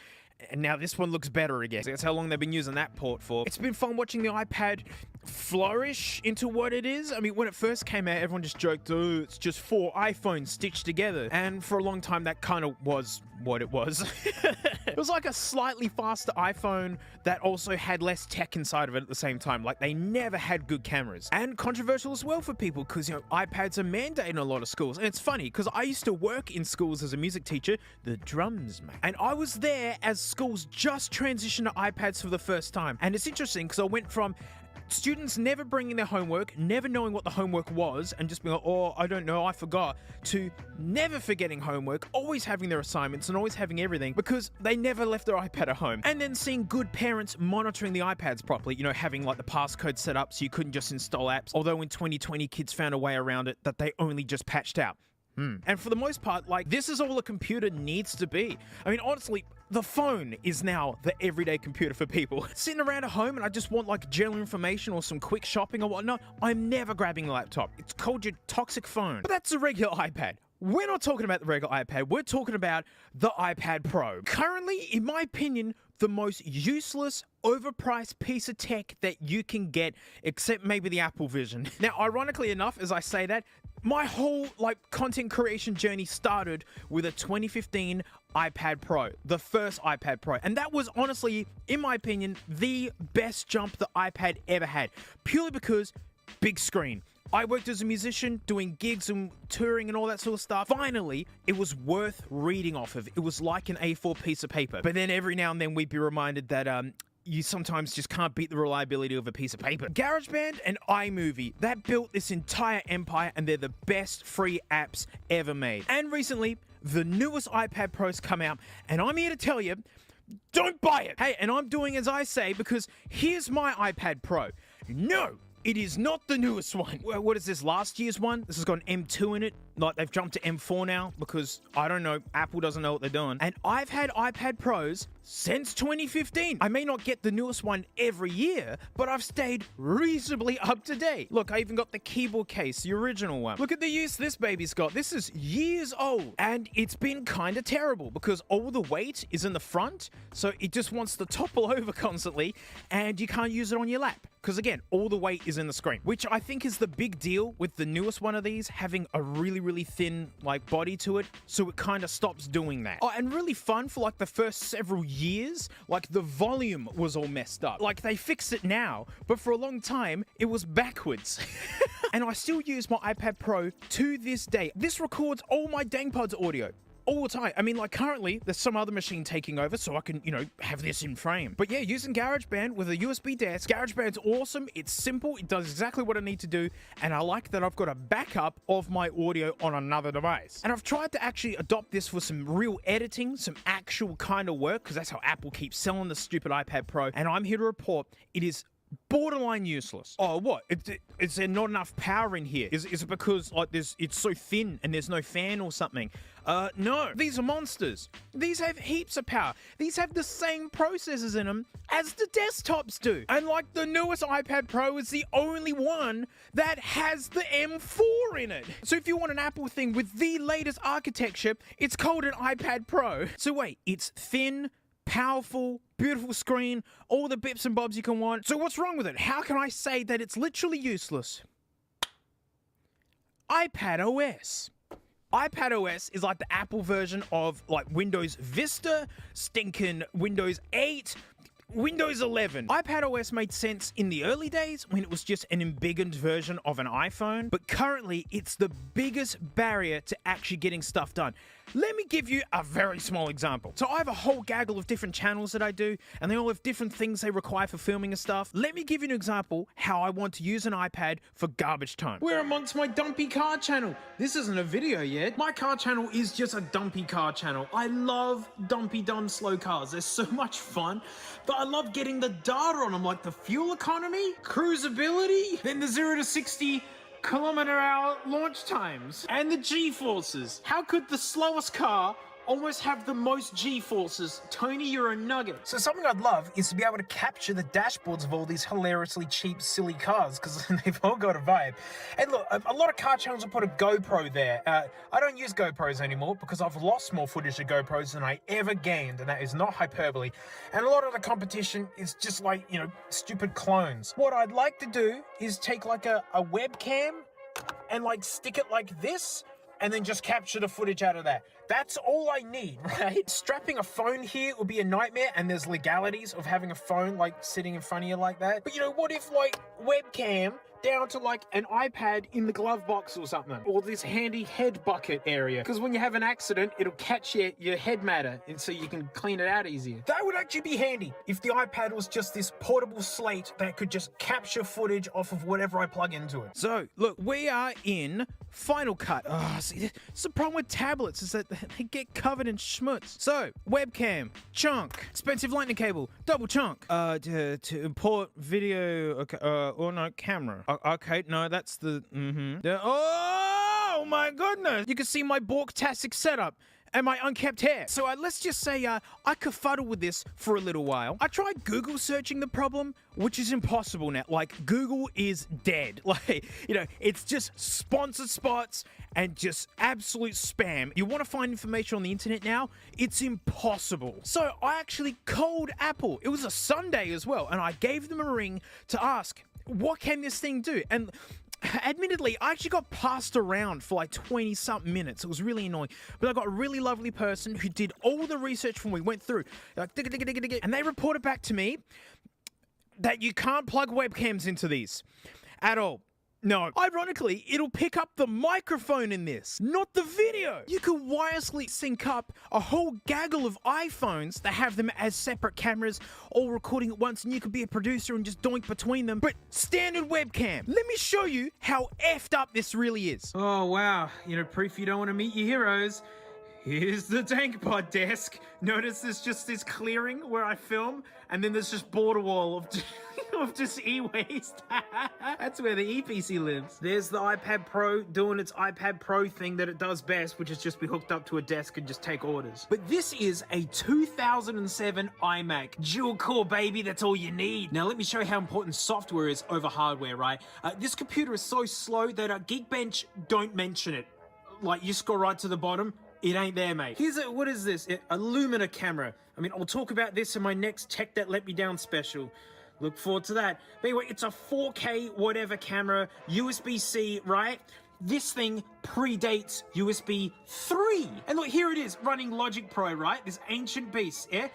And now this one looks better again. That's how long they've been using that port for. It's been fun watching the iPad flourish into what it is. I mean, when it first came out, everyone just joked, oh, it's just 4 iPhones stitched together. And for a long time, that kind of was what it was. was like a slightly faster iPhone that also had less tech inside of it at the same time. Like, they never had good cameras. And controversial as well for people because, you know, iPads are mandated in a lot of schools. And it's funny because I used to work in schools as a music teacher, the drums, mate. And I was there as schools just transitioned to iPads for the first time. And it's interesting because I went from students never bringing their homework, never knowing what the homework was, and just being like, oh, I don't know, I forgot, to never forgetting homework, always having their assignments and always having everything because they never left their iPad at home. And then seeing good parents monitoring the iPads properly, you know, having like the passcode set up so you couldn't just install apps, although in 2020 kids found a way around it that they only just patched out. And for the most part, like, this is all a computer needs to be. I mean, honestly, the phone is now the everyday computer for people. Sitting around at home and I just want like general information or some quick shopping or whatnot, I'm never grabbing a laptop. It's called your toxic phone. But that's a regular iPad. We're not talking about the regular iPad, we're talking about the iPad Pro. Currently, in my opinion, the most useless, overpriced piece of tech that you can get, except maybe the Apple Vision. Now, ironically enough, as I say that, my whole like content creation journey started with a 2015 iPad Pro, the first iPad Pro. And that was honestly, in my opinion, the best jump the iPad ever had, purely because big screen. I worked as a musician, doing gigs and touring and all that sort of stuff. Finally, it was worth reading off of. It was like an A4 piece of paper. But then every now and then we'd be reminded that you sometimes just can't beat the reliability of a piece of paper. GarageBand and iMovie, that built this entire empire, and they're the best free apps ever made. And recently, the newest iPad Pro's come out, and I'm here to tell you, don't buy it. Hey, and I'm doing as I say because here's my iPad Pro. No, it is not the newest one. What is this, last year's one? This has got an M2 in it. Like, they've jumped to M4 now because, I don't know, Apple doesn't know what they're doing. And I've had iPad Pros since 2015. I may not get the newest one every year, but I've stayed reasonably up to date. Look, I even got the keyboard case, the original one. Look at the use this baby's got. This is years old, and it's been kind of terrible because all the weight is in the front, so it just wants to topple over constantly, and you can't use it on your lap. Because again, all the weight is in the screen, which I think is the big deal with the newest one of these, having a really thin like body to it, so it kind of stops doing that. Oh, and really fun for like the first several years, like the volume was all messed up. Like, they fixed it now, but for a long time it was backwards. And I still use my iPad Pro to this day. This records all my DangPods audio all the time. I mean, like, currently there's some other machine taking over so I can, you know, have this in frame. But yeah, using GarageBand with a USB desk, GarageBand's awesome. It's simple. It does exactly what I need to do. And I like that I've got a backup of my audio on another device. And I've tried to actually adopt this for some real editing, some actual kind of work, because that's how Apple keeps selling the stupid iPad Pro. And I'm here to report it is borderline useless. Oh, what? Is there not enough power in here? Is it because like it's so thin and there's no fan or something? No. These are monsters. These have heaps of power. These have the same processors in them as the desktops do. And like, the newest iPad Pro is the only one that has the M4 in it. So if you want an Apple thing with the latest architecture, it's called an iPad Pro. So wait, it's thin, powerful, beautiful screen, all the bips and bobs you can want. So what's wrong with it? How can I say that it's literally useless? iPad OS. iPad OS is like the Apple version of like Windows Vista, stinking Windows 8, Windows 11. iPad OS made sense in the early days when it was just an embiggened version of an iPhone, but currently it's the biggest barrier to actually getting stuff done. Let me give you a very small example. So I have a whole gaggle of different channels that I do, and they all have different things they require for filming and stuff. Let me give you an example how I want to use an iPad for garbage time. We're amongst my dumpy car channel. This isn't a video yet. My car channel is just a dumpy car channel. I love dumpy, dumb, slow cars. They're so much fun, but I love getting the data on them, like the fuel economy, cruisability, then the 0 to 60 km/h launch times, and the G-forces. How could the slowest car almost have the most G-forces? Tony, you're a nugget. So something I'd love is to be able to capture the dashboards of all these hilariously cheap, silly cars, because they've all got a vibe. And look, a lot of car channels will put a GoPro there. I don't use GoPros anymore because I've lost more footage of GoPros than I ever gained, and that is not hyperbole. And a lot of the competition is just like, you know, stupid clones. What I'd like to do is take like a webcam and like stick it like this, and then just capture the footage out of that. That's all I need, right? Strapping a phone here would be a nightmare, and there's legalities of having a phone like sitting in front of you like that. But you know, what if like webcam down to like an iPad in the glove box or something, or this handy head bucket area, because when you have an accident it'll catch your head matter, and so you can clean it out easier. That would actually be handy if the iPad was just this portable slate that could just capture footage off of whatever I plug into it. So look, we are in Final Cut. See, that's the problem with tablets, is that they get covered in schmutz. So webcam, chunk, expensive lightning cable, double chunk, to import video, okay, or no, camera. Okay, no, that's the, oh my goodness! You can see my Borg-tastic setup and my unkept hair. So let's just say I kerfuddle with this for a little while. I tried Google searching the problem, which is impossible now. Like, Google is dead. Like, you know, it's just sponsored spots and just absolute spam. You want to find information on the internet now? It's impossible. So I actually called Apple. It was a Sunday as well, and I gave them a ring to ask, what can this thing do? And admittedly, I actually got passed around for like 20-something minutes. It was really annoying. But I got a really lovely person who did all the research for me, went through, like, and they reported back to me that you can't plug webcams into these at all. No. Ironically, it'll pick up the microphone in this, not the video. You could wirelessly sync up a whole gaggle of iPhones that have them as separate cameras, all recording at once, and you could be a producer and just doink between them. But standard webcam. Let me show you how effed up this really is. Oh, wow. You know, proof you don't want to meet your heroes. Here's the TankPod desk. Notice there's just this clearing where I film, and then there's just border wall of just e-waste. That's where the ePC lives. There's the iPad Pro doing its iPad Pro thing that it does best, which is just be hooked up to a desk and just take orders. But this is a 2007 iMac. Dual core, baby, that's all you need. Now let me show you how important software is over hardware, right? This computer is so slow that Geekbench don't mention it. Like, you scroll right to the bottom, it ain't there, mate. Here's what is this? A Lumina camera. I mean, I'll talk about this in my next Tech That Let Me Down special. Look forward to that. But anyway, it's a 4K whatever camera, USB-C, right? This thing predates USB 3. And look, here it is, running Logic Pro, right? This ancient beast, yeah?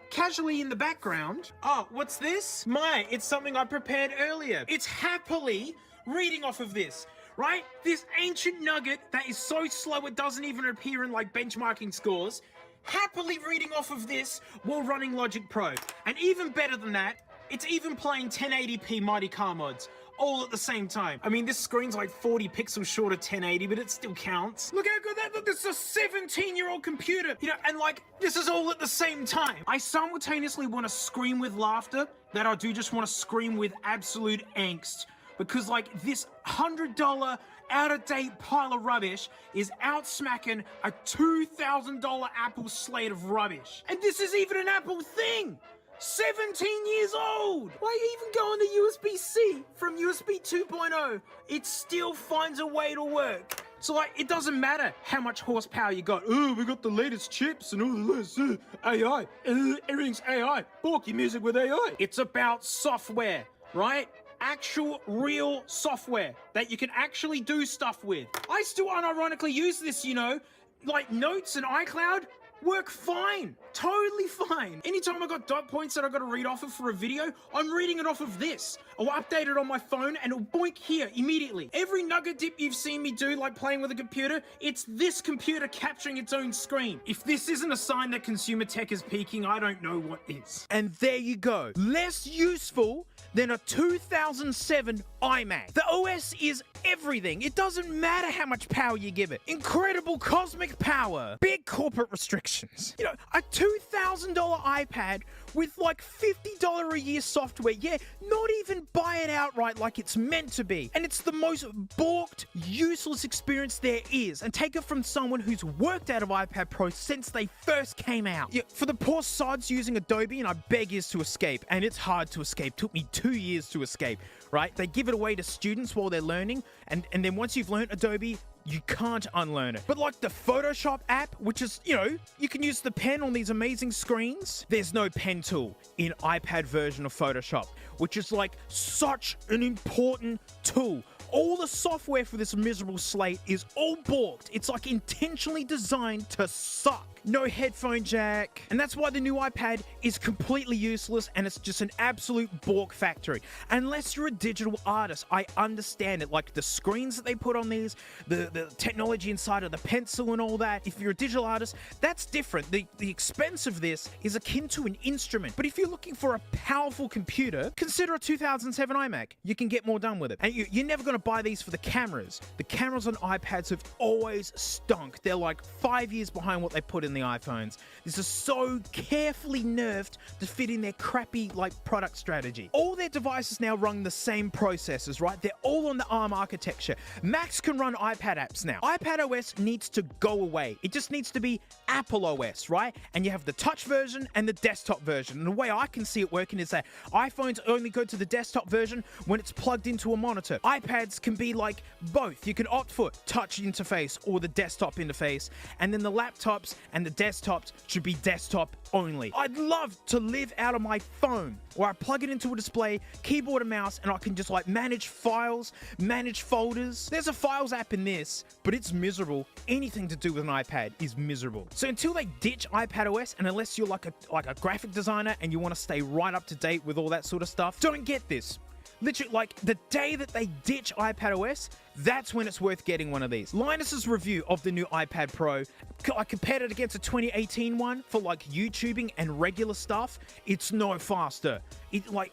Casually in the background. Oh, what's this? It's something I prepared earlier. It's happily reading off of this. Right? This ancient nugget that is so slow it doesn't even appear in like benchmarking scores, happily reading off of this while running Logic Pro. And even better than that, it's even playing 1080p Mighty Car mods, all at the same time. I mean, this screen's like 40 pixels short of 1080, but it still counts. Look how good that, look, this is a 17-year-old computer, you know, and like, this is all at the same time. I simultaneously want to scream with laughter, that I do just want to scream with absolute angst. Because, like, this $100 out-of-date pile of rubbish is outsmacking a $2,000 Apple slate of rubbish. And this is even an Apple thing! 17 years old! Why even go on the USB-C from USB 2.0? It still finds a way to work. So, like, it doesn't matter how much horsepower you got. Oh, we got the latest chips and all the latest AI. Everything's AI. Bork your music with AI. It's about software, right? Actual real software that you can actually do stuff with. I still unironically use this, you know, like Notes and iCloud work fine, totally fine. Anytime I got dot points that I got to read off of for a video, I'm reading it off of this. I'll update it on my phone and it'll boink here immediately. Every nugget dip you've seen me do, like playing with a computer, it's this computer capturing its own screen. If this isn't a sign that consumer tech is peaking, I don't know what is. And there you go. Less useful than a 2007 iMac. The OS is everything. It doesn't matter how much power you give it. Incredible cosmic power. Big corporate restrictions. You know, a $2,000 iPad with like $50 a year software. Yeah, not even buy it outright like it's meant to be. And it's the most balked, useless experience there is. And take it from someone who's worked out of iPad Pro since they first came out. Yeah, for the poor sods using Adobe, and I beg is to escape, and it's hard to escape. Took me 2 years to escape, right? They give it away to students while they're learning, and then once you've learned Adobe, you can't unlearn it. But like the Photoshop app, which is, you know, you can use the pen on these amazing screens. There's no pen tool in iPad version of Photoshop, which is like such an important tool All the software for this miserable slate is all balked. It's like intentionally designed to suck. No headphone jack. And that's why the new iPad is completely useless and it's just an absolute balk factory. Unless you're a digital artist, I understand it. Like the screens that they put on these, the technology inside of the pencil and all that. If you're a digital artist, that's different. The expense of this is akin to an instrument. But if you're looking for a powerful computer, consider a 2007 iMac. You can get more done with it. And you're never going to buy these for the cameras. The cameras on iPads have always stunk. They're like 5 years behind what they put in the iPhones. This is so carefully nerfed to fit in their crappy product strategy. All their devices now run the same processors, right? They're all on the ARM architecture. Macs can run iPad apps now. iPad OS needs to go away. It just needs to be Apple OS, right? And you have the touch version and the desktop version. And the way I can see it working is that iPhones only go to the desktop version when it's plugged into a monitor. iPads can be like both. You can opt for touch interface or the desktop interface, and then the laptops and the desktops should be desktop only. I'd love to live out of my phone where I plug it into a display, keyboard and mouse, and I can just manage files, manage folders. There's a files app in this, but it's miserable. Anything to do with an iPad is miserable. So until they ditch iPad OS, and unless you're like a graphic designer and you want to stay right up to date with all that sort of stuff, don't get this. Literally, the day that they ditch iPad OS, that's when it's worth getting one of these. Linus's review of the new iPad Pro, I compared it against a 2018 one for YouTubing and regular stuff. It's no faster.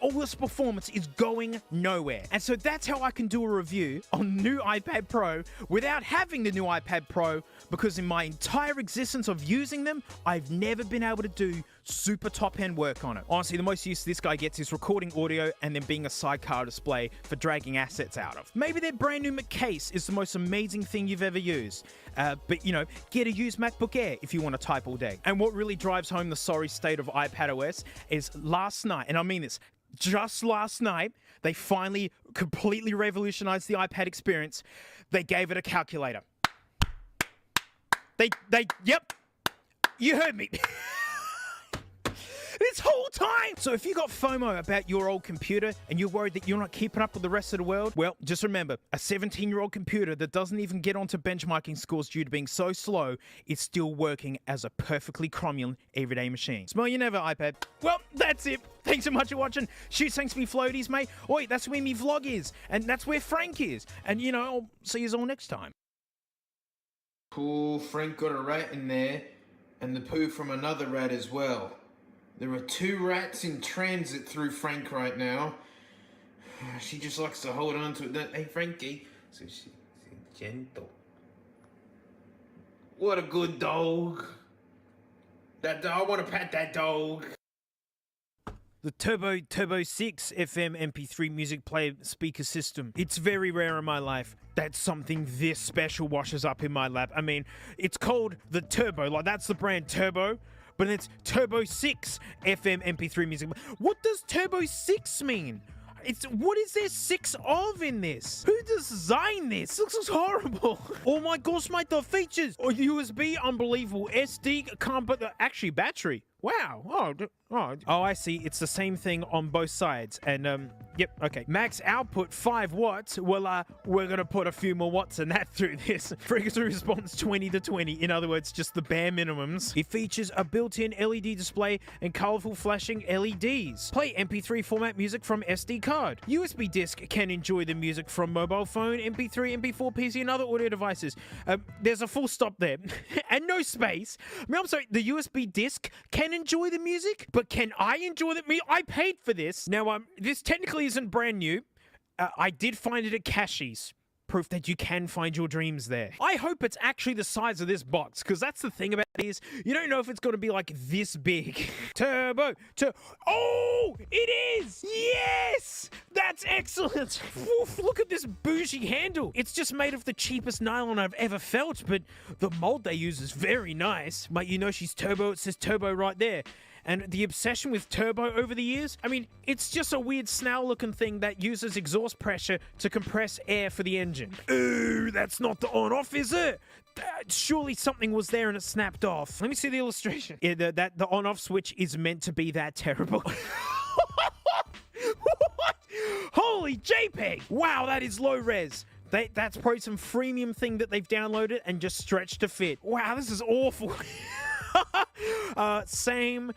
All this performance is going nowhere. And so that's how I can do a review on new iPad Pro without having the new iPad Pro, because in my entire existence of using them, I've never been able to do super top-end work on it. Honestly, the most use this guy gets is recording audio and then being a sidecar display for dragging assets out of. Maybe their brand new case is the most amazing thing you've ever used. But get a used MacBook Air if you want to type all day. And what really drives home the sorry state of iPad OS is last night, and I mean this, just last night, they finally completely revolutionized the iPad experience. They gave it a calculator. Yep, you heard me. This whole time! So if you got FOMO about your old computer and you're worried that you're not keeping up with the rest of the world, well, just remember, a 17-year-old computer that doesn't even get onto benchmarking scores due to being so slow is still working as a perfectly cromulent everyday machine. Smell you never, iPad. Well, that's it. Thanks so much for watching. Shoot, thanks me floaties, mate. Oi, that's where me vlog is. And that's where Frank is. And, I'll see you all next time. Cool, Frank got a rat in there, and the poo from another rat as well. There are 2 rats in transit through Frank right now. She just likes to hold on to it. Hey, Frankie. So she's gentle. What a good dog. That dog, I want to pat that dog. The Turbo 6 FM MP3 music player speaker system. It's very rare in my life that something this special washes up in my lap. I mean, it's called the Turbo. That's the brand Turbo. But it's Turbo 6 FM MP3 music. What does Turbo 6 mean? What is there 6 of in this? Who designed this? This looks horrible. Oh my gosh, mate, the features. USB, unbelievable. SD, actually battery. Wow. Oh, I see. It's the same thing on both sides. And, yep, okay. Max output 5 watts. Well, we're going to put a few more watts than that through this. Frequency response 20 to 20. In other words, just the bare minimums. It features a built-in LED display and colorful flashing LEDs. Play MP3 format music from SD card. USB disc can enjoy the music from mobile phone, MP3, MP4, PC, and other audio devices. There's a full stop there. And no space. I'm sorry, the USB disc can enjoy the music, but can I enjoy the music? I paid for this. Now, this technically isn't brand new. I did find it at Cashies. Proof that you can find your dreams there. I hope it's actually the size of this box, because that's the thing about it is you don't know if it's going to be this big. Turbo. Oh, it is! Yes! That's excellent! Oof, look at this bougie handle. It's just made of the cheapest nylon I've ever felt, but the mold they use is very nice. Mate, she's Turbo. It says Turbo right there. And the obsession with turbo over the years, I mean, it's just a weird snail-looking thing that uses exhaust pressure to compress air for the engine. Ooh, that's not the on-off, is it? Surely something was there and it snapped off. Let me see the illustration. Yeah, the on-off switch is meant to be that terrible. What? Holy JPEG! Wow, that is low res. That's probably some freemium thing that they've downloaded and just stretched to fit. Wow, this is awful. Same.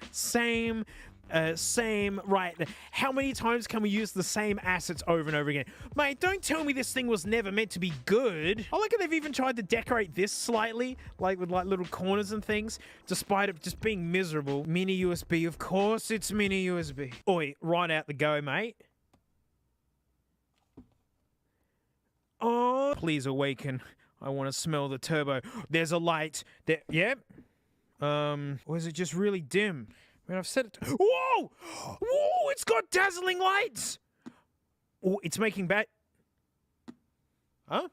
Right. How many times can we use the same assets over and over again? Mate, don't tell me this thing was never meant to be good. I like how they've even tried to decorate this slightly, like with like little corners and things, despite it just being miserable. Mini USB, of course it's mini USB. Oi, right out the go, mate. Oh, please awaken. I want to smell the turbo. There's a light. There, yep. Or is it just really dim? I mean, I've said it. Whoa! Whoa! It's got dazzling lights! Oh, it's making back. Huh?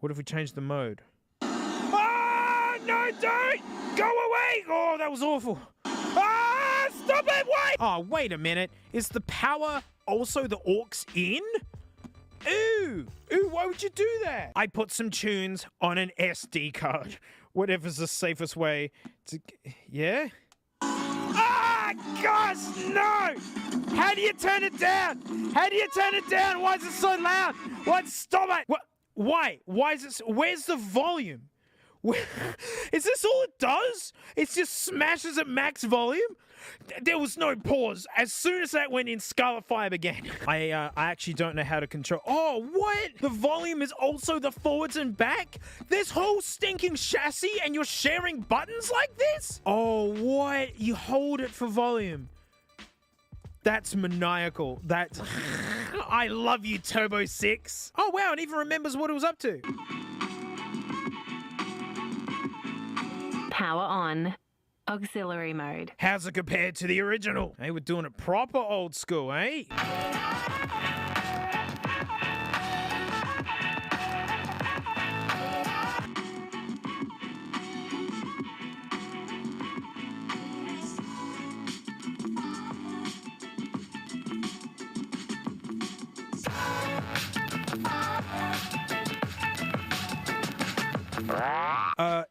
What if we change the mode? Ah! No, don't! Go away! Oh, that was awful. Ah! Stop it! Wait! Oh, wait a minute. Is the power also the aux in? Ooh! Ooh, why would you do that? I put some tunes on an SD card. Whatever's the safest way to... Yeah? Ah! Gosh, no! How do you turn it down? How do you turn it down? Why is it so loud? What? Stop it! What? Why? Why is it... Where's the volume? Is this all it does? It just smashes at max volume? There was no pause. As soon as that went in, Scarlet Fire began. I actually don't know how to control... Oh, what? The volume is also the forwards and back? This whole stinking chassis and you're sharing buttons like this? Oh, what? You hold it for volume. That's maniacal. That's... I love you, Turbo 6. Oh, wow, it even remembers what it was up to. Power on. Auxiliary mode. How's it compared to the original? Hey, we're doing it proper old school, eh?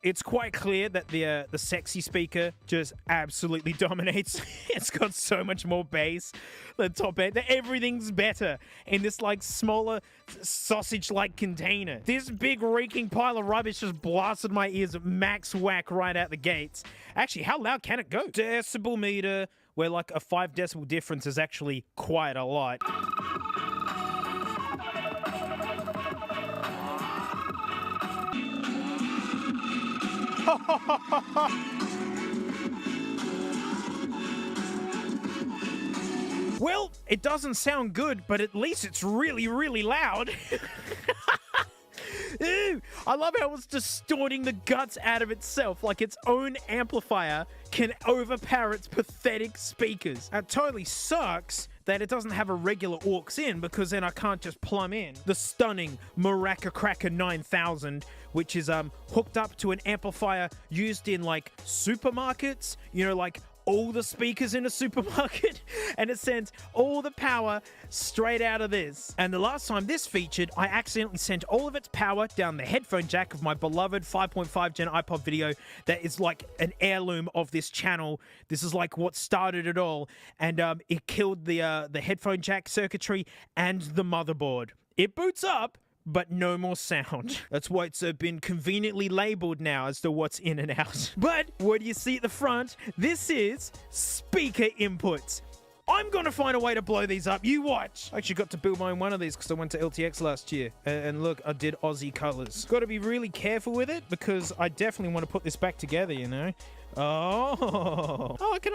It's quite clear that the sexy speaker just absolutely dominates. It's got so much more bass. The top end, everything's better in this like smaller sausage-like container. This big reeking pile of rubbish just blasted my ears at max whack right out the gates. Actually, how loud can it go? Decibel meter, where like a 5 decibel difference is actually quite a lot. Well, it doesn't sound good, but at least it's really, really loud. Ew, I love how it's distorting the guts out of itself, like its own amplifier can overpower its pathetic speakers. It totally sucks that it doesn't have a regular aux in, because then I can't just plumb in the stunning Maraca Cracker 9000, which is hooked up to an amplifier used in like supermarkets, you know, like all the speakers in a supermarket, and it sends all the power straight out of this. And the last time this featured, I accidentally sent all of its power down the headphone jack of my beloved 5.5 Gen iPod video that is like an heirloom of this channel. This is like what started it all, and it killed the headphone jack circuitry and the motherboard. It boots up, but no more sound. That's why it's been conveniently labeled now as to what's in and out. But what do you see at the front? This is speaker inputs. I'm gonna find a way to blow these up. You watch. I actually got to build my own one of these because I went to LTX last year. And look, I did Aussie colors. Got to be really careful with it because I definitely want to put this back together, you know? Oh, I can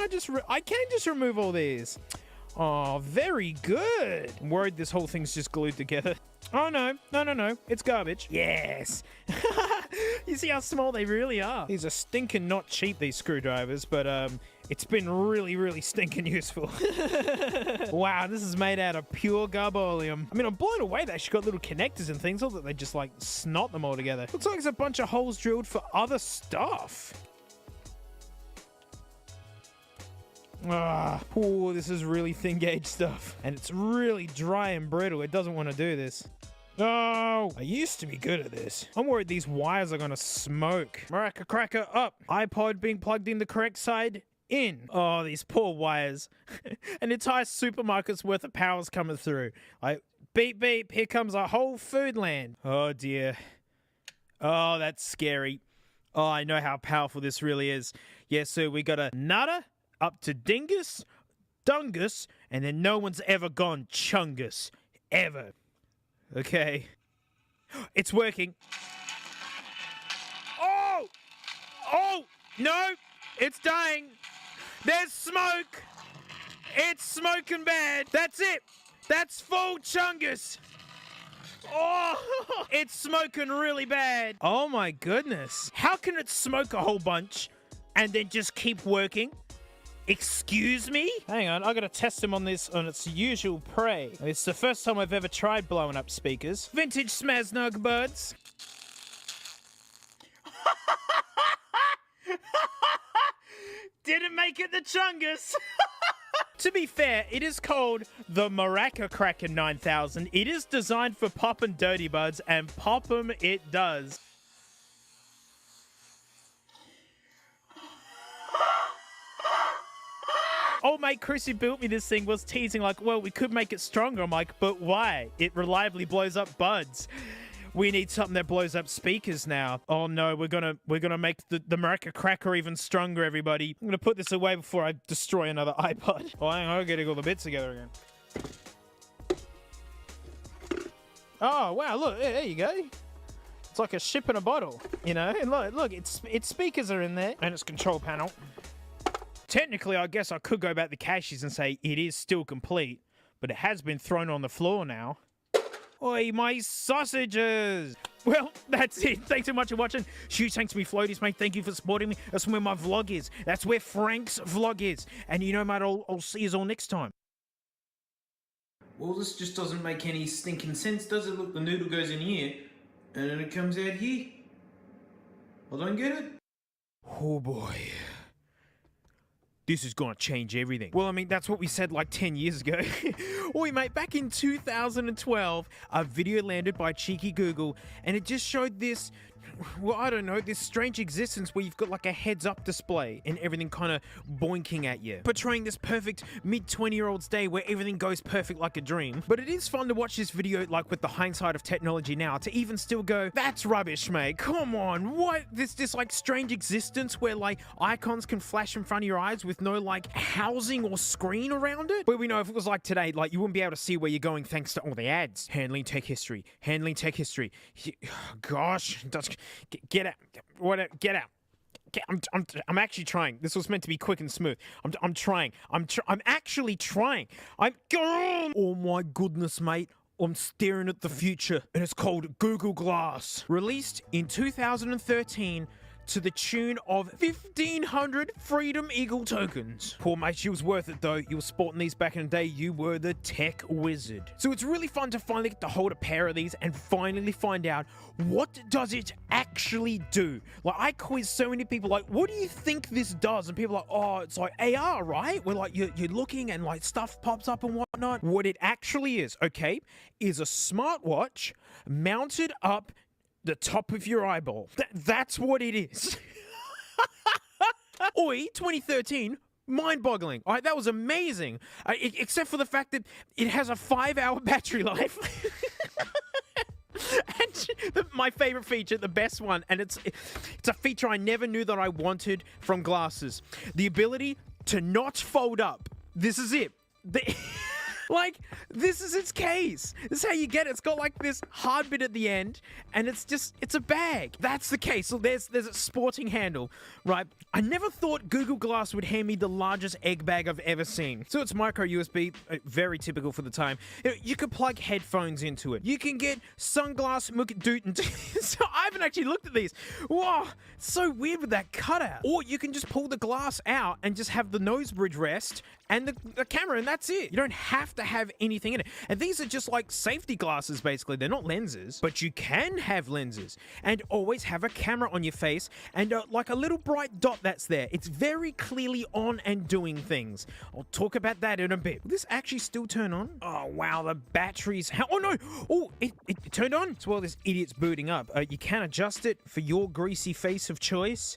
just remove all these. Oh, very good. I'm worried this whole thing's just glued together. Oh, no. No. It's garbage. Yes. You see how small they really are. These are stinking not cheap, these screwdrivers, but it's been really, really stinking useful. Wow, this is made out of pure Garbolium. I mean, I'm blown away they actually got little connectors and things, or that they just, like, snot them all together. Looks like there's a bunch of holes drilled for other stuff. Oh, this is really thin gauge stuff. And it's really dry and brittle. It doesn't want to do this. No! I used to be good at this. I'm worried these wires are going to smoke. Maraca Cracker up. iPod being plugged in the correct side. in. Oh, these poor wires. An entire supermarket's worth of power's coming through. Like, beep, beep, here comes a whole food land. Oh, dear. Oh, that's scary. Oh, I know how powerful this really is. Yeah, so we got a Nutter up to Dingus, Dungus, and then no one's ever gone Chungus. Ever. Okay. It's working. Oh! Oh! No! It's dying! There's smoke! It's smoking bad! That's it! That's full Chungus! Oh! It's smoking really bad! Oh my goodness. How can it smoke a whole bunch and then just keep working? Excuse me? Hang on, I gotta test him on its usual prey. It's the first time I've ever tried blowing up speakers. Vintage Smaznug buds. Didn't make it the Chungus. To be fair, it is called the Maraca Kraken 9000. It is designed for poppin' dirty buds, and pop 'em it does. Old mate Chris, who built me this thing, was teasing like, well, we could make it stronger. I'm like, but why? It reliably blows up buds. We need something that blows up speakers now. Oh no, we're gonna make the Maraca Cracker even stronger, everybody. I'm gonna put this away before I destroy another iPod. Oh, hang on, I'm getting all the bits together again. Oh wow, look, there you go. It's like a ship in a bottle, you know. And look, its speakers are in there, and its control panel. Technically, I guess I could go back to caches and say it is still complete, but it has been thrown on the floor now. Oi, my sausages! Well, that's it. Thanks so much for watching. Huge thanks to me floaties, mate. Thank you for supporting me. That's where my vlog is. That's where Frank's vlog is. And you know, mate, I'll see you all next time. Well, this just doesn't make any stinking sense, does it? Look, the noodle goes in here, and then it comes out here. I don't get it. Oh boy. This is gonna change everything. Well, I mean, that's what we said like 10 years ago. Oi, mate, back in 2012, a video landed by Cheeky Google, and it just showed this, well, I don't know, this strange existence where you've got like a heads-up display and everything kind of boinking at you, portraying this perfect mid-20-year-old's day where everything goes perfect like a dream. But it is fun to watch this video, like with the hindsight of technology now, to even still go, that's rubbish, mate. Come on, what? This like strange existence where like icons can flash in front of your eyes with no like housing or screen around it? But we know if it was like today, like you wouldn't be able to see where you're going thanks to all the ads. Handling tech history. Handling tech history. Gosh, get out. What? Get out. I'm actually trying. This was meant to be quick and smooth. I'm trying. I'm actually trying. Oh my goodness, mate. I'm staring at the future, and it's called Google Glass. Released in 2013 to the tune of 1,500 Freedom Eagle tokens. Poor mate, she was worth it though. You were sporting these back in the day. You were the tech wizard. So it's really fun to finally get to hold a pair of these and finally find out what does it actually do. Like, I quiz so many people like, what do you think this does? And people are like, oh, it's like AR, right? Where like you're looking and like stuff pops up and whatnot. What it actually is, okay, is a smartwatch mounted up the top of your eyeball. That's what it is. Oi, 2013, mind-boggling. All right, that was amazing. Except for the fact that it has a 5-hour battery life. And my favorite feature, the best one, and it's a feature I never knew that I wanted from glasses. The ability to not fold up. This is it. Like, this is its case. This is how you get it. It's got like this hard bit at the end, and it's a bag. That's the case. So there's a sporting handle, right? I never thought Google Glass would hand me the largest egg bag I've ever seen. So it's micro USB, very typical for the time. You could plug headphones into it. You can get sunglass so I haven't actually looked at these. Whoa, it's so weird with that cutout. Or you can just pull the glass out and just have the nose bridge rest and the camera, and that's it. You don't have to have anything in it. And these are just like safety glasses, basically. They're not lenses, but you can have lenses and always have a camera on your face and like a little bright dot that's there. It's very clearly on and doing things. I'll talk about that in a bit. Will this actually still turn on? Oh, wow, the battery's... Oh, no! Oh, it turned on? So while this idiot's booting up, you can adjust it for your greasy face of choice.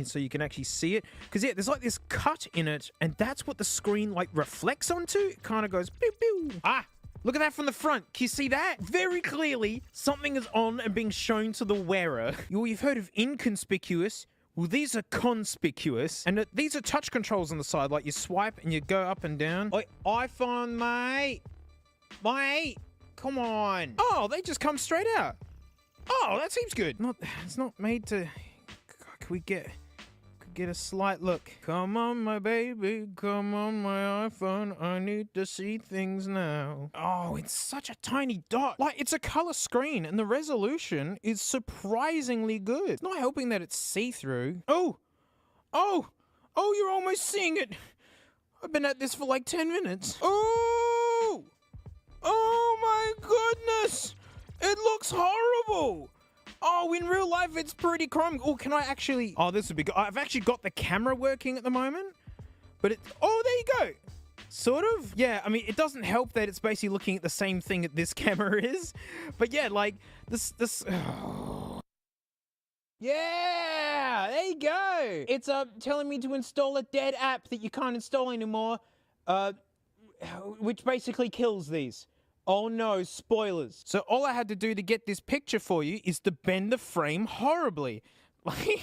so you can actually see it. Because yeah, there's like this cut in it, and that's what the screen like reflects onto. It kind of goes pew pew. Ah, look at that from the front. Can you see that? Very clearly, something is on and being shown to the wearer. You've heard of inconspicuous. Well, these are conspicuous, and these are touch controls on the side. Like you swipe and you go up and down. Oi, iPhone, mate. Mate, come on. Oh, they just come straight out. Oh, that seems good. It's not made to. Can we get a slight look? Come on, my baby. Come on, my iPhone. I need to see things now. Oh, it's such a tiny dot. Like, it's a color screen, and the resolution is surprisingly good. It's not helping that it's see-through. Oh, you're almost seeing it. I've been at this for like 10 minutes. Oh my goodness. It looks horrible. Oh, in real life, it's pretty chrome. Oh, can I actually... Oh, this would be good. I've actually got the camera working at the moment. But oh, there you go. Sort of. Yeah, I mean, it doesn't help that it's basically looking at the same thing that this camera is. But yeah, like, this... Oh. Yeah, there you go. It's telling me to install a dead app that you can't install anymore. Which basically kills these. Oh no, spoilers. So all I had to do to get this picture for you is to bend the frame horribly. Like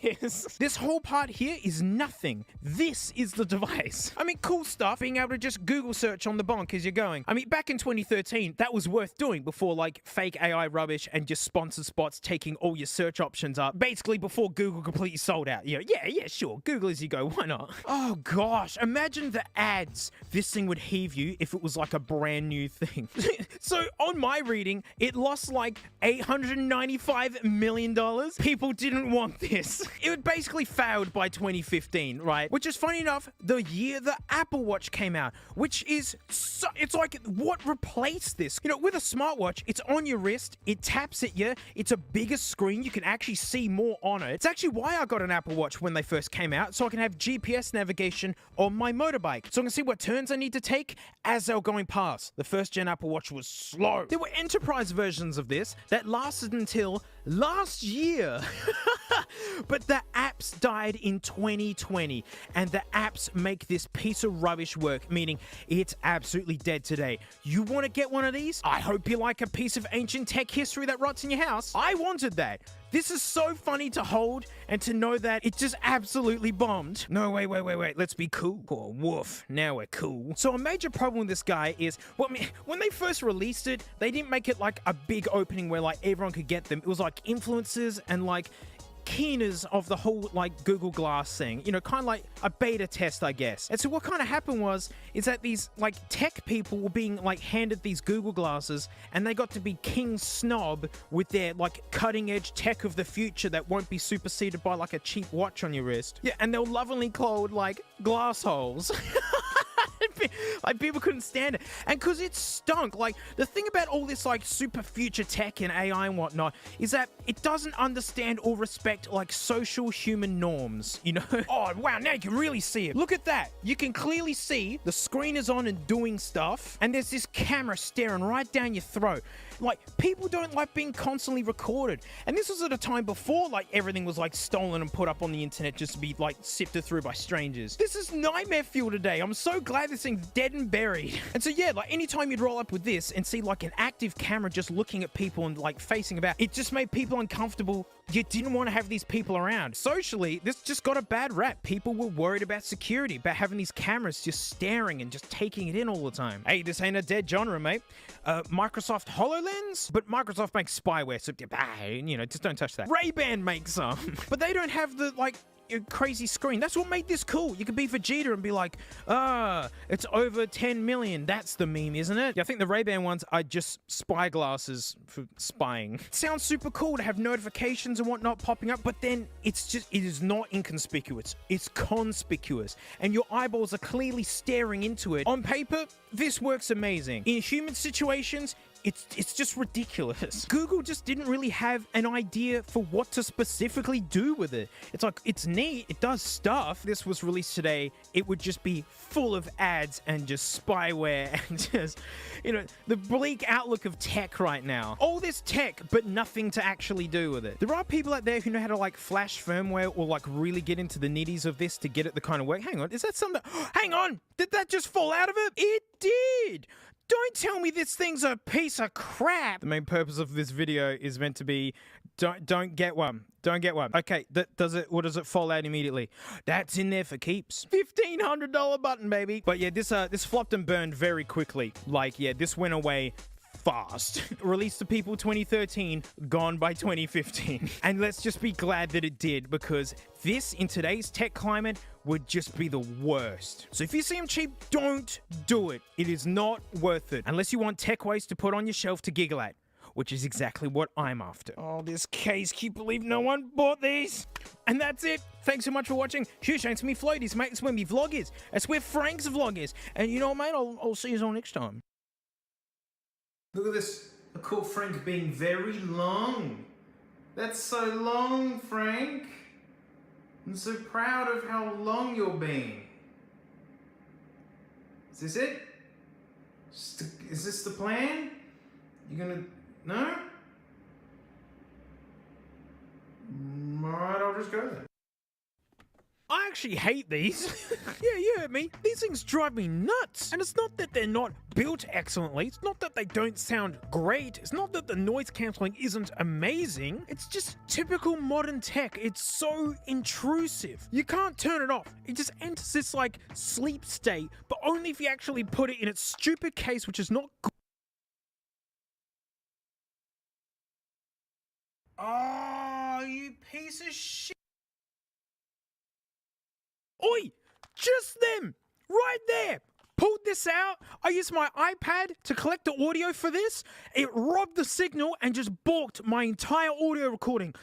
this. This whole part here is nothing. This is the device. I mean, cool stuff, being able to just Google search on the bonk as you're going. I mean, back in 2013, that was worth doing before like fake AI rubbish and just sponsored spots taking all your search options up. Basically before Google completely sold out. You know, yeah, sure. Google as you go, why not? Oh gosh, imagine the ads this thing would heave you if it was like a brand new thing. So on my reading, it lost like $895 million. People didn't want this. It basically failed by 2015, right? Which is funny enough, the year the Apple Watch came out, which is it's like, what replaced this? You know, with a smartwatch, it's on your wrist, it taps at you, it's a bigger screen, you can actually see more on it. It's actually why I got an Apple Watch when they first came out, so I can have GPS navigation on my motorbike, so I can see what turns I need to take as they're going past. The first gen Apple Watch was slow. There were enterprise versions of this that lasted until last year. But the apps died in 2020, and the apps make this piece of rubbish work, meaning it's absolutely dead today. You want to get one of these? I hope you like a piece of ancient tech history that rots in your house. I wanted that. This is so funny to hold and to know that it just absolutely bombed. No, wait. Let's be cool. Oh, woof. Now we're cool. So a major problem with this guy is, well, when they first released it, they didn't make it like a big opening where like everyone could get them. It was like influencers and like keeners of the whole like Google Glass thing, you know, kind of like a beta test, I guess. And so what kind of happened is that these like tech people were being like handed these Google glasses, and they got to be king snob with their like cutting edge tech of the future that won't be superseded by like a cheap watch on your wrist. Yeah, and they were lovingly called like glass holes. Like, people couldn't stand it. And because it stunk. Like, the thing about all this, like, super future tech and AI and whatnot is that it doesn't understand or respect, like, social human norms, you know? Oh, wow, now you can really see it. Look at that. You can clearly see the screen is on and doing stuff, and there's this camera staring right down your throat. Like, people don't like being constantly recorded. And this was at a time before, like, everything was, like, stolen and put up on the internet just to be, like, sifted through by strangers. This is nightmare fuel today. I'm so glad this thing's dead and buried. And so, yeah, like, anytime you'd roll up with this and see, like, an active camera just looking at people and, like, facing about, it just made people uncomfortable. You didn't want to have these people around. Socially, this just got a bad rap. People were worried about security, about having these cameras just staring and just taking it in all the time. Hey, this ain't a dead genre, mate. Microsoft HoloLens? But Microsoft makes spyware, so, you know, just don't touch that. Ray-Ban makes some. But they don't have the, like, crazy screen. That's what made this cool. You could be Vegeta and be like, it's over 10 million. That's the meme, isn't it? Yeah, I think the Ray-Ban ones are just spy glasses for spying. It sounds super cool to have notifications and whatnot popping up, but then it is not inconspicuous. It's conspicuous, and your eyeballs are clearly staring into it. On paper, this works amazing. In human situations, it's just ridiculous. Google just didn't really have an idea for what to specifically do with it. It's like, it's neat, it does stuff. This was released today, it would just be full of ads and just spyware and just, you know, the bleak outlook of tech right now. All this tech, but nothing to actually do with it. There are people out there who know how to like flash firmware or like really get into the nitties of this to get it the kind of work. Hang on, is that something? Hang on, did that just fall out of it? It did! Don't tell me this thing's a piece of crap. The main purpose of this video is meant to be, don't get one. Don't get one. Okay, what does it fall out immediately? That's in there for keeps. $1,500 button, baby. But yeah, this flopped and burned very quickly. Like, yeah, this went away fast. Released to people 2013, gone by 2015. And let's just be glad that it did, because this, in today's tech climate, would just be the worst. So if you see them cheap, don't do it. It is not worth it. Unless you want tech waste to put on your shelf to giggle at, which is exactly what I'm after. Oh, this case, can you believe no one bought these? And that's it. Thanks so much for watching. Huge thanks to me floaties, mate. That's where me vlog is. That's where Frank's vlog is. And you know what, mate? I'll see you all next time. Look at this. I caught Frank being very long. That's so long, Frank. I'm so proud of how long you're being. Is this it? Is this the plan? You're gonna... No? Alright, I'll just go then. I actually hate these. Yeah, you heard me. These things drive me nuts. And it's not that they're not built excellently. It's not that they don't sound great. It's not that the noise cancelling isn't amazing. It's just typical modern tech. It's so intrusive. You can't turn it off. It just enters this like sleep state, but only if you actually put it in its stupid case, which is not good. Oh, you piece of shit. Oi! Just them! Right there! Pulled this out. I used my iPad to collect the audio for this. It robbed the signal and just balked my entire audio recording.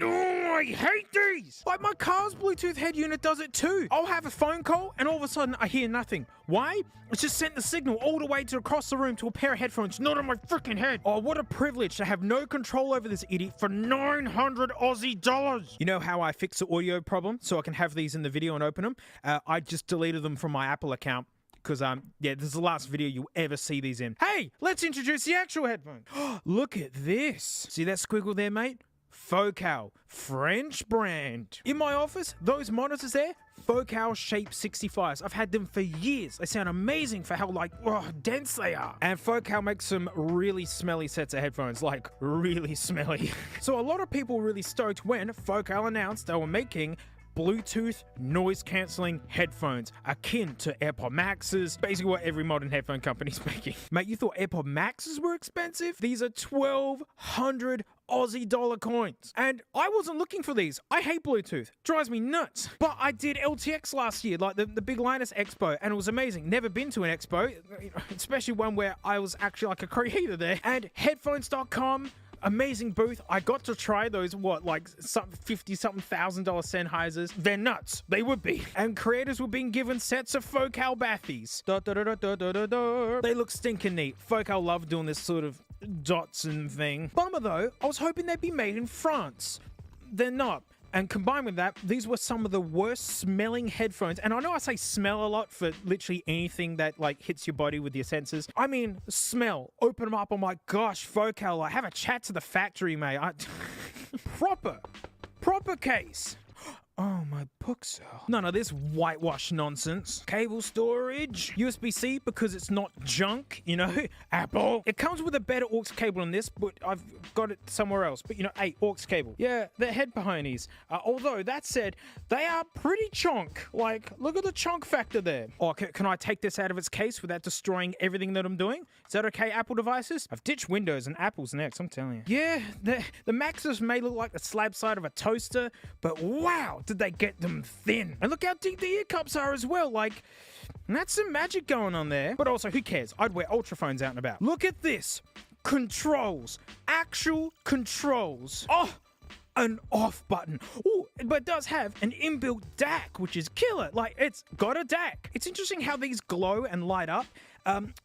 Oh, I hate these! Like my car's Bluetooth head unit does it too. I'll have a phone call and all of a sudden I hear nothing. Why? It's just sent the signal all the way to across the room to a pair of headphones, not on my freaking head. Oh, what a privilege to have no control over this idiot for 900 Aussie dollars. You know how I fix the audio problem so I can have these in the video and open them? I just deleted them from my Apple account. Because, yeah, this is the last video you'll ever see these in. Hey, let's introduce the actual headphone. Look at this. See that squiggle there, mate? Focal, French brand. In my office, those monitors there, Focal Shape 65s. I've had them for years. They sound amazing for how, like, dense they are. And Focal makes some really smelly sets of headphones, like, really smelly. So a lot of people were really stoked when Focal announced they were making Bluetooth noise-cancelling headphones, akin to AirPod Maxes, basically what every modern headphone company's making. Mate, you thought AirPod Maxes were expensive? These are 1,200 Aussie dollar coins. And I wasn't looking for these. I hate Bluetooth. Drives me nuts. But I did LTX last year, like the Big Linus Expo, and it was amazing. Never been to an expo, especially one where I was actually like a creator there. And headphones.com, amazing booth. I got to try those, like some $50-something thousand Sennheisers. They're nuts. They would be. And creators were being given sets of Focal Bathies. They look stinking neat. Focal love doing this sort of dots and thing. Bummer though, I was hoping they'd be made in France. They're not. And combined with that, these were some of the worst smelling headphones. And I know I say smell a lot for literally anything that like hits your body with your senses. I mean, smell. Open them up. I'm like, gosh, Focal, like, have a chat to the factory, mate. Proper case. Oh, my book cell. None of this whitewash nonsense. Cable storage, USB-C because it's not junk, you know, Apple. It comes with a better aux cable than this, but I've got it somewhere else. But, you know, hey, aux cable. Yeah, they're head ponies. Although, that said, they are pretty chonk. Like, look at the chonk factor there. Oh, can I take this out of its case without destroying everything that I'm doing? Is that okay, Apple devices? I've ditched Windows and Apple's next, I'm telling you. Yeah, the Maxes may look like the slab side of a toaster, but wow, did they get them thin. And look how deep the ear cups are as well. Like, that's some magic going on there. But also, who cares? I'd wear Ultraphones out and about. Look at this. Controls. Actual controls. Oh, an off button. Oh, but it does have an inbuilt DAC, which is killer. Like, it's got a DAC. It's interesting how these glow and light up,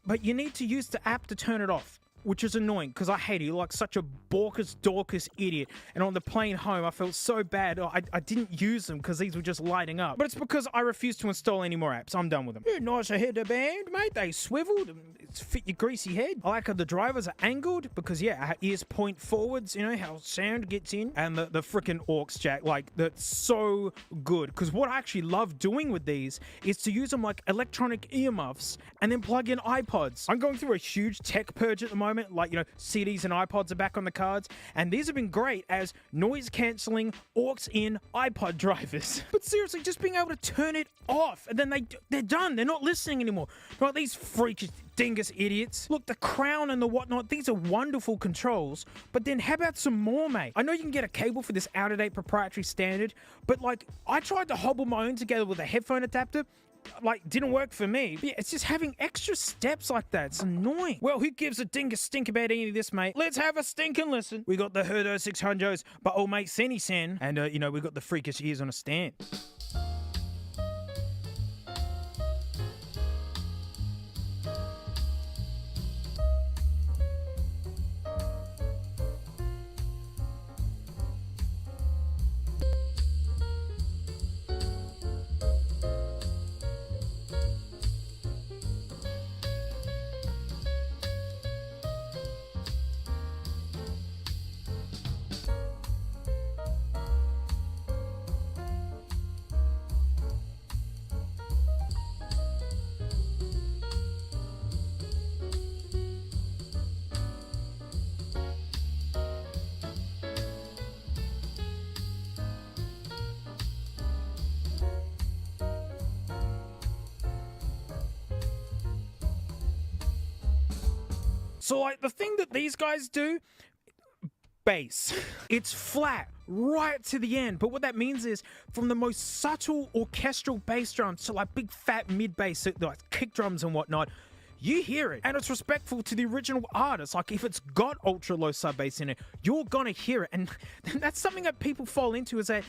but you need to use the app to turn it off, which is annoying because I hate it. You're like such a dorcas idiot. And on the plane home, I felt so bad. I didn't use them because these were just lighting up. But it's because I refuse to install any more apps. I'm done with them. Yeah, nicer headband, mate. They swiveled. It's fit your greasy head. I like how the drivers are angled because, yeah, our ears point forwards. You know, how sound gets in. And the freaking aux jack. Like, that's so good. Because what I actually love doing with these is to use them like electronic earmuffs and then plug in iPods. I'm going through a huge tech purge at the moment. Like, you know, CDs and iPods are back on the cards. And these have been great as noise-canceling, aux-in iPod drivers. But seriously, just being able to turn it off and then they're done. They're not listening anymore. Not these freakish dingus idiots. Look, the crown and the whatnot, these are wonderful controls. But then how about some more, mate? I know you can get a cable for this out-of-date proprietary standard, but like, I tried to hobble my own together with a headphone adapter. Like, didn't work for me. But yeah, it's just having extra steps like that. It's annoying. Well, who gives a dingus stink about any of this, mate? Let's have a stink and listen. We got the Herdo 600s by old mate Senny Sen. And, you know, we got the freakish ears on a stand. So, like, the thing that these guys do, bass. It's flat right to the end. But what that means is from the most subtle orchestral bass drums to like big fat mid bass, like kick drums and whatnot, you hear it. And it's respectful to the original artist. Like, if it's got ultra low sub bass in it, you're gonna hear it. And that's something that people fall into, is that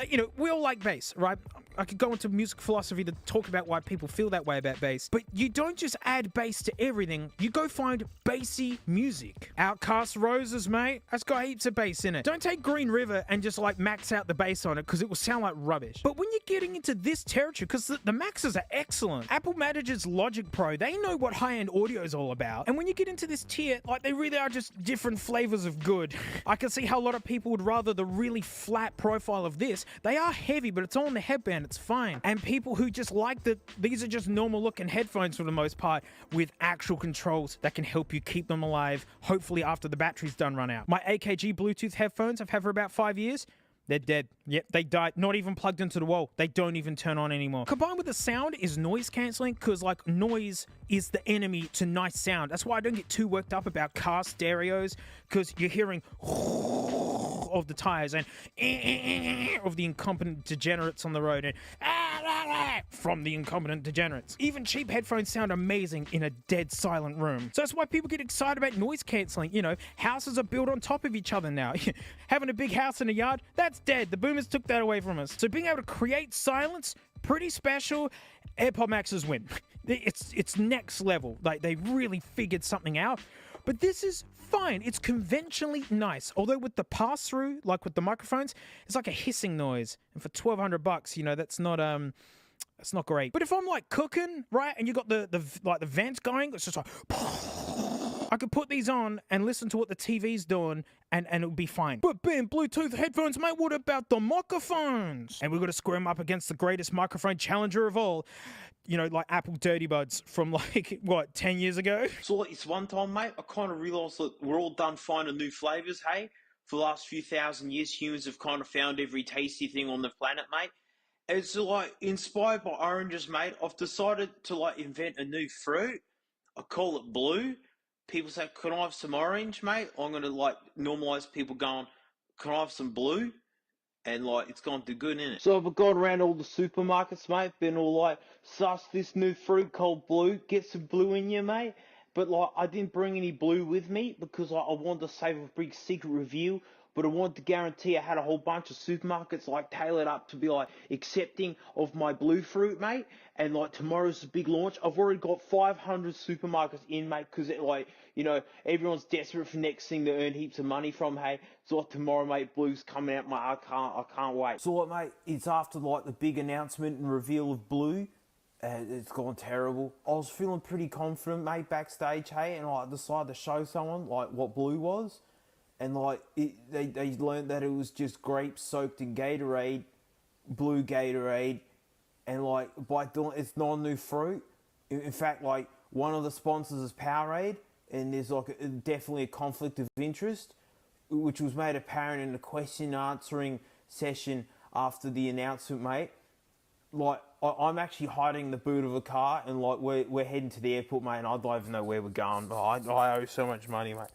you know, we all like bass, right? I could go into music philosophy to talk about why people feel that way about bass, but you don't just add bass to everything. You go find bassy music. Outcast Roses, mate, that's got heaps of bass in it. Don't take Green River and just like max out the bass on it, because it will sound like rubbish. But when you're getting into this territory, because the maxes are excellent. Apple Manager's Logic Pro, they know what high-end audio is all about. And when you get into this tier, like, they really are just different flavors of good. I can see how a lot of people would rather the really flat profile of this. They are heavy, but it's all in the headband. It's fine. And people who just like these are just normal looking headphones for the most part, with actual controls that can help you keep them alive, hopefully after the battery's done run out. My AKG Bluetooth headphones I've had for about 5 years. They're dead. Yep, they died. Not even plugged into the wall. They don't even turn on anymore. Combined with the sound is noise cancelling, because like noise is the enemy to nice sound. That's why I don't get too worked up about car stereos, because you're hearing of the tires and of the incompetent degenerates on the road and from the incompetent degenerates. Even cheap headphones sound amazing in a dead silent room. So that's why people get excited about noise cancelling. You know, houses are built on top of each other now. Having a big house in a yard, that's dead. The boomers took that away from us. So being able to create silence, pretty special. AirPod Maxes win. It's next level. Like, they really figured something out. But this is fine. It's conventionally nice. Although with the pass-through, like with the microphones, it's like a hissing noise. And for $1,200, you know, that's not great. But if I'm like cooking, right, and you got the vents going, it's just like I could put these on and listen to what the TV's doing, and it would be fine. But Ben, Bluetooth headphones, mate, what about the microphones? And we've got to square them up against the greatest microphone challenger of all. You know, like Apple Dirty Buds from like, what, 10 years ago? So like this one time, mate, I kind of realised that we're all done finding new flavours, hey? For the last few thousand years, humans have kind of found every tasty thing on the planet, mate. And it's like, inspired by oranges, mate, I've decided to like invent a new fruit. I call it blue. People say, can I have some orange, mate? I'm going to like normalise people going, can I have some blue? And like, it's gone too good, innit? So I've gone around all the supermarkets, mate, been all like, suss this new fruit called blue, get some blue in you, mate. But like, I didn't bring any blue with me because like, I wanted to save a big secret review, but I wanted to guarantee I had a whole bunch of supermarkets like tailored up to be like accepting of my blue fruit, mate. And like, tomorrow's the big launch. I've already got 500 supermarkets in, mate, because like, You know, everyone's desperate for next thing to earn heaps of money from. Hey, so like tomorrow, mate, Blue's coming out. I can't wait. So like, mate, it's after like the big announcement and reveal of Blue. It's gone terrible. I was feeling pretty confident, mate, backstage, hey, and I decided to show someone like what Blue was, and like they learned that it was just grapes soaked in Gatorade, Blue Gatorade, and like by doing it's non-new fruit. In fact, like one of the sponsors is Powerade, and there's like definitely a conflict of interest, which was made apparent in the question answering session after the announcement, mate. Like, I'm actually hiding in the boot of a car, and like we're heading to the airport, mate, and I don't even know where we're going. But I owe so much money, mate.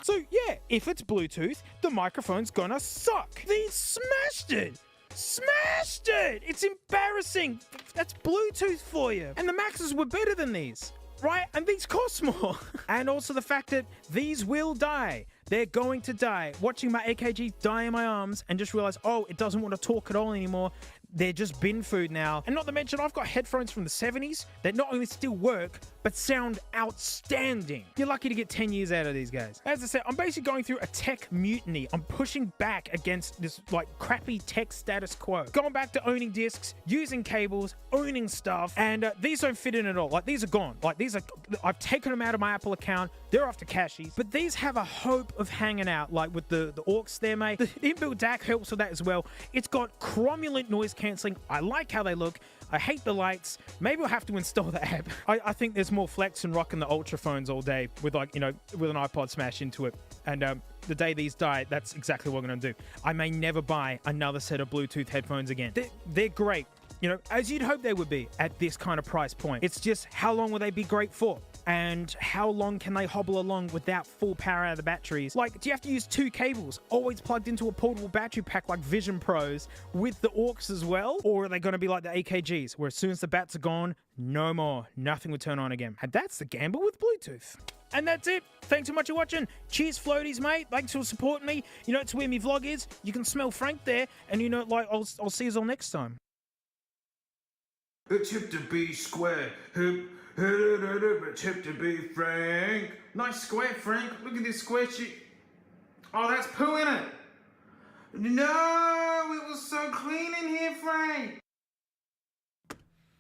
So yeah, if it's Bluetooth, the microphone's gonna suck. They smashed it! Smashed it! It's embarrassing! That's Bluetooth for you. And the Maxes were better than these, right? And these cost more. And also the fact that these will die. They're going to die. Watching my AKG die in my arms and just realize, oh, it doesn't want to talk at all anymore. They're just bin food now. And not to mention, I've got headphones from the 70s that not only still work, but sound outstanding. You're lucky to get 10 years out of these guys. As I said, I'm basically going through a tech mutiny. I'm pushing back against this like crappy tech status quo. Going back to owning discs, using cables, owning stuff, and these don't fit in at all. Like these are gone. Like these are, I've taken them out of my Apple account. They're off to cashies. But these have a hope of hanging out, like with the aux there, mate. The inbuilt DAC helps with that as well. It's got cromulent noise cancelling. I like how they look. I hate the lights. Maybe I'll have to install the app. I think there's more flex than rocking the Ultra phones all day with like, you know, with an iPod smash into it. And the day these die, that's exactly what I'm going to do. I may never buy another set of Bluetooth headphones again. They're great, you know, as you'd hope they would be at this kind of price point. It's just how long will they be great for? And how long can they hobble along without full power out of the batteries? Like, do you have to use 2 cables, always plugged into a portable battery pack like Vision Pros with the aux as well? Or are they going to be like the AKGs, where as soon as the bats are gone, no more, nothing will turn on again? And that's the gamble with Bluetooth. And that's it. Thanks so much for watching. Cheers, floaties, mate. Thanks for supporting me. You know, it's where my vlog is. You can smell Frank there. And you know, like, I'll see you all next time. It's hip to be square. It's hip to be Frank. Nice square, Frank. Look at this square shit. Oh, that's poo in it. No, it was so clean in here, Frank.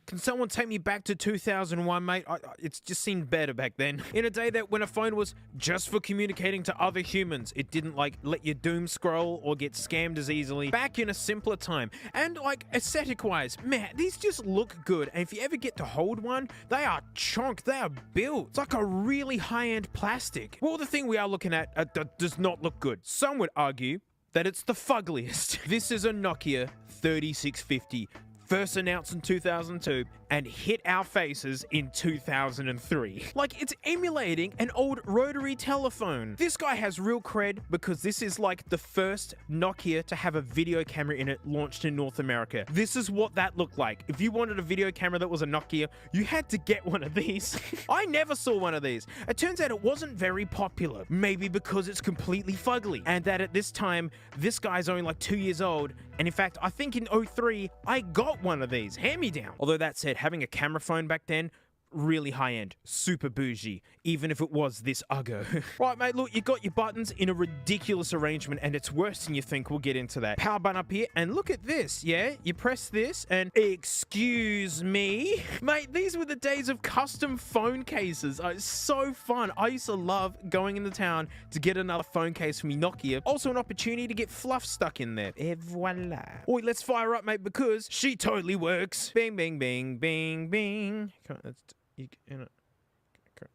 Can someone take me back to 2001, mate? It's just seemed better back then. In a day that when a phone was just for communicating to other humans, it didn't like let you doom scroll or get scammed as easily. Back in a simpler time. And like aesthetic wise, man, these just look good. And if you ever get to hold one, they are chonk, they are built. It's like a really high-end plastic. Well, the thing we are looking at does not look good. Some would argue that it's the fuggliest. This is a Nokia 3650. First announced in 2002 and hit our faces in 2003. Like, it's emulating an old rotary telephone. This guy has real cred because this is like the first Nokia to have a video camera in it launched in North America. This is what that looked like. If you wanted a video camera that was a Nokia, you had to get one of these. I never saw one of these. It turns out it wasn't very popular. Maybe because it's completely fugly. And that at this time, this guy's only like 2 years old. And in fact, I think in 03, I got one of these, hand-me-down. Although that said, having a camera phone back then, really high-end, super bougie, even if it was this uggo. Right, mate, look, you got your buttons in a ridiculous arrangement, and it's worse than you think. We'll get into that. Power button up here, and look at this, yeah? You press this, and excuse me? Mate, these were the days of custom phone cases. It's so fun. I used to love going into town to get another phone case from Nokia. Also an opportunity to get fluff stuck in there. Et voila. Oi, let's fire up, mate, because she totally works. Bing, bing, bing, bing, bing. Come on,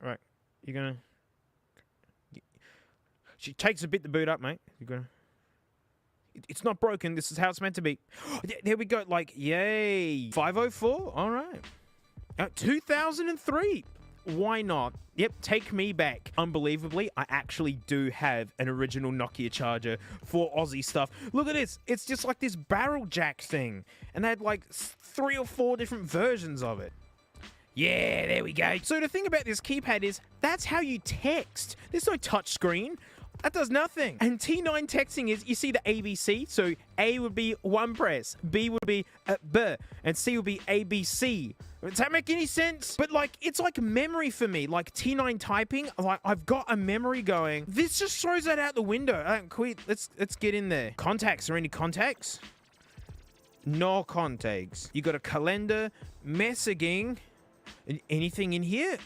right, you're gonna. She takes a bit to boot up, mate. You're gonna. It's not broken. This is how it's meant to be. There we go. Like, yay. 504. All right. 2003. Why not? Yep, take me back. Unbelievably, I actually do have an original Nokia charger for Aussie stuff. Look at this. It's just like this barrel jack thing. And they had like 3 or 4 different versions of it. Yeah, there we go. So the thing about this keypad is that's how you text. There's no touch screen. That does nothing. And T9 texting is, you see the ABC. So A would be one press, B would be B, and C would be ABC. Does that make any sense? But like, it's like memory for me. Like T9 typing, like I've got a memory going. This just throws that out the window. Quit. Let's get in there. Contacts. Are there any contacts? No contacts. You got a calendar, messaging. Anything in here?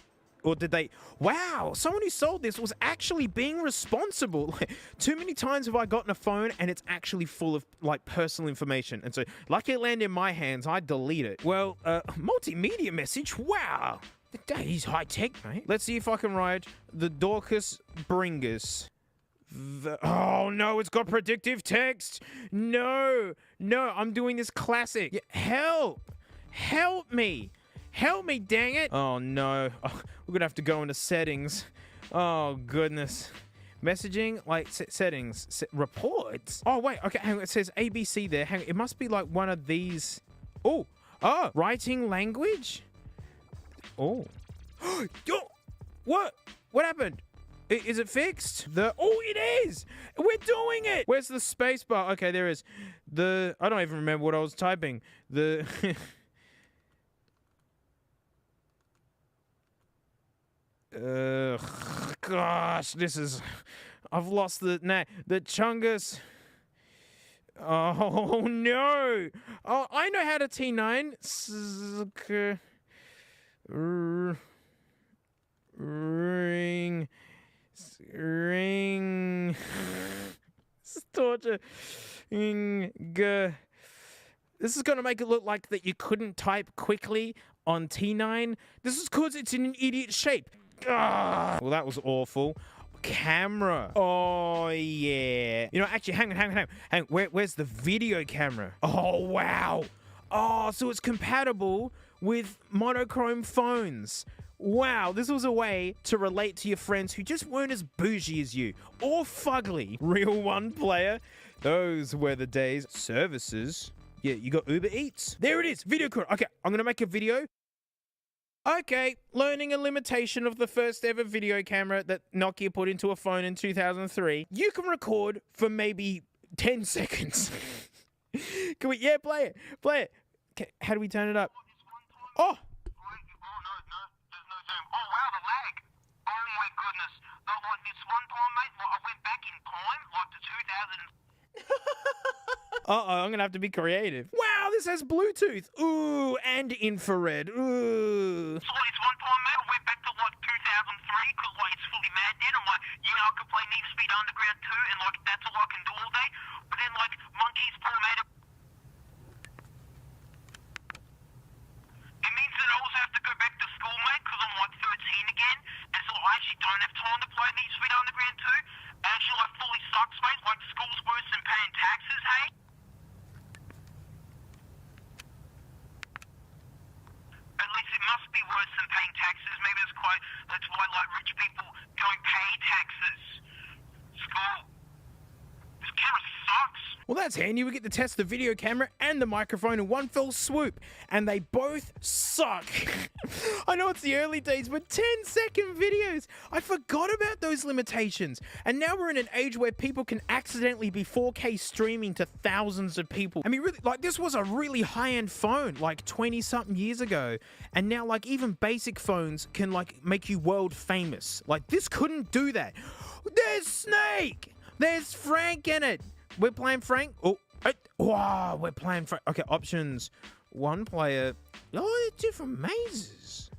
Or did they... Wow, someone who sold this was actually being responsible. Too many times have I gotten a phone and it's actually full of, like, personal information. And so, lucky it landed in my hands, I delete it. Well, multimedia message? Wow. That is high-tech, mate. Let's see if I can write the Dorcas Bringus. Oh, no, it's got predictive text. No, I'm doing this classic. Help me. Help me, dang it. Oh, no. Oh, we're gonna have to go into settings. Oh, goodness. Messaging, like, settings. Reports? Oh, wait. Okay, hang on. It says ABC there. Hang on. It must be, like, one of these. Oh, writing language? Oh. What? What happened? Is it fixed? Oh, it is! We're doing it! Where's the space bar? Okay, there is. I don't even remember what I was typing. Gosh, I've lost the Chungus. Oh, no. Oh, I know how to T9. Ring. It's torture. This is going to make it look like that you couldn't type quickly on T9. This is because it's in an idiot shape. Well, that was awful. Camera. Oh, yeah. You know, actually, hang on. Where's the video camera? Oh, wow. Oh, so it's compatible with monochrome phones. Wow, this was a way to relate to your friends who just weren't as bougie as you, or fugly. Real one player. Those were the days. Services. Yeah, you got Uber Eats. There it is, video call. Okay, I'm gonna make a video. Okay, learning a limitation of the first ever video camera that Nokia put into a phone in 2003. You can record for maybe 10 seconds. Can we, yeah, play it. Okay, how do we turn it up? Oh! Oh, wow, the lag. Oh, my goodness. Like this one time, mate, I went back in time, like to 2000. Uh-oh, I'm gonna have to be creative. Wow, this has Bluetooth. Ooh, and infrared. Ooh. So this one time, mate, I went back to like 2003, because like it's fully mad then. I'm like, yeah, I can play Need for Speed Underground 2, and like that's all I can do all day. But then like Monkey's Paw made it. It means that I also have to go back to school, mate, because I'm like 13 again, and so I actually don't have time to play Need for Speed Underground 2. Actually, like fully sucks, mate. Like school's worse than paying taxes, hey? At least it must be worse than paying taxes. Maybe that's why like rich people don't pay taxes. School. This camera sucks. Well, that's handy. We get to test the video camera and the microphone in one fell swoop, and they both suck. I know it's the early days, but 10-second videos. I forgot about those limitations. And now we're in an age where people can accidentally be 4K streaming to thousands of people. I mean, really, like this was a really high-end phone, like 20-something years ago. And now, like, even basic phones can, like, make you world famous. Like, this couldn't do that. There's Snake! There's Frank in it! We're playing Frank. Wow, we're playing Frank. Okay, options. One player. Oh, they're different mazes.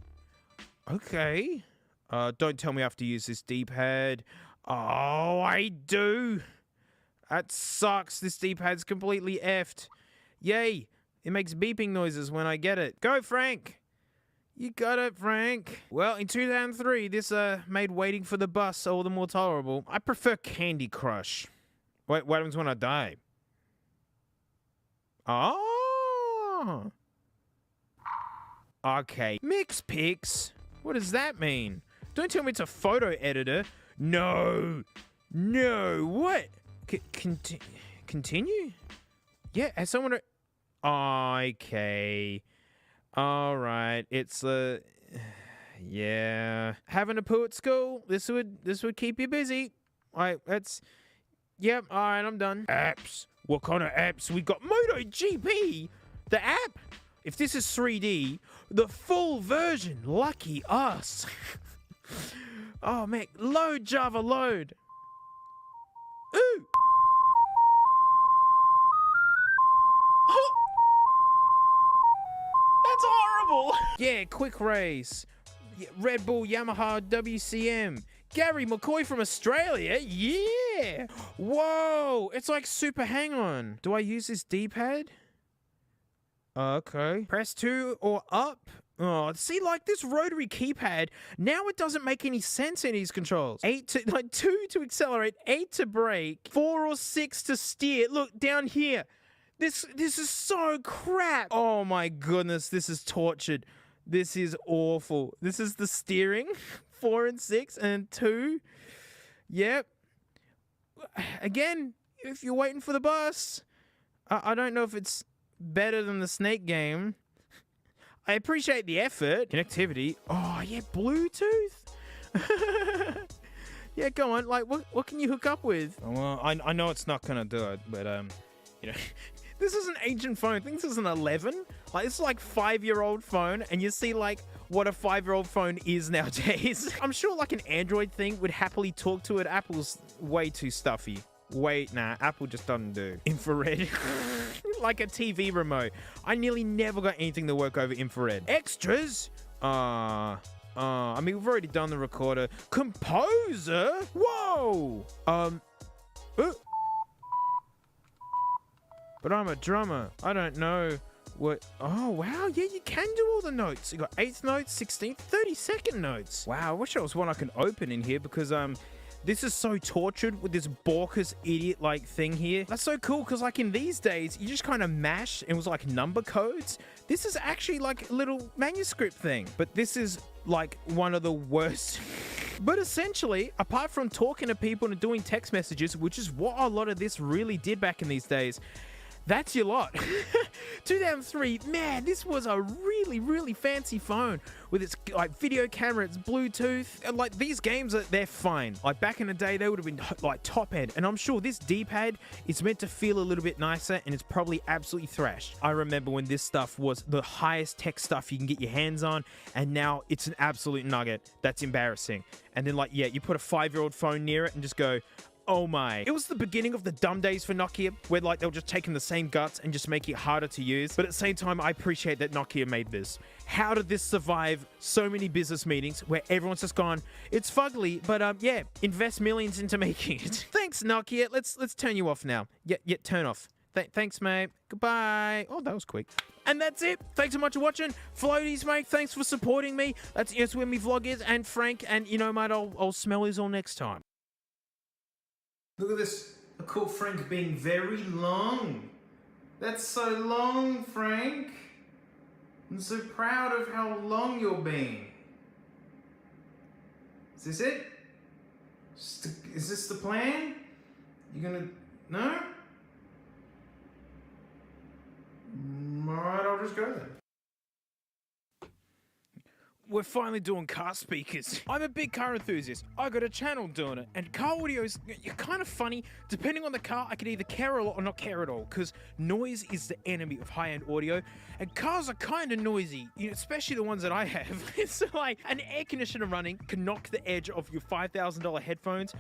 Okay. Don't tell me I have to use this D-pad. Oh, I do. That sucks. This D-pad's completely effed. Yay. It makes beeping noises when I get it. Go, Frank. You got it, Frank. Well, in 2003, this made waiting for the bus all the more tolerable. I prefer Candy Crush. Wait, what happens when I die? Oh. Okay. Mix pics? What does that mean? Don't tell me it's a photo editor. No. No. What? Continue? Yeah, has someone... Okay. All right. It's yeah. Having a poo at school. This would keep you busy. All right, Yep, all right, I'm done. Apps. What kind of apps? We got MotoGP. The app? If this is 3D, the full version, lucky us. Oh, man, load, Java, load. Ooh. That's horrible. Yeah, quick race. Red Bull, Yamaha, WCM. Gary McCoy from Australia. Yeah. Whoa. It's like super hang on. Do I use this D-pad? Okay. Press 2 or up. Oh, see, like this rotary keypad, now it doesn't make any sense in these controls. 2 to accelerate, 8 to brake, 4 or 6 to steer. Look, down here. This is so crap. Oh my goodness, this is tortured. This is awful. This is the steering, 4 and 6 and 2. Yep. Again, if you're waiting for the bus, I don't know if it's better than the Snake game. I appreciate the effort. Connectivity. Oh, yeah, Bluetooth. Yeah, go on. Like, what can you hook up with? Well, I know it's not going to do it, but, you know, this is an ancient phone. I think this is an 11. Like, it's like 5-year-old phone, and you see, like, what a 5-year-old phone is nowadays. I'm sure, like, an Android thing would happily talk to it. Apple's way too stuffy. Nah, Apple just doesn't do. Infrared. Like a TV remote. I nearly never got anything to work over infrared. Extras? I mean, we've already done the recorder. Composer? Whoa! But I'm a drummer. I don't know what... Oh, wow. Yeah, you can do all the notes. You got 8th notes, 16th, 32nd notes. Wow, I wish there was one I can open in here because, this is so tortured with this Borkus idiot-like thing here. That's so cool because, like, in these days, you just kind of mash and it was like number codes. This is actually like a little manuscript thing. But this is like one of the worst. But essentially, apart from talking to people and doing text messages, which is what a lot of this really did back in these days, that's your lot. 2003, man, this was a really, really fancy phone with its like video camera, its Bluetooth, and like these games, they're fine. Like back in the day, they would have been like top end, and I'm sure this D-pad is meant to feel a little bit nicer, and it's probably absolutely thrashed. I remember when this stuff was the highest tech stuff you can get your hands on, and now it's an absolute nugget. That's embarrassing. And then like, yeah, you put a 5-year-old phone near it and just go, oh my. It was the beginning of the dumb days for Nokia, where like they were just taking the same guts and just make it harder to use. But at the same time, I appreciate that Nokia made this. How did this survive so many business meetings where everyone's just gone, it's fugly, but yeah, invest millions into making it. Thanks, Nokia. Let's turn you off now. Yeah, turn off. Thanks, mate. Goodbye. Oh, that was quick. And that's it. Thanks so much for watching. Floaties, mate, thanks for supporting me. That's where my vlog is. And Frank, and you know, mate, I'll smell his all next time. Look at this. I caught Frank being very long. That's so long, Frank. I'm so proud of how long you're being. Is this it? Is this the plan? You're gonna... No? Alright, I'll just go then. We're finally doing car speakers. I'm a big car enthusiast. I got a channel doing it. And car audio is kind of funny. Depending on the car, I can either care a lot or not care at all. Because noise is the enemy of high-end audio. And cars are kind of noisy, you know, especially the ones that I have. It's like an air conditioner running can knock the edge off your $5,000 headphones.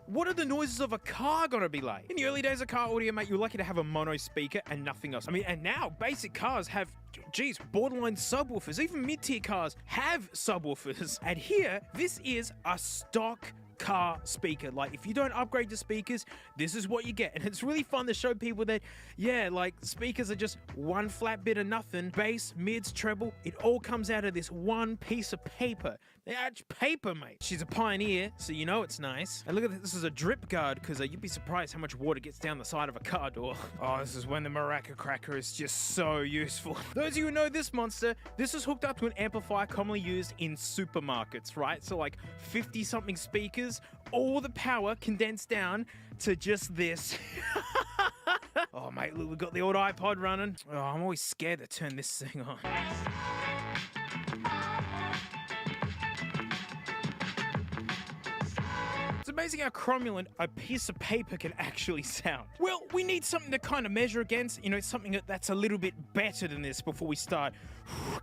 What are the noises of a car gonna be like? In the early days of car audio, mate, you're lucky to have a mono speaker and nothing else. I mean, and now basic cars have, geez, borderline subwoofers. Even mid-tier cars have subwoofers. And here, this is a stock car speaker. Like, if you don't upgrade the speakers, this is what you get. And it's really fun to show people that, yeah, like, speakers are just one flat bit of nothing. Bass, mids, treble, it all comes out of this one piece of paper. That's paper, mate. She's a pioneer, so you know it's nice. And look at this, this is a drip guard, because you'd be surprised how much water gets down the side of a car door. Oh, this is when the Maraca Cracker is just so useful. Those of you who know this monster, this is hooked up to an amplifier commonly used in supermarkets, right? So like 50-something speakers, all the power condensed down to just this. Oh, mate, look, we've got the old iPod running. Oh, I'm always scared to turn this thing on. It's a amazing how cromulent a piece of paper can actually sound. Well, we need something to kind of measure against, you know, something that's a little bit better than this before we start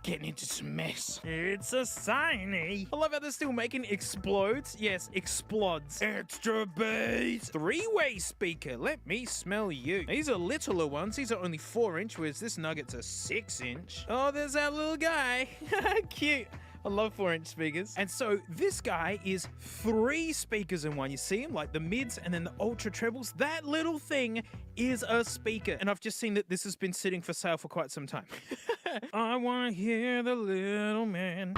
getting into some mess. It's a Sony. I love how they're still making explodes. Yes, explodes. Extra bass. Three-way speaker. Let me smell you. These are littler ones. These are only 4-inch, whereas this nugget's a 6-inch. Oh, there's our little guy. Cute. I love 4-inch speakers. And so this guy is 3 speakers in one. You see him? Like the mids and then the ultra trebles. That little thing is a speaker. And I've just seen that this has been sitting for sale for quite some time. I want to hear the little man.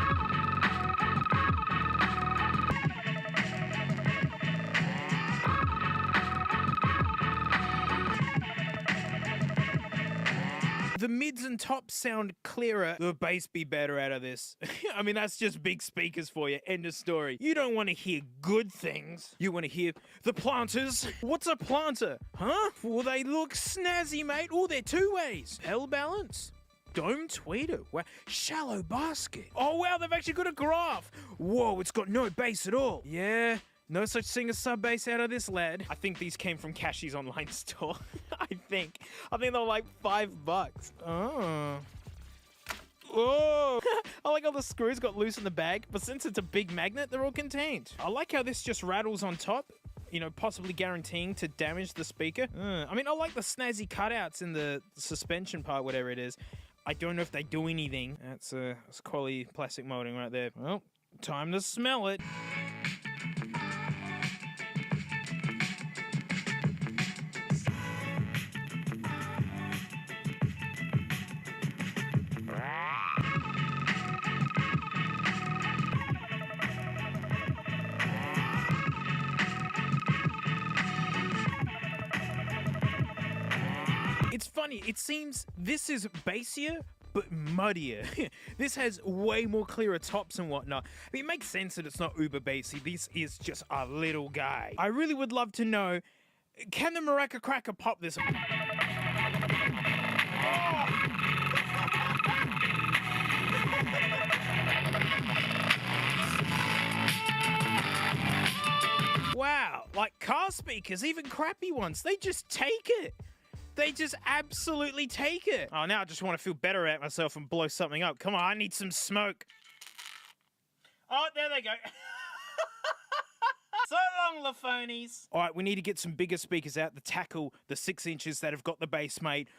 The mids and tops sound clearer. The bass be better out of this. I mean, that's just big speakers for you. End of story. You don't want to hear good things. You want to hear the planters. What's a planter? Huh? Well, they look snazzy, mate. Oh, they're 2-ways. Hell balance. Dome tweeter. Wow. Shallow basket. Oh, wow, they've actually got a graph. Whoa, it's got no bass at all. Yeah. No such thing as sub bass out of this lad. I think these came from Cashy's online store. I think they're like $5. Oh. Whoa. I like how the screws got loose in the bag, but since it's a big magnet, they're all contained. I like how this just rattles on top, you know, possibly guaranteeing to damage the speaker. I mean, I like the snazzy cutouts in the suspension part, whatever it is. I don't know if they do anything. That's quality plastic molding right there. Well, time to smell it. It's funny, it seems this is bassier, but muddier. This has way more clearer tops and whatnot. I mean, it makes sense that it's not uber bassy. This is just a little guy. I really would love to know, can the Maraca Cracker pop this? Wow, like car speakers, even crappy ones, they just take it. They just absolutely take it. Oh, now I just want to feel better at myself and blow something up. Come on, I need some smoke. Oh, there they go. So long, LaFonies. All right, we need to get some bigger speakers out to tackle the 6 inches that have got the bass made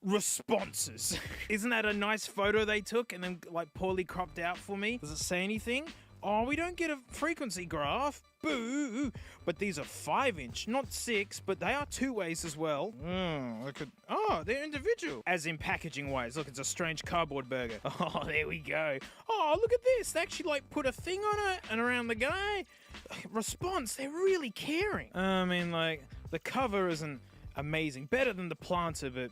responses. Isn't that a nice photo they took and then like poorly cropped out for me? Does it say anything? Oh, we don't get a frequency graph. Boo! But these are 5-inch, not 6, but they are 2-ways as well. Oh, they're individual. As in packaging wise. Look, it's a strange cardboard burger. Oh, there we go. Oh, look at this. They actually like put a thing on it and around the guy. Response, they're really caring. I mean, like, the cover isn't amazing. Better than the planter, but...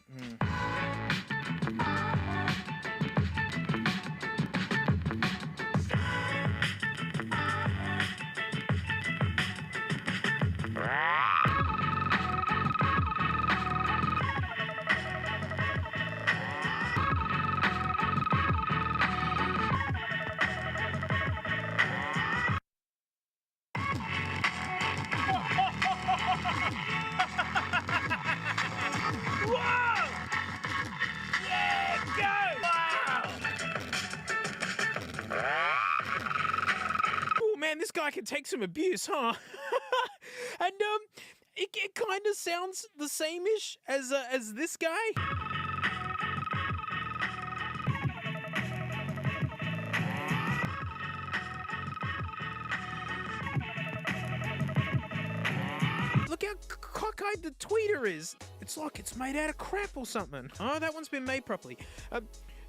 This guy can take some abuse, huh? And it kind of sounds the same-ish as this guy. Look how cockeyed the tweeter is. It's like it's made out of crap or something. Oh, that one's been made properly.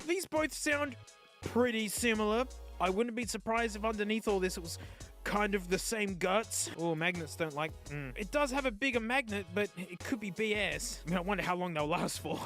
These both sound pretty similar. I wouldn't be surprised if underneath all this it was kind of the same guts. Oh, magnets don't like... It does have a bigger magnet, but it could be BS. I mean, I wonder how long they'll last for.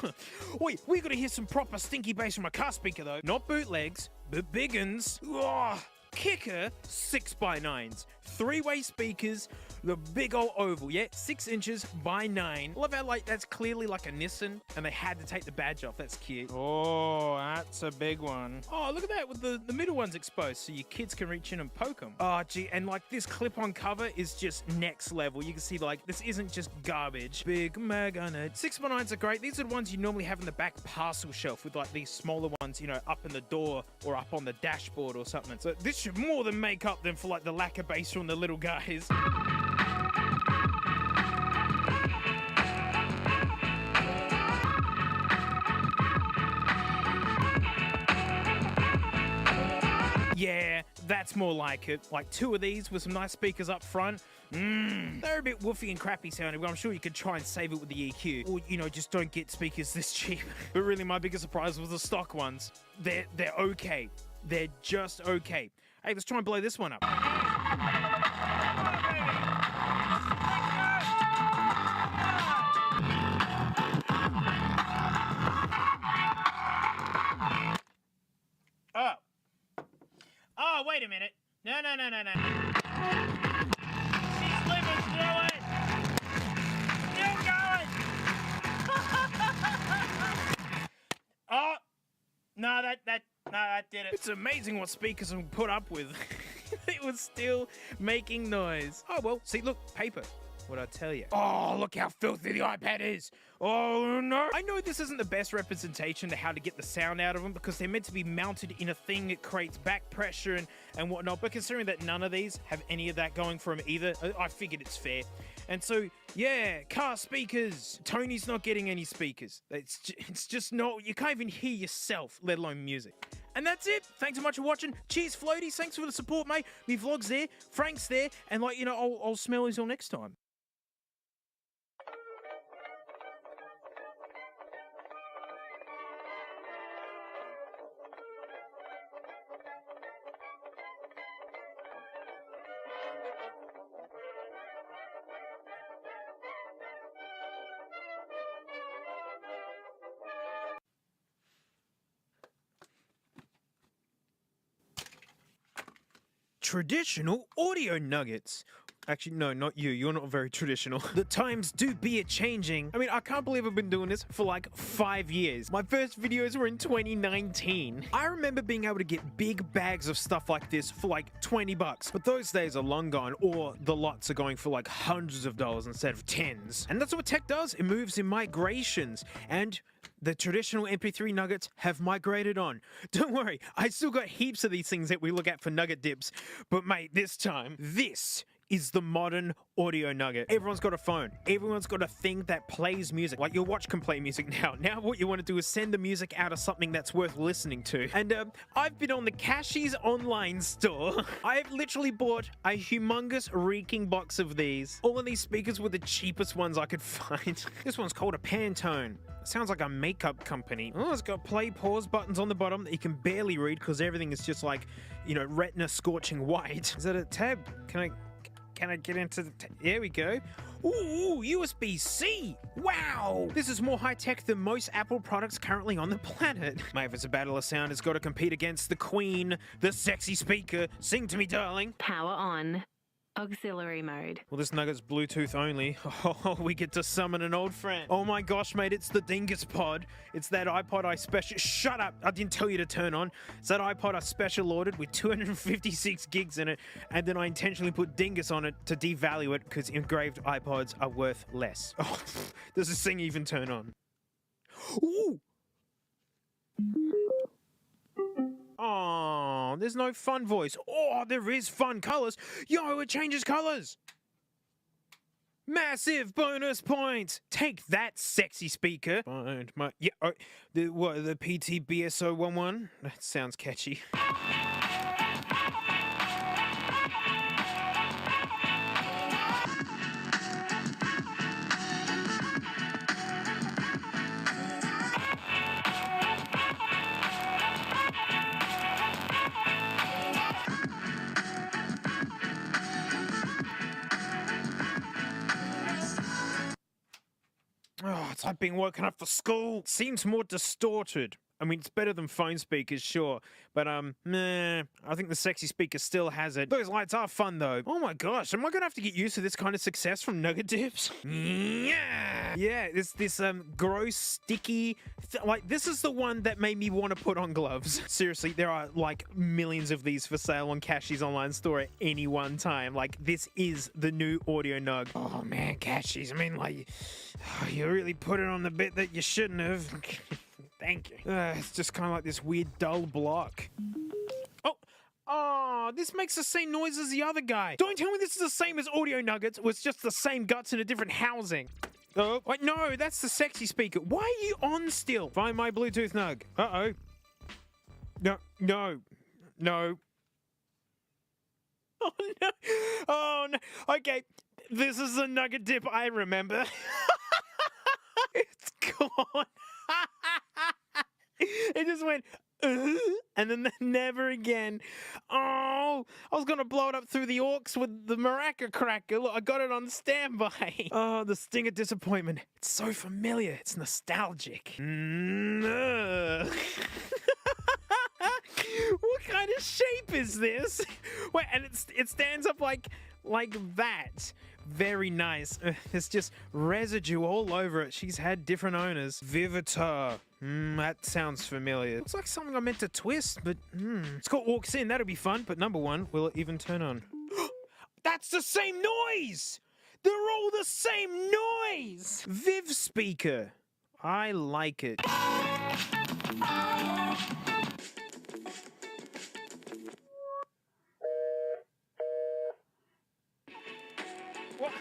Wait, we gotta hear some proper stinky bass from a car speaker, though. Not bootlegs, but big uns. Oh, Kicker 6x9s, 3-way speakers, the big old oval, yeah, 6 inches by 9. Love how like that's clearly like a Nissan, and they had to take the badge off. That's cute. Oh, that's a big one. Oh, look at that with the middle ones exposed, so your kids can reach in and poke them. Oh, gee, and like this clip-on cover is just next level. You can see like this isn't just garbage. Big magnet. 6x9s are great. These are the ones you normally have in the back parcel shelf with like these smaller ones, you know, up in the door or up on the dashboard or something. So this should more than make up then for like the lack of bass from the little guys. Yeah, that's more like it. Like 2 of these with some nice speakers up front. They're a bit woofy and crappy sounding, but I'm sure you could try and save it with the EQ. Or, you know, just don't get speakers this cheap. But really, my biggest surprise was the stock ones. They're okay. They're just okay. Hey, let's try and blow this one up. Oh, wait a minute. No. She's living through it. Still going. Oh, no, that did it. It's amazing what speakers can put up with. It was still making noise. Oh, well, see, look, paper. What'd I tell you? Oh, look how filthy the iPad is. Oh, no. I know this isn't the best representation to how to get the sound out of them because they're meant to be mounted in a thing that creates back pressure and whatnot. But considering that none of these have any of that going for them either, I figured it's fair. And so, yeah, car speakers. Tony's not getting any speakers. It's just not, you can't even hear yourself, let alone music. And that's it. Thanks so much for watching. Cheers, Floaties. Thanks for the support, mate. Me vlog's there, Frank's there, and like, you know, I'll smell you all next time. Traditional audio nuggets. Actually, no, not you. You're not very traditional. The times do be a-changing. I mean, I can't believe I've been doing this for like 5 years. My first videos were in 2019. I remember being able to get big bags of stuff like this for like 20 bucks. But those days are long gone, or the lots are going for like hundreds of dollars instead of tens. And that's what tech does. It moves in migrations. And the traditional MP3 nuggets have migrated on. Don't worry, I still got heaps of these things that we look at for nugget dips. But mate, this time, this is the modern audio nugget. Everyone's got a phone. Everyone's got a thing that plays music. Like your watch can play music now. Now what you want to do is send the music out of something that's worth listening to. And I've been on the Cashies online store. I've literally bought a humongous reeking box of these. All of these speakers were the cheapest ones I could find. This one's called a Pantone. Sounds like a makeup company. Oh, it's got play, pause buttons on the bottom that you can barely read because everything is just like, you know, retina scorching white. Is that a tab? Can I get into the... There we go. Ooh, USB-C. Wow. This is more high-tech than most Apple products currently on the planet. Mate, if it's a battle of sound, it's got to compete against the Queen, the sexy speaker. Sing to me, darling. Power on. Auxiliary mode. Well, this nugget's Bluetooth only. Oh, we get to summon an old friend. Oh my gosh, mate, it's the Dingus Pod. It's that iPod I special... Shut up! I didn't tell you to turn on. It's that iPod I special ordered with 256 gigs in it, and then I intentionally put Dingus on it to devalue it because engraved iPods are worth less. Oh, does this thing even turn on? Ooh! Oh, there's no fun voice. Oh, there is fun colors. Yo, it changes colors. Massive bonus points. Take that, sexy speaker. Find my the PTBS011. That sounds catchy. Oh, it's like being woken up for school. Seems more distorted. I mean, it's better than phone speakers, sure, but nah, I think the sexy speaker still has it. Those lights are fun though. Oh my gosh, am I gonna have to get used to this kind of success from Nugget Dips? Yeah, this gross, sticky, like this is the one that made me want to put on gloves. Seriously, there are like millions of these for sale on Cashy's online store at any one time. Like this is the new Audio Nug. Oh man, Cashy's, I mean, like, you really put it on the bit that you shouldn't have. Thank you. It's just kind of like this weird dull block. Oh, this makes the same noise as the other guy. Don't tell me this is the same as Audio Nuggets, or it's just the same guts in a different housing. Oh, wait, no, that's the sexy speaker. Why are you on still? Find my Bluetooth Nug. Uh-oh. No. Oh, no. Oh, no. Okay, this is the Nugget Dip I remember. It's gone. It just went, and then never again. Oh, I was gonna blow it up through the orcs with the maraca cracker. Look, I got it on standby. Oh, the sting of disappointment. It's so familiar. It's nostalgic. What kind of shape is this? Wait, and it stands up like that. Very nice. There's just residue all over it. She's had different owners. Vivitar. That sounds familiar. Looks like something I meant to twist, but It's got walks in. That'll be fun. But number one, will it even turn on? That's the same noise! They're all the same noise! Viv speaker. I like it. What?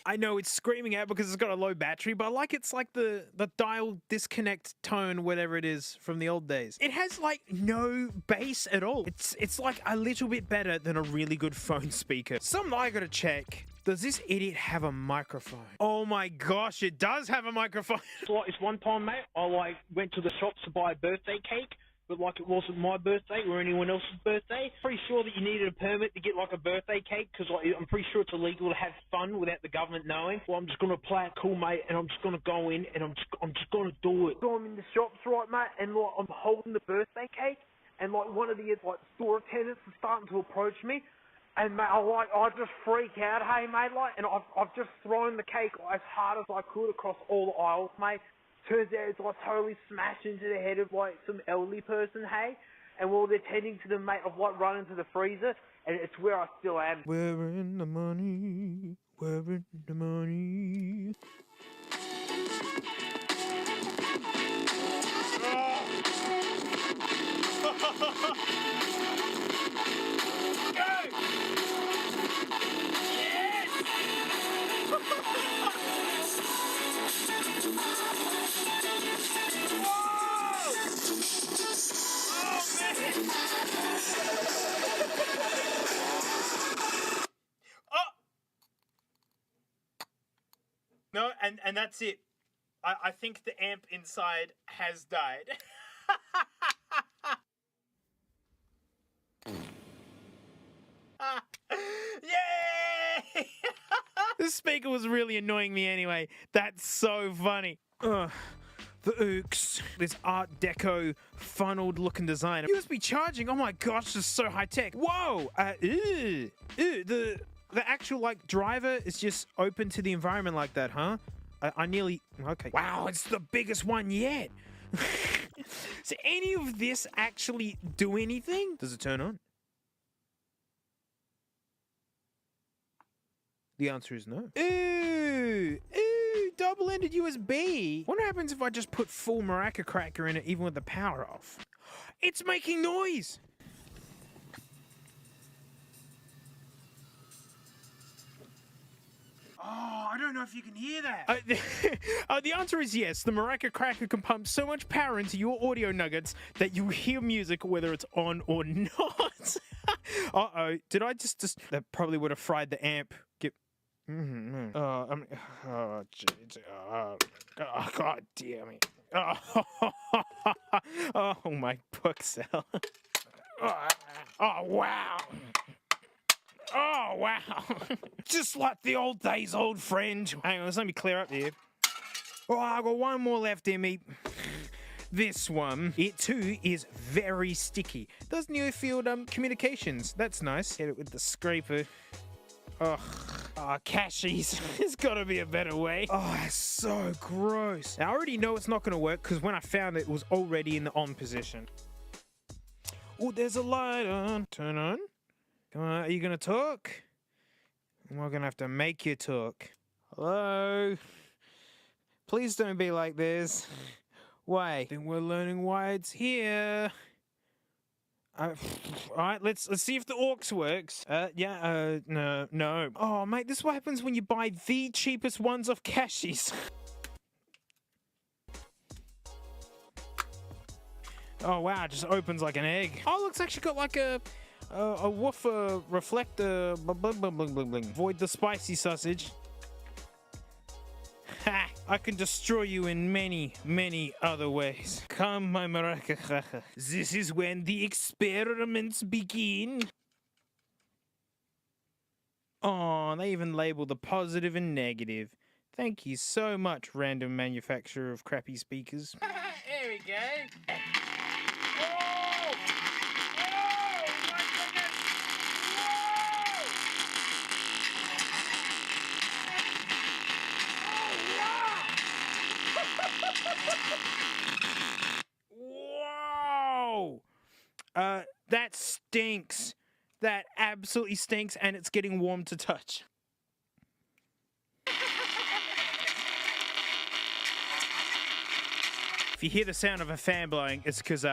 I know it's screaming out because it's got a low battery, but I like it's like the dial disconnect tone, whatever it is from the old days. It has like no bass at all. It's like a little bit better than a really good phone speaker. Something I gotta check. Does this idiot have a microphone? Oh my gosh, it does have a microphone. Like, it's one time, mate, I went to the shops to buy a birthday cake, but it wasn't my birthday or anyone else's birthday. Pretty sure that you needed a permit to get a birthday cake, because I'm pretty sure it's illegal to have fun without the government knowing. Well, I'm just gonna play it cool, mate, and I'm just gonna go in and I'm just gonna do it. So I'm in the shops, right, mate, and I'm holding the birthday cake, and one of the store attendants is starting to approach me. And mate, I just freak out, hey mate, and I've just thrown the cake as hard as I could across all the aisles, mate. Turns out it's totally smashed into the head of some elderly person, hey. And while they're tending to them, mate, I've run into the freezer, and it's where I still am. We're in the money. We're in the money. No, and that's it. I think the amp inside has died. Yay! This speaker was really annoying me anyway. That's so funny. The Ooks. This Art Deco funneled looking design. USB charging. Oh my gosh, this is so high tech. Whoa! The actual driver is just open to the environment like that, huh? I nearly... Okay. Wow, it's the biggest one yet. Does any of this actually do anything? Does it turn on? The answer is no. Ooh! Double-ended USB. What happens if I just put full maraca cracker in it even with the power off? It's making noise! Oh, I don't know if you can hear that. The answer is yes. The maraca cracker can pump so much power into your audio nuggets that you hear music whether it's on or not. Uh-oh. Did I just... That probably would have fried the amp. Oh, jeez. Oh, God damn it. Oh, my booksell. Oh, wow. Oh, wow. Just like the old days, old friend. Hang on, let me clear up here. Oh, I got one more left here, mate. This one, it too is very sticky. Does Neofield communications. That's nice. Hit it with the scraper. Oh, cashies. There's gotta be a better way. Oh, it's so gross. Now, I already know it's not gonna work because when I found it, it was already in the on position. Oh, there's a light on. Turn on. Come on, are you gonna talk? We're gonna have to make you talk. Hello? Please don't be like this. Why? Then we're learning why it's here. Alright, let's see if the AUX works. No. Oh, mate, this is what happens when you buy the cheapest ones off Cashies. Oh, wow, it just opens like an egg. Oh, look, it's actually got like a woofer reflector. Avoid the spicy sausage. Ha! I can destroy you in many, many other ways. Come, my maraca. This is when the experiments begin. Oh, they even label the positive and negative. Thank you so much, random manufacturer of crappy speakers. There we go. Whoa! Whoa! My goodness! Whoa! That stinks. That absolutely stinks, and it's getting warm to touch. If you hear the sound of a fan blowing, it's because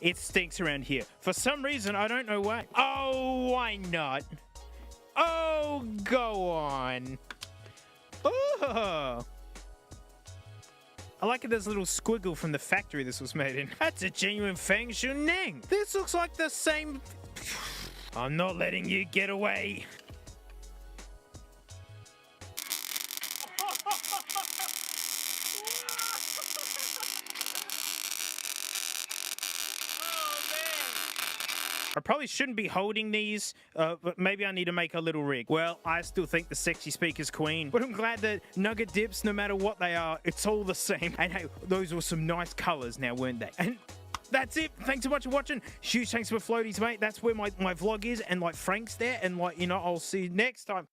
it stinks around here. For some reason, I don't know why. Oh, why not? Oh, go on. Oh. I like it, there's a little squiggle from the factory this was made in. That's a genuine Feng Shuning. This looks like the same... I'm not letting you get away. I probably shouldn't be holding these, but maybe I need to make a little rig. Well, I still think the sexy speaker's queen, but I'm glad that nugget dips, no matter what they are, it's all the same. And hey, those were some nice colors now, weren't they? And that's it. Thanks so much for watching. Huge thanks for floaties, mate. That's where my vlog is, and like Frank's there, and like, you know, I'll see you next time.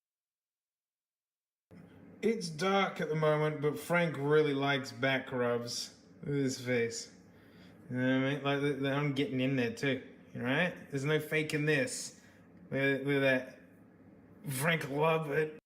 It's dark at the moment, but Frank really likes back rubs. Look at his face. You know what I mean? Like, I'm getting in there too. Right? There's no faking this. Look at that. Frank love it.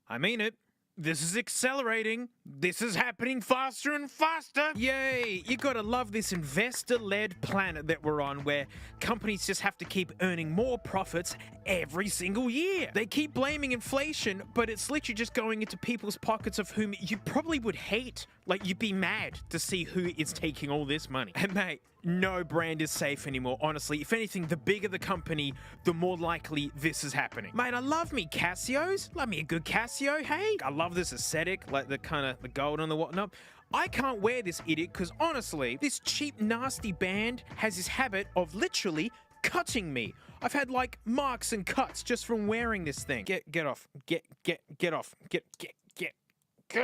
I mean it. This is accelerating. This is happening faster and faster. Yay! You gotta love this investor-led planet that we're on, where companies just have to keep earning more profits every single year. They keep blaming inflation, but it's literally just going into people's pockets of whom you probably would hate. Like, you'd be mad to see who is taking all this money. And mate, no brand is safe anymore, honestly. If anything, the bigger the company, the more likely this is happening. Mate, I love me Casios. Love me a good Casio, hey? I love this aesthetic, like the kind of the gold and the whatnot. I can't wear this idiot because honestly, this cheap, nasty band has this habit of literally cutting me. I've had like marks and cuts just from wearing this thing. Get off. Get off. Get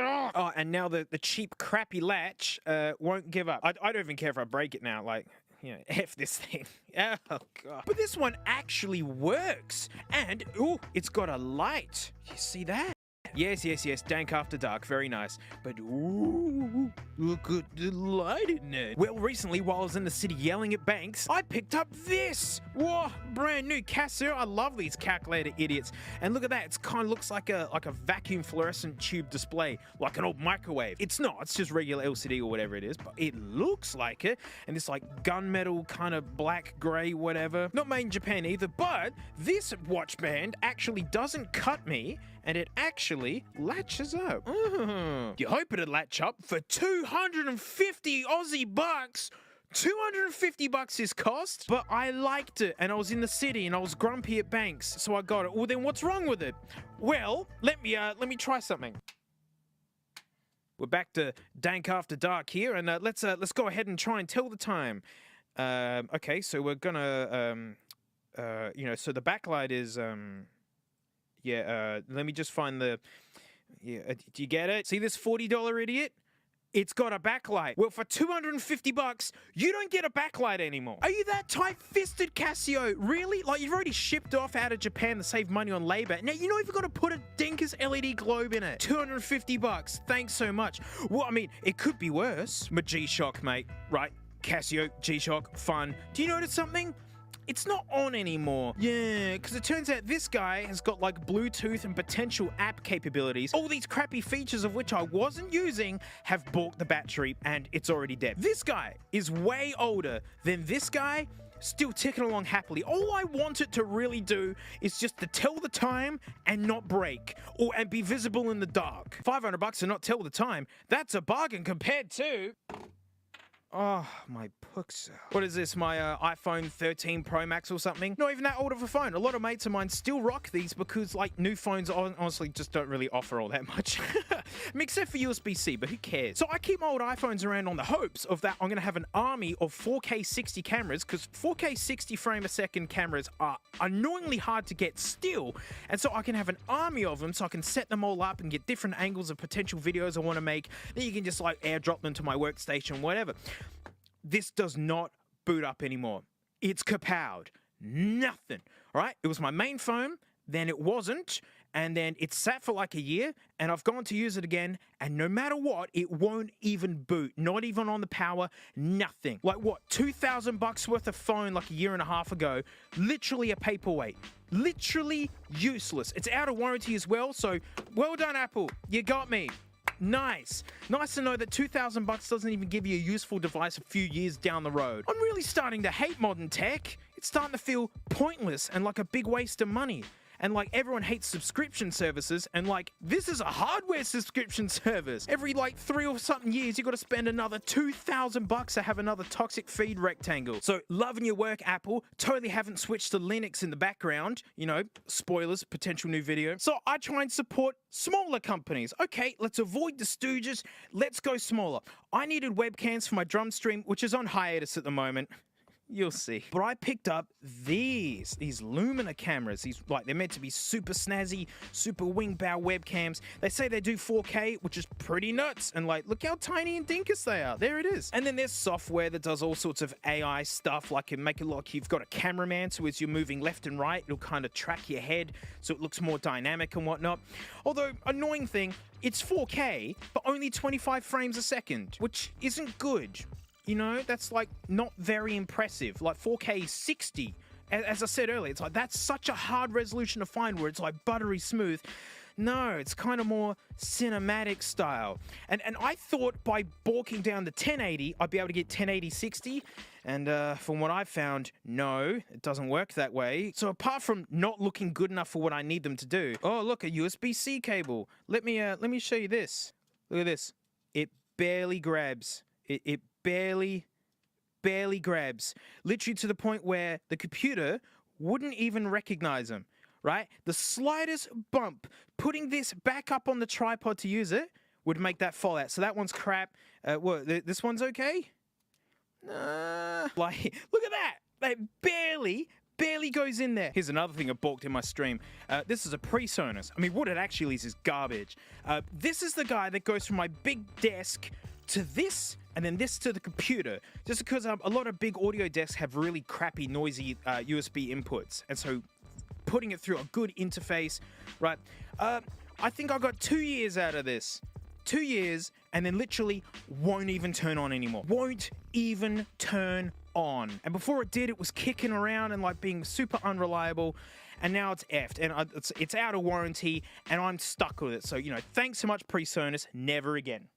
off! Oh, and now the cheap, crappy latch won't give up. I don't even care if I break it now. Like, you know, F this thing. Oh, God. But this one actually works. And, ooh, it's got a light. You see that? Yes. Dank after dark. Very nice. But, ooh, look at the light in it. Well, recently, while I was in the city yelling at banks, I picked up this. Whoa, brand new Casio. I love these calculator idiots. And look at that. It kind of looks like a vacuum fluorescent tube display, like an old microwave. It's not. It's just regular LCD or whatever it is, but it looks like it. And it's like gunmetal, kind of black, gray, whatever. Not made in Japan either, but this watch band actually doesn't cut me, and it actually latches up. You hope it'd latch up for 250 Aussie bucks. 250 bucks is cost, but I liked it, and I was in the city, and I was grumpy at banks, so I got it. Well, then what's wrong with it? Well, let me try something. We're back to Dank After Dark here, and let's go ahead and try and tell the time. Okay, so we're gonna so the backlight is let me just find the do you get it? See this $40 idiot? It's got a backlight. Well, for $250, you don't get a backlight anymore. Are you that tight-fisted, Casio? Really? Like, you've already shipped off out of Japan to save money on labor. Now, you know you've got to put a dinkus LED globe in it. $250. Thanks so much. Well, I mean, it could be worse. My G-Shock, mate. Right? Casio, G-Shock, fun. Do you notice something? It's not on anymore. Yeah, because it turns out this guy has got like Bluetooth and potential app capabilities. All these crappy features of which I wasn't using have balked the battery and it's already dead. This guy is way older than this guy, still ticking along happily. All I want it to really do is just to tell the time and not break and be visible in the dark. $500 and not tell the time. That's a bargain compared to... Oh, my pucks. What is this, my iPhone 13 Pro Max or something? Not even that old of a phone. A lot of mates of mine still rock these because, like, new phones honestly just don't really offer all that much. I mean, except for USB-C, but who cares? So I keep my old iPhones around on the hopes of that I'm going to have an army of 4K 60 cameras, because 4K 60 frame a second cameras are annoyingly hard to get still, and so I can have an army of them so I can set them all up and get different angles of potential videos I want to make. Then you can just, like, airdrop them to my workstation, whatever. This does not boot up anymore. It's kapowed. Nothing. All right? It was my main phone, then it wasn't, and then it sat for like a year, and I've gone to use it again, and no matter what, it won't even boot. Not even on the power, nothing. Like what, $2,000 worth of phone like a year and a half ago, literally a paperweight. Literally useless. It's out of warranty as well, so well done, Apple. You got me. Nice. Nice to know that $2,000 doesn't even give you a useful device a few years down the road. I'm really starting to hate modern tech. It's starting to feel pointless and like a big waste of money. And like everyone hates subscription services, and like this is a hardware subscription service. Every like 3 or something years, you got to spend another $2,000 to have another toxic feed rectangle. So loving your work, Apple. Totally haven't switched to Linux in the background. You know, spoilers, potential new video. So I try and support smaller companies. Okay, let's avoid the stooges. Let's go smaller. I needed webcams for my drum stream, which is on hiatus at the moment. You'll see. But I picked up these Lumina cameras. They're meant to be super snazzy, super wing bow webcams. They say they do 4K, which is pretty nuts. And like, look how tiny and dinkus they are. There it is. And then there's software that does all sorts of AI stuff, like it make it like you've got a cameraman, so as you're moving left and right, it'll kind of track your head so it looks more dynamic and whatnot. Although, annoying thing, it's 4K, but only 25 frames a second, which isn't good. You know, that's like not very impressive. Like 4K 60, as I said earlier, it's like that's such a hard resolution to find where it's like buttery smooth. No, it's kind of more cinematic style. And I thought by balking down to 1080, I'd be able to get 1080 60. And from what I've found, no, it doesn't work that way. So apart from not looking good enough for what I need them to do, oh look, a USB-C cable. Let me show you this. Look at this. It barely grabs. It barely grabs. Literally to the point where the computer wouldn't even recognize them, right? The slightest bump, putting this back up on the tripod to use it, would make that fall out. So that one's crap. This one's okay? Like, look at that. That barely goes in there. Here's another thing I balked in my stream. This is a PreSonus. I mean, what it actually is garbage. This is the guy that goes from my big desk to this, and then this to the computer, just because a lot of big audio desks have really crappy, noisy USB inputs, and so putting it through a good interface, right? I think I got 2 years out of this. 2 years, and then literally won't even turn on anymore. Won't even turn on. And before it did, it was kicking around and like being super unreliable, and now it's effed, and it's out of warranty, and I'm stuck with it. So, you know, thanks so much, PreSonus, never again.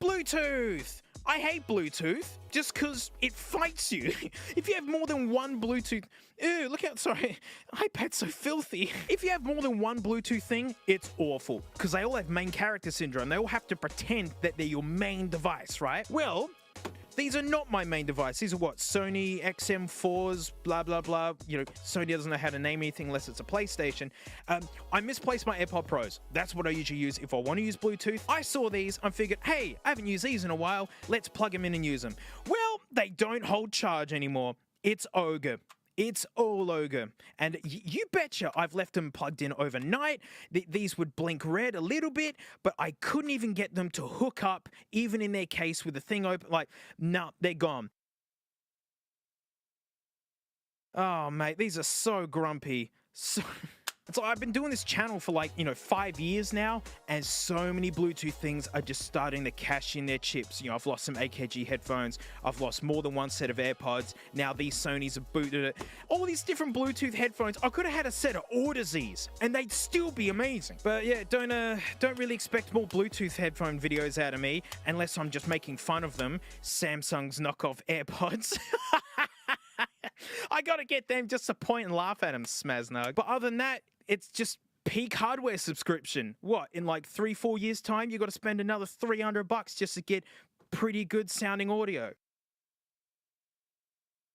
Bluetooth! I hate Bluetooth just because it fights you. If you have more than one Bluetooth... Ew, look out, sorry. iPad's so filthy. If you have more than one Bluetooth thing, it's awful. Because they all have main character syndrome. They all have to pretend that they're your main device, right? Well, these are not my main device. These are what? Sony XM4s, blah, blah, blah. You know, Sony doesn't know how to name anything unless it's a PlayStation. I misplaced my AirPod Pros. That's what I usually use if I want to use Bluetooth. I saw these. I figured, hey, I haven't used these in a while. Let's plug them in and use them. Well, they don't hold charge anymore. It's Ogre. It's all Ogre. And you betcha I've left them plugged in overnight. These would blink red a little bit, but I couldn't even get them to hook up, even in their case with the thing open. Like, nah, they're gone. Oh, mate, these are so grumpy. So I've been doing this channel for like, 5 years now, and so many Bluetooth things are just starting to cash in their chips. I've lost some AKG headphones. I've lost more than one set of AirPods. Now these Sonys have booted it. All these different Bluetooth headphones. I could have had a set of Audazes, and they'd still be amazing. But yeah, don't really expect more Bluetooth headphone videos out of me, unless I'm just making fun of them. Samsung's knockoff AirPods. I gotta get them just to point and laugh at them, Smaznug. But other than that, it's just peak hardware subscription. What, in like 3-4 years time, you gotta spend another $300 just to get pretty good sounding audio.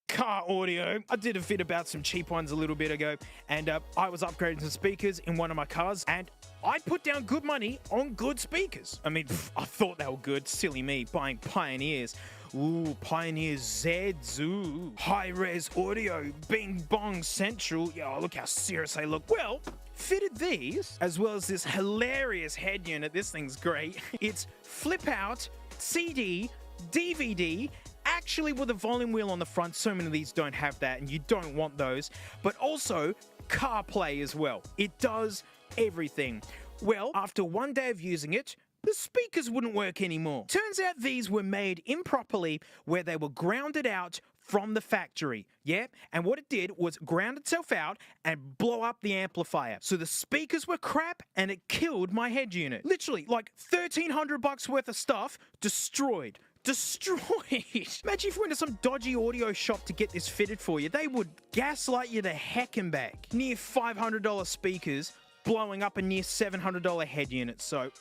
Car audio. I did a vid about some cheap ones a little bit ago, and I was upgrading some speakers in one of my cars, and I put down good money on good speakers. I mean, I thought they were good. Silly me, buying Pioneers. Ooh, Pioneer Zeds, ooh. High-res audio, Bing Bong Central. Yeah, look how serious they look. Well, fitted these, as well as this hilarious head unit. This thing's great. It's flip out, CD, DVD, actually with a volume wheel on the front. So many of these don't have that, and you don't want those. But also, CarPlay as well. It does everything. Well, after one day of using it, the speakers wouldn't work anymore. Turns out these were made improperly, where they were grounded out from the factory. Yeah, and what it did was ground itself out and blow up the amplifier. So the speakers were crap, and it killed my head unit. Literally, like $1,300 worth of stuff destroyed. Imagine if you went to some dodgy audio shop to get this fitted for you. They would gaslight you to heck and back. Near $500 speakers, blowing up a near $700 head unit. So,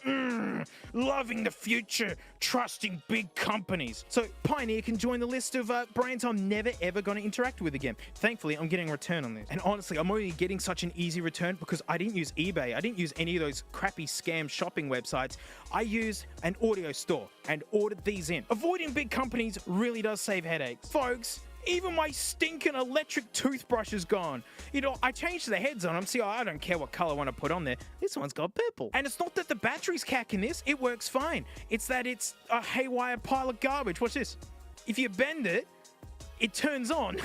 loving the future, trusting big companies. So Pioneer can join the list of brands I'm never ever going to interact with again. Thankfully, I'm getting a return on this. And honestly, I'm only getting such an easy return because I didn't use eBay. I didn't use any of those crappy scam shopping websites. I used an audio store and ordered these in. Avoiding big companies really does save headaches. Folks, even my stinking electric toothbrush is gone. I changed the heads on them. See, I don't care what color I want to put on there. This one's got purple. And it's not that the battery's cacking this. It works fine. It's that it's a haywire pile of garbage. Watch this. If you bend it, it turns on.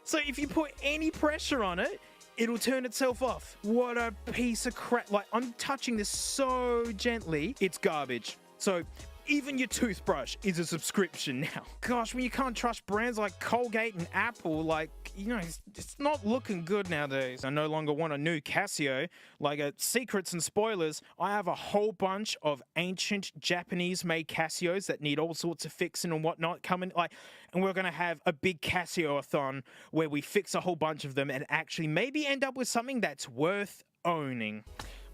So if you put any pressure on it, it'll turn itself off. What a piece of crap. Like, I'm touching this so gently. It's garbage. So even your toothbrush is a subscription now. Gosh, when you can't trust brands like Colgate and Apple, like, it's not looking good nowadays. I no longer want a new Casio. Like, secrets and spoilers, I have a whole bunch of ancient Japanese-made Casios that need all sorts of fixing and whatnot coming. And we're going to have a big Casio-a-thon where we fix a whole bunch of them and actually maybe end up with something that's worth owning.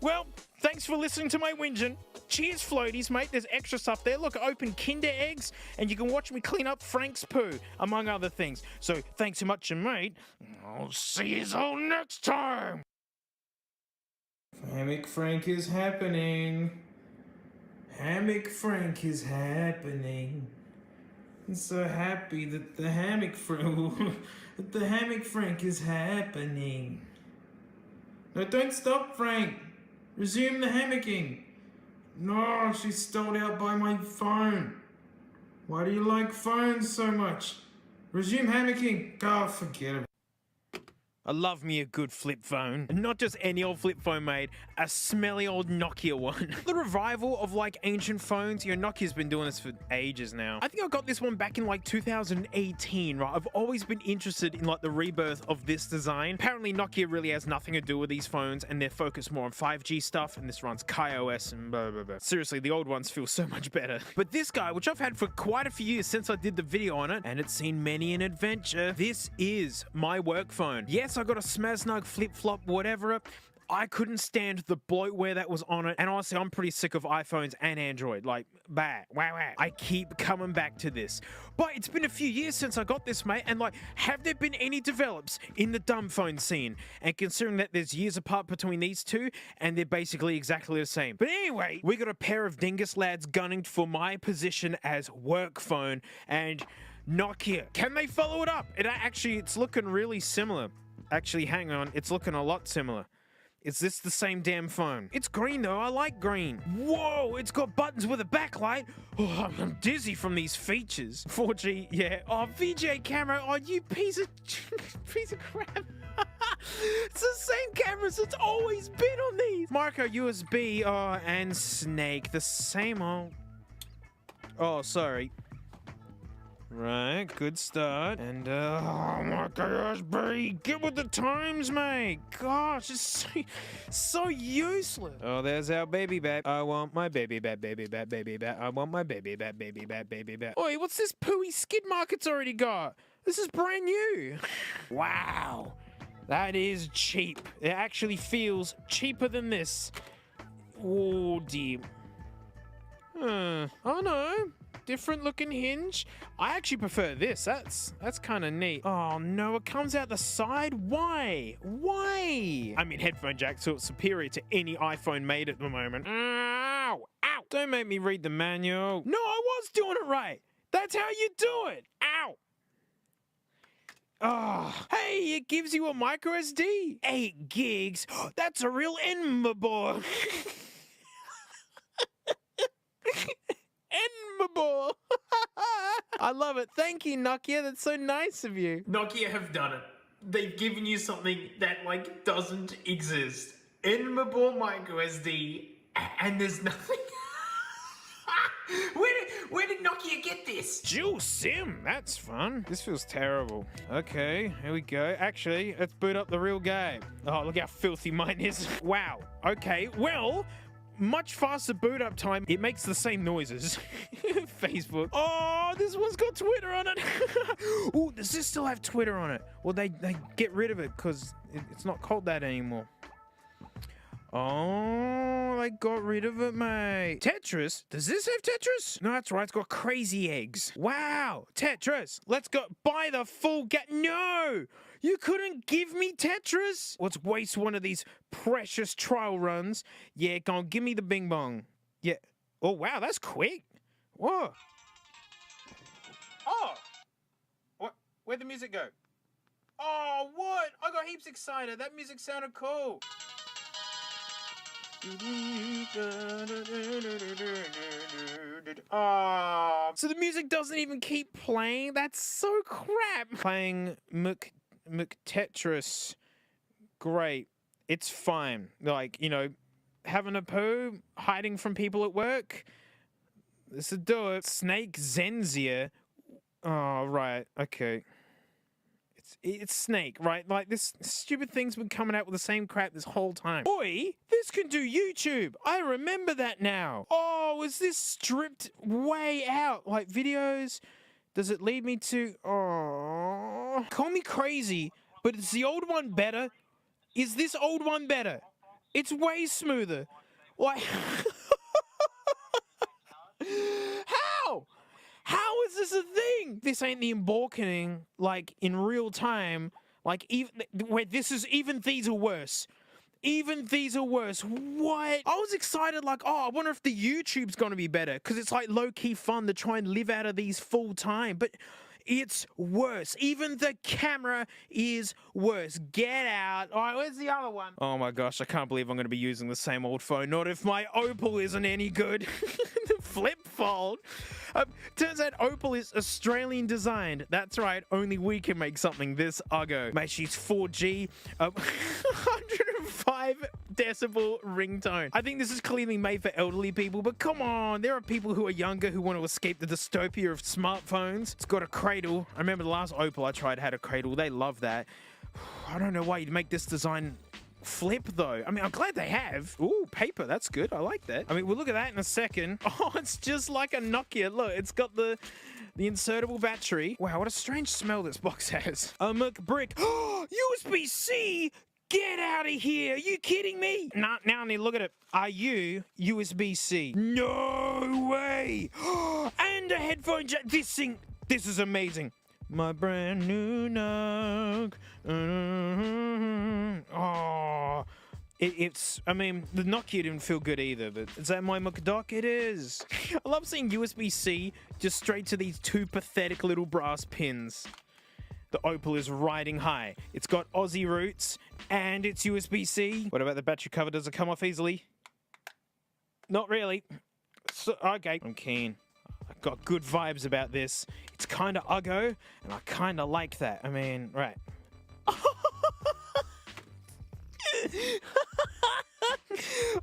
Well, thanks for listening to my whinging. Cheers, floaties, mate. There's extra stuff there. Look, I opened Kinder eggs, and you can watch me clean up Frank's poo, among other things. So, thanks so much, mate. I'll see you all next time. Hammock Frank is happening. Hammock Frank is happening. I'm so happy that the Hammock Frank is happening. No, don't stop, Frank. Resume the hammocking. No, she's stalled out by my phone. Why do you like phones so much? Resume hammocking. Oh, forget it. I love me a good flip phone. And not just any old flip phone, mate. A smelly old Nokia one. The revival of like ancient phones. Nokia's been doing this for ages now. I think I got this one back in like 2018, right? I've always been interested in like the rebirth of this design. Apparently Nokia really has nothing to do with these phones, and they're focused more on 5G stuff, and this runs KaiOS and blah, blah, blah. Seriously, the old ones feel so much better. But this guy, which I've had for quite a few years since I did the video on it, and it's seen many an adventure, this is my work phone. Yes, I got a Smaznug flip-flop, whatever. I couldn't stand the bloatware that was on it, and honestly, I'm pretty sick of iPhones and Android. Like, bah, wow, wow. I keep coming back to this. But it's been a few years since I got this, mate, and like, have there been any develops in the dumb phone scene? And considering that there's years apart between these two, and they're basically exactly the same. But anyway, we got a pair of dingus lads gunning for my position as work phone, and Nokia. Can they follow it up? It's looking really similar. Actually, hang on, it's looking a lot similar. Is this the same damn phone? It's green though, I like green. Whoa, it's got buttons with a backlight. Oh, I'm dizzy from these features. 4G, yeah. Oh, VJ camera, oh, you piece of crap. It's the same cameras it's always been on these. Micro USB, oh, and Snake, the same old. Oh, sorry. Right, good start. And, oh my gosh, B, get with the times, mate. Gosh, it's so useless. Oh, there's our baby bat. I want my baby bat, baby bat, baby bat. I want my baby bat, baby bat, baby bat. Oi, what's this pooey skid mark it's already got? This is brand new. Wow, that is cheap. It actually feels cheaper than this. Oh, dear. Oh, no. Different looking hinge. I actually prefer this. That's kind of neat. Oh no, it comes out the side. Why? Why? I mean, headphone jack so it's superior to any iPhone made at the moment. Ow! Ow! Don't make me read the manual. No, I was doing it right. That's how you do it. Ow! Oh, hey, it gives you a micro SD. 8 gigs. That's a real Enmabor. Enmabor. I love it. Thank you, Nokia. That's so nice of you. Nokia have done it. They've given you something that, like, doesn't exist. Enmabor micro SD, and there's nothing. Where did Nokia get this? Dual SIM. That's fun. This feels terrible. Okay, here we go. Actually, let's boot up the real game. Oh, look how filthy mine is. Wow. Okay, well, much faster boot up time. It makes the same noises. Facebook. Oh, this one's got Twitter on it. Oh, does this still have Twitter on it? Well, they get rid of it because it's not called that anymore. Oh, they got rid of it, mate. Tetris? Does this have Tetris? No, that's right. It's got Crazy Eggs. Wow. Tetris. Let's go. Buy the full No! You couldn't give me Tetris? Let's waste one of these precious trial runs. Yeah, go on. Give me the bing bong. Yeah. Oh, wow. That's quick. Whoa. Oh. What? Where'd the music go? Oh, what? I got heaps excited. That music sounded cool. Oh, so the music doesn't even keep playing? That's so crap. Playing Tetris. Great. It's fine. Like, you know, having a poo, hiding from people at work. This would do it. Snake Zenzia. Oh, right. Okay. It's Snake, right? Like, this stupid thing's been coming out with the same crap this whole time. Oi, this can do YouTube. I remember that now. Oh, is this stripped way out? Like, videos? Does it lead me to... Oh, call me crazy, but is the old one better? Is this old one better? It's way smoother. Like... How? How is this a thing? This ain't the embarking, like, in real time. Like, even where this is, even these are worse. Even these are worse. What? I was excited, like, oh, I wonder if the YouTube's gonna be better. Because it's, like, low-key fun to try and live out of these full time. But it's worse. Even the camera is worse. Get out. All right, where's the other one? Oh, my gosh, I can't believe I'm gonna be using the same old phone. Not if my Opal isn't any good. The flip fold. Turns out Opal is Australian designed. That's right, only we can make something this uggo. Mate, she's 4G, 105 decibel ringtone. I think this is clearly made for elderly people, but come on, there are people who are younger who want to escape the dystopia of smartphones. It's got a cradle. I remember the last Opal I tried had a cradle. They love that. I don't know why you'd make this design flip though. I mean, I'm glad they have. Ooh, paper, that's good. I like that. I mean, we'll look at that in a second. Oh, it's just like a Nokia. Look, it's got the insertable battery. Wow, what a strange smell this box has. A McBrick. USB-C. Get out of here! Are you kidding me? Now I need to look at it. Are you USB-C? No way! And a headphone jack. This is amazing. My brand new Nook. Oh, I mean, the Nokia didn't feel good either, but is that my McDock? It is. I love seeing USB-C just straight to these two pathetic little brass pins. The Opal is riding high. It's got Aussie roots and it's USB-C. What about the battery cover? Does it come off easily? Not really. So, okay, I'm keen. I've got good vibes about this. It's kind of uggo, and I kind of like that. I mean, right.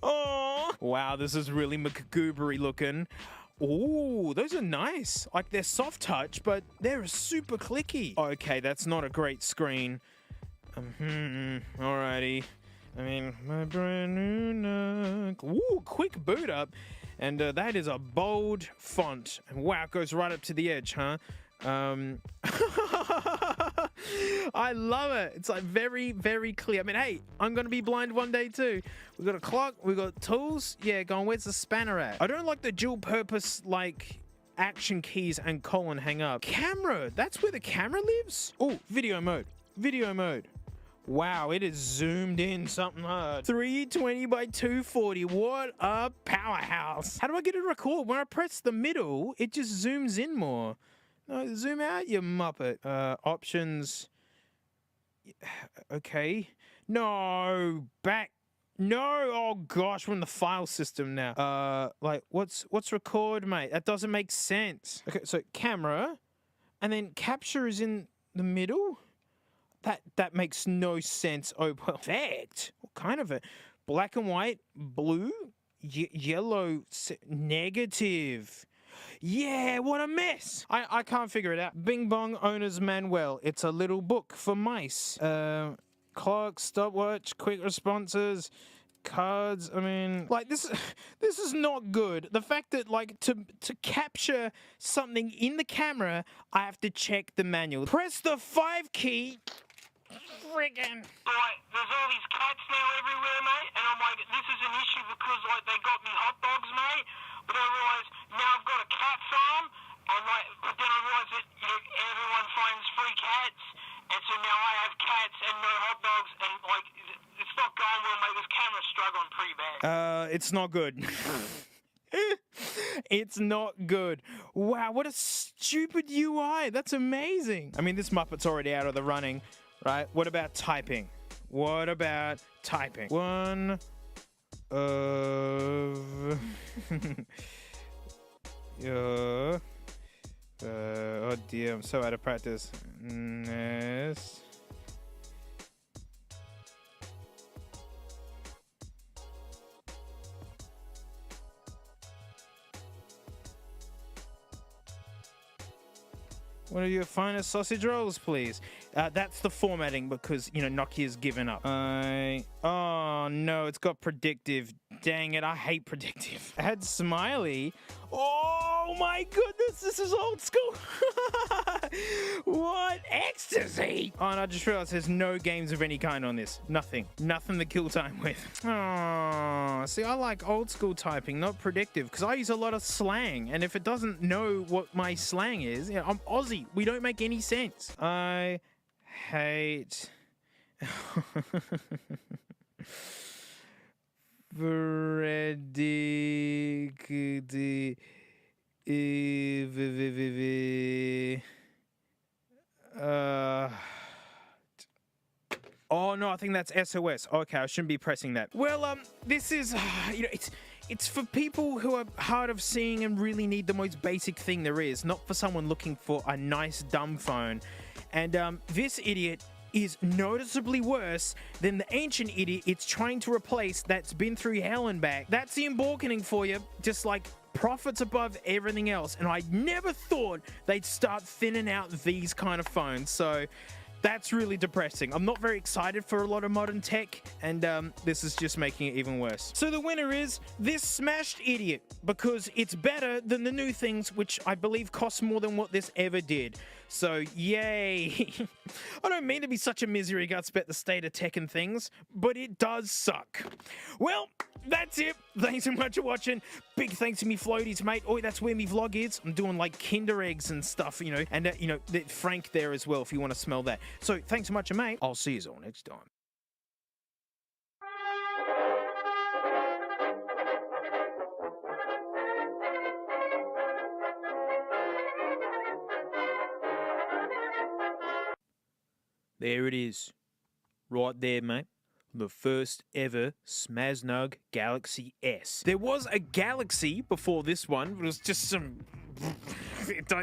Oh, wow, this is really McGoobery looking. Oh, those are nice. Like, they're soft touch, but they're super clicky. Okay, that's not a great screen. Alrighty. I mean, my brand new Nook. Ooh, quick boot up. And that is a bold font. And wow, it goes right up to the edge, huh? I love it. It's like very, very clear. I mean, hey, I'm going to be blind one day too. We've got a clock. We've got tools. Yeah, going, where's the spanner at? I don't like the dual purpose, like, action keys and colon hang up. Camera. That's where the camera lives? Oh, video mode. Video mode. Wow, it is zoomed in something hard. 320 by 240. What a powerhouse. How do I get it to record? When I press the middle, it just zooms in more. No, zoom out, you muppet. Options. Okay. No, back. No, oh gosh, we're in the file system now. Like, what's record, mate? That doesn't make sense. Okay, so camera, and then capture is in the middle? That makes no sense. Oh, perfect. What kind of a black and white, blue, yellow, negative. Yeah, what a mess. I can't figure it out. Bing Bong Owner's Manual. It's a little book for mice. Clock, stopwatch, quick responses, cards. I mean, like, this is not good. The fact that, like, to capture something in the camera, I have to check the manual. Press the 5 key. Friggin'. Like, there's all these cats now everywhere, mate, and I'm like, this is an issue because, like, they got me hot dogs, mate, but I realise now I've got a cat farm, and, like, but then I realise that everyone finds free cats, and so now I have cats and no hot dogs, and, like, it's not going well, mate. This camera's struggling pretty bad. It's not good. It's not good. Wow, what a stupid UI. That's amazing. I mean, this Muppet's already out of the running. Right, what about typing? What about typing? One of your oh dear, I'm so out of practice. Yes. One of your finest sausage rolls, please. That's the formatting because, you know, Nokia's given up. Oh, no, it's got predictive. Dang it, I hate predictive. I had Smiley. Oh, my goodness, this is old school. What ecstasy. Oh, and I just realized there's no games of any kind on this. Nothing. Nothing to kill time with. Oh, see, I like old school typing, not predictive, because I use a lot of slang, and if it doesn't know what my slang is, you know, I'm Aussie. We don't make any sense. I hate oh no, I think that's SOS. Okay, I shouldn't be pressing that. Well, this is, you know, it's for people who are hard of seeing and really need the most basic thing there is, not for someone looking for a nice dumb phone. And this idiot is noticeably worse than the ancient idiot it's trying to replace that's been through hell and back. That's the emborkening for you, just like profits above everything else. And I never thought they'd start thinning out these kind of phones. So That's really depressing. I'm not very excited for a lot of modern tech, and this is just making it even worse. So the winner is this smashed idiot, because it's better than the new things, which I believe cost more than what this ever did. So, yay. I don't mean to be such a misery guts about the state of tech and things, but it does suck. Well, that's it. Thanks so much for watching. Big thanks to me floaties, mate. Oh, that's where me vlog is. I'm doing like Kinder eggs and stuff, you know, and Frank there as well if you want to smell that. So thanks so much, mate. I'll see you all next time. There it is. Right there, mate. The first ever Smaznug Galaxy S. There was a Galaxy before this one, but it was just some...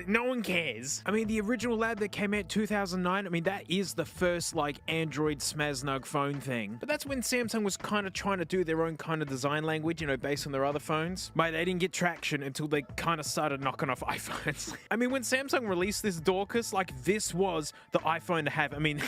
No one cares. I mean, the original lab that came out in 2009, I mean, that is the first, like, Android Smaznug phone thing. But that's when Samsung was kind of trying to do their own kind of design language, you know, based on their other phones. Mate, they didn't get traction until they kind of started knocking off iPhones. I mean, when Samsung released this Dorcas, like, this was the iPhone to have. I mean,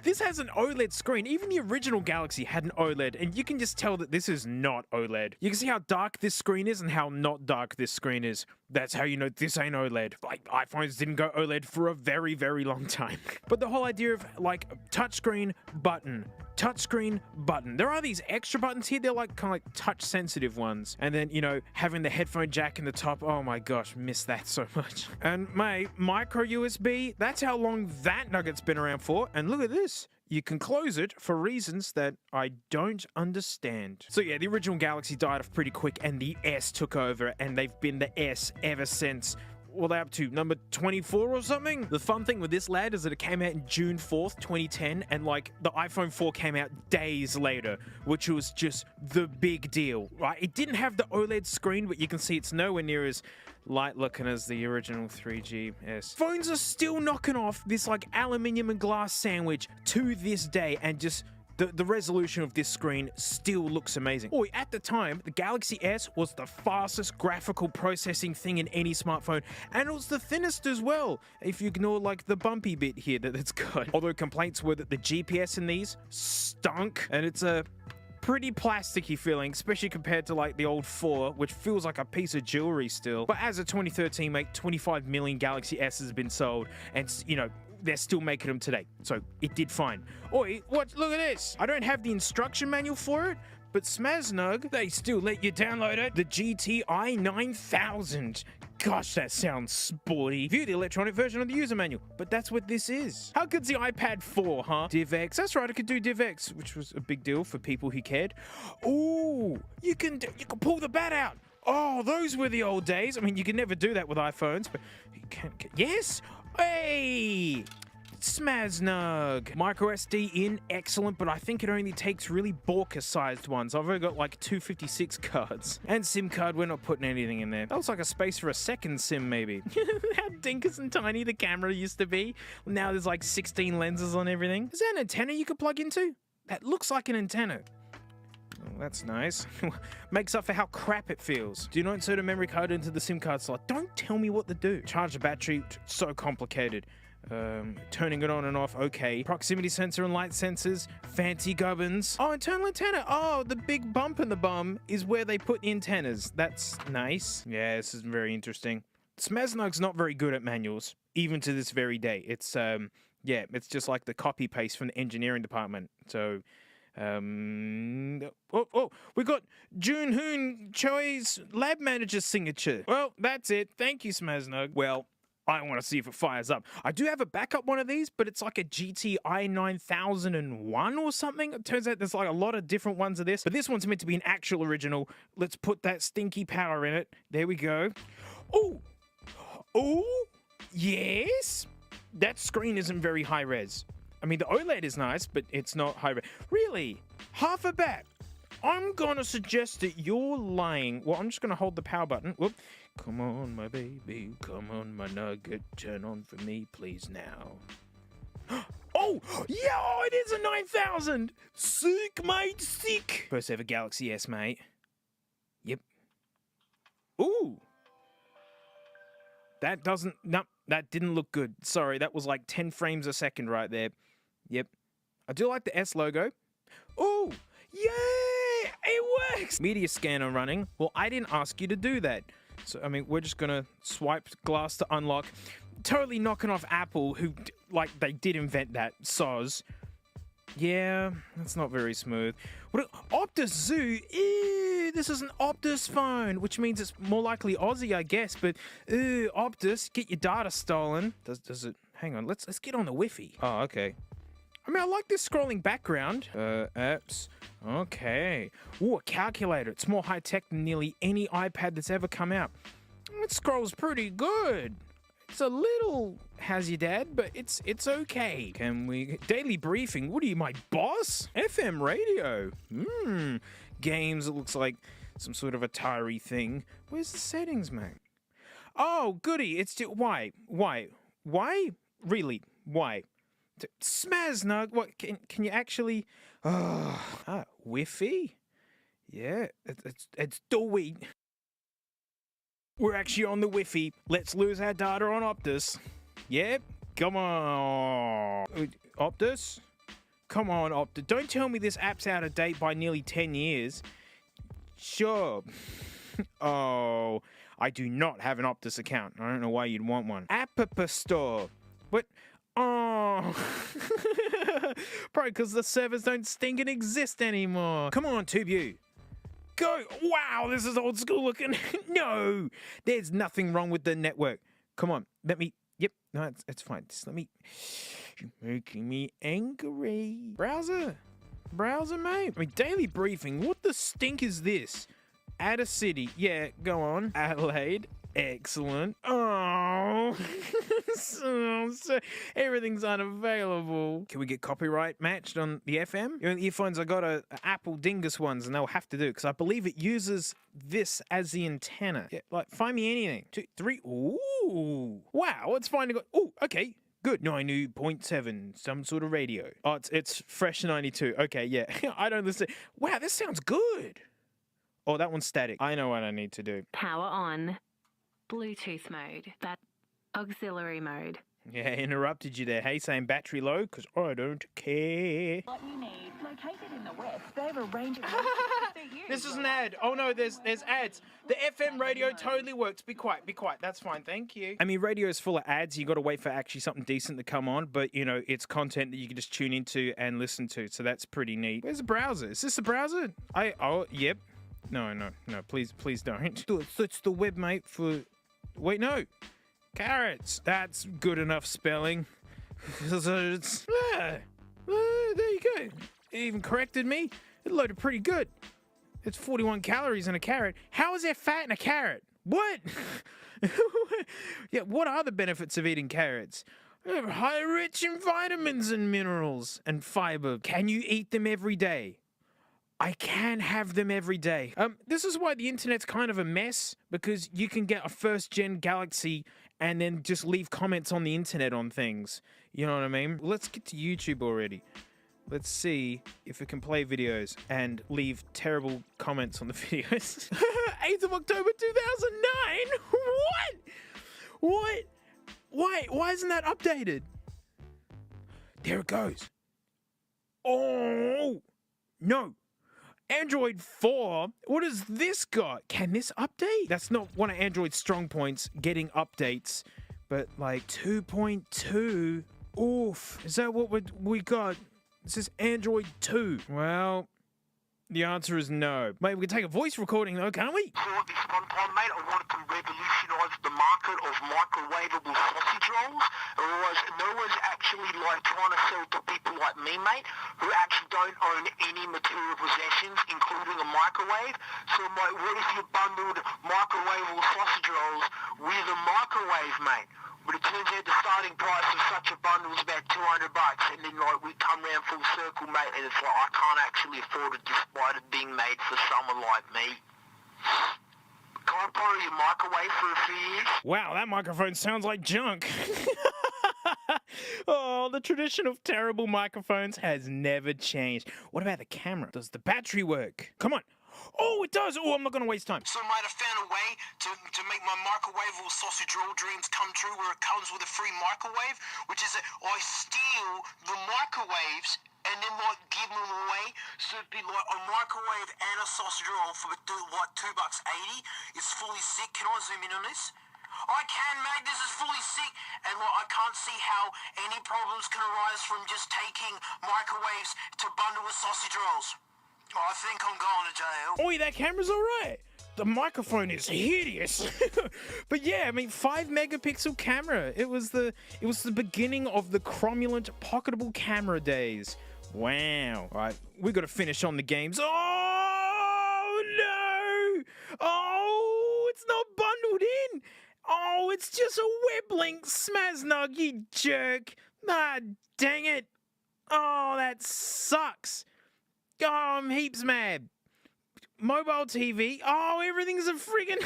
this has an OLED screen. Even the original Galaxy had an OLED, and you can just tell that this is not OLED. You can see how dark this screen is and how not dark this screen is. That's how you know this ain't OLED. Like, iPhones didn't go OLED for a very, very long time. But the whole idea of, like, touchscreen, button, touchscreen, button. There are these extra buttons here. They're, like, kind of like touch-sensitive ones. And then, you know, having the headphone jack in the top. Oh, my gosh, miss that so much. And, mate, micro USB, that's how long that nugget's been around for. And look at this. You can close it for reasons that I don't understand. So yeah, the original Galaxy died off pretty quick and the S took over, and they've been the S ever since. Well, they're up to number 24 or something. The fun thing with this lad is that it came out in June 4th, 2010, and like the iPhone 4 came out days later, which was just the big deal, right? It didn't have the OLED screen, but you can see it's nowhere near as light looking as the original 3GS. Phones are still knocking off this like aluminium and glass sandwich to this day, and just the resolution of this screen still looks amazing. Oh, at the time, the Galaxy S was the fastest graphical processing thing in any smartphone, and it was the thinnest as well, if you ignore like the bumpy bit here that it's got. Although complaints were that the GPS in these stunk, and it's a pretty plasticky feeling, especially compared to like the old 4, which feels like a piece of jewelry still. But as of 2013, mate, 25 million Galaxy S has been sold, and you know, they're still making them today, so it did fine. Oi, what? Look at this. I don't have the instruction manual for it, but Smaznug, they still let you download it. The GTI 9000. Gosh, that sounds sporty. View the electronic version of the user manual, but that's what this is. How good's the iPad 4, huh? DivX, that's right, I could do DivX, which was a big deal for people who cared. Ooh, you can pull the bat out. Oh, those were the old days. I mean, you can never do that with iPhones, but you can. Yes. Hey! Smaznug. Micro SD in, excellent, but I think it only takes really Borka-sized ones. I've only got like 256 cards. And SIM card, we're not putting anything in there. That looks like a space for a second SIM, maybe. How dinkus and tiny the camera used to be. Now there's like 16 lenses on everything. Is that an antenna you could plug into? That looks like an antenna. Oh, that's nice. Makes up for how crap it feels. Do not insert a memory card into the SIM card slot. Don't tell me what to do. Charge the battery, so complicated. Turning it on and off, okay. Proximity sensor and light sensors, fancy gubbins. Oh, internal antenna. Oh, the big bump in the bum is where they put antennas. That's nice. Yeah, this is very interesting. Smaznug's not very good at manuals, even to this very day. It's, yeah, it's just like the copy paste from the engineering department. So, we got Junhoon Choi's lab manager's signature. Well, that's it. Thank you, Smaznug. Well, I want to see if it fires up. I do have a backup one of these, but it's like a GTI 9001 or something. It turns out there's like a lot of different ones of this, but this one's meant to be an actual original. Let's put that stinky power in it. There we go. Oh, oh, yes. That screen isn't very high res. I mean, the OLED is nice, but it's not high res. Really? Half a bat? I'm gonna suggest that you're lying. Well, I'm just gonna hold the power button. Whoop. Come on, my baby. Come on, my nugget. Turn on for me, please, now. Oh, yeah, oh, it is a 9000. Sick, mate, sick. First ever Galaxy S, mate. Yep. Ooh. That doesn't, no, that didn't look good. Sorry, that was like 10 frames a second right there. Yep. I do like the S logo. Oh, yay! It works! Media scanner running. Well, I didn't ask you to do that. So, I mean, we're just gonna swipe glass to unlock. Totally knocking off Apple, who, like, they did invent that. Soz. Yeah, that's not very smooth. What? Optus Zoo? Ew, this is an Optus phone, which means it's more likely Aussie, I guess. But Optus, get your data stolen. Does it? Hang on, let's get on the Wi-Fi. Oh, okay. I mean, I like this scrolling background. Apps. Okay. Ooh, a calculator. It's more high tech than nearly any iPad that's ever come out. It scrolls pretty good. It's a little has your dad, but it's okay. Can we daily briefing? What are you, my boss? FM radio. Games. It looks like some sort of Atari thing. Where's the settings, man? Oh, goody. It's just why? Really? Why? Smaznug. What? Can you actually? Wi-Fi. Yeah, it's Dewey. We're actually on the Wi-Fi. Let's lose our data on Optus. Yep. Come on. Optus? Come on, Optus. Don't tell me this app's out of date by nearly 10 years. Sure. Oh, I do not have an Optus account. I don't know why you'd want one. App Store. What? Oh. Probably because the servers don't stink and exist anymore. Come on, TubeU. Go! Wow, this is old school looking. No, there's nothing wrong with the network. Come on, let me. Yep, no, it's fine. Just let me. You're making me angry. Browser, mate. I mean, daily briefing. What the stink is this? Add a city. Yeah, go on. Adelaide. Excellent. Oh, so everything's unavailable. Can we get copyright matched on the FM? You know, the earphones, I got a Apple Dingus ones, and they'll have to do because I believe it uses this as the antenna. Yeah, like, find me anything. 2, 3. Ooh, wow. It's finally got. Ooh, okay. Good. 90.7, some sort of radio. Oh, it's Fresh 92. Okay, yeah. I don't listen. Wow, this sounds good. Oh, that one's static. I know what I need to do. Power on. Bluetooth mode. That auxiliary mode. Yeah, interrupted you there. Hey, saying battery low? Because I don't care. What you need, located in the West, they have a range of... This is an ad. Oh no, there's ads. The FM radio totally works. Be quiet, That's fine, thank you. I mean, radio is full of ads. You got to wait for actually something decent to come on, but you know, it's content that you can just tune into and listen to, so that's pretty neat. Where's the browser? Is this the browser? Yep. No, please don't. Search the web, mate, for... Wait, no. Carrots. That's good enough spelling. There you go. It even corrected me. It loaded pretty good. It's 41 calories in a carrot. How is there fat in a carrot? What? Yeah, what are the benefits of eating carrots? They're high rich in vitamins and minerals and fiber. Can you eat them every day? I can have them every day. This is why the internet's kind of a mess, because you can get a first-gen Galaxy and then just leave comments on the internet on things. You know what I mean? Let's get to YouTube already. Let's see if it can play videos and leave terrible comments on the videos. 8th of October 2009? What? Why isn't that updated? There it goes. Oh, no. Android 4? What has this got? Can this update? That's not one of Android's strong points, getting updates. But like 2.2? Oof. Is that what we got? This is Android 2. Well, the answer is no. Mate, we can take a voice recording though, can't we? For this one time, mate, I wanted to revolutionise the market of microwavable sausage rolls. Otherwise, no one's actually like trying to sell to people like me, mate, who actually don't own any material possessions, including a microwave. So, mate, what if you bundled microwavable sausage rolls with a microwave, mate? But it turns out the starting price of such a bundle is about $200, and then like we come round full circle, mate, and it's like I can't actually afford it despite it being made for someone like me. Can I borrow your microwave for a few years? Wow, that microphone sounds like junk. Oh, the tradition of terrible microphones has never changed. What about the camera? Does the battery work? Come on. Oh, it does. Oh, I'm not going to waste time. So, mate, I found a way to make my microwavable sausage roll dreams come true, where it comes with a free microwave, which is that I steal the microwaves and then like give them away. So it'd be like a microwave and a sausage roll for like $2.80. It's fully sick. Can I zoom in on this? I can, mate. This is fully sick, and like, I can't see how any problems can arise from just taking microwaves to bundle with sausage rolls. I think I'm going to jail. Oi, that camera's alright. The microphone is hideous. But yeah, I mean, 5-megapixel camera. It was the beginning of the cromulent pocketable camera days. Wow. All right, we got to finish on the games. Oh no! Oh, it's not bundled in. Oh, it's just a web link, Smaznug, you jerk. Ah, dang it. Oh, that sucks. Oh, I'm heaps mad. Mobile TV. Oh, everything's a friggin'...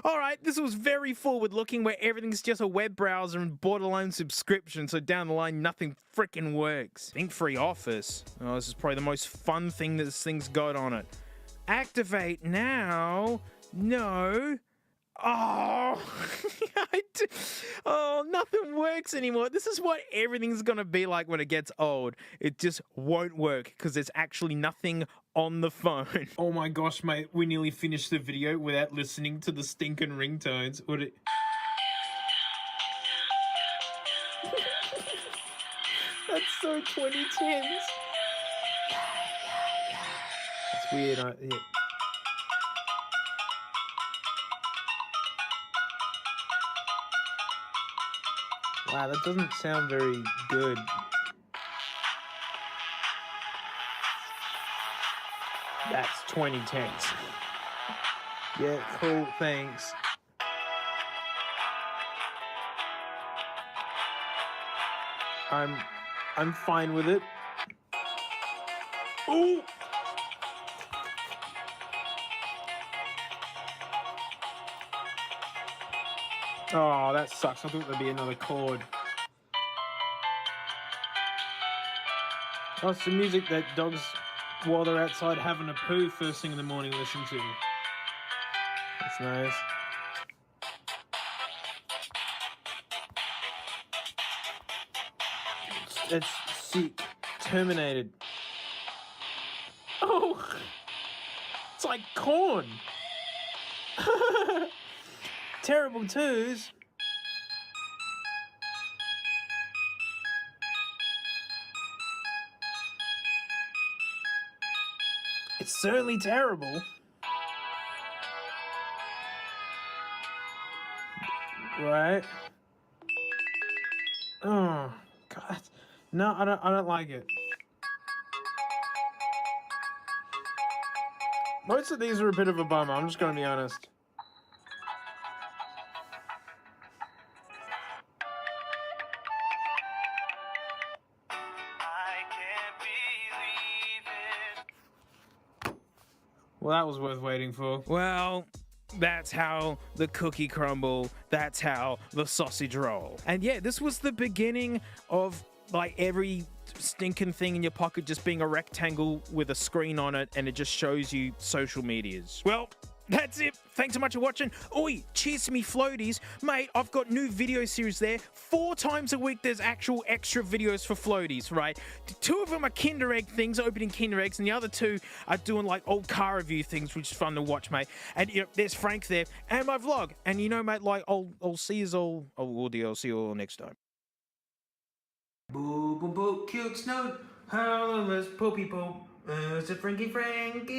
Alright, this was very forward looking, where everything's just a web browser and borderline subscription, so down the line nothing frickin' works. Think free Office. Oh, this is probably the most fun thing that this thing's got on it. Activate now. No. Oh, oh, nothing works anymore. This is what everything's gonna be like when it gets old. It just won't work because there's actually nothing on the phone. Oh my gosh, mate, we nearly finished the video without listening to the stinking ringtones. Would it? That's so 2010s. That's weird. Yeah. Wow, that doesn't sound very good. That's 2010s. Yeah, cool, thanks. I'm fine with it. Ooh! Oh, that sucks. I thought there'd be another chord. Oh, it's the music that dogs, while they're outside having a poo first thing in the morning, listen to. That's nice. It's sick. Terminated. Oh! It's like corn! Terrible twos. It's certainly terrible. Right? Oh God. No, I don't like it. Most of these are a bit of a bummer, I'm just gonna be honest. Well, that was worth waiting for. Well, that's how the cookie crumble. That's how the sausage roll. And yeah, this was the beginning of like every stinking thing in your pocket just being a rectangle with a screen on it, and it just shows you social medias. Well, that's it. Thanks so much for watching. Oi, cheers to me floaties. Mate, I've got new video series there. 4 times a week there's actual extra videos for floaties, right? 2 of them are Kinder Egg things, opening Kinder Eggs, and the other 2 are doing like old car review things, which is fun to watch, mate. And you know, there's Frank there, and my vlog. And you know, mate, like I'll see you all, I'll see you all next time. Boo boo boo, cute snoot. Hello, Miss Poopy Poop. It's a Frankie Frank.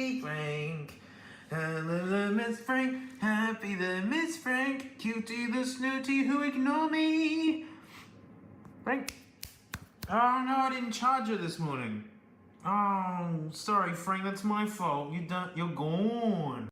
Hello, Miss Frank. Happy the Miss Frank. Cutie the snooty who ignore me. Frank. Oh no, I didn't charge her this morning. Oh, sorry, Frank. That's my fault. You're gone.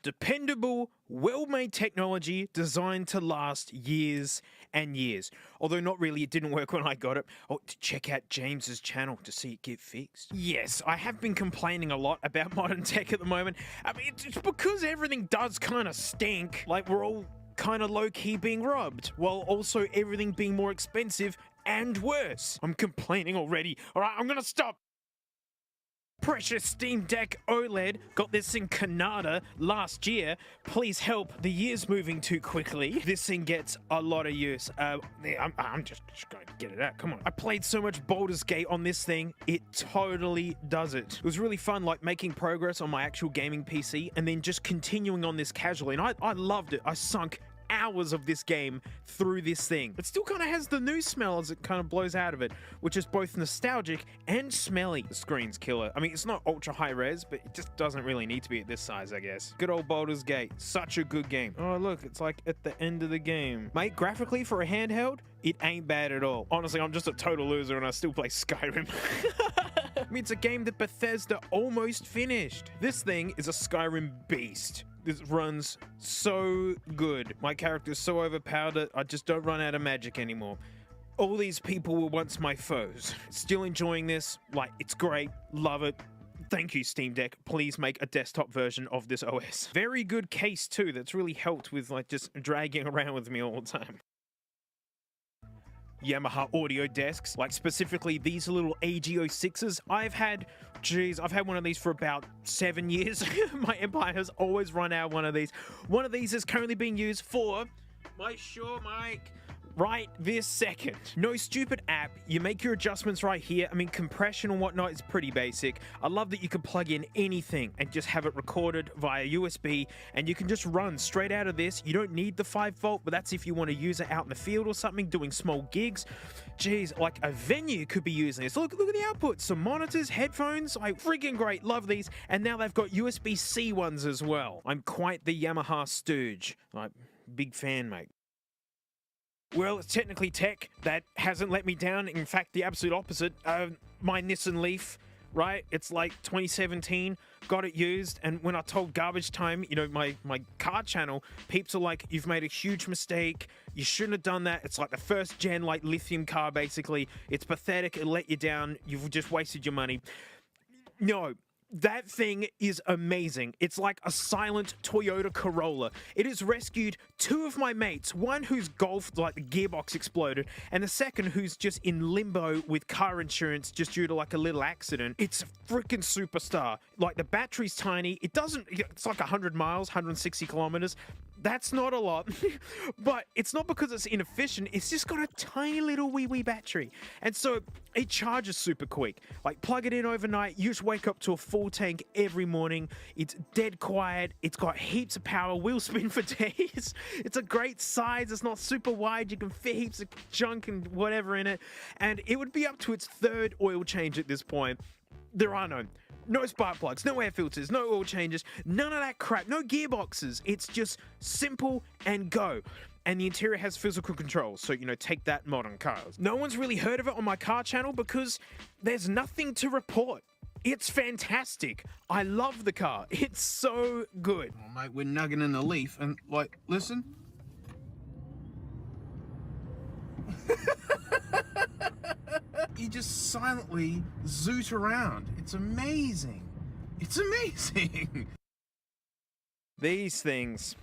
Dependable, well-made technology designed to last years and years. Although not really, it didn't work when I got it. Oh, check out James's channel to see it get fixed. Yes, I have been complaining a lot about modern tech at the moment. I mean, it's because everything does kind of stink. Like, we're all kind of low-key being robbed, while also everything being more expensive and worse. I'm complaining already. All right, I'm gonna stop. Precious Steam Deck OLED, got this in Canada last year. Please help, the year's moving too quickly. This thing gets a lot of use. I'm just going to get it out, come on. I played so much Baldur's Gate on this thing, it totally does it. It was really fun, like making progress on my actual gaming PC and then just continuing on this casually, and I loved it. I sunk hours of this game through this thing. It still kind of has the new smell as it kind of blows out of it, which is both nostalgic and smelly. The screen's killer. I mean, it's not ultra high res, but it just doesn't really need to be at this size, I guess. Good old Baldur's Gate. Such a good game. Oh, look, it's like at the end of the game. Mate, graphically for a handheld, it ain't bad at all. Honestly, I'm just a total loser and I still play Skyrim. I mean, it's a game that Bethesda almost finished. This thing is a Skyrim beast. This runs so good. My character's so overpowered that I just don't run out of magic anymore. All these people were once my foes. Still enjoying this. Like, it's great. Love it. Thank you, Steam Deck. Please make a desktop version of this OS. Very good case, too. That's really helped with, like, just dragging around with me all the time. Yamaha audio desks, like specifically these little AG06s. I've had one of these for about 7 years. My Empire has always run out one of these. One of these is currently being used for my Shure mic right this second. No stupid app. You make your adjustments right here. I mean, compression and whatnot is pretty basic. I love that you can plug in anything and just have it recorded via USB, and you can just run straight out of this. You don't need the 5-volt, but that's if you want to use it out in the field or something, doing small gigs. Jeez, like a venue could be using this. Look at the output. Some monitors, headphones, like freaking great. Love these. And now they've got USB-C ones as well. I'm quite the Yamaha stooge. Like, big fan, mate. Well, it's technically tech that hasn't let me down. In fact, the absolute opposite. My Nissan Leaf, right? It's like 2017, got it used, and when I told Garbage Time, you know, my car channel, peeps are like, you've made a huge mistake. You shouldn't have done that. It's like the first gen, like, lithium car, basically. It's pathetic. It let you down. You've just wasted your money. No. That thing is amazing. It's like a silent Toyota Corolla. It has rescued 2 of my mates, one whose Golf, like the gearbox exploded, and the second who's just in limbo with car insurance just due to like a little accident. It's a freaking superstar. Like, the battery's tiny. It's like 100 miles, 160 kilometers. That's not a lot, but it's not because it's inefficient. It's just got a tiny little wee battery. And so it charges super quick. Like, plug it in overnight, you just wake up to a full tank every morning. It's dead quiet. It's got heaps of power, will spin for days. It's a great size. It's not super wide. You can fit heaps of junk and whatever in it. And it would be up to its 3rd oil change at this point. There are no spark plugs, no air filters, no oil changes, none of that crap, no gearboxes. It's just simple and go. And the interior has physical controls, so, you know, take that, modern cars. No one's really heard of it on my car channel because there's nothing to report. It's fantastic. I love the car. It's so good. Oh, mate, we're nugging in the Leaf, and, like, listen. You just silently zoot around. It's amazing. It's amazing. These things,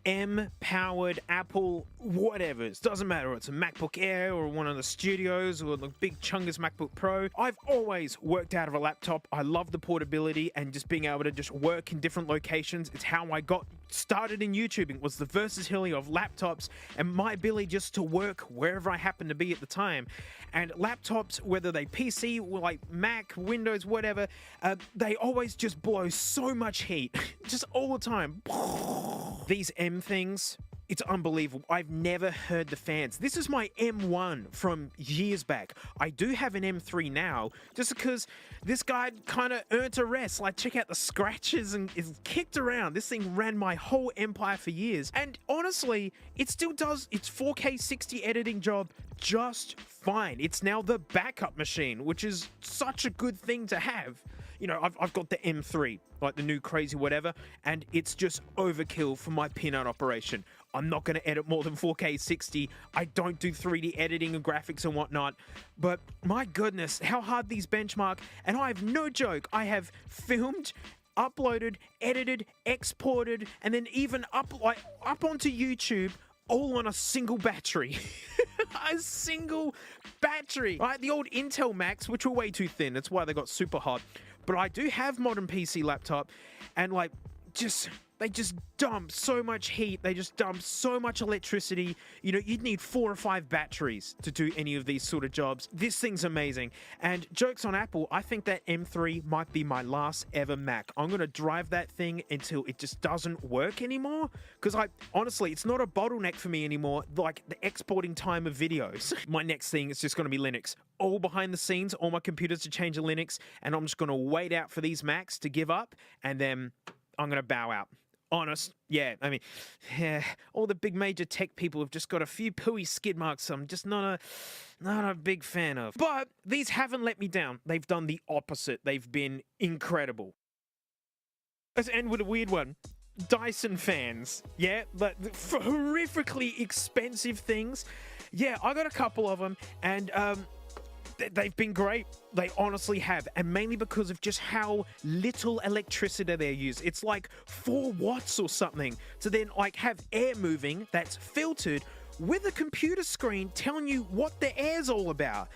M-powered Apple whatevers, doesn't matter. It's a MacBook Air or one of the studios or the big Chungus MacBook Pro. I've always worked out of a laptop. I love the portability and just being able to just work in different locations. It's how I got started in YouTubing, was the versatility of laptops and my ability just to work wherever I happen to be at the time. And laptops, whether they PC or like Mac, Windows, whatever, they always just blow so much heat, just all the time. These M things, it's unbelievable. I've never heard the fans. This is my M1 from years back. I do have an M3 now, just because this guy kind of earned a rest. Like, check out the scratches and it's kicked around. This thing ran my whole Empire for years. And honestly, it still does its 4K 60 editing job just fine. It's now the backup machine, which is such a good thing to have. You know, I've got the M3, like the new crazy whatever, and it's just overkill for my peanut operation. I'm not going to edit more than 4K 60. I don't do 3D editing and graphics and whatnot. But my goodness, how hard these benchmark. And I have no joke. I have filmed, uploaded, edited, exported, and then even up onto YouTube all on a single battery. A single battery. Right? The old Intel Macs, which were way too thin. That's why they got super hot. But I do have modern PC laptop, and like, they just dump so much heat. They just dump so much electricity. You know, you'd need 4 or 5 batteries to do any of these sort of jobs. This thing's amazing. And jokes on Apple, I think that M3 might be my last ever Mac. I'm going to drive that thing until it just doesn't work anymore. Because honestly, it's not a bottleneck for me anymore, like the exporting time of videos. My next thing is just going to be Linux. All behind the scenes, all my computers to change to Linux, and I'm just going to wait out for these Macs to give up, and then I'm going to bow out. Honest, yeah, I mean, yeah, all the big major tech people have just got a few pooey skid marks I'm just not a big fan of. But these haven't let me down. They've done the opposite. They've been incredible. Let's end with a weird one. Dyson fans, yeah, but horrifically expensive things. Yeah, I got a couple of them, and they've been great. They honestly have, and mainly because of just how little electricity they use. It's like 4 watts or something to then like have air moving that's filtered with a computer screen telling you what the air's all about.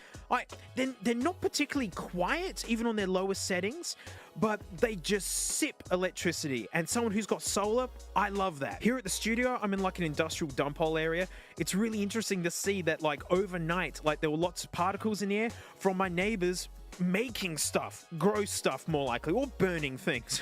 Then they're not particularly quiet, even on their lowest settings, but they just sip electricity. And someone who's got solar, I love that. Here at the studio, I'm in like an industrial dump hole area. It's really interesting to see that like overnight, like there were lots of particles in the air from my neighbors making stuff, gross stuff more likely, or burning things.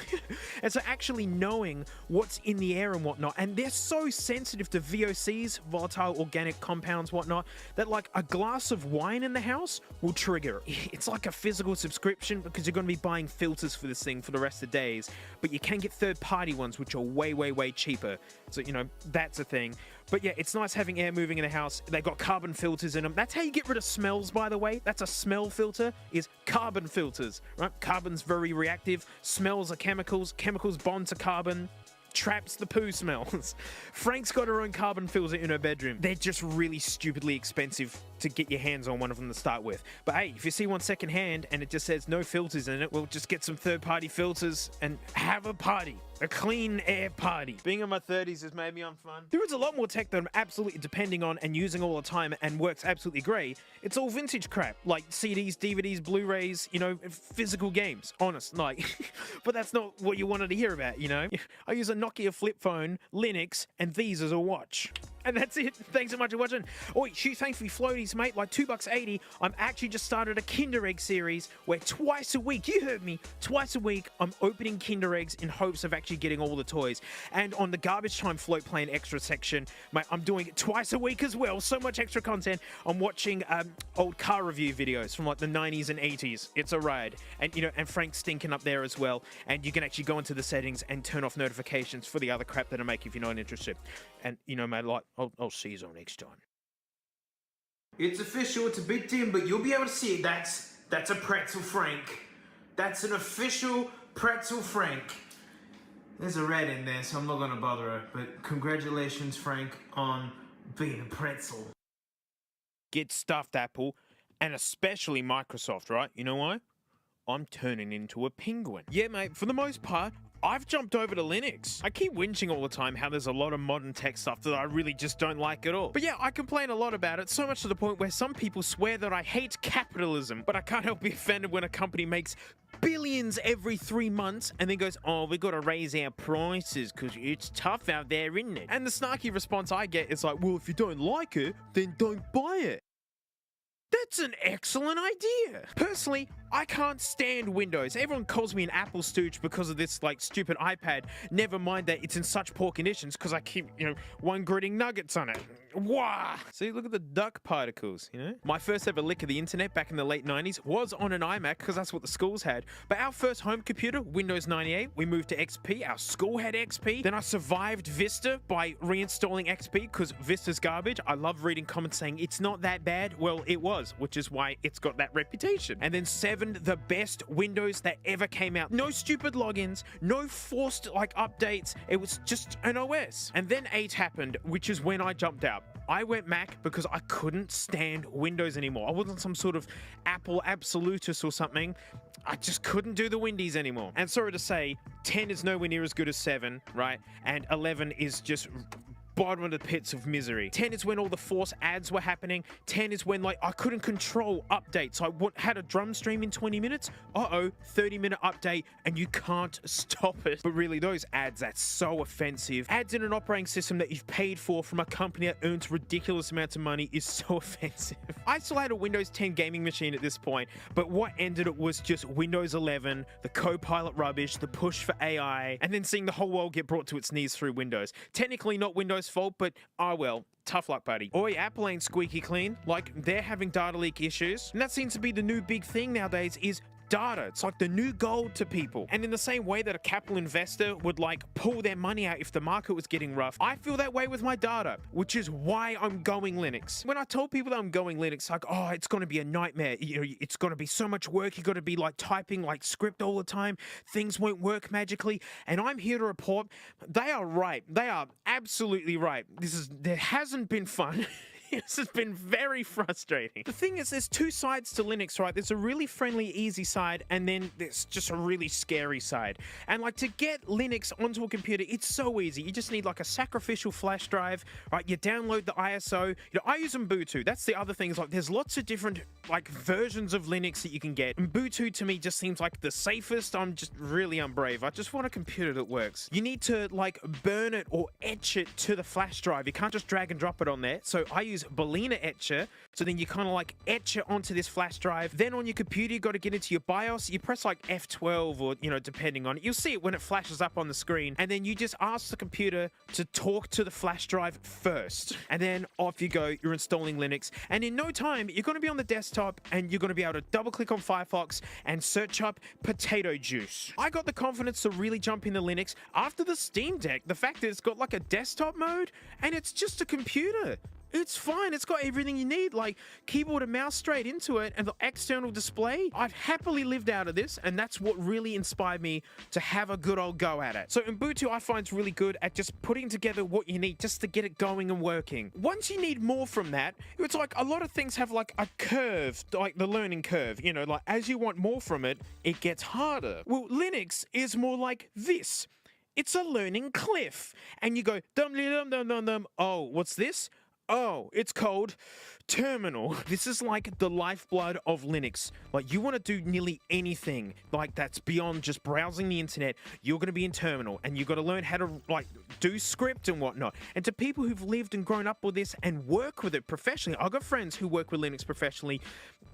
And so actually knowing what's in the air and whatnot, and they're so sensitive to VOCs, volatile organic compounds, whatnot, that like a glass of wine in the house will trigger. It's like a physical subscription because you're going to be buying filters for this thing for the rest of the days, but you can get third-party ones which are way, way, way cheaper. So, you know, that's a thing. But yeah, it's nice having air moving in the house. They've got carbon filters in them. That's how you get rid of smells, by the way. That's a smell filter, is carbon filters, right? Carbon's very reactive. Smells are chemicals. Chemicals bond to carbon. Traps the poo smells. Frank's got her own carbon filter in her bedroom. They're just really stupidly expensive to get your hands on one of them to start with. But hey, if you see one secondhand and it just says no filters in it, well, just get some third-party filters and have a party. A clean air party. Being in my 30s has made me unfun. There is a lot more tech that I'm absolutely depending on and using all the time and works absolutely great. It's all vintage crap, like CDs, DVDs, Blu-rays, you know, physical games, honest, like. But that's not what you wanted to hear about, you know? I use a Nokia flip phone, Linux, and these as a watch. And that's it. Thanks so much for watching. Oh, shoot, thankfully, floaties, mate, like $2.80. I'm actually just started a Kinder Egg series where twice a week, you heard me, twice a week, I'm opening Kinder Eggs in hopes of actually getting all the toys. And on the Garbage Time Float Plane extra section, mate, I'm doing it twice a week as well. So much extra content. I'm watching old car review videos from like the 90s and 80s. It's a ride. And, you know, and Frank's stinking up there as well. And you can actually go into the settings and turn off notifications for the other crap that I make if you're not interested. And, you know, mate, like, I'll see you all next time. It's official, it's a bit dim, but you'll be able to see it. That's a pretzel Frank. That's an official pretzel Frank. There's a red in there, so I'm not gonna bother her, but congratulations, Frank, on being a pretzel. Get stuffed, Apple, and especially Microsoft, right? You know why? I'm turning into a penguin. Yeah, mate, for the most part, I've jumped over to Linux. I keep whinging all the time how there's a lot of modern tech stuff that I really just don't like at all. But yeah, I complain a lot about it, so much to the point where some people swear that I hate capitalism, but I can't help be offended when a company makes billions every 3 months and then goes, oh, we gotta raise our prices because it's tough out there, isn't it? And the snarky response I get is like, well, if you don't like it, then don't buy it. That's an excellent idea. Personally, I can't stand Windows. Everyone calls me an Apple stooge because of this like stupid iPad. Never mind that it's in such poor conditions because I keep, you know, one gritting nuggets on it. Wah! See, look at the duck particles, you know? My first ever lick of the internet back in the late 90s was on an iMac because that's what the schools had. But our first home computer, Windows 98, we moved to XP. Our school had XP. Then I survived Vista by reinstalling XP because Vista's garbage. I love reading comments saying it's not that bad. Well, it was, which is why it's got that reputation. And then 7, the best Windows that ever came out. No stupid logins, no forced like updates. It was just an OS. And then 8 happened, which is when I jumped out. I went Mac because I couldn't stand Windows anymore. I wasn't some sort of Apple absolutist or something. I just couldn't do the Windies anymore. And sorry to say, 10 is nowhere near as good as 7, right? And 11 is just bottom of the pits of misery. 10 is when all the force ads were happening. 10 is when like I couldn't control updates. I had a drum stream in 20 minutes. 30-minute update and you can't stop it. But really, those ads, that's so offensive. Ads in an operating system that you've paid for from a company that earns ridiculous amounts of money is so offensive. I still had a Windows 10 gaming machine at this point, but what ended it was just Windows 11, the Copilot rubbish, the push for AI, and then seeing the whole world get brought to its knees through Windows. Technically not Windows' fault, but well, tough luck, buddy. Oi, Apple ain't squeaky clean. Like, they're having data leak issues, and that seems to be the new big thing nowadays is data. It's like the new gold to people. And in the same way that a capital investor would like pull their money out if the market was getting rough, I feel that way with my data, which is why I'm going Linux. When I told people that I'm going Linux, like, oh, it's going to be a nightmare. You know, it's going to be so much work. You got to be like typing like script all the time. Things won't work magically. And I'm here to report they are right. They are absolutely right. There hasn't been fun. This has been very frustrating. The thing is, there's two sides to Linux, right? There's a really friendly, easy side, and then there's just a really scary side. And like to get Linux onto a computer, it's so easy. You just need like a sacrificial flash drive, right? You download the ISO. You know, I use Ubuntu. That's the other thing. Is like there's lots of different like versions of Linux that you can get. Ubuntu to me just seems like the safest. I'm just really unbrave. I just want a computer that works. You need to like burn it or etch it to the flash drive. You can't just drag and drop it on there. So I use Balena Etcher, so then you kind of like etch it onto this flash drive. Then on your computer, you got to get into your BIOS. You press like F12 or, you know, depending on it. You'll see it when it flashes up on the screen. And then you just ask the computer to talk to the flash drive first. And then off you go, you're installing Linux. And in no time, you're going to be on the desktop and you're going to be able to double click on Firefox and search up potato juice. I got the confidence to really jump into Linux after the Steam Deck. The fact that it's got like a desktop mode and it's just a computer. It's fine. It's got everything you need, like keyboard and mouse straight into it and the external display. I've happily lived out of this, and that's what really inspired me to have a good old go at it. So Ubuntu I find is really good at just putting together what you need just to get it going and working. Once you need more from that, it's like a lot of things have like a curve, like the learning curve, you know, like as you want more from it, it gets harder. Well, Linux is more like this. It's a learning cliff. And you go, dum dum dum dum dum. Oh, what's this? Oh, it's called Terminal. This is like the lifeblood of Linux. Like you want to do nearly anything like that's beyond just browsing the internet, you're going to be in Terminal and you've got to learn how to like do script and whatnot. And to people who've lived and grown up with this and work with it professionally, I've got friends who work with Linux professionally.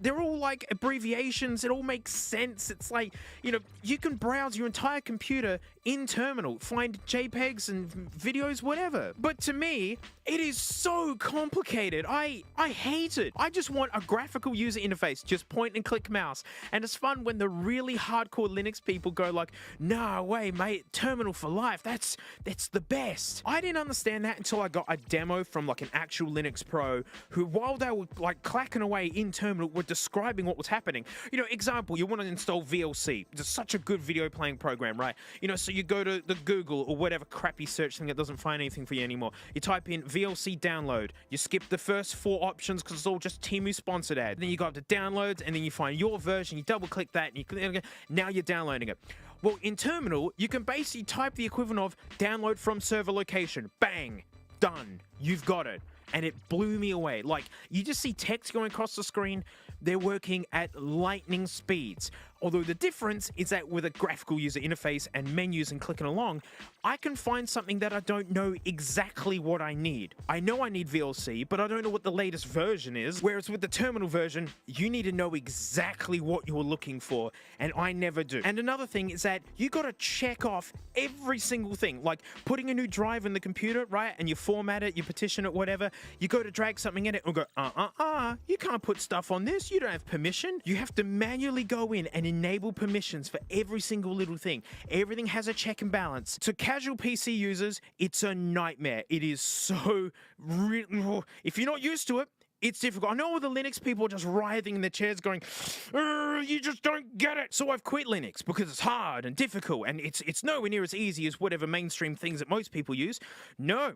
They're all like abbreviations. It all makes sense. It's like, you know, you can browse your entire computer in Terminal, find JPEGs and videos, whatever. But to me, it is so complicated. I hate it. I just want a graphical user interface, just point and click mouse. And it's fun when the really hardcore Linux people go like, no way, mate, Terminal for life. That's the best. I didn't understand that until I got a demo from like an actual Linux pro who, while they were like clacking away in Terminal, were describing what was happening. You know, example, you want to install VLC. It's such a good video playing program, right? You know, so you go to the Google or whatever crappy search thing that doesn't find anything for you anymore. You type in VLC download. You skip the first 4 options because it's all just Temu sponsored ad. Then you go up to downloads and then you find your version. You double click that and you click, now you're downloading it. Well, in Terminal, you can basically type the equivalent of download from server location. Bang, done. You've got it. And it blew me away. Like, you just see text going across the screen. They're working at lightning speeds. Although the difference is that with a graphical user interface and menus and clicking along, I can find something that I don't know exactly what I need. I know I need VLC, but I don't know what the latest version is. Whereas with the Terminal version, you need to know exactly what you're looking for, and I never do. And another thing is that you got to check off every single thing, like putting a new drive in the computer, right? And you format it, you partition it, whatever. You go to drag something in it and go, you can't put stuff on this. You don't have permission. You have to manually go in and enable permissions for every single little thing. Everything has a check and balance. To casual PC users, it's a nightmare. It is so... If you're not used to it, it's difficult. I know all the Linux people are just writhing in their chairs going, you just don't get it. So I've quit Linux because it's hard and difficult and it's nowhere near as easy as whatever mainstream things that most people use. No,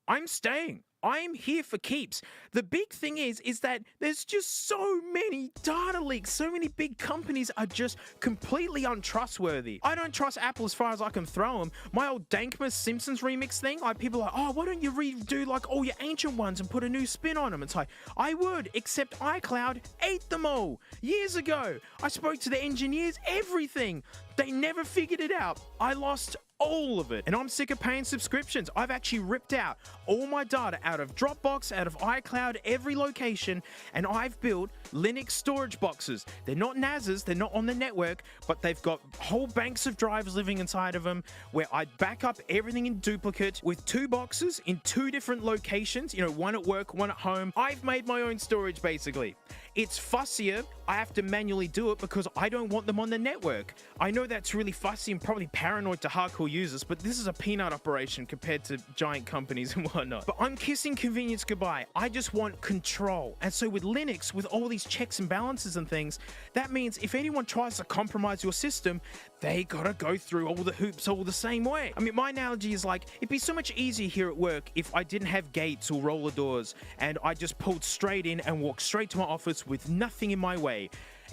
I'm staying. I'm here for keeps. The big thing is that there's just so many data leaks. So many big companies are just completely untrustworthy. I don't trust Apple as far as I can throw them. My old Dankmas Simpsons remix thing, like people are like, oh, why don't you redo like all your ancient ones and put a new spin on them? It's like, I would, except iCloud ate them all years ago. I spoke to the engineers, everything. They never figured it out. I lost all of it. And I'm sick of paying subscriptions. I've actually ripped out all my data out of Dropbox, out of iCloud, every location, and I've built Linux storage boxes. They're not NASs, they're not on the network, but they've got whole banks of drives living inside of them where I back up everything in duplicate with 2 boxes in 2 different locations, you know, one at work, one at home. I've made my own storage basically. It's fussier. I have to manually do it because I don't want them on the network. I know that's really fussy and probably paranoid to hardcore users, but this is a peanut operation compared to giant companies and whatnot. But I'm kissing convenience goodbye. I just want control. And so with Linux, with all these checks and balances and things, that means if anyone tries to compromise your system, they gotta go through all the hoops all the same way. I mean, my analogy is like, it'd be so much easier here at work if I didn't have gates or roller doors and I just pulled straight in and walked straight to my office with nothing in my way.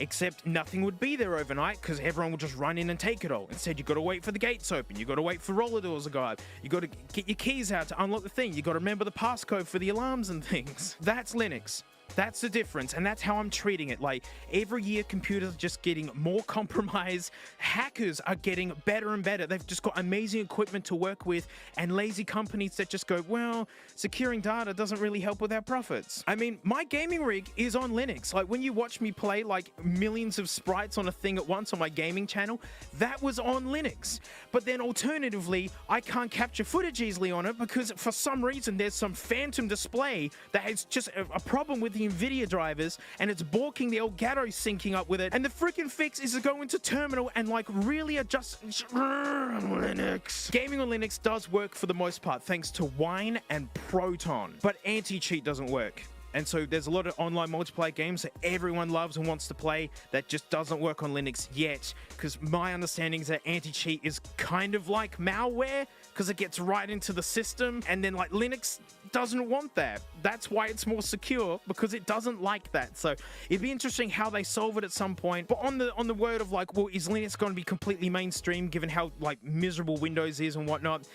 Except nothing would be there overnight because everyone would just run in and take it all. Instead, you got to wait for the gates open. You got to wait for roller doors to go up. You got to get your keys out to unlock the thing. You got to remember the passcode for the alarms and things. That's Linux. That's the difference, and that's how I'm treating it. Like, every year computers are just getting more compromised. Hackers are getting better and better. They've just got amazing equipment to work with, and lazy companies that just go, well, securing data doesn't really help with our profits. I mean, my gaming rig is on Linux. Like, when you watch me play like millions of sprites on a thing at once on my gaming channel, that was on Linux. But then alternatively, I can't capture footage easily on it because for some reason there's some phantom display that has just a problem with the NVIDIA drivers, and it's balking the Elgato syncing up with it. And the freaking fix is to go into terminal and like really adjust Linux. Gaming on Linux does work for the most part thanks to Wine and Proton, but anti-cheat doesn't work. And so there's a lot of online multiplayer games that everyone loves and wants to play that just doesn't work on Linux yet, because my understanding is that anti-cheat is kind of like malware because it gets right into the system, and then like Linux doesn't want that. That's why it's more secure, because it doesn't like that. So it'd be interesting how they solve it at some point. But on the word of like, well, is Linux going to be completely mainstream given how like miserable Windows is and whatnot?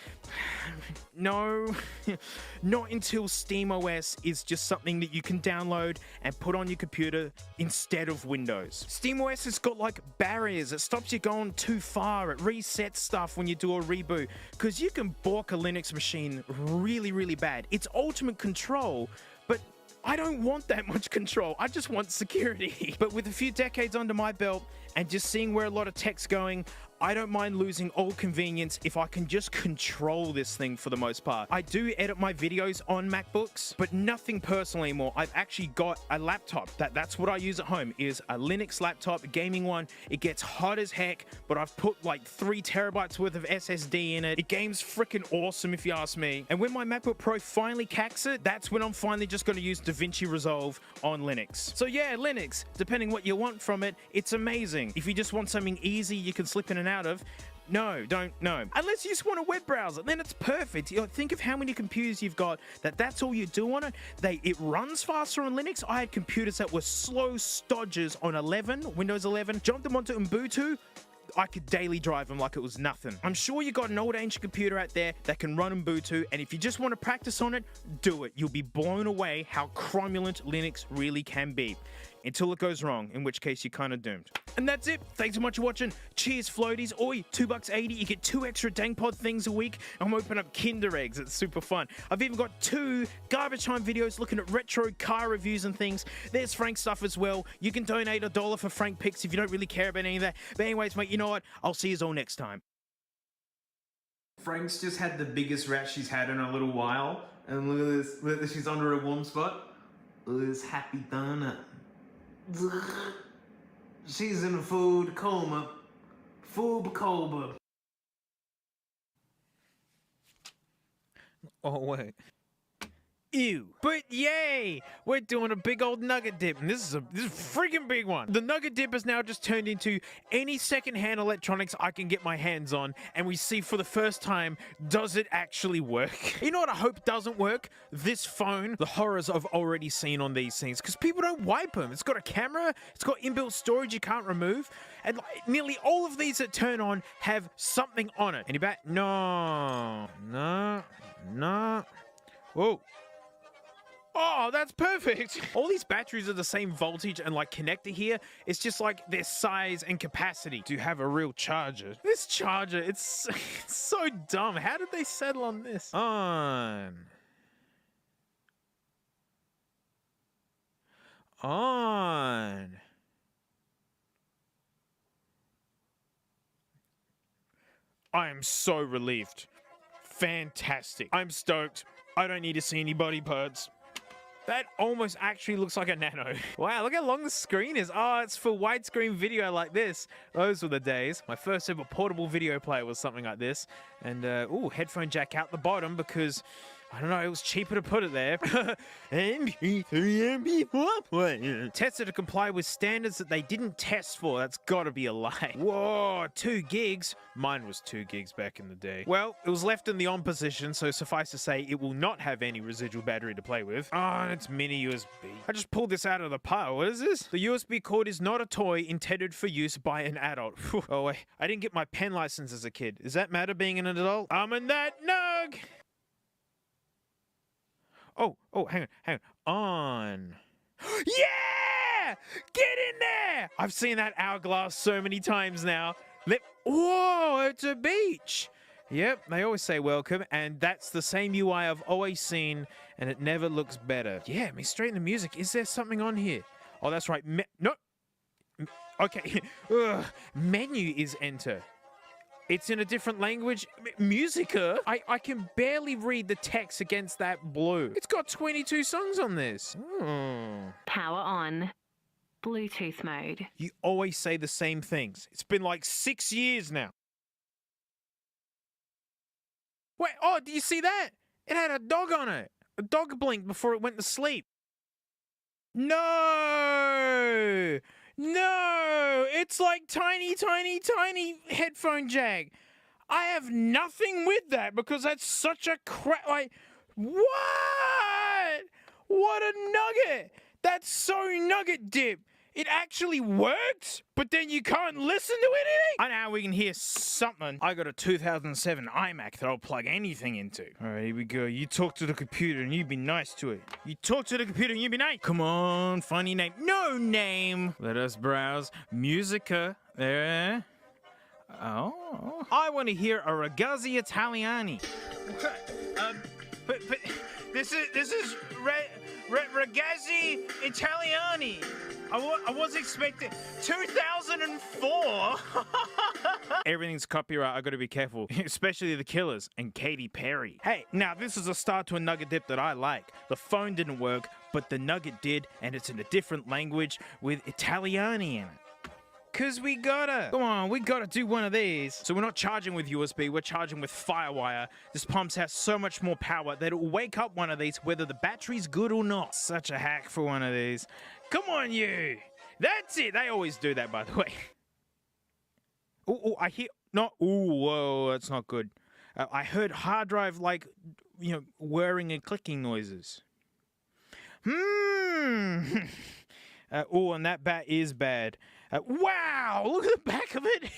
No, not until SteamOS is just something that you can download and put on your computer instead of Windows. SteamOS has got like barriers. It stops you going too far. It resets stuff when you do a reboot, because you can bork a Linux machine really, really bad. It's ultimate control, but I don't want that much control. I just want security. But with a few decades under my belt and just seeing where a lot of tech's going, I don't mind losing all convenience if I can just control this thing for the most part. I do edit my videos on MacBooks, but nothing personal anymore. I've actually got a laptop. That's what I use at home, is a Linux laptop, a gaming one. It gets hot as heck, but I've put like 3 terabytes worth of SSD in it. It game's freaking awesome if you ask me. And when my MacBook Pro finally cacks it, that's when I'm finally just going to use DaVinci Resolve on Linux. So yeah, Linux, depending what you want from it, it's amazing. If you just want something easy you can slip in and out of, no, unless you just want a web browser, then it's perfect. You know, think of how many computers you've got that's all you do on it. It runs faster on Linux. I had computers that were slow stodgers on Windows 11, jumped them onto Ubuntu. I could daily drive them like it was nothing. I'm sure you got an old ancient computer out there that can run Ubuntu, and if you just want to practice on it, do it. You'll be blown away how cromulent Linux really can be. Until it goes wrong, in which case you're kind of doomed. And that's it. Thanks so much for watching. Cheers, floaties. Oi, $2.80. You get 2 extra Dangpod things a week. I'm opening up Kinder eggs. It's super fun. I've even got 2 garbage time videos looking at retro car reviews and things. There's Frank stuff as well. You can donate $1 for Frank picks if you don't really care about any of that. But anyways, mate, you know what? I'll see you all next time. Frank's just had the biggest rat she's had in a little while. And look at this. Look, she's under a warm spot. Look at this happy donut. She's in a food coma. Food coma. Oh, wait. Ew. But yay! We're doing a big old nugget dip, and this is a freaking big one. The nugget dip has now just turned into any secondhand electronics I can get my hands on, and we see for the first time, does it actually work? You know what I hope doesn't work? This phone. The horrors I've already seen on these things, because people don't wipe them. It's got a camera, it's got inbuilt storage you can't remove, and like, nearly all of these that turn on have something on it. Any bat? No. Whoa. Oh, that's perfect. All these batteries are the same voltage and like connector here. It's just like their size and capacity to have a real charger. This charger, it's so dumb. How did they settle on this? On. I am so relieved. Fantastic. I'm stoked. I don't need to see any body parts. That almost actually looks like a Nano. Wow, look how long the screen is. Oh, it's for widescreen video like this. Those were the days. My first ever portable video player was something like this. And, ooh, headphone jack out the bottom because, I don't know, it was cheaper to put it there. MP3, MP4 player. Tested to comply with standards that they didn't test for. That's gotta be a lie. Whoa, 2 gigs. Mine was 2 gigs back in the day. Well, it was left in the on position, so suffice to say, it will not have any residual battery to play with. Oh, and it's mini USB. I just pulled this out of the pile. What is this? The USB cord is not a toy intended for use by an adult. Oh, wait. I didn't get my pen license as a kid. Does that matter being an adult? I'm in that nug! Oh, hang on. Yeah! Get in there! I've seen that hourglass so many times now. Whoa, it's a beach. Yep, they always say welcome, and that's the same UI I've always seen, and it never looks better. Yeah, me straight in the music. Is there something on here? Oh, that's right. No. Okay. Menu is enter. It's in a different language. Musica? I can barely read the text against that blue. It's got 22 songs on this. Power on. Bluetooth mode. You always say the same things. It's been like 6 years now. Wait, oh, do you see that? It had a dog on it. A dog blinked before it went to sleep. No! No! It's like tiny headphone jack. I have nothing with that because that's such a crap. Like, what? What a nugget! That's so nugget dip. It actually works, but then you can't listen to anything? I know how we can hear something. I got a 2007 iMac that I'll plug anything into. All right, here we go. You talk to the computer and you be nice to it. You talk to the computer and you be nice. Come on, funny name. No name. Let us browse. Musica. There. Oh. I want to hear a Ragazzi Italiani. But this is Ragazzi Italiani. I was expecting 2004. Everything's copyright. I got to be careful, especially the Killers and Katy Perry. Hey, now this is a start to a nugget dip that I like. The phone didn't work, but the nugget did, and it's in a different language with Italiani in it. Cause we gotta. Come on, we gotta do one of these. So we're not charging with USB, we're charging with Firewire. This pumps out so much more power that it will wake up one of these whether the battery's good or not. Such a hack for one of these. Come on, you. That's it. They always do that, by the way. Oh, I hear. No. Ooh, whoa, that's not good. I heard hard drive like, whirring and clicking noises. Oh, and that bat is bad. Wow, look at the back of it.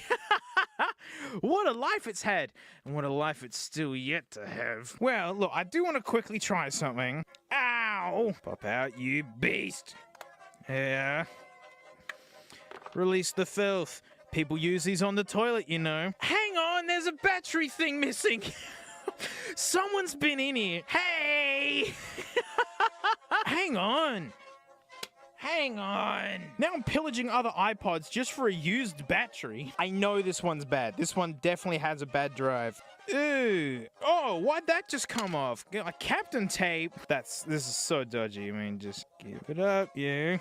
What a life it's had, and what a life it's still yet to have. Well, look, I do want to quickly try something. Ow! Pop out, you beast. Yeah. Release the filth. People use these on the toilet, you know. Hang on, there's a battery thing missing. Someone's been in here. Hey! Hang on. Hang on. Now I'm pillaging other iPods just for a used battery. I know this one's bad. This one definitely has a bad drive. Ew. Oh, why'd that just come off? Like Captain Tape. This is so dodgy. I mean, just give it up, yeah.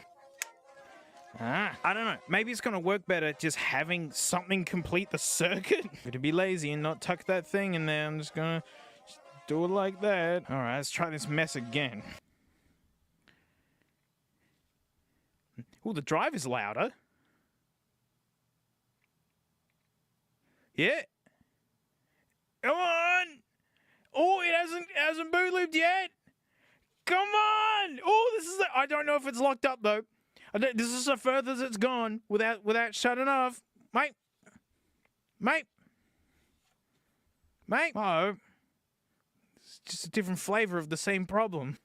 I don't know. Maybe it's gonna work better just having something complete the circuit. I'm gonna be lazy and not tuck that thing in there. I'm just gonna do it like that. All right, let's try this mess again. Oh, the drive is louder. Yeah. Come on. Oh, it hasn't boot looped yet. Come on. Oh, this is. I don't know if it's locked up though. This is the furthest it's gone without shutting off. Mate. Oh. It's just a different flavor of the same problem.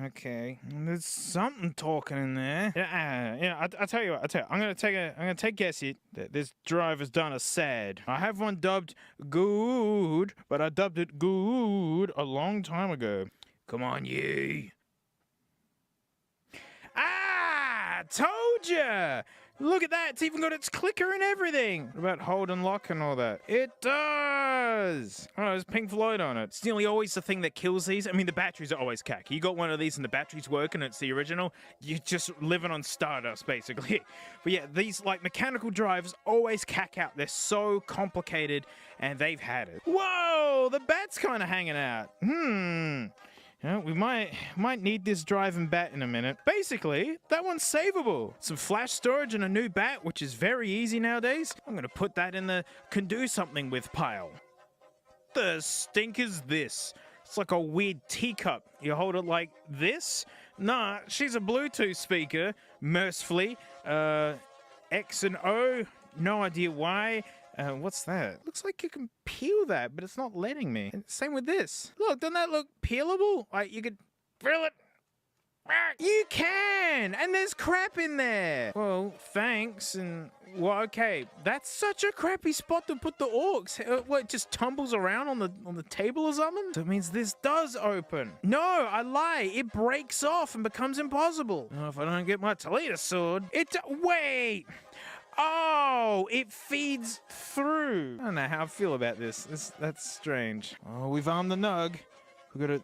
Okay. There's something talking in there. Yeah. I tell you what. I'm gonna take a guess it that this drive has done a sad. I have one dubbed good, but I dubbed it good a long time ago. Come on, you. Ah! Told ya! Look at that, it's even got its clicker and everything. What about hold and lock and all that? It does! Oh, there's Pink Floyd on it. It's nearly always the thing that kills these. I mean, the batteries are always cack. You got one of these and the batteries work and it's the original, you're just living on Stardust, basically. But yeah, these, like, mechanical drives always cack out. They're so complicated and they've had it. Whoa! The bat's kind of hanging out. Yeah, we might need this drive and bat in a minute. Basically, that one's savable. Some flash storage and a new bat, which is very easy nowadays. I'm gonna put that in the can do something with pile. The stink is this. It's like a weird teacup. You hold it like this? Nah, she's a Bluetooth speaker, mercifully. X and O, no idea why. What's that? Looks like you can peel that, but it's not letting me. And same with this. Look, doesn't that look peelable? Like, you could peel it. You can! And there's crap in there! Well, thanks, and... Well, okay. That's such a crappy spot to put the aux. What, it just tumbles around on the table or something? So it means this does open. No, I lie. It breaks off and becomes impossible. Oh, if I don't get my Toledo sword... Wait! Oh, it feeds through. I don't know how I feel about this. That's strange. Oh, we've armed the Nug. We've got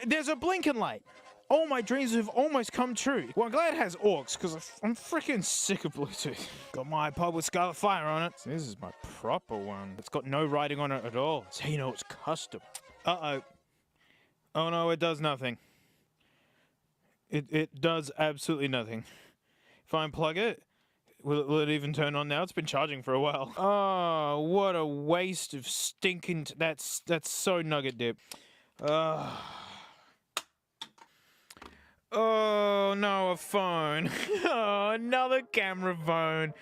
there's a blinking light. All my dreams have almost come true. Well, I'm glad it has aux, because I'm freaking sick of Bluetooth. Got my iPod with Scarlet Fire on it. So this is my proper one. It's got no writing on it at all. So you know it's custom. Uh-oh. Oh no, it does nothing. It does absolutely nothing. If I unplug it, will it even turn on now? It's been charging for a while. Oh, what a waste of stinking... That's so nugget dip. Oh, no, a phone. Oh, another camera phone.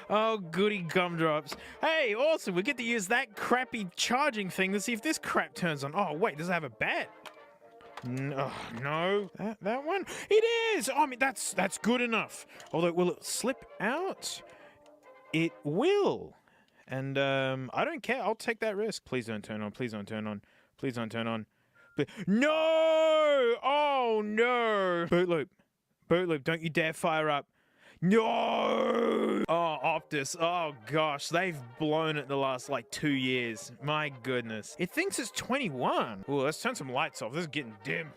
Oh, goody gumdrops. Hey, awesome. We get to use that crappy charging thing to see if this crap turns on. Oh, wait, does it have a bat? No, that one? It is! I mean, that's good enough. Although, will it slip out? It will. And, I don't care. I'll take that risk. Please don't turn on. Please don't turn on. Please don't turn on. No! Oh, no! Boot loop, don't you dare fire up. No! Oh, Optus. Oh, gosh. They've blown it the last, 2 years. My goodness. It thinks it's 21. Ooh, let's turn some lights off. This is getting dim.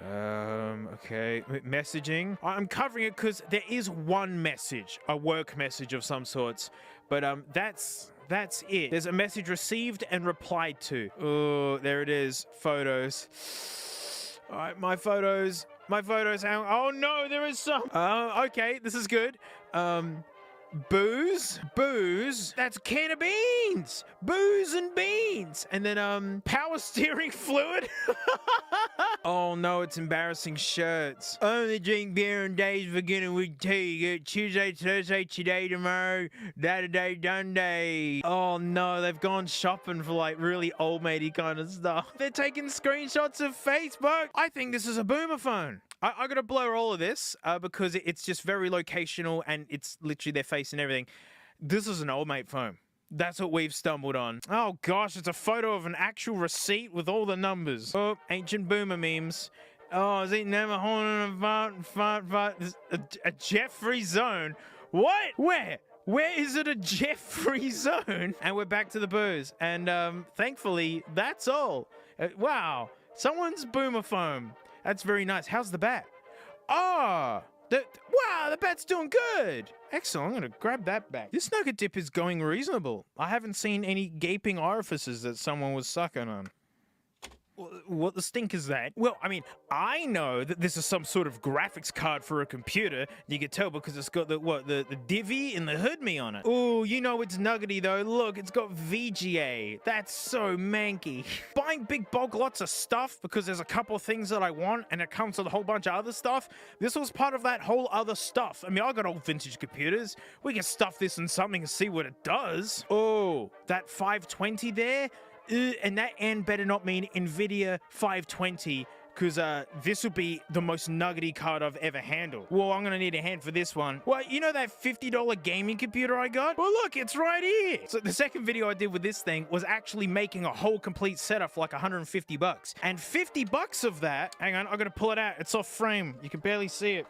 Okay. Messaging. I'm covering it because there is one message. A work message of some sorts. But, that's it. There's a message received and replied to. Oh, there it is. Photos. All right, my photos. Oh no, there is some. Okay, this is good. Booze. That's a can of beans. Booze and beans. And then, power steering fluid. Oh no, it's embarrassing shirts. Only drink beer on days beginning with tea. Tuesday, Thursday, today, tomorrow. Day, done day. Oh no, they've gone shopping for really old matey kind of stuff. They're taking screenshots of Facebook. I think this is a boomer phone. I gotta blur all of this because it's just very locational and it's literally their face and everything. This is an old mate phone. That's what we've stumbled on. Oh gosh, it's a photo of an actual receipt with all the numbers. Oh, ancient boomer memes. Oh, is he never holding a Jeffrey zone? What? Where? Where is it a Jeffrey zone? And we're back to the booze. And thankfully, that's all. Wow, someone's boomer phone. That's very nice. How's the bat? Oh, wow, the bat's doing good. Excellent. I'm going to grab that back. This nugget dip is going reasonable. I haven't seen any gaping orifices that someone was sucking on. What the stink is that? Well, I mean, I know that this is some sort of graphics card for a computer. You can tell because it's got the Divi and the HUDMI on it. Oh, you know it's nuggety though. Look, it's got VGA. That's so manky. Buying big bulk lots of stuff because there's a couple of things that I want and it comes with a whole bunch of other stuff. This was part of that whole other stuff. I mean, I got old vintage computers. We can stuff this in something and see what it does. Oh, that 520 there? And that N better not mean NVIDIA 520, because this would be the most nuggety card I've ever handled. Well, I'm gonna need a hand for this one. Well, you know that $50 gaming computer I got? Well, look, it's right here. So the second video I did with this thing was actually making a whole complete setup for like 150 bucks. And 50 bucks of that, hang on, I'm gonna pull it out. It's off frame. You can barely see it.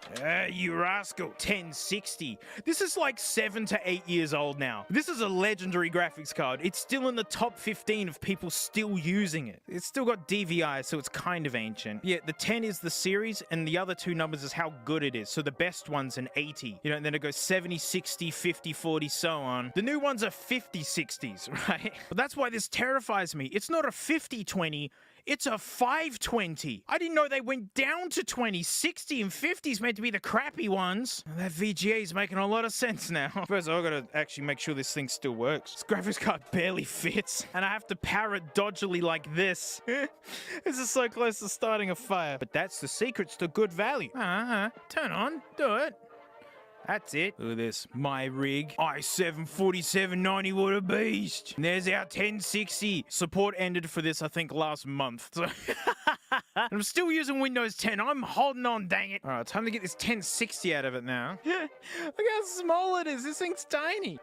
You rascal. 1060. This is like 7 to 8 years old now. This is a legendary graphics card. It's still in the top 15 of people still using it. It's still got DVI, so it's kind of ancient. Yeah, the 10 is the series, and the other two numbers is how good it is. So the best one's an 80. You know, and then it goes 70, 60, 50, 40, so on. The new ones are 50, 60s, right? But that's why this terrifies me. It's not a 50-20. It's a 520. I didn't know they went down to 20. 60 and 50 is meant to be the crappy ones. That VGA is making a lot of sense now. First, I've got to actually make sure this thing still works. This graphics card barely fits, and I have to power it dodgily like this. This is so close to starting a fire. But that's the secret to good value. Turn on. Do it. That's it. Look at this. My rig. i7 4790. What a beast. And there's our 1060. Support ended for this, I think, last month. So I'm still using Windows 10. I'm holding on, dang it. All right, time to get this 1060 out of it now. Look how small it is. This thing's tiny.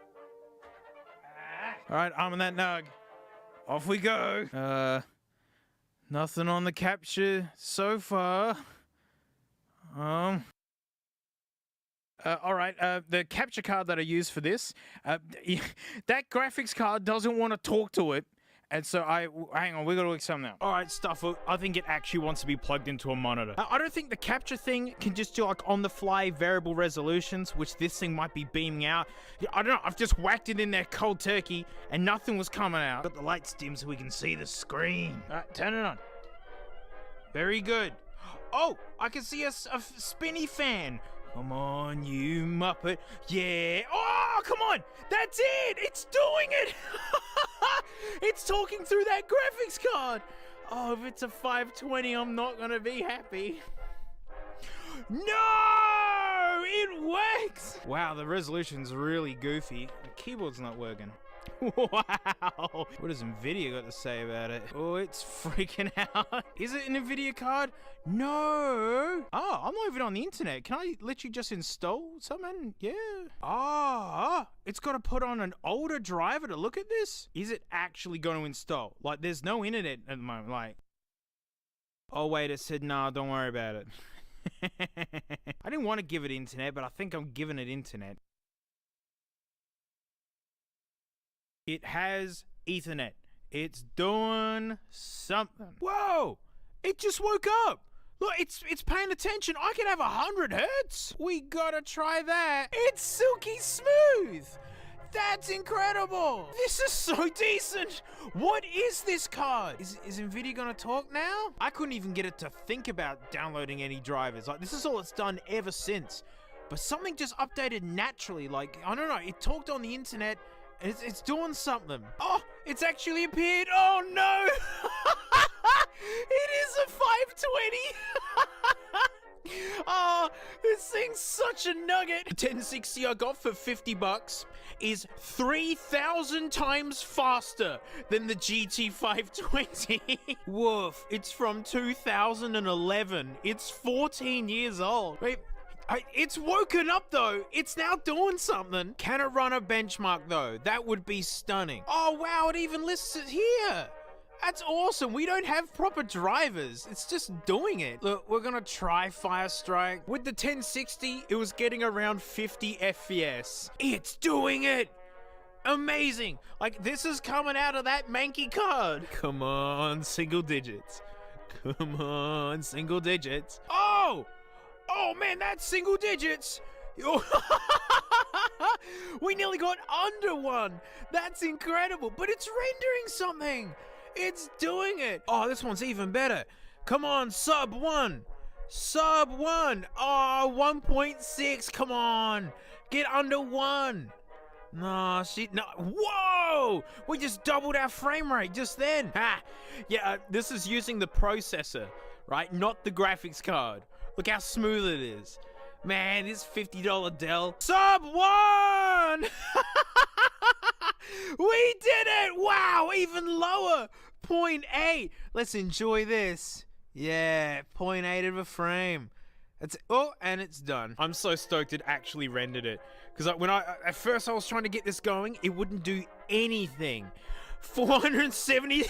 All right, arm in that nug. Off we go. Nothing on the capture so far. All right, the capture card that I use for this, that graphics card doesn't want to talk to it. And so hang on, we gotta look something out. All right, Stuffer, I think it actually wants to be plugged into a monitor. I don't think the capture thing can just do like on-the-fly variable resolutions, which this thing might be beaming out. I don't know, I've just whacked it in there cold turkey and nothing was coming out. Got the lights dim so we can see the screen. All right, turn it on. Very good. Oh, I can see a spinny fan. Come on, you Muppet. Yeah. Oh, come on. That's it. It's doing it. It's talking through that graphics card. Oh, if it's a 520, I'm not going to be happy. No! It works! Wow, the resolution's really goofy. The keyboard's not working. Wow! What has NVIDIA got to say about it? Oh, it's freaking out. Is it an NVIDIA card? No! Oh, I'm not even on the internet. Can I literally just install something? Yeah. Ah, it's got to put on an older driver to look at this? Is it actually going to install? Like, there's no internet at the moment. Like, oh, wait, it said, nah, don't worry about it. I didn't want to give it internet, but I think I'm giving it internet. It has Ethernet. It's doing something. Whoa! It just woke up. Look, it's paying attention. I can have 100 hertz. We gotta try that. It's silky smooth. That's incredible. This is so decent. What is this card? Is NVIDIA gonna talk now? I couldn't even get it to think about downloading any drivers. Like, this is all it's done ever since. But something just updated naturally. Like, I don't know, it talked on the internet. It's doing something. Oh, it's actually appeared. Oh, no. It is a 520. Oh, this thing's such a nugget. The 1060 I got for 50 bucks is 3,000 times faster than the GT 520. Woof. It's from 2011. It's 14 years old. Wait. It's woken up though. It's now doing something. Can it run a benchmark though? That would be stunning. Oh wow, it even lists it here. That's awesome. We don't have proper drivers. It's just doing it. Look, we're gonna try Firestrike. With the 1060, it was getting around 50 FPS. It's doing it. Amazing. Like, this is coming out of that manky card. Come on, single digits. Come on, single digits. Oh! Oh man, that's single digits. We nearly got under one. That's incredible, but it's rendering something. It's doing it. Oh, this one's even better. Come on, sub 1. Sub 1. Oh, 1.6. Come on. Get under 1. No, no. Whoa! We just doubled our frame rate just then. Ha! Yeah, this is using the processor, right? Not the graphics card. Look how smooth it is. Man, this $50 Dell. Sub 1! We did it! Wow, even lower. 0.8. Let's enjoy this. Yeah, 0.8 of a frame. And it's done. I'm so stoked it actually rendered it. Because at first I was trying to get this going, it wouldn't do anything. 470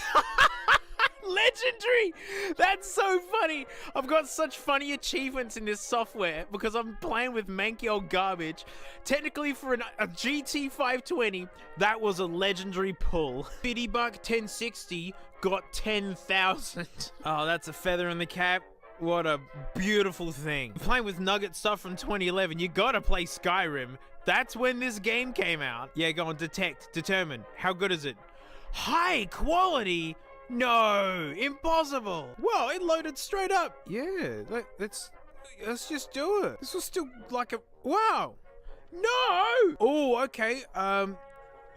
legendary. That's so funny. I've got such funny achievements in this software because I'm playing with manky old garbage. Technically for a GT 520, that was a legendary pull. $50 1060 got 10,000. Oh, that's a feather in the cap. What a beautiful thing. Playing with Nugget stuff from 2011, you gotta play Skyrim. That's when this game came out. Yeah, go on, detect, determine. How good is it? High quality? No, impossible. Whoa, it loaded straight up. Yeah, let's just do it. This was still like a, wow. No! Oh, okay,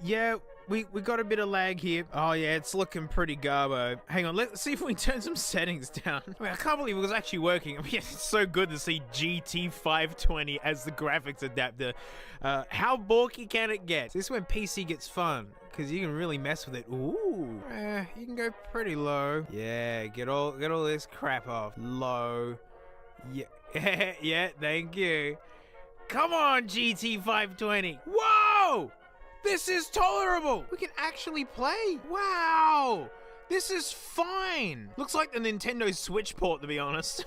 yeah, we got a bit of lag here. Oh yeah, it's looking pretty garbo. Hang on, let's see if we can turn some settings down. I mean, I can't believe it was actually working. I mean, it's so good to see GT 520 as the graphics adapter. How bulky can it get? This is when PC gets fun, because you can really mess with it. Ooh, you can go pretty low. Yeah, get all this crap off. Low. Yeah, yeah, thank you. Come on, GT 520. Whoa! This is tolerable! We can actually play! Wow! This is fine! Looks like the Nintendo Switch port, to be honest.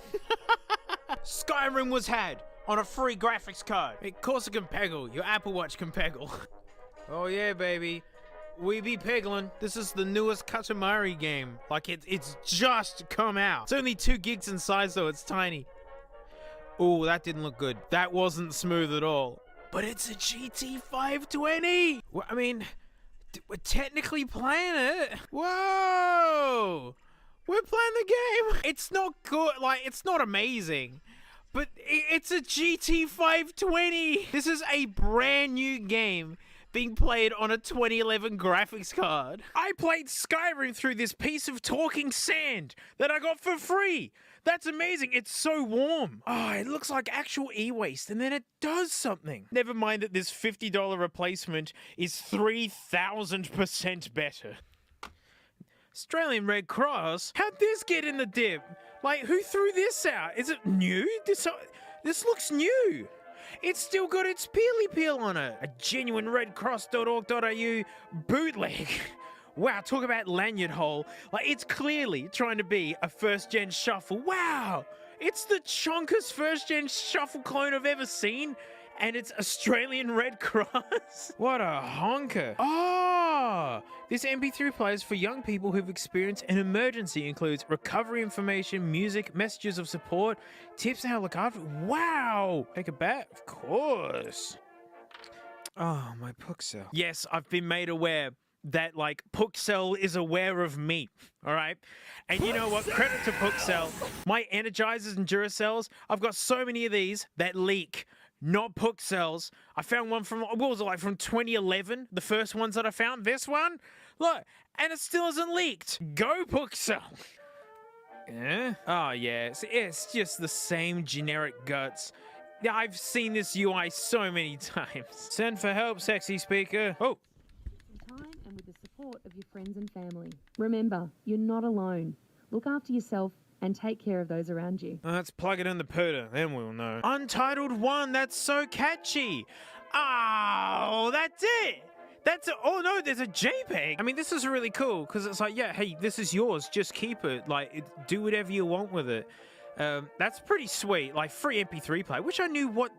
Skyrim was had on a free graphics card. Of course it can peggle. Your Apple Watch can peggle. Oh yeah, baby. We be peggling. This is the newest Katamari game. Like, it's just come out. It's only 2 gigs in size, though. It's tiny. Oh, that didn't look good. That wasn't smooth at all. But it's a GT 520! Well, I mean, we're technically playing it. Whoa! We're playing the game! It's not good, like, it's not amazing. But it's a GT 520! This is a brand new game being played on a 2011 graphics card. I played Skyrim through this piece of talking sand that I got for free. That's amazing. It's so warm. Oh, it looks like actual e-waste, and then it does something. Never mind that this $50 replacement is 3,000% better. Australian Red Cross? How'd this get in the dip? Like, who threw this out? Is it new? This looks new. It's still got its peely peel on it. A genuine redcross.org.au bootleg. Wow, talk about lanyard hole. Like, it's clearly trying to be a first-gen shuffle. Wow! It's the chonkest first-gen shuffle clone I've ever seen, and it's Australian Red Cross. What a honker. Oh! This MP3 player is for young people who've experienced an emergency. Includes recovery information, music, messages of support, tips on how to look after. Wow! Take a bet? Of course. Oh, my Puxel. Yes, I've been made aware that, like, Puxel is aware of me, all right? And you know what? Credit to Puxel. My Energizers and Duracells, I've got so many of these that leak. Not Puxels. I found one from, what was it, like from 2011? The first ones that I found. This one? Look, and it still hasn't leaked. Go Puxel. Yeah? Oh, yeah. It's just the same generic guts. Yeah, I've seen this UI so many times. Send for help, sexy speaker. Oh. Time and with the support of your friends and family. Remember, you're not alone. Look after yourself and take care of those around you. Let's plug it in the pooter, then we'll know. Untitled 1, that's so catchy. Oh, that's it. Oh no, there's a JPEG. I mean, this is really cool because it's like, yeah, hey, this is yours. Just keep it. Like, do whatever you want with it. That's pretty sweet. Like, free MP3 player. Wish I knew what,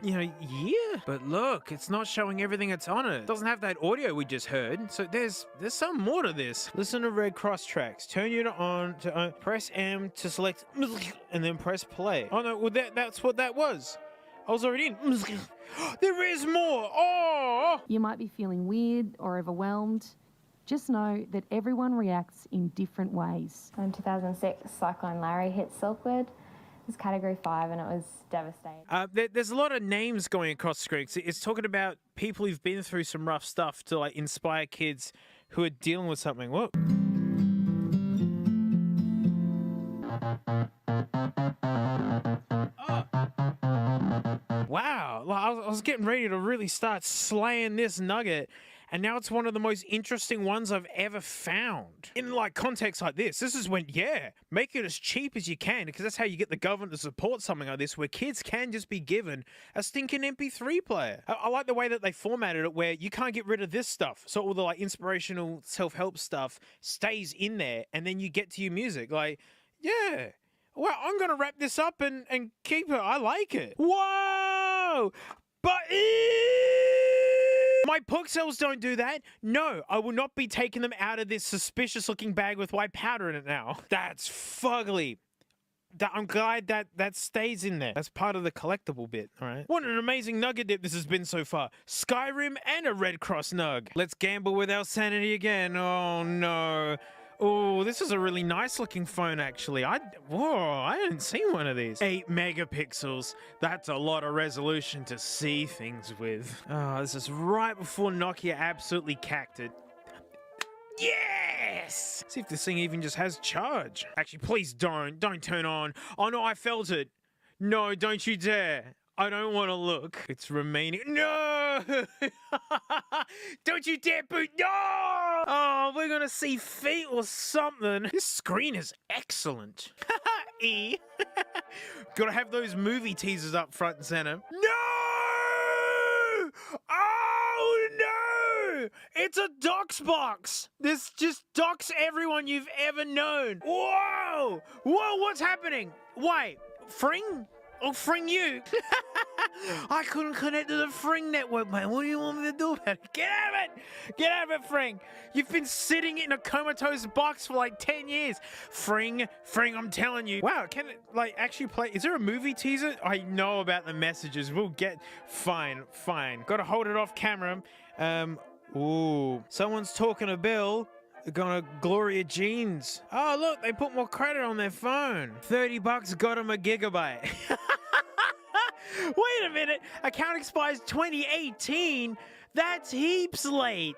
year. But look, it's not showing everything that's on it. It doesn't have that audio we just heard. So there's some more to this. Listen to Red Cross tracks. Turn it on to press M to select and then press play. Oh no, well that's what that was. I was already in. There is more. Oh! You might be feeling weird or overwhelmed. Just know that everyone reacts in different ways. In 2006, Cyclone Larry hit Silkwood. It was Category 5 and it was devastating. There's a lot of names going across the screen. It's talking about people who've been through some rough stuff to like inspire kids who are dealing with something. Whoa. Wow, I was getting ready to really start slaying this nugget, and now it's one of the most interesting ones I've ever found. In like context like this is when, yeah, make it as cheap as you can, because that's how you get the government to support something like this, where kids can just be given a stinking MP3 player. I like the way that they formatted it, where you can't get rid of this stuff, so all the like inspirational self-help stuff stays in there, and then you get to your music. Like, yeah. Well, I'm going to wrap this up and keep it. I like it. Whoa! But my Puxels don't do that. No, I will not be taking them out of this suspicious looking bag with white powder in it now. That's fugly. I'm glad that stays in there. That's part of the collectible bit, all right? What an amazing nugget dip this has been so far. Skyrim and a Red Cross nug. Let's gamble with our sanity again. Oh, no. Oh, this is a really nice looking phone, actually. Whoa, I hadn't seen one of these. 8 megapixels. That's a lot of resolution to see things with. Oh, this is right before Nokia absolutely cacked it. Yes! See if this thing even just has charge. Actually, please don't. Don't turn on. Oh, no, I felt it. No, don't you dare. I don't want to look. It's remaining. No! Don't you dare boot. No! Oh, we're going to see feet or something. This screen is excellent. E. Gotta have those movie teasers up front and center. No! Oh, no! It's a docs box. This just docs everyone you've ever known. Whoa! Whoa, what's happening? Wait, Fring? I'll fring you. I couldn't connect to the Fring network, man. What do you want me to do about it? Get out of it! Get out of it, Fring! You've been sitting in a comatose box for like 10 years. Fring, I'm telling you. Wow, can it like actually play? Is there a movie teaser? I know about the messages. We'll get... Fine. Gotta hold it off camera. Ooh. Someone's talking to Bill. They're gonna Gloria Jeans. Oh, look, they put more credit on their phone. $30 got them a gigabyte. Wait a minute. Account expires 2018? That's heaps late.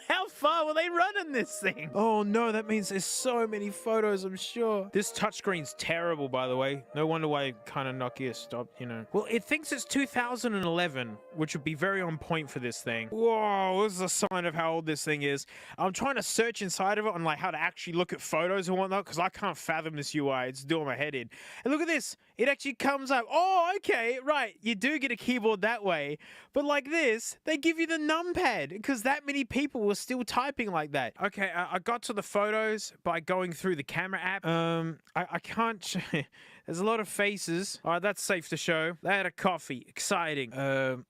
How far were they running this thing? Oh no, that means there's so many photos, I'm sure. This touchscreen's terrible, by the way. No wonder why kind of Nokia stopped, you know. Well, it thinks it's 2011, which would be very on point for this thing. Whoa, this is a sign of how old this thing is. I'm trying to search inside of it on like how to actually look at photos and whatnot, because I can't fathom this UI. It's doing my head in. And look at this. It actually comes up. Oh, okay, right. You do get a keyboard that way. But like this, they give you the numpad, because that many people were still typing like that. Okay, I got to the photos by going through the camera app. I can't... There's a lot of faces. All right, that's safe to show. They had a coffee. Exciting.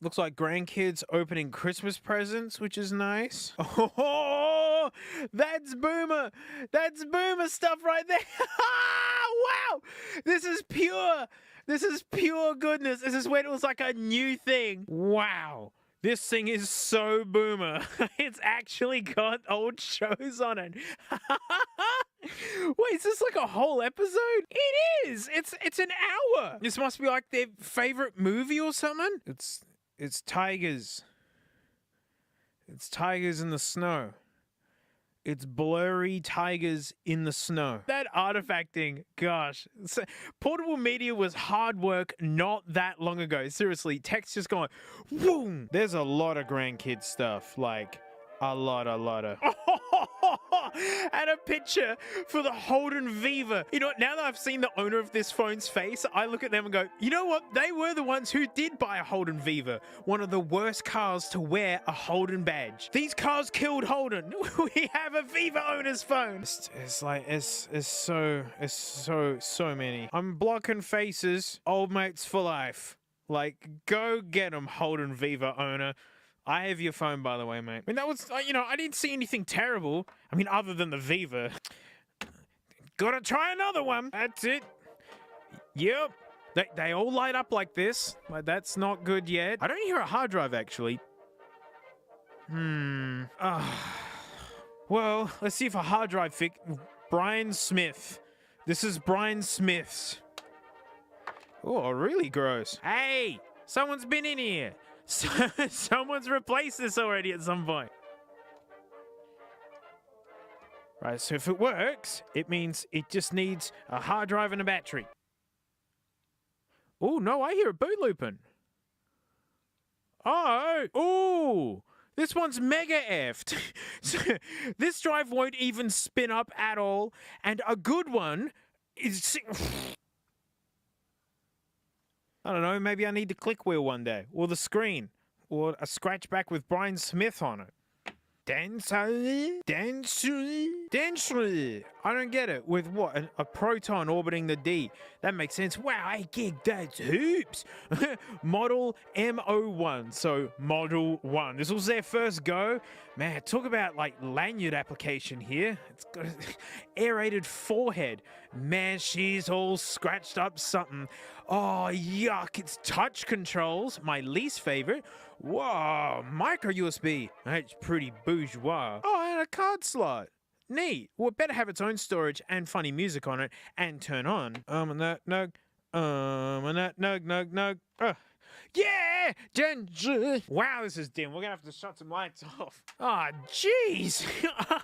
Looks like grandkids opening Christmas presents, which is nice. Oh, that's Boomer. That's Boomer stuff right there. Wow. This is pure goodness. This is when it was like a new thing. Wow. This thing is so Boomer. It's actually got old shows on it. Wait, is this like a whole episode? It is. It's an hour. This must be like their favorite movie or something. It's tigers. It's tigers in the snow. It's blurry tigers in the snow. That artifacting, gosh. Portable media was hard work not that long ago. Seriously, text just going, boom. There's a lot of grandkid stuff, like a lot of. And a picture for the Holden Viva. You know what, now that I've seen the owner of this phone's face, I look at them and go, you know what? They were the ones who did buy a Holden Viva. One of the worst cars to wear a Holden badge. These cars killed Holden. We have a Viva owner's phone. It's so many. I'm blocking faces. Old mates for life. Like, go get them, Holden Viva owner. I have your phone, by the way, mate. I mean, that was, you know, I didn't see anything terrible. I mean, other than the Viva. Gotta try another one. That's it. Yep. They all light up like this. Like, that's not good yet. I don't hear a hard drive, actually. Well, let's see if a hard drive Brian Smith. This is Brian Smith's. Oh, really gross. Hey, someone's been in here. Someone's replaced this already at some point. Right, so if it works, it means it just needs a hard drive and a battery. Oh, no, I hear a boot looping. Oh, ooh, this one's mega effed. This drive won't even spin up at all, and a good one is... I don't know, maybe I need the click wheel one day, or the screen, or a scratchback with Brian Smith on it. Densely. I don't get it. With what? A proton orbiting the D. That makes sense. Wow, 8 gig, that's hoops. Model M01. So, Model 1. This was their first go. Man, talk about like lanyard application here. It's got an aerated forehead. Man, she's all scratched up something. Oh, yuck. It's touch controls. My least favorite. Whoa, micro USB. That's pretty bourgeois. Oh, and a card slot. Neat. Well, it better have its own storage and funny music on it and turn on. And that nug. And that nug. Yeah! Wow, this is dim. We're gonna have to shut some lights off. Oh, jeez.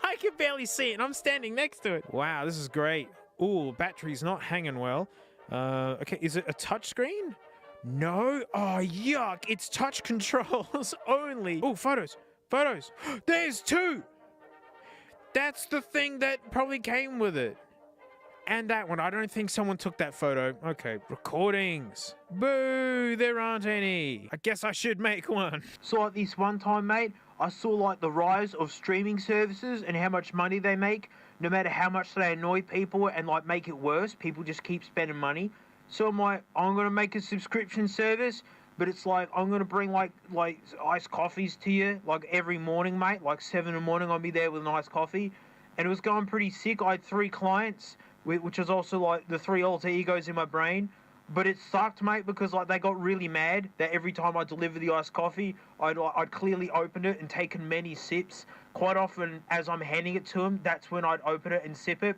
I can barely see it and I'm standing next to it. Wow, this is great. Ooh, battery's not hanging well. Okay, is it a touchscreen? No? Oh, yuck. It's touch controls only. Oh, photos. There's 2. That's the thing that probably came with it. And that one. I don't think someone took that photo. Okay, recordings. Boo, there aren't any. I guess I should make one. So like this one time, mate, I saw like the rise of streaming services and how much money they make. No matter how much they annoy people and like make it worse, people just keep spending money. So I'm like, I'm going to make a subscription service, but it's like, I'm going to bring like iced coffees to you, like every morning, mate, like 7 in the morning, I'll be there with an iced coffee. And it was going pretty sick. I had 3 clients, which was also like the 3 alter egos in my brain. But it sucked, mate, because like they got really mad that every time I delivered the iced coffee, I'd clearly opened it and taken many sips. Quite often, as I'm handing it to them, that's when I'd open it and sip it.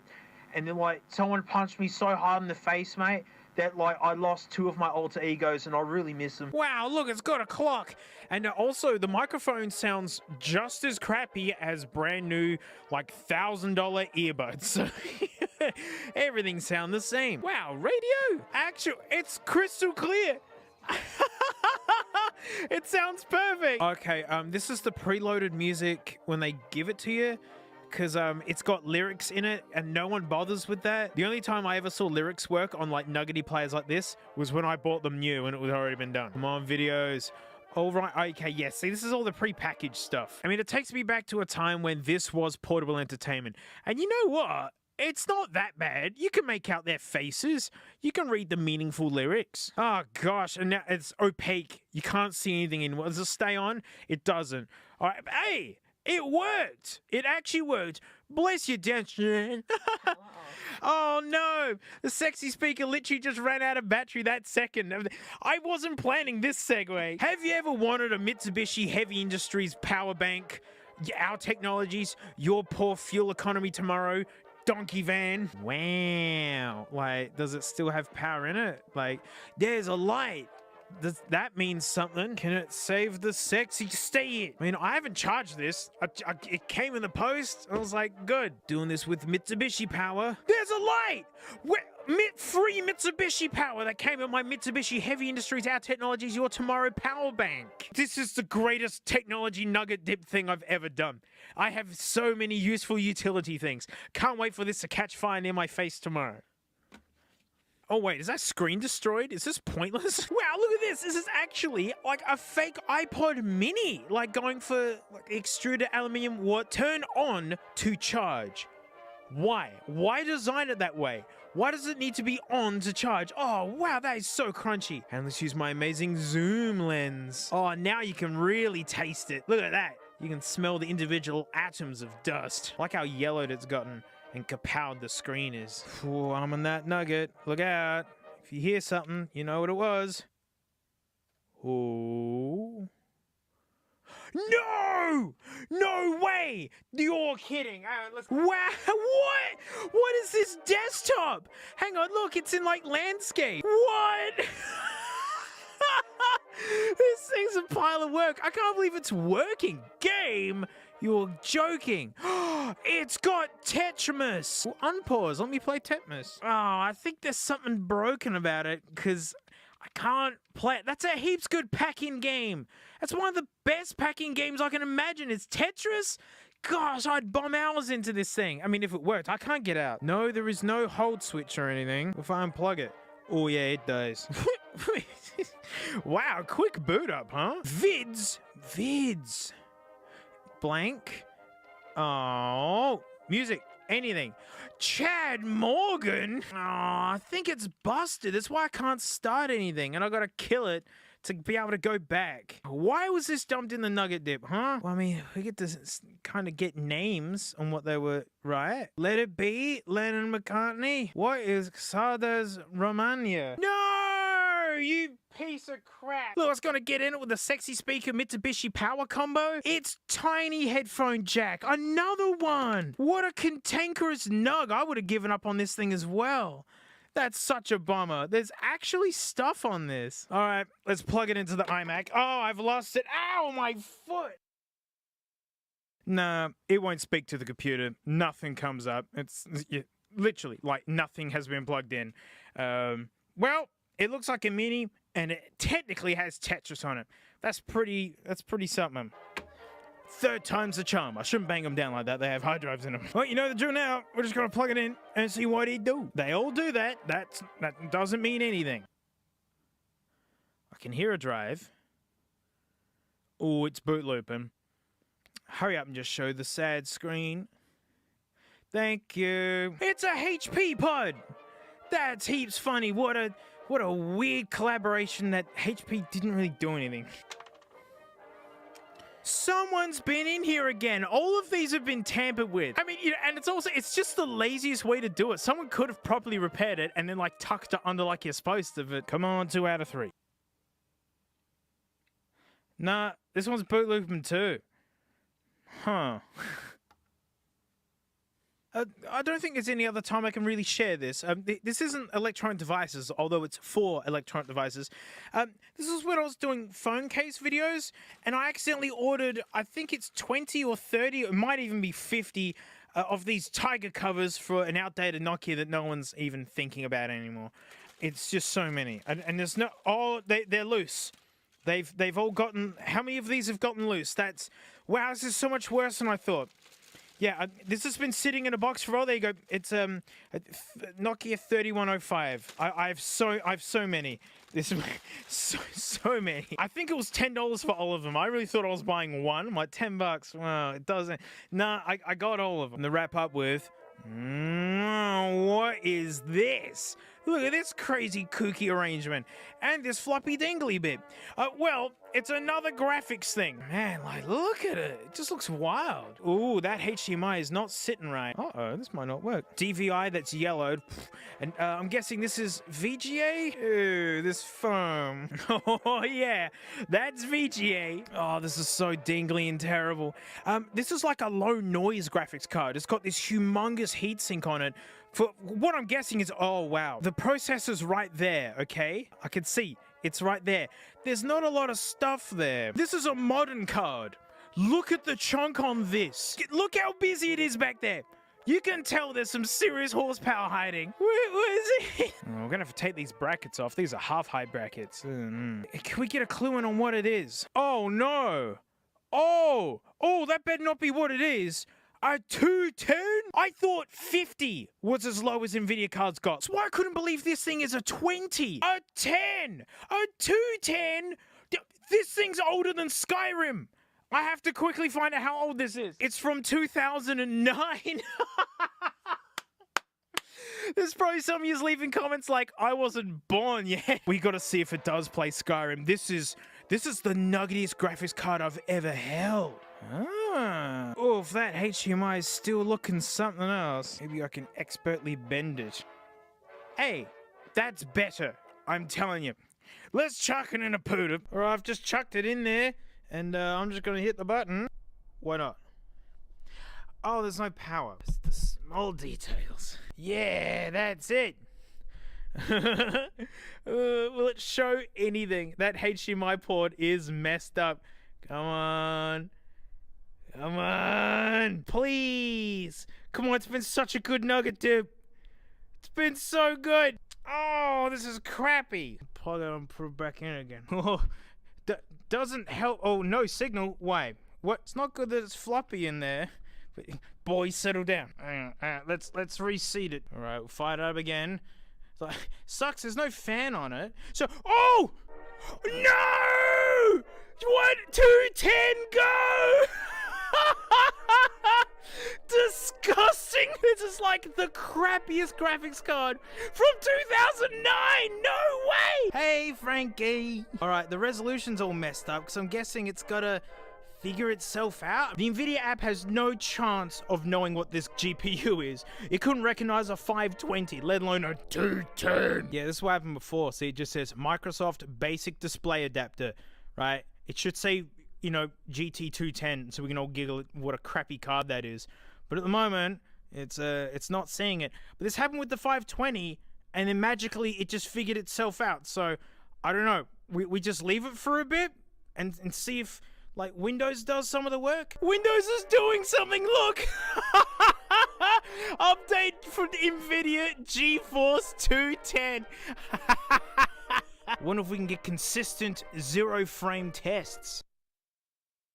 And then like someone punched me so hard in the face, mate, that like I lost 2 of my alter egos and I really miss them. Wow, look, it's got a clock. And also the microphone sounds just as crappy as brand new like $1,000 earbuds. So everything sounds the same. Wow, radio. Actually, it's crystal clear. It sounds perfect. Okay, this is the preloaded music when they give it to you. Because it's got lyrics in it and no one bothers with that. The only time I ever saw lyrics work on like nuggety players like this was when I bought them new and it was already been done. Come on, videos. All right, okay, yes. See, this is all the pre-packaged stuff. I mean, it takes me back to a time when this was portable entertainment. And you know what? It's not that bad. You can make out their faces. You can read the meaningful lyrics. Oh, gosh. And now it's opaque. You can't see anything in. Does it stay on? It doesn't. All right, hey! It worked! It actually worked. Bless you, Denshin. Oh no! The sexy speaker literally just ran out of battery that second. I wasn't planning this segue. Have you ever wanted a Mitsubishi Heavy Industries power bank? Our technologies, your poor fuel economy tomorrow, donkey van. Wow. Like, does it still have power in it? Like, there's a light. Does that mean something? Can it save the sexy state? I mean, I haven't charged this. It came in the post. I was like, good. Doing this with Mitsubishi power. There's a light! Free Mitsubishi power that came in my Mitsubishi Heavy Industries Our Technologies Your Tomorrow power bank. This is the greatest technology nugget dip thing I've ever done. I have so many useful utility things. Can't wait for this to catch fire near my face tomorrow. Oh wait, is that screen destroyed? Is this pointless? Wow, look at this. This is actually like a fake iPod mini. Like going for like extruded aluminium wood. Turn on to charge. Why? Why design it that way? Why does it need to be on to charge? Oh, wow, that is so crunchy. And let's use my amazing zoom lens. Oh, now you can really taste it. Look at that. You can smell the individual atoms of dust. I like how yellowed it's gotten and kapowed the screen is. Ooh, I'm on that nugget. Look out. If you hear something, you know what it was. Ooh. No! No way! You're kidding. Wow, what? What is this desktop? Hang on, look, it's in like landscape. What? This thing's a pile of work. I can't believe it's working. Game? You're joking. It's got Tetris. Well, unpause. Let me play Tetris. Oh, I think there's something broken about it because I can't play it. That's a heaps good pack-in game. That's one of the best pack-in games I can imagine. It's Tetris. Gosh, I'd bomb hours into this thing. I mean, if it worked, I can't get out. No, there is no hold switch or anything. If I unplug it. Oh, yeah, it does. Wow, quick boot up, huh? Vids. Blank. Oh, music. Anything. Chad Morgan. Oh, I think it's busted. That's why I can't start anything, and I gotta kill it to be able to go back. Why was this dumped in the nugget dip, huh? Well, I mean, we get to kind of get names on what they were, right? Let It Be, Lennon McCartney. What is Xardas Romania? No, you piece of crap. Look, I was gonna get in it with a sexy speaker Mitsubishi power combo. It's tiny headphone jack. Another one. What a cantankerous nug. I would have given up on this thing as well. That's such a bummer. There's actually stuff on this. All right, let's plug it into the iMac. Oh, I've lost it. Ow, my foot. Nah, it won't speak to the computer. Nothing comes up. It's literally like nothing has been plugged in. Well, it looks like a mini, and it technically has Tetris on it. That's pretty something. Third time's the charm. I shouldn't bang them down like that. They have hard drives in them. Well, you know the drill now. We're just going to plug it in and see what it do. They all do that. That doesn't mean anything. I can hear a drive. Oh, it's boot looping. Hurry up and just show the sad screen. Thank you. It's a HP pod. That's heaps funny. What a weird collaboration that HP didn't really do anything. Someone's been in here again. All of these have been tampered with. I mean, you know, and it's just the laziest way to do it. Someone could have properly repaired it and then like tucked it under like you're supposed to, but come on, 2 out of 3. Nah, this one's boot looping too. Huh. I don't think there's any other time I can really share this. This isn't electronic devices, although it's for electronic devices. This is when I was doing phone case videos, and I accidentally ordered, I think it's 20 or 30, it might even be 50, of these Tiger covers for an outdated Nokia that no one's even thinking about anymore. It's just so many. And there's no... Oh, they're loose. They've all gotten... How many of these have gotten loose? That's... Wow, this is so much worse than I thought. Yeah, this has been sitting in a box for all. There you go. It's Nokia 3105. I have so many. This so many. I think it was $10 for all of them. I really thought I was buying one. I'm like $10. Wow, it doesn't. Nah, I got all of them. To wrap up with, what is this? Look at this crazy kooky arrangement. And this floppy dingly bit. Well, it's another graphics thing. Man, like, look at it. It just looks wild. Ooh, that HDMI is not sitting right. Uh-oh, this might not work. DVI that's yellowed. And I'm guessing this is VGA? Ooh, this foam. Oh, yeah, that's VGA. Oh, this is so dingly and terrible. This is like a low noise graphics card. It's got this humongous heatsink on it. For what I'm guessing is, oh wow, the processor's right there, okay? I can see, it's right there. There's not a lot of stuff there. This is a modern card. Look at the chunk on this. Look how busy it is back there. You can tell there's some serious horsepower hiding. Where is it? Oh, we're gonna have to take these brackets off. These are half-height brackets. Can we get a clue in on what it is? Oh no. Oh, that better not be what it is. A 210? I thought 50 was as low as NVIDIA cards got. So I couldn't believe this thing is a 20. A 10. A 210? This thing's older than Skyrim. I have to quickly find out how old this is. It's from 2009. There's probably some of you leaving comments like, I wasn't born yet. We gotta see if it does play Skyrim. This is the nuggetiest graphics card I've ever held. Ah. Oh, if that HDMI is still looking something else, maybe I can expertly bend it. Hey, that's better. I'm telling you. Let's chuck it in a pooter. Or I've just chucked it in there, And I'm just gonna hit the button. Why not? Oh, there's no power. It's the small details. Yeah, that's it. Will it show anything? That HDMI port is messed up. Come on. Come on. Please. Come on, it's been such a good nugget dip. It's been so good. Oh, this is crappy. Plug it and put it back in again. Oh, doesn't help. Oh, no signal. Why? What? It's not good that it's floppy in there. But, boys, settle down. Let's reseat it. All right, we'll fire it up again. Sucks, there's no fan on it. So, oh! No! 1, 2, 10, go! Disgusting! This is like the crappiest graphics card from 2009! No way! Hey, Frankie! Alright, the resolution's all messed up because I'm guessing it's gotta figure itself out. The NVIDIA app has no chance of knowing what this GPU is. It couldn't recognize a 520, let alone a 210. Yeah, this is what happened before. See, it just says Microsoft Basic Display Adapter, right? It should say, you know, GT210, so we can all giggle at what a crappy card that is. But at the moment, it's not seeing it. But this happened with the 520, and then magically it just figured itself out. So, I don't know. We just leave it for a bit and see if, like, Windows does some of the work. Windows is doing something, look! Update from NVIDIA GeForce 210. Wonder if we can get consistent 0-frame tests.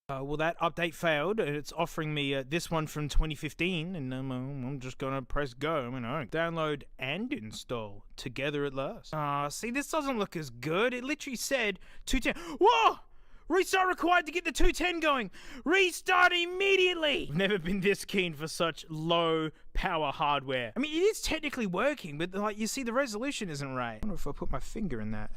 Well, that update failed. It's offering me this one from 2015, and I'm just gonna press go. Download and install together at last. See, this doesn't look as good. It literally said 210. Whoa! Restart required to get the 210 going. Restart immediately. I've never been this keen for such low power hardware. I mean, it is technically working, but like you see, the resolution isn't right. I wonder if I put my finger in that.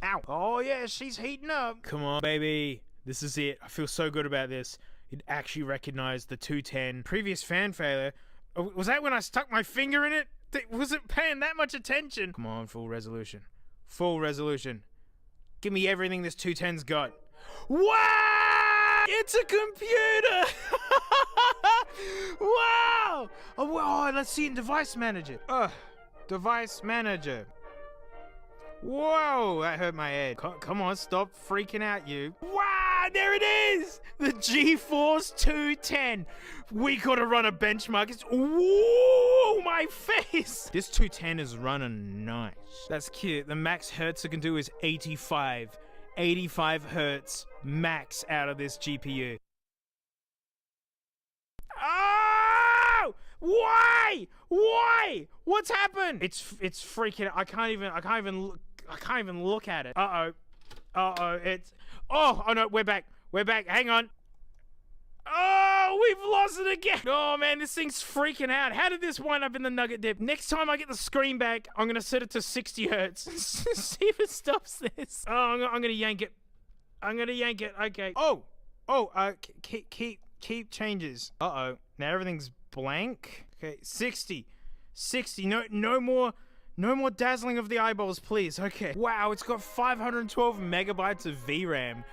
Ow. Oh yeah, she's heating up. Come on, baby. This is it. I feel so good about this. It actually recognized the 210. Previous fan failure. Was that when I stuck my finger in it? Was it paying that much attention? Come on, full resolution. Full resolution. Give me everything this 210's got. Wow! It's a computer! Wow! Oh, let's see in Device Manager. Device Manager. Whoa, that hurt my head. Come on, stop freaking out, you. Wow, there it is! The GeForce 210. We gotta run a benchmark. It's, whoa, my face! This 210 is running nice. That's cute. The max hertz it can do is 85. 85 hertz max out of this GPU. Oh! Why? Why? What's happened? It's freaking out. I can't even look at it. Oh no, we're back. Hang on. Oh, we've lost it again. Oh man, this thing's freaking out. How did this wind up in the nugget dip? Next time I get the screen back, I'm gonna set it to 60 hertz. See if it stops this. Oh, I'm gonna yank it. Okay. Keep changes. Now everything's blank. Okay, 60. No more dazzling of the eyeballs, please. Okay. Wow, it's got 512 megabytes of VRAM.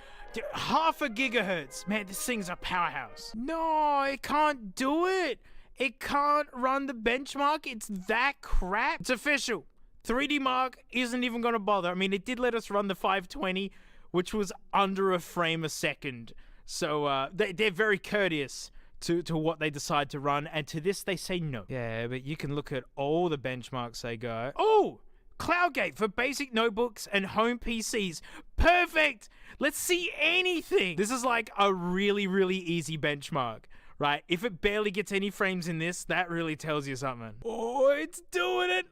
Half a gigahertz. Man, this thing's a powerhouse. No, it can't do it. It can't run the benchmark. It's that crap. It's official. 3D Mark isn't even gonna bother. I mean, it did let us run the 520, which was under a frame a second. So they're very courteous to what they decide to run, and to this they say no. Yeah, but you can look at all the benchmarks they go. Oh! CloudGate for basic notebooks and home PCs. Perfect! Let's see anything! This is like a really, really easy benchmark, right? If it barely gets any frames in this, that really tells you something. Oh, it's doing it!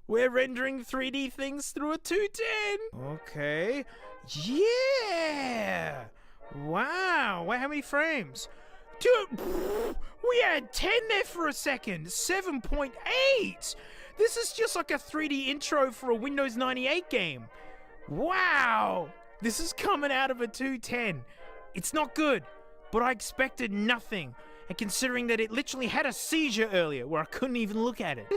We're rendering 3D things through a 210! Okay. Yeah! Wow, wait, how many frames? Dude, we had 10 there for a second. 7.8! This is just like a 3D intro for a Windows 98 game. Wow! This is coming out of a 210. It's not good, but I expected nothing. And considering that it literally had a seizure earlier where I couldn't even look at it.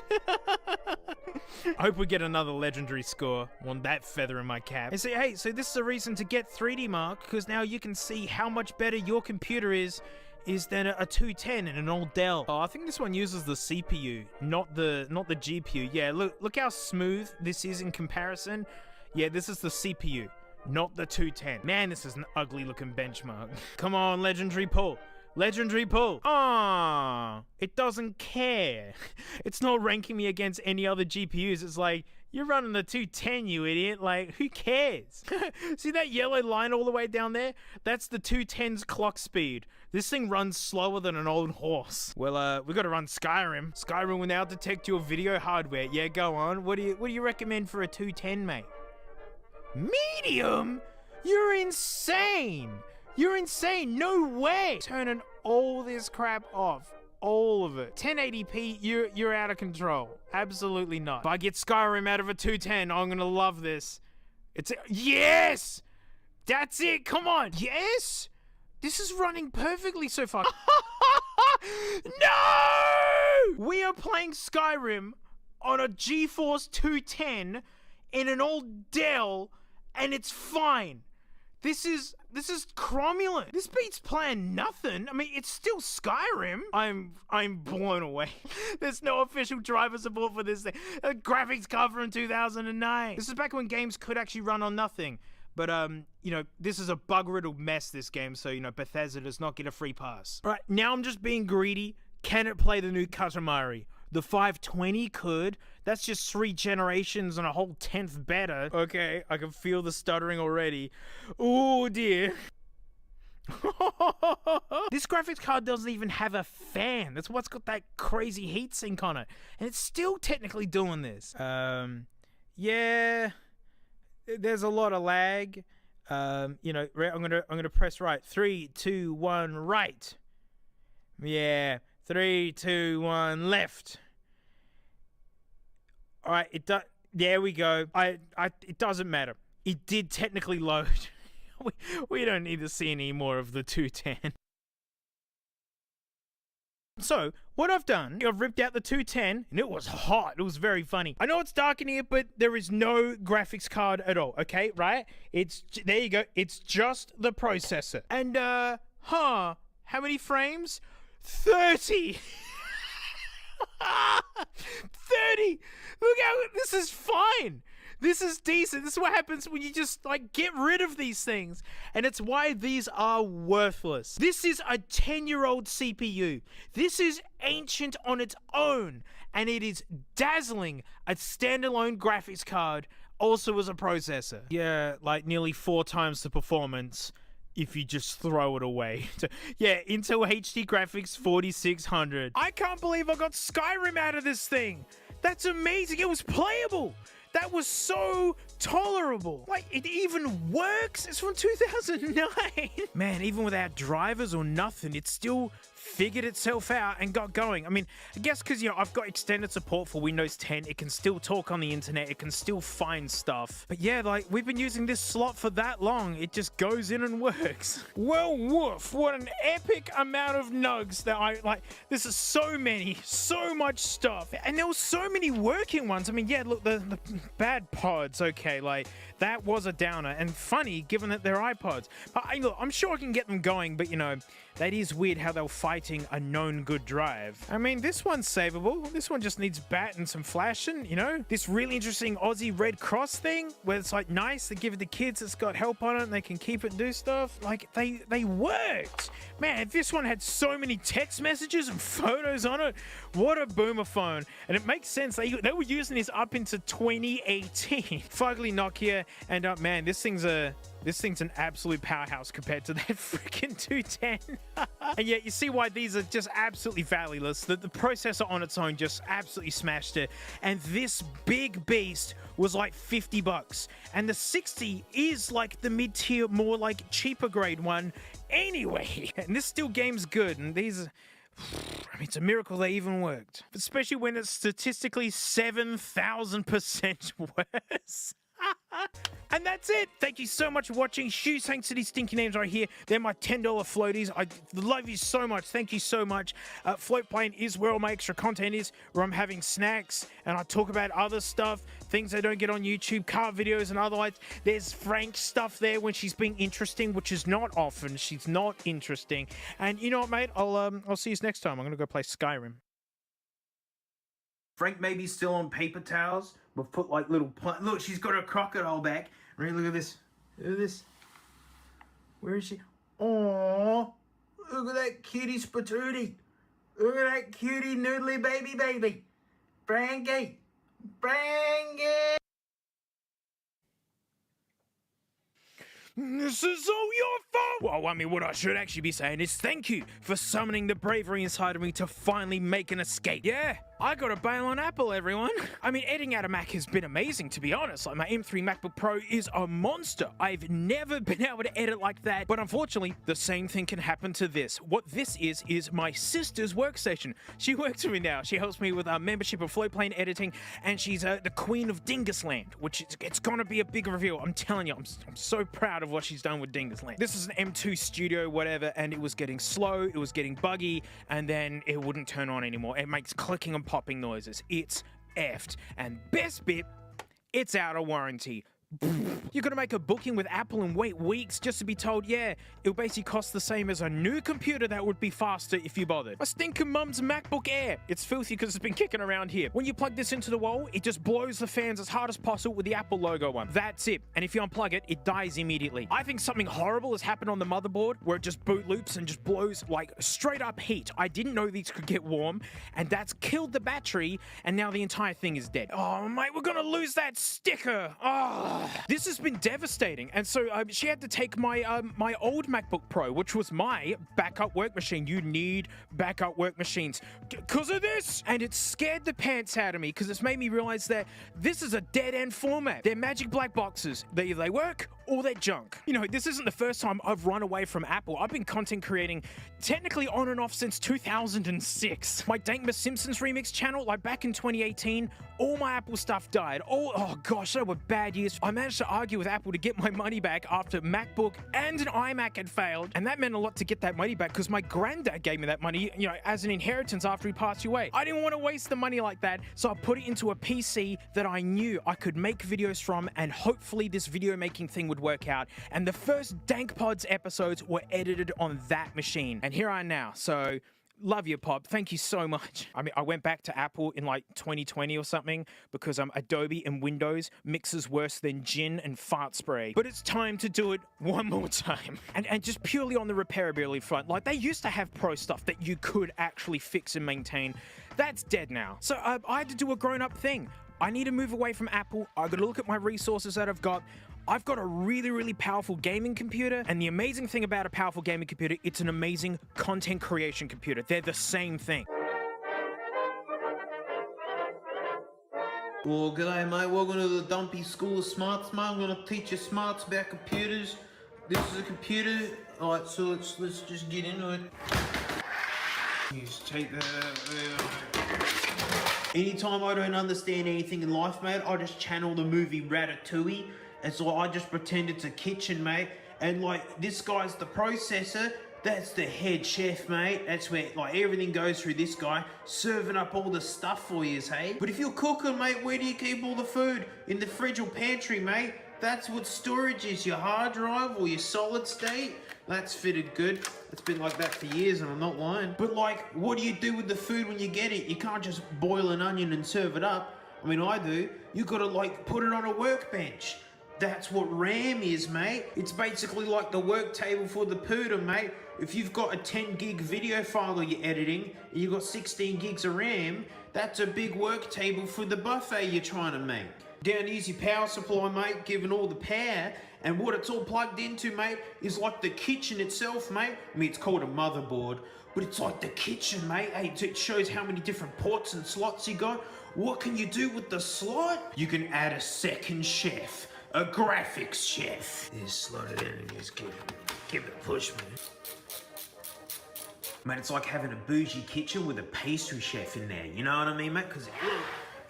I hope we get another legendary score. Want that feather in my cap. And say, hey, so this is a reason to get 3D Mark, because now you can see how much better your computer is than a 210 in an old Dell. Oh, I think this one uses the CPU, not the GPU. Yeah, look how smooth this is in comparison. Yeah, this is the CPU, not the 210. Man, this is an ugly looking benchmark. Come on, legendary pull. Legendary pull. Ah, it doesn't care. It's not ranking me against any other GPUs. It's like, you're running the 210, you idiot. Like, who cares? See that yellow line all the way down there? That's the 210's clock speed. This thing runs slower than an old horse. Well, we gotta run Skyrim. Skyrim will now detect your video hardware. Yeah, go on. What do you recommend for a 210, mate? Medium? You're insane. You're insane. No way. Turning all this crap off. All of it. 1080p, you're out of control. Absolutely not. If I get Skyrim out of a 210, I'm gonna love this. Yes! That's it. Come on. Yes! This is running perfectly so far. No! We are playing Skyrim on a GeForce 210 in an old Dell, and it's fine. This is cromulent. This beats playing nothing. I mean, it's still Skyrim. I'm blown away. There's no official driver support for this thing. A graphics card from 2009. This is back when games could actually run on nothing. But, you know, this is a bug-riddled mess, this game, so, you know, Bethesda does not get a free pass. All right, now I'm just being greedy. Can it play the new Katamari? The 520 could. That's just 3 generations and a whole 10th better. Okay, I can feel the stuttering already. Oh, dear. This graphics card doesn't even have a fan. That's what's got that crazy heatsink on it. And it's still technically doing this. Yeah... There's a lot of lag. You know, I'm gonna press right. 3, 2, 1, right. Yeah. 3, 2, 1, left. All right. There we go. It doesn't matter. It did technically load. we don't need to see any more of the 210. So, what I've done, I've ripped out the 210, and it was hot. It was very funny. I know it's dark in here, but there is no graphics card at all, okay? Right? There you go. It's just the processor. And, how many frames? 30! 30! Look how, this is fine! This is decent. This is what happens when you just, like, get rid of these things. And it's why these are worthless. This is a 10-year-old CPU. This is ancient on its own. And it is dazzling. A standalone graphics card also as a processor. Yeah, like nearly 4 times the performance if you just throw it away. Yeah, Intel HD Graphics 4600. I can't believe I got Skyrim out of this thing. That's amazing. It was playable. That was so tolerable. Like, it even works. It's from 2009. Man, even without drivers or nothing, it still figured itself out and got going. I mean, I guess because, you know, I've got extended support for Windows 10. It can still talk on the internet. It can still find stuff. But yeah, like, we've been using this slot for that long. It just goes in and works. Well, woof, what an epic amount of nugs that this is so much stuff. And there was so many working ones. I mean, yeah, look, the bad pods, okay, like, that was a downer. And funny, given that they're iPods. But look, I'm sure I can get them going, but, you know, that is weird how they're fighting a known good drive. I mean, this one's savable. This one just needs bat and some flashing, you know? This really interesting Aussie Red Cross thing, where it's like nice, they give it to kids that's got help on it and they can keep it and do stuff. Like, they worked. Man, this one had so many text messages and photos on it. What a boomer phone. And it makes sense. They were using this up into 2018. Fugly Nokia. And man, this thing's an absolute powerhouse compared to that freaking 210. And yet you see why these are just absolutely valueless. The processor on its own just absolutely smashed it. And this big beast was like $50. And the 60 is like the mid-tier, more like cheaper grade one anyway. And this still game's good. And these, I mean, it's a miracle they even worked. Especially when it's statistically 7,000% worse. And that's it. Thank you so much for watching. Shoes, thanks to these stinky names right here. They're my $10 floaties. I love you so much. Thank you so much. Float Plane is where all my extra content is, where I'm having snacks and I talk about other stuff, things I don't get on YouTube, car videos and otherwise. There's Frank's stuff there when she's being interesting, which is not often. She's not interesting. And you know what, mate? I'll see you next time. I'm going to go play Skyrim. Frank may be still on paper towels. We've put like little look, she's got a crocodile back. Right, look at this. Look at this. Where is she? Oh, look at that cutie spatootie. Look at that cutie noodly baby. Frankie. Frankie. This is all your fault! Well, I mean, what I should actually be saying is thank you for summoning the bravery inside of me to finally make an escape. Yeah, I got a bail on Apple, everyone. I mean, editing out a Mac has been amazing, to be honest. Like, my M3 MacBook Pro is a monster. I've never been able to edit like that, but unfortunately, the same thing can happen to this. What this is my sister's workstation. She works for me now. She helps me with our membership of Float Plane editing, and she's the queen of Dingusland, which it's gonna be a big reveal. I'm telling you, I'm so proud of what she's done with Dingusland. This is an M2 Studio, whatever, and it was getting slow, it was getting buggy, and then it wouldn't turn on anymore. It makes clicking and popping noises. It's effed. And best bit, it's out of warranty. You're gonna make a booking with Apple and wait weeks just to be told, yeah, it'll basically cost the same as a new computer that would be faster if you bothered. My stinking mum's MacBook Air. It's filthy because it's been kicking around here. When you plug this into the wall, it just blows the fans as hard as possible with the Apple logo on. That's it. And if you unplug it, it dies immediately. I think something horrible has happened on the motherboard where it just boot loops and just blows like straight up heat. I didn't know these could get warm, and that's killed the battery, and now the entire thing is dead. Oh, mate, we're gonna lose that sticker. Oh. This has been devastating, and so she had to take my my old MacBook Pro, which was my backup work machine. You need backup work machines because of this, and it scared the pants out of me because it's made me realize that this is a dead-end format. They're magic black boxes. Either they work or they're junk. You know, this isn't the first time I've run away from Apple. I've been content creating technically on and off since 2006. My Dankmas Simpsons remix channel, like back in 2018, all my Apple stuff died. Oh gosh, they were bad years. I managed to argue with Apple to get my money back after MacBook and an iMac had failed, and that meant a lot to get that money back because my granddad gave me that money, you know, as an inheritance after he passed away. I didn't want to waste the money like that, so I put it into a PC that I knew I could make videos from, and hopefully this video making thing would work out. And the first DankPods episodes were edited on that machine, and here I am now. So love you, Pop. Thank you so much. I mean, I went back to Apple in like 2020 or something because Adobe and Windows mixes worse than gin and fart spray. But it's time to do it one more time. And just purely on the repairability front, like they used to have pro stuff that you could actually fix and maintain. That's dead now. So I had to do a grown-up thing. I need to move away from Apple. I got to look at my resources that I've got. I've got a really, really powerful gaming computer, and the amazing thing about a powerful gaming computer, it's an amazing content creation computer. They're the same thing. Well, g'day mate, welcome to the Dumpy School of Smarts, mate. I'm going to teach you smarts about computers. This is a computer. Alright, so let's just get into it. You just take that out. Anytime I don't understand anything in life, mate, I just channel the movie Ratatouille. And so I just pretend it's a kitchen, mate. And like, this guy's the processor. That's the head chef, mate. That's where like everything goes through this guy, serving up all the stuff for you, hey? But if you're cooking, mate, where do you keep all the food? In the fridge or pantry, mate. That's what storage is, your hard drive or your solid state. That's fitted good. It's been like that for years and I'm not lying. But like, what do you do with the food when you get it? You can't just boil an onion and serve it up. I mean, I do. You gotta like put it on a workbench. That's what RAM is, mate. It's basically like the work table for the pooter, mate. If you've got a 10 gig video file that you're editing, and you've got 16 gigs of RAM, that's a big work table for the buffet you're trying to make. Down here's your power supply, mate, giving all the power, and what it's all plugged into, mate, is like the kitchen itself, mate. I mean, it's called a motherboard, but it's like the kitchen, mate. Hey, it shows how many different ports and slots you got. What can you do with the slot? You can add a second chef. A graphics chef. Just slot it in and just give it a push, man. Man, it's like having a bougie kitchen with a pastry chef in there. You know what I mean, mate? Because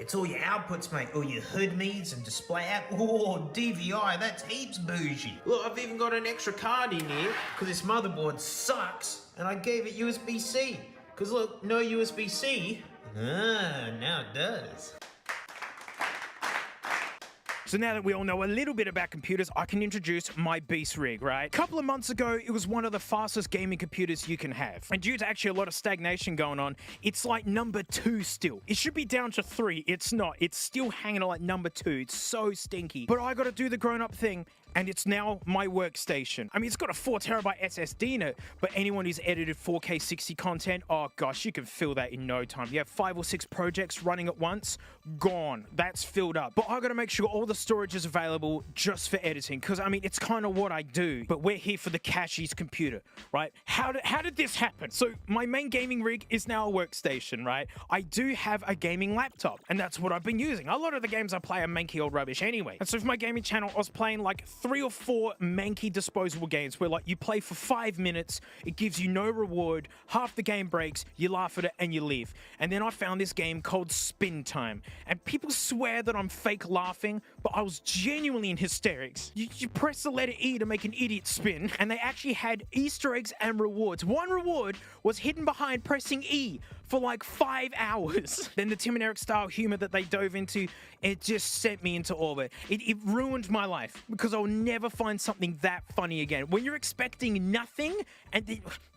It's all your outputs, mate. All your HUD meets and display app. Oh, DVI, that's heaps bougie. Look, I've even got an extra card in here because this motherboard sucks, and I gave it USB-C. Because look, no USB-C. Now it does. So now that we all know a little bit about computers, I can introduce my Beast Rig, right? A couple of months ago, it was one of the fastest gaming computers you can have. And due to actually a lot of stagnation going on, it's like number 2 still. It should be down to 3. It's not. It's still hanging on like number 2. It's so stinky. But I got to do the grown-up thing, and it's now my workstation. I mean, it's got a 4TB SSD in it, but anyone who's edited 4K 60 content, oh gosh, you can fill that in no time. You have 5 or 6 projects running at once, gone. That's filled up. But I gotta make sure all the storage is available just for editing, because I mean, it's kind of what I do, but we're here for the Cashies computer, right? How did this happen? So my main gaming rig is now a workstation, right? I do have a gaming laptop, and that's what I've been using. A lot of the games I play are manky old rubbish anyway. And so for my gaming channel, I was playing like 3 or 4 manky disposable games where like you play for 5 minutes, it gives you no reward, half the game breaks, you laugh at it and you leave. And then I found this game called Spin Time, and people swear that I'm fake laughing, but I was genuinely in hysterics. You press the letter E to make an idiot spin, and they actually had Easter eggs and rewards. One reward was hidden behind pressing E for like 5 hours. Then the Tim and Eric style humor that they dove into, it just sent me into orbit. It ruined my life because I'll never find something that funny again. When you're expecting nothing, and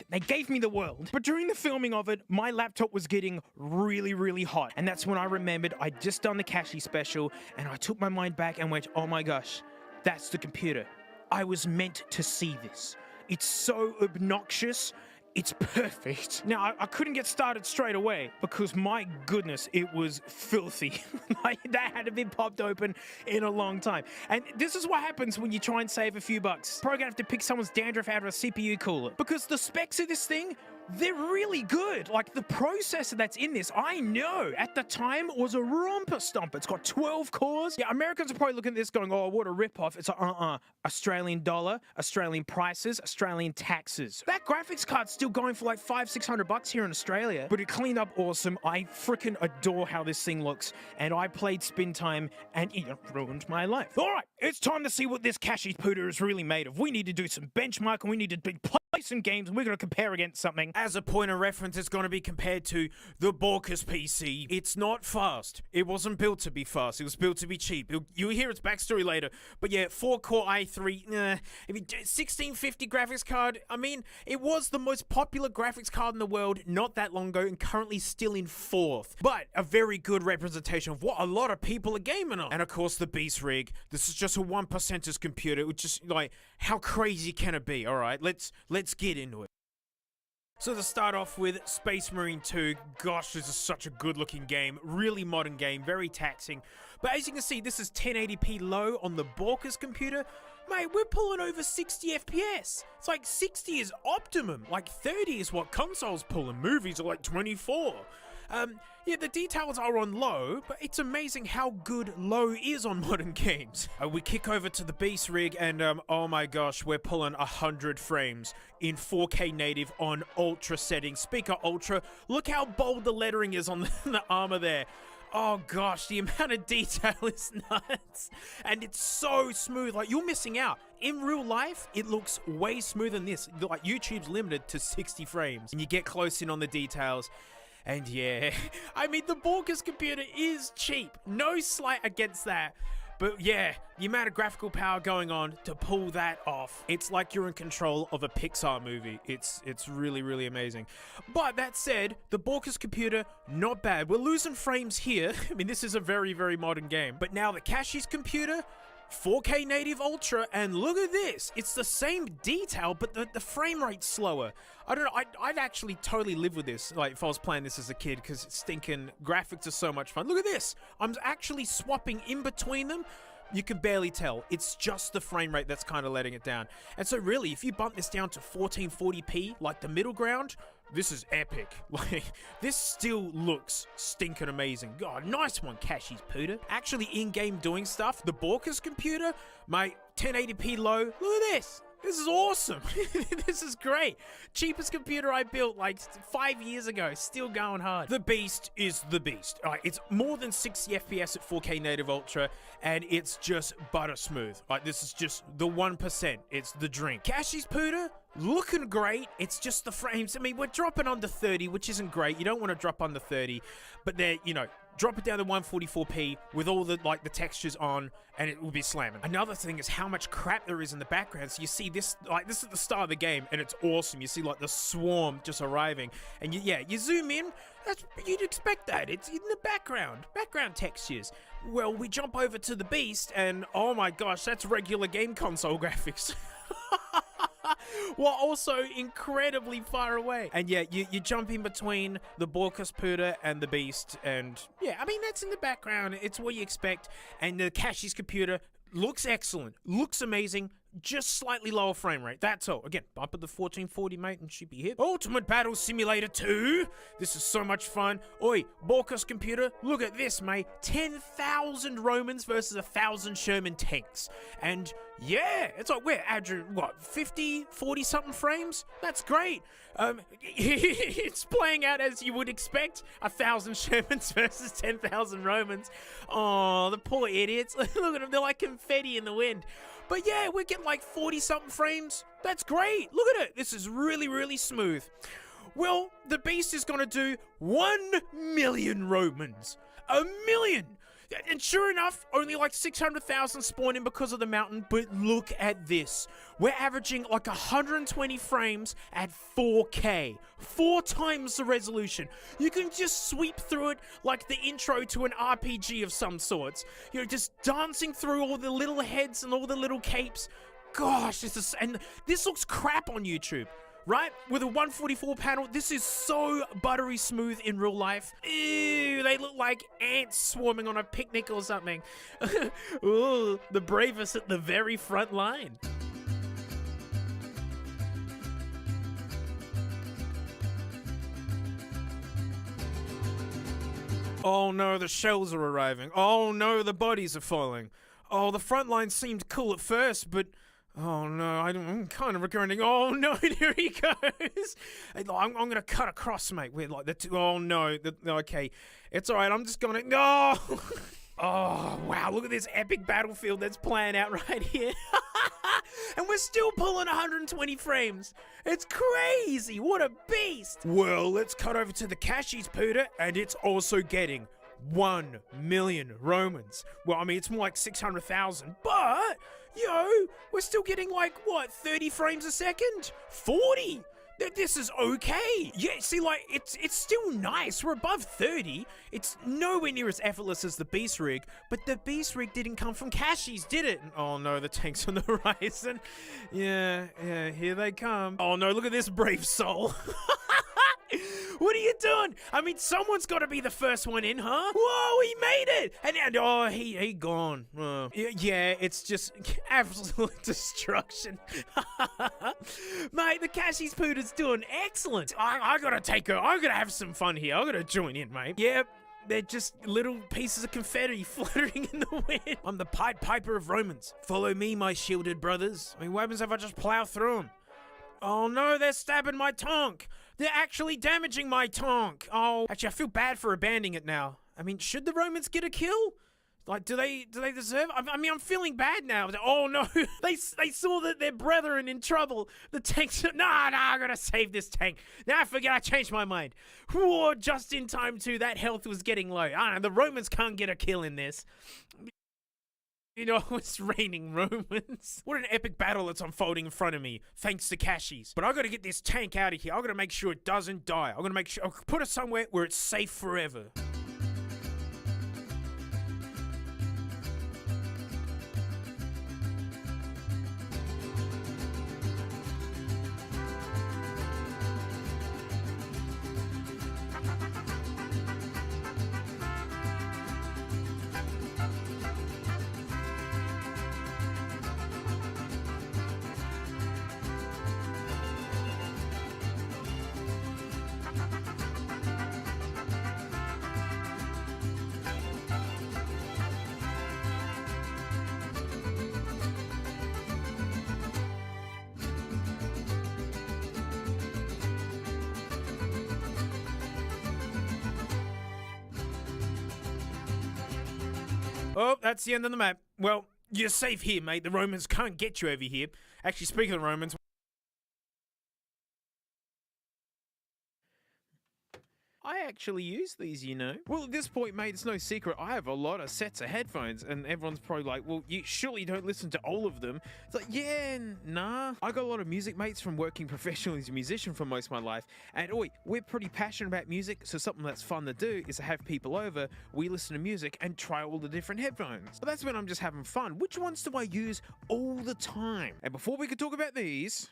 they gave me the world. But during the filming of it, my laptop was getting really, really hot. And that's when I remembered I'd just done the Cashy special, and I took my mind back and went, oh my gosh, that's the computer. I was meant to see this. It's so obnoxious. It's perfect. Now, I couldn't get started straight away because, my goodness, it was filthy. Like, that hadn't been popped open in a long time. And this is what happens when you try and save a few bucks. Probably gonna have to pick someone's dandruff out of a CPU cooler because the specs of this thing, they're really good. Like, the processor that's in this, I know, at the time, was a romper stomper. It's got 12 cores. Yeah, Americans are probably looking at this going, oh, what a ripoff. It's like, Australian dollar, Australian prices, Australian taxes. That graphics card's still going for like $500-600 here in Australia, but it cleaned up awesome. I freaking adore how this thing looks, and I played Spin Time, and it ruined my life. All right, it's time to see what this Cashy pooter is really made of. We need to do some benchmarking. We need to play some games, and we're going to compare against something. As a point of reference, it's going to be compared to the Borkus PC. It's not fast. It wasn't built to be fast. It was built to be cheap. You'll hear its backstory later. But yeah, 4-core i3, 1650 graphics card. I mean, it was the most popular graphics card in the world not that long ago, and currently still in 4th. But a very good representation of what a lot of people are gaming on. And of course, the Beast Rig. This is just a 1%'er's computer, which is like, how crazy can it be? All right, let's get into it. So to start off with, Space Marine 2, gosh, this is such a good looking game, really modern game, very taxing. But as you can see, this is 1080p low on the Borkus computer. Mate, we're pulling over 60 FPS. It's like 60 is optimum, like 30 is what consoles pull, and movies are like 24. Yeah, the details are on low, but it's amazing how good low is on modern games. We kick over to the Beast Rig, and oh my gosh, we're pulling 100 frames in 4K native on ultra settings. Speaker ultra, look how bold the lettering is on the armor there. Oh gosh, the amount of detail is nuts. And it's so smooth, like you're missing out. In real life, it looks way smoother than this. Like YouTube's limited to 60 frames, and you get close in on the details. And yeah, I mean, the Borkus computer is cheap. No slight against that. But yeah, the amount of graphical power going on to pull that off, it's like you're in control of a Pixar movie. It's really, really amazing. But that said, the Borkus computer, not bad. We're losing frames here. I mean, this is a very, very modern game. But now the Cashy's computer, 4K native ultra, and look at this. It's the same detail, but the frame rate's slower. I don't know, I'd actually totally live with this, like if I was playing this as a kid, because stinking graphics are so much fun. Look at this. I'm actually swapping in between them. You can barely tell. It's just the frame rate that's kind of letting it down. And so really, if you bump this down to 1440p, like the middle ground, this is epic. Like, this still looks stinking amazing. God, nice one, Cashy's pooter. Actually in-game doing stuff, the Borkus computer, my 1080p low, look at this. This is awesome. This is great. Cheapest computer I built like 5 years ago. Still going hard. The Beast is the Beast. All right, it's more than 60 FPS at 4K native ultra, and it's just butter smooth. Like, this is just the 1%. It's the dream. Cashies Pooter, looking great. It's just the frames. I mean, we're dropping under 30, which isn't great. You don't want to drop under 30, but they're, you know, drop it down to 144p with all the like the textures on, and it will be slamming. Another thing is how much crap there is in the background. So you see this, like, this is the start of the game, and it's awesome. You see like the swarm just arriving, and you zoom in. You'd expect that. It's in the background textures. Well, we jump over to the Beast, and oh my gosh, that's regular game console graphics. While also incredibly far away. And yeah, you jump in between the Borkus Pooter and the Beast, and yeah, I mean, that's in the background. It's what you expect. And the Cashies computer looks excellent, looks amazing, just slightly lower frame rate. That's all. Again, bump at the 1440, mate, and should be hit. Ultimate Battle Simulator 2. This is so much fun. Oi, Borkus computer, look at this, mate. 10,000 Romans versus 1,000 Sherman tanks. And yeah, it's like we're averaging, what, 50, 40 something frames? That's great. It's playing out as you would expect. 1,000 Shermans versus 10,000 Romans. Oh, the poor idiots. Look at them, they're like confetti in the wind. But yeah, we're getting like 40 something frames. That's great. Look at it. This is really, really smooth. Well, the Beast is gonna do 1 million Romans. 1 million! And sure enough, only like 600,000 spawn in because of the mountain, but look at this. We're averaging like 120 frames at 4K. 4 times the resolution. You can just sweep through it like the intro to an RPG of some sorts. You know, just dancing through all the little heads and all the little capes. Gosh, this looks crap on YouTube. Right? With a 144 panel, this is so buttery smooth in real life. Ew, they look like ants swarming on a picnic or something. Ooh, the bravest at the very front line. Oh no, the shells are arriving. Oh no, the bodies are falling. Oh, the front line seemed cool at first, but oh no, I'm kind of regretting. Oh no, there he goes. I'm gonna cut across, mate. With like the two. Oh no, okay, it's all right. I'm just gonna. No. Oh wow, look at this epic battlefield that's playing out right here. And we're still pulling 120 frames. It's crazy. What a beast. Well, let's cut over to the Cashies Pooter, and it's also getting 1 million Romans. Well, I mean, it's more like 600,000, but yo, we're still getting like, what, 30 frames a second? 40? This is okay. Yeah, see, like, it's still nice. We're above 30. It's nowhere near as effortless as the Beast Rig, but the Beast Rig didn't come from Cashies, did it? Oh no, the tank's on the horizon. Yeah, here they come. Oh no, look at this brave soul. What are you doing? I mean, someone's got to be the first one in, huh? Whoa, he made it! And oh, he gone. Yeah, it's just absolute destruction. Mate, the Cashies Pooter's doing excellent. I gotta have some fun here. I gotta join in, mate. Yep. They're just little pieces of confetti fluttering in the wind. I'm the Pied Piper of Romans. Follow me, my shielded brothers. I mean, what happens if I just plow through them? Oh no, they're stabbing my tank. They're actually damaging my tank. Oh, actually, I feel bad for abandoning it now. I mean, should the Romans get a kill? Like, do they deserve? I mean, I'm feeling bad now. Oh no, they saw that their brethren in trouble. The tanks. Nah, I gotta save this tank. Now I forget. I changed my mind. Whoa, just in time too. That health was getting low. I don't know. The Romans can't get a kill in this. You know, it's raining Romans. What an epic battle that's unfolding in front of me, thanks to Cashies. But I gotta get this tank out of here. I gotta make sure it doesn't die. I'm gonna make sure, I'll put it somewhere where it's safe forever. Oh, that's the end of the map. Well, you're safe here, mate. The Romans can't get you over here. Actually, speaking of the Romans... I actually use these, you know. Well, at this point, mate, it's no secret. I have a lot of sets of headphones, and everyone's probably like, well, you surely don't listen to all of them. It's like, yeah, nah. I got a lot of music mates from working professionally as a musician for most of my life, and oi, we're pretty passionate about music, so something that's fun to do is to have people over, we listen to music, and try all the different headphones. But that's when I'm just having fun. Which ones do I use all the time? And before we can talk about these,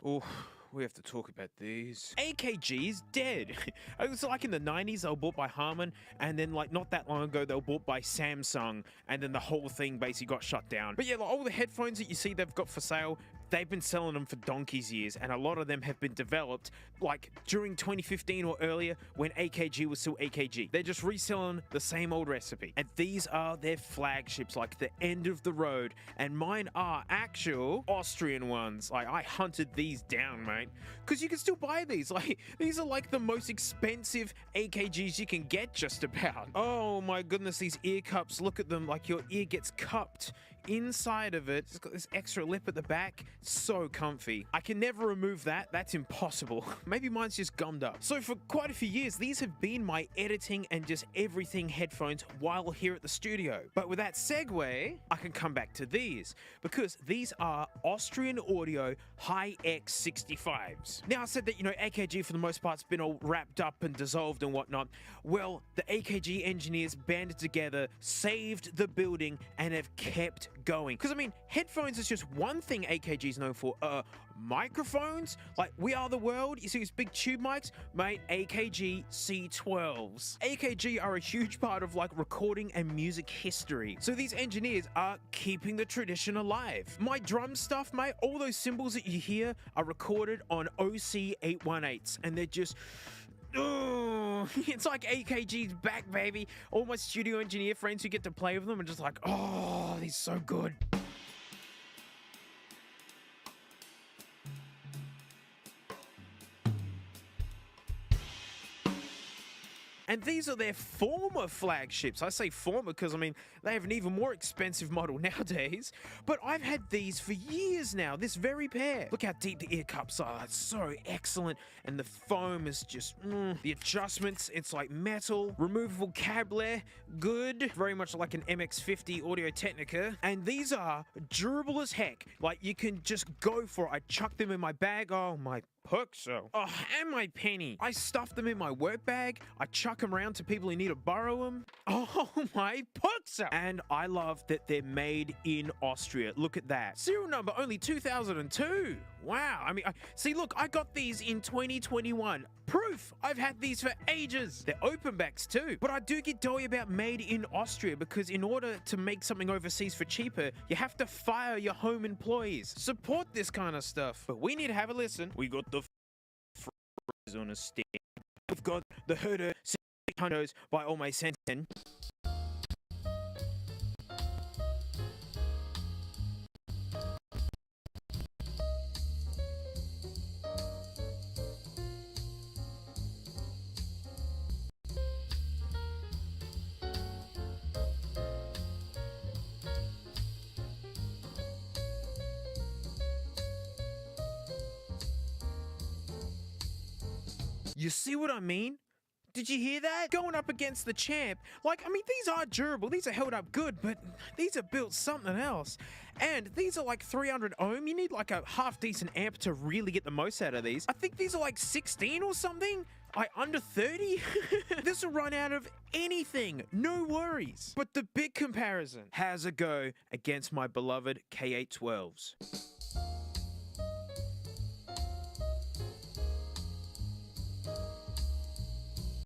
we have to talk about these. AKG's dead. It was like in the 90s, they were bought by Harman, and then like not that long ago, they were bought by Samsung, and then the whole thing basically got shut down. But yeah, like all the headphones that you see they've got for sale, they've been selling them for donkey's years, and a lot of them have been developed like during 2015 or earlier when AKG was still AKG. They're just reselling the same old recipe. And these are their flagships, like the end of the road. And mine are actual Austrian ones. Like I hunted these down, mate. Because you can still buy these. Like these are like the most expensive AKGs you can get just about. Oh my goodness, these ear cups, look at them, like your ear gets cupped. Inside of it, it's got this extra lip at the back. So comfy. I can never remove that. That's impossible. Maybe mine's just gummed up. So for quite a few years, these have been my editing and just everything headphones while here at the studio. But with that segue, I can come back to these because these are Austrian Audio Hi-X 65s. Now I said that, you know, AKG for the most part's been all wrapped up and dissolved and whatnot. Well, the AKG engineers banded together, saved the building, and have kept going. Because I mean, headphones is just one thing AKG is known for. Microphones, like We Are the World, you see these big tube mics, mate, AKG C12s. AKG are a huge part of like recording and music history. So these engineers are keeping the tradition alive. My drum stuff, mate, all those cymbals that you hear are recorded on OC 818s, and they're just it's like AKG's back, baby. All my studio engineer friends who get to play with them are just like, oh, he's so good. And these are their former flagships. I say former because, I mean, they have an even more expensive model nowadays. But I've had these for years now, this very pair. Look how deep the ear cups are. It's so excellent. And the foam is just, the adjustments, it's like metal. Removable cable, good. Very much like an MX-50 Audio-Technica. And these are durable as heck. Like, you can just go for it. I chuck them in my bag. Oh, my Puxo. Oh, and my penny. I stuff them in my work bag. I chuck them around to people who need to borrow them. Oh, my Puxo. And I love that they're made in Austria. Look at that. Serial number only 2002. Wow. I mean, see, look, I got these in 2021. Proof. I've had these for ages. They're open backs too. But I do get doughy about made in Austria because in order to make something overseas for cheaper, you have to fire your home employees. Support this kind of stuff. But we need to have a listen. We got the on a stick. We've got the Herder 600s by All My Senten. You see what I mean? Did you hear that? Going up against the champ. Like, I mean, these are durable. These are held up good, but these are built something else. And these are like 300 ohm. You need like a half-decent amp to really get the most out of these. I think these are like 16 or something. Under 30? This will run out of anything. No worries. But the big comparison has a go against my beloved K812s.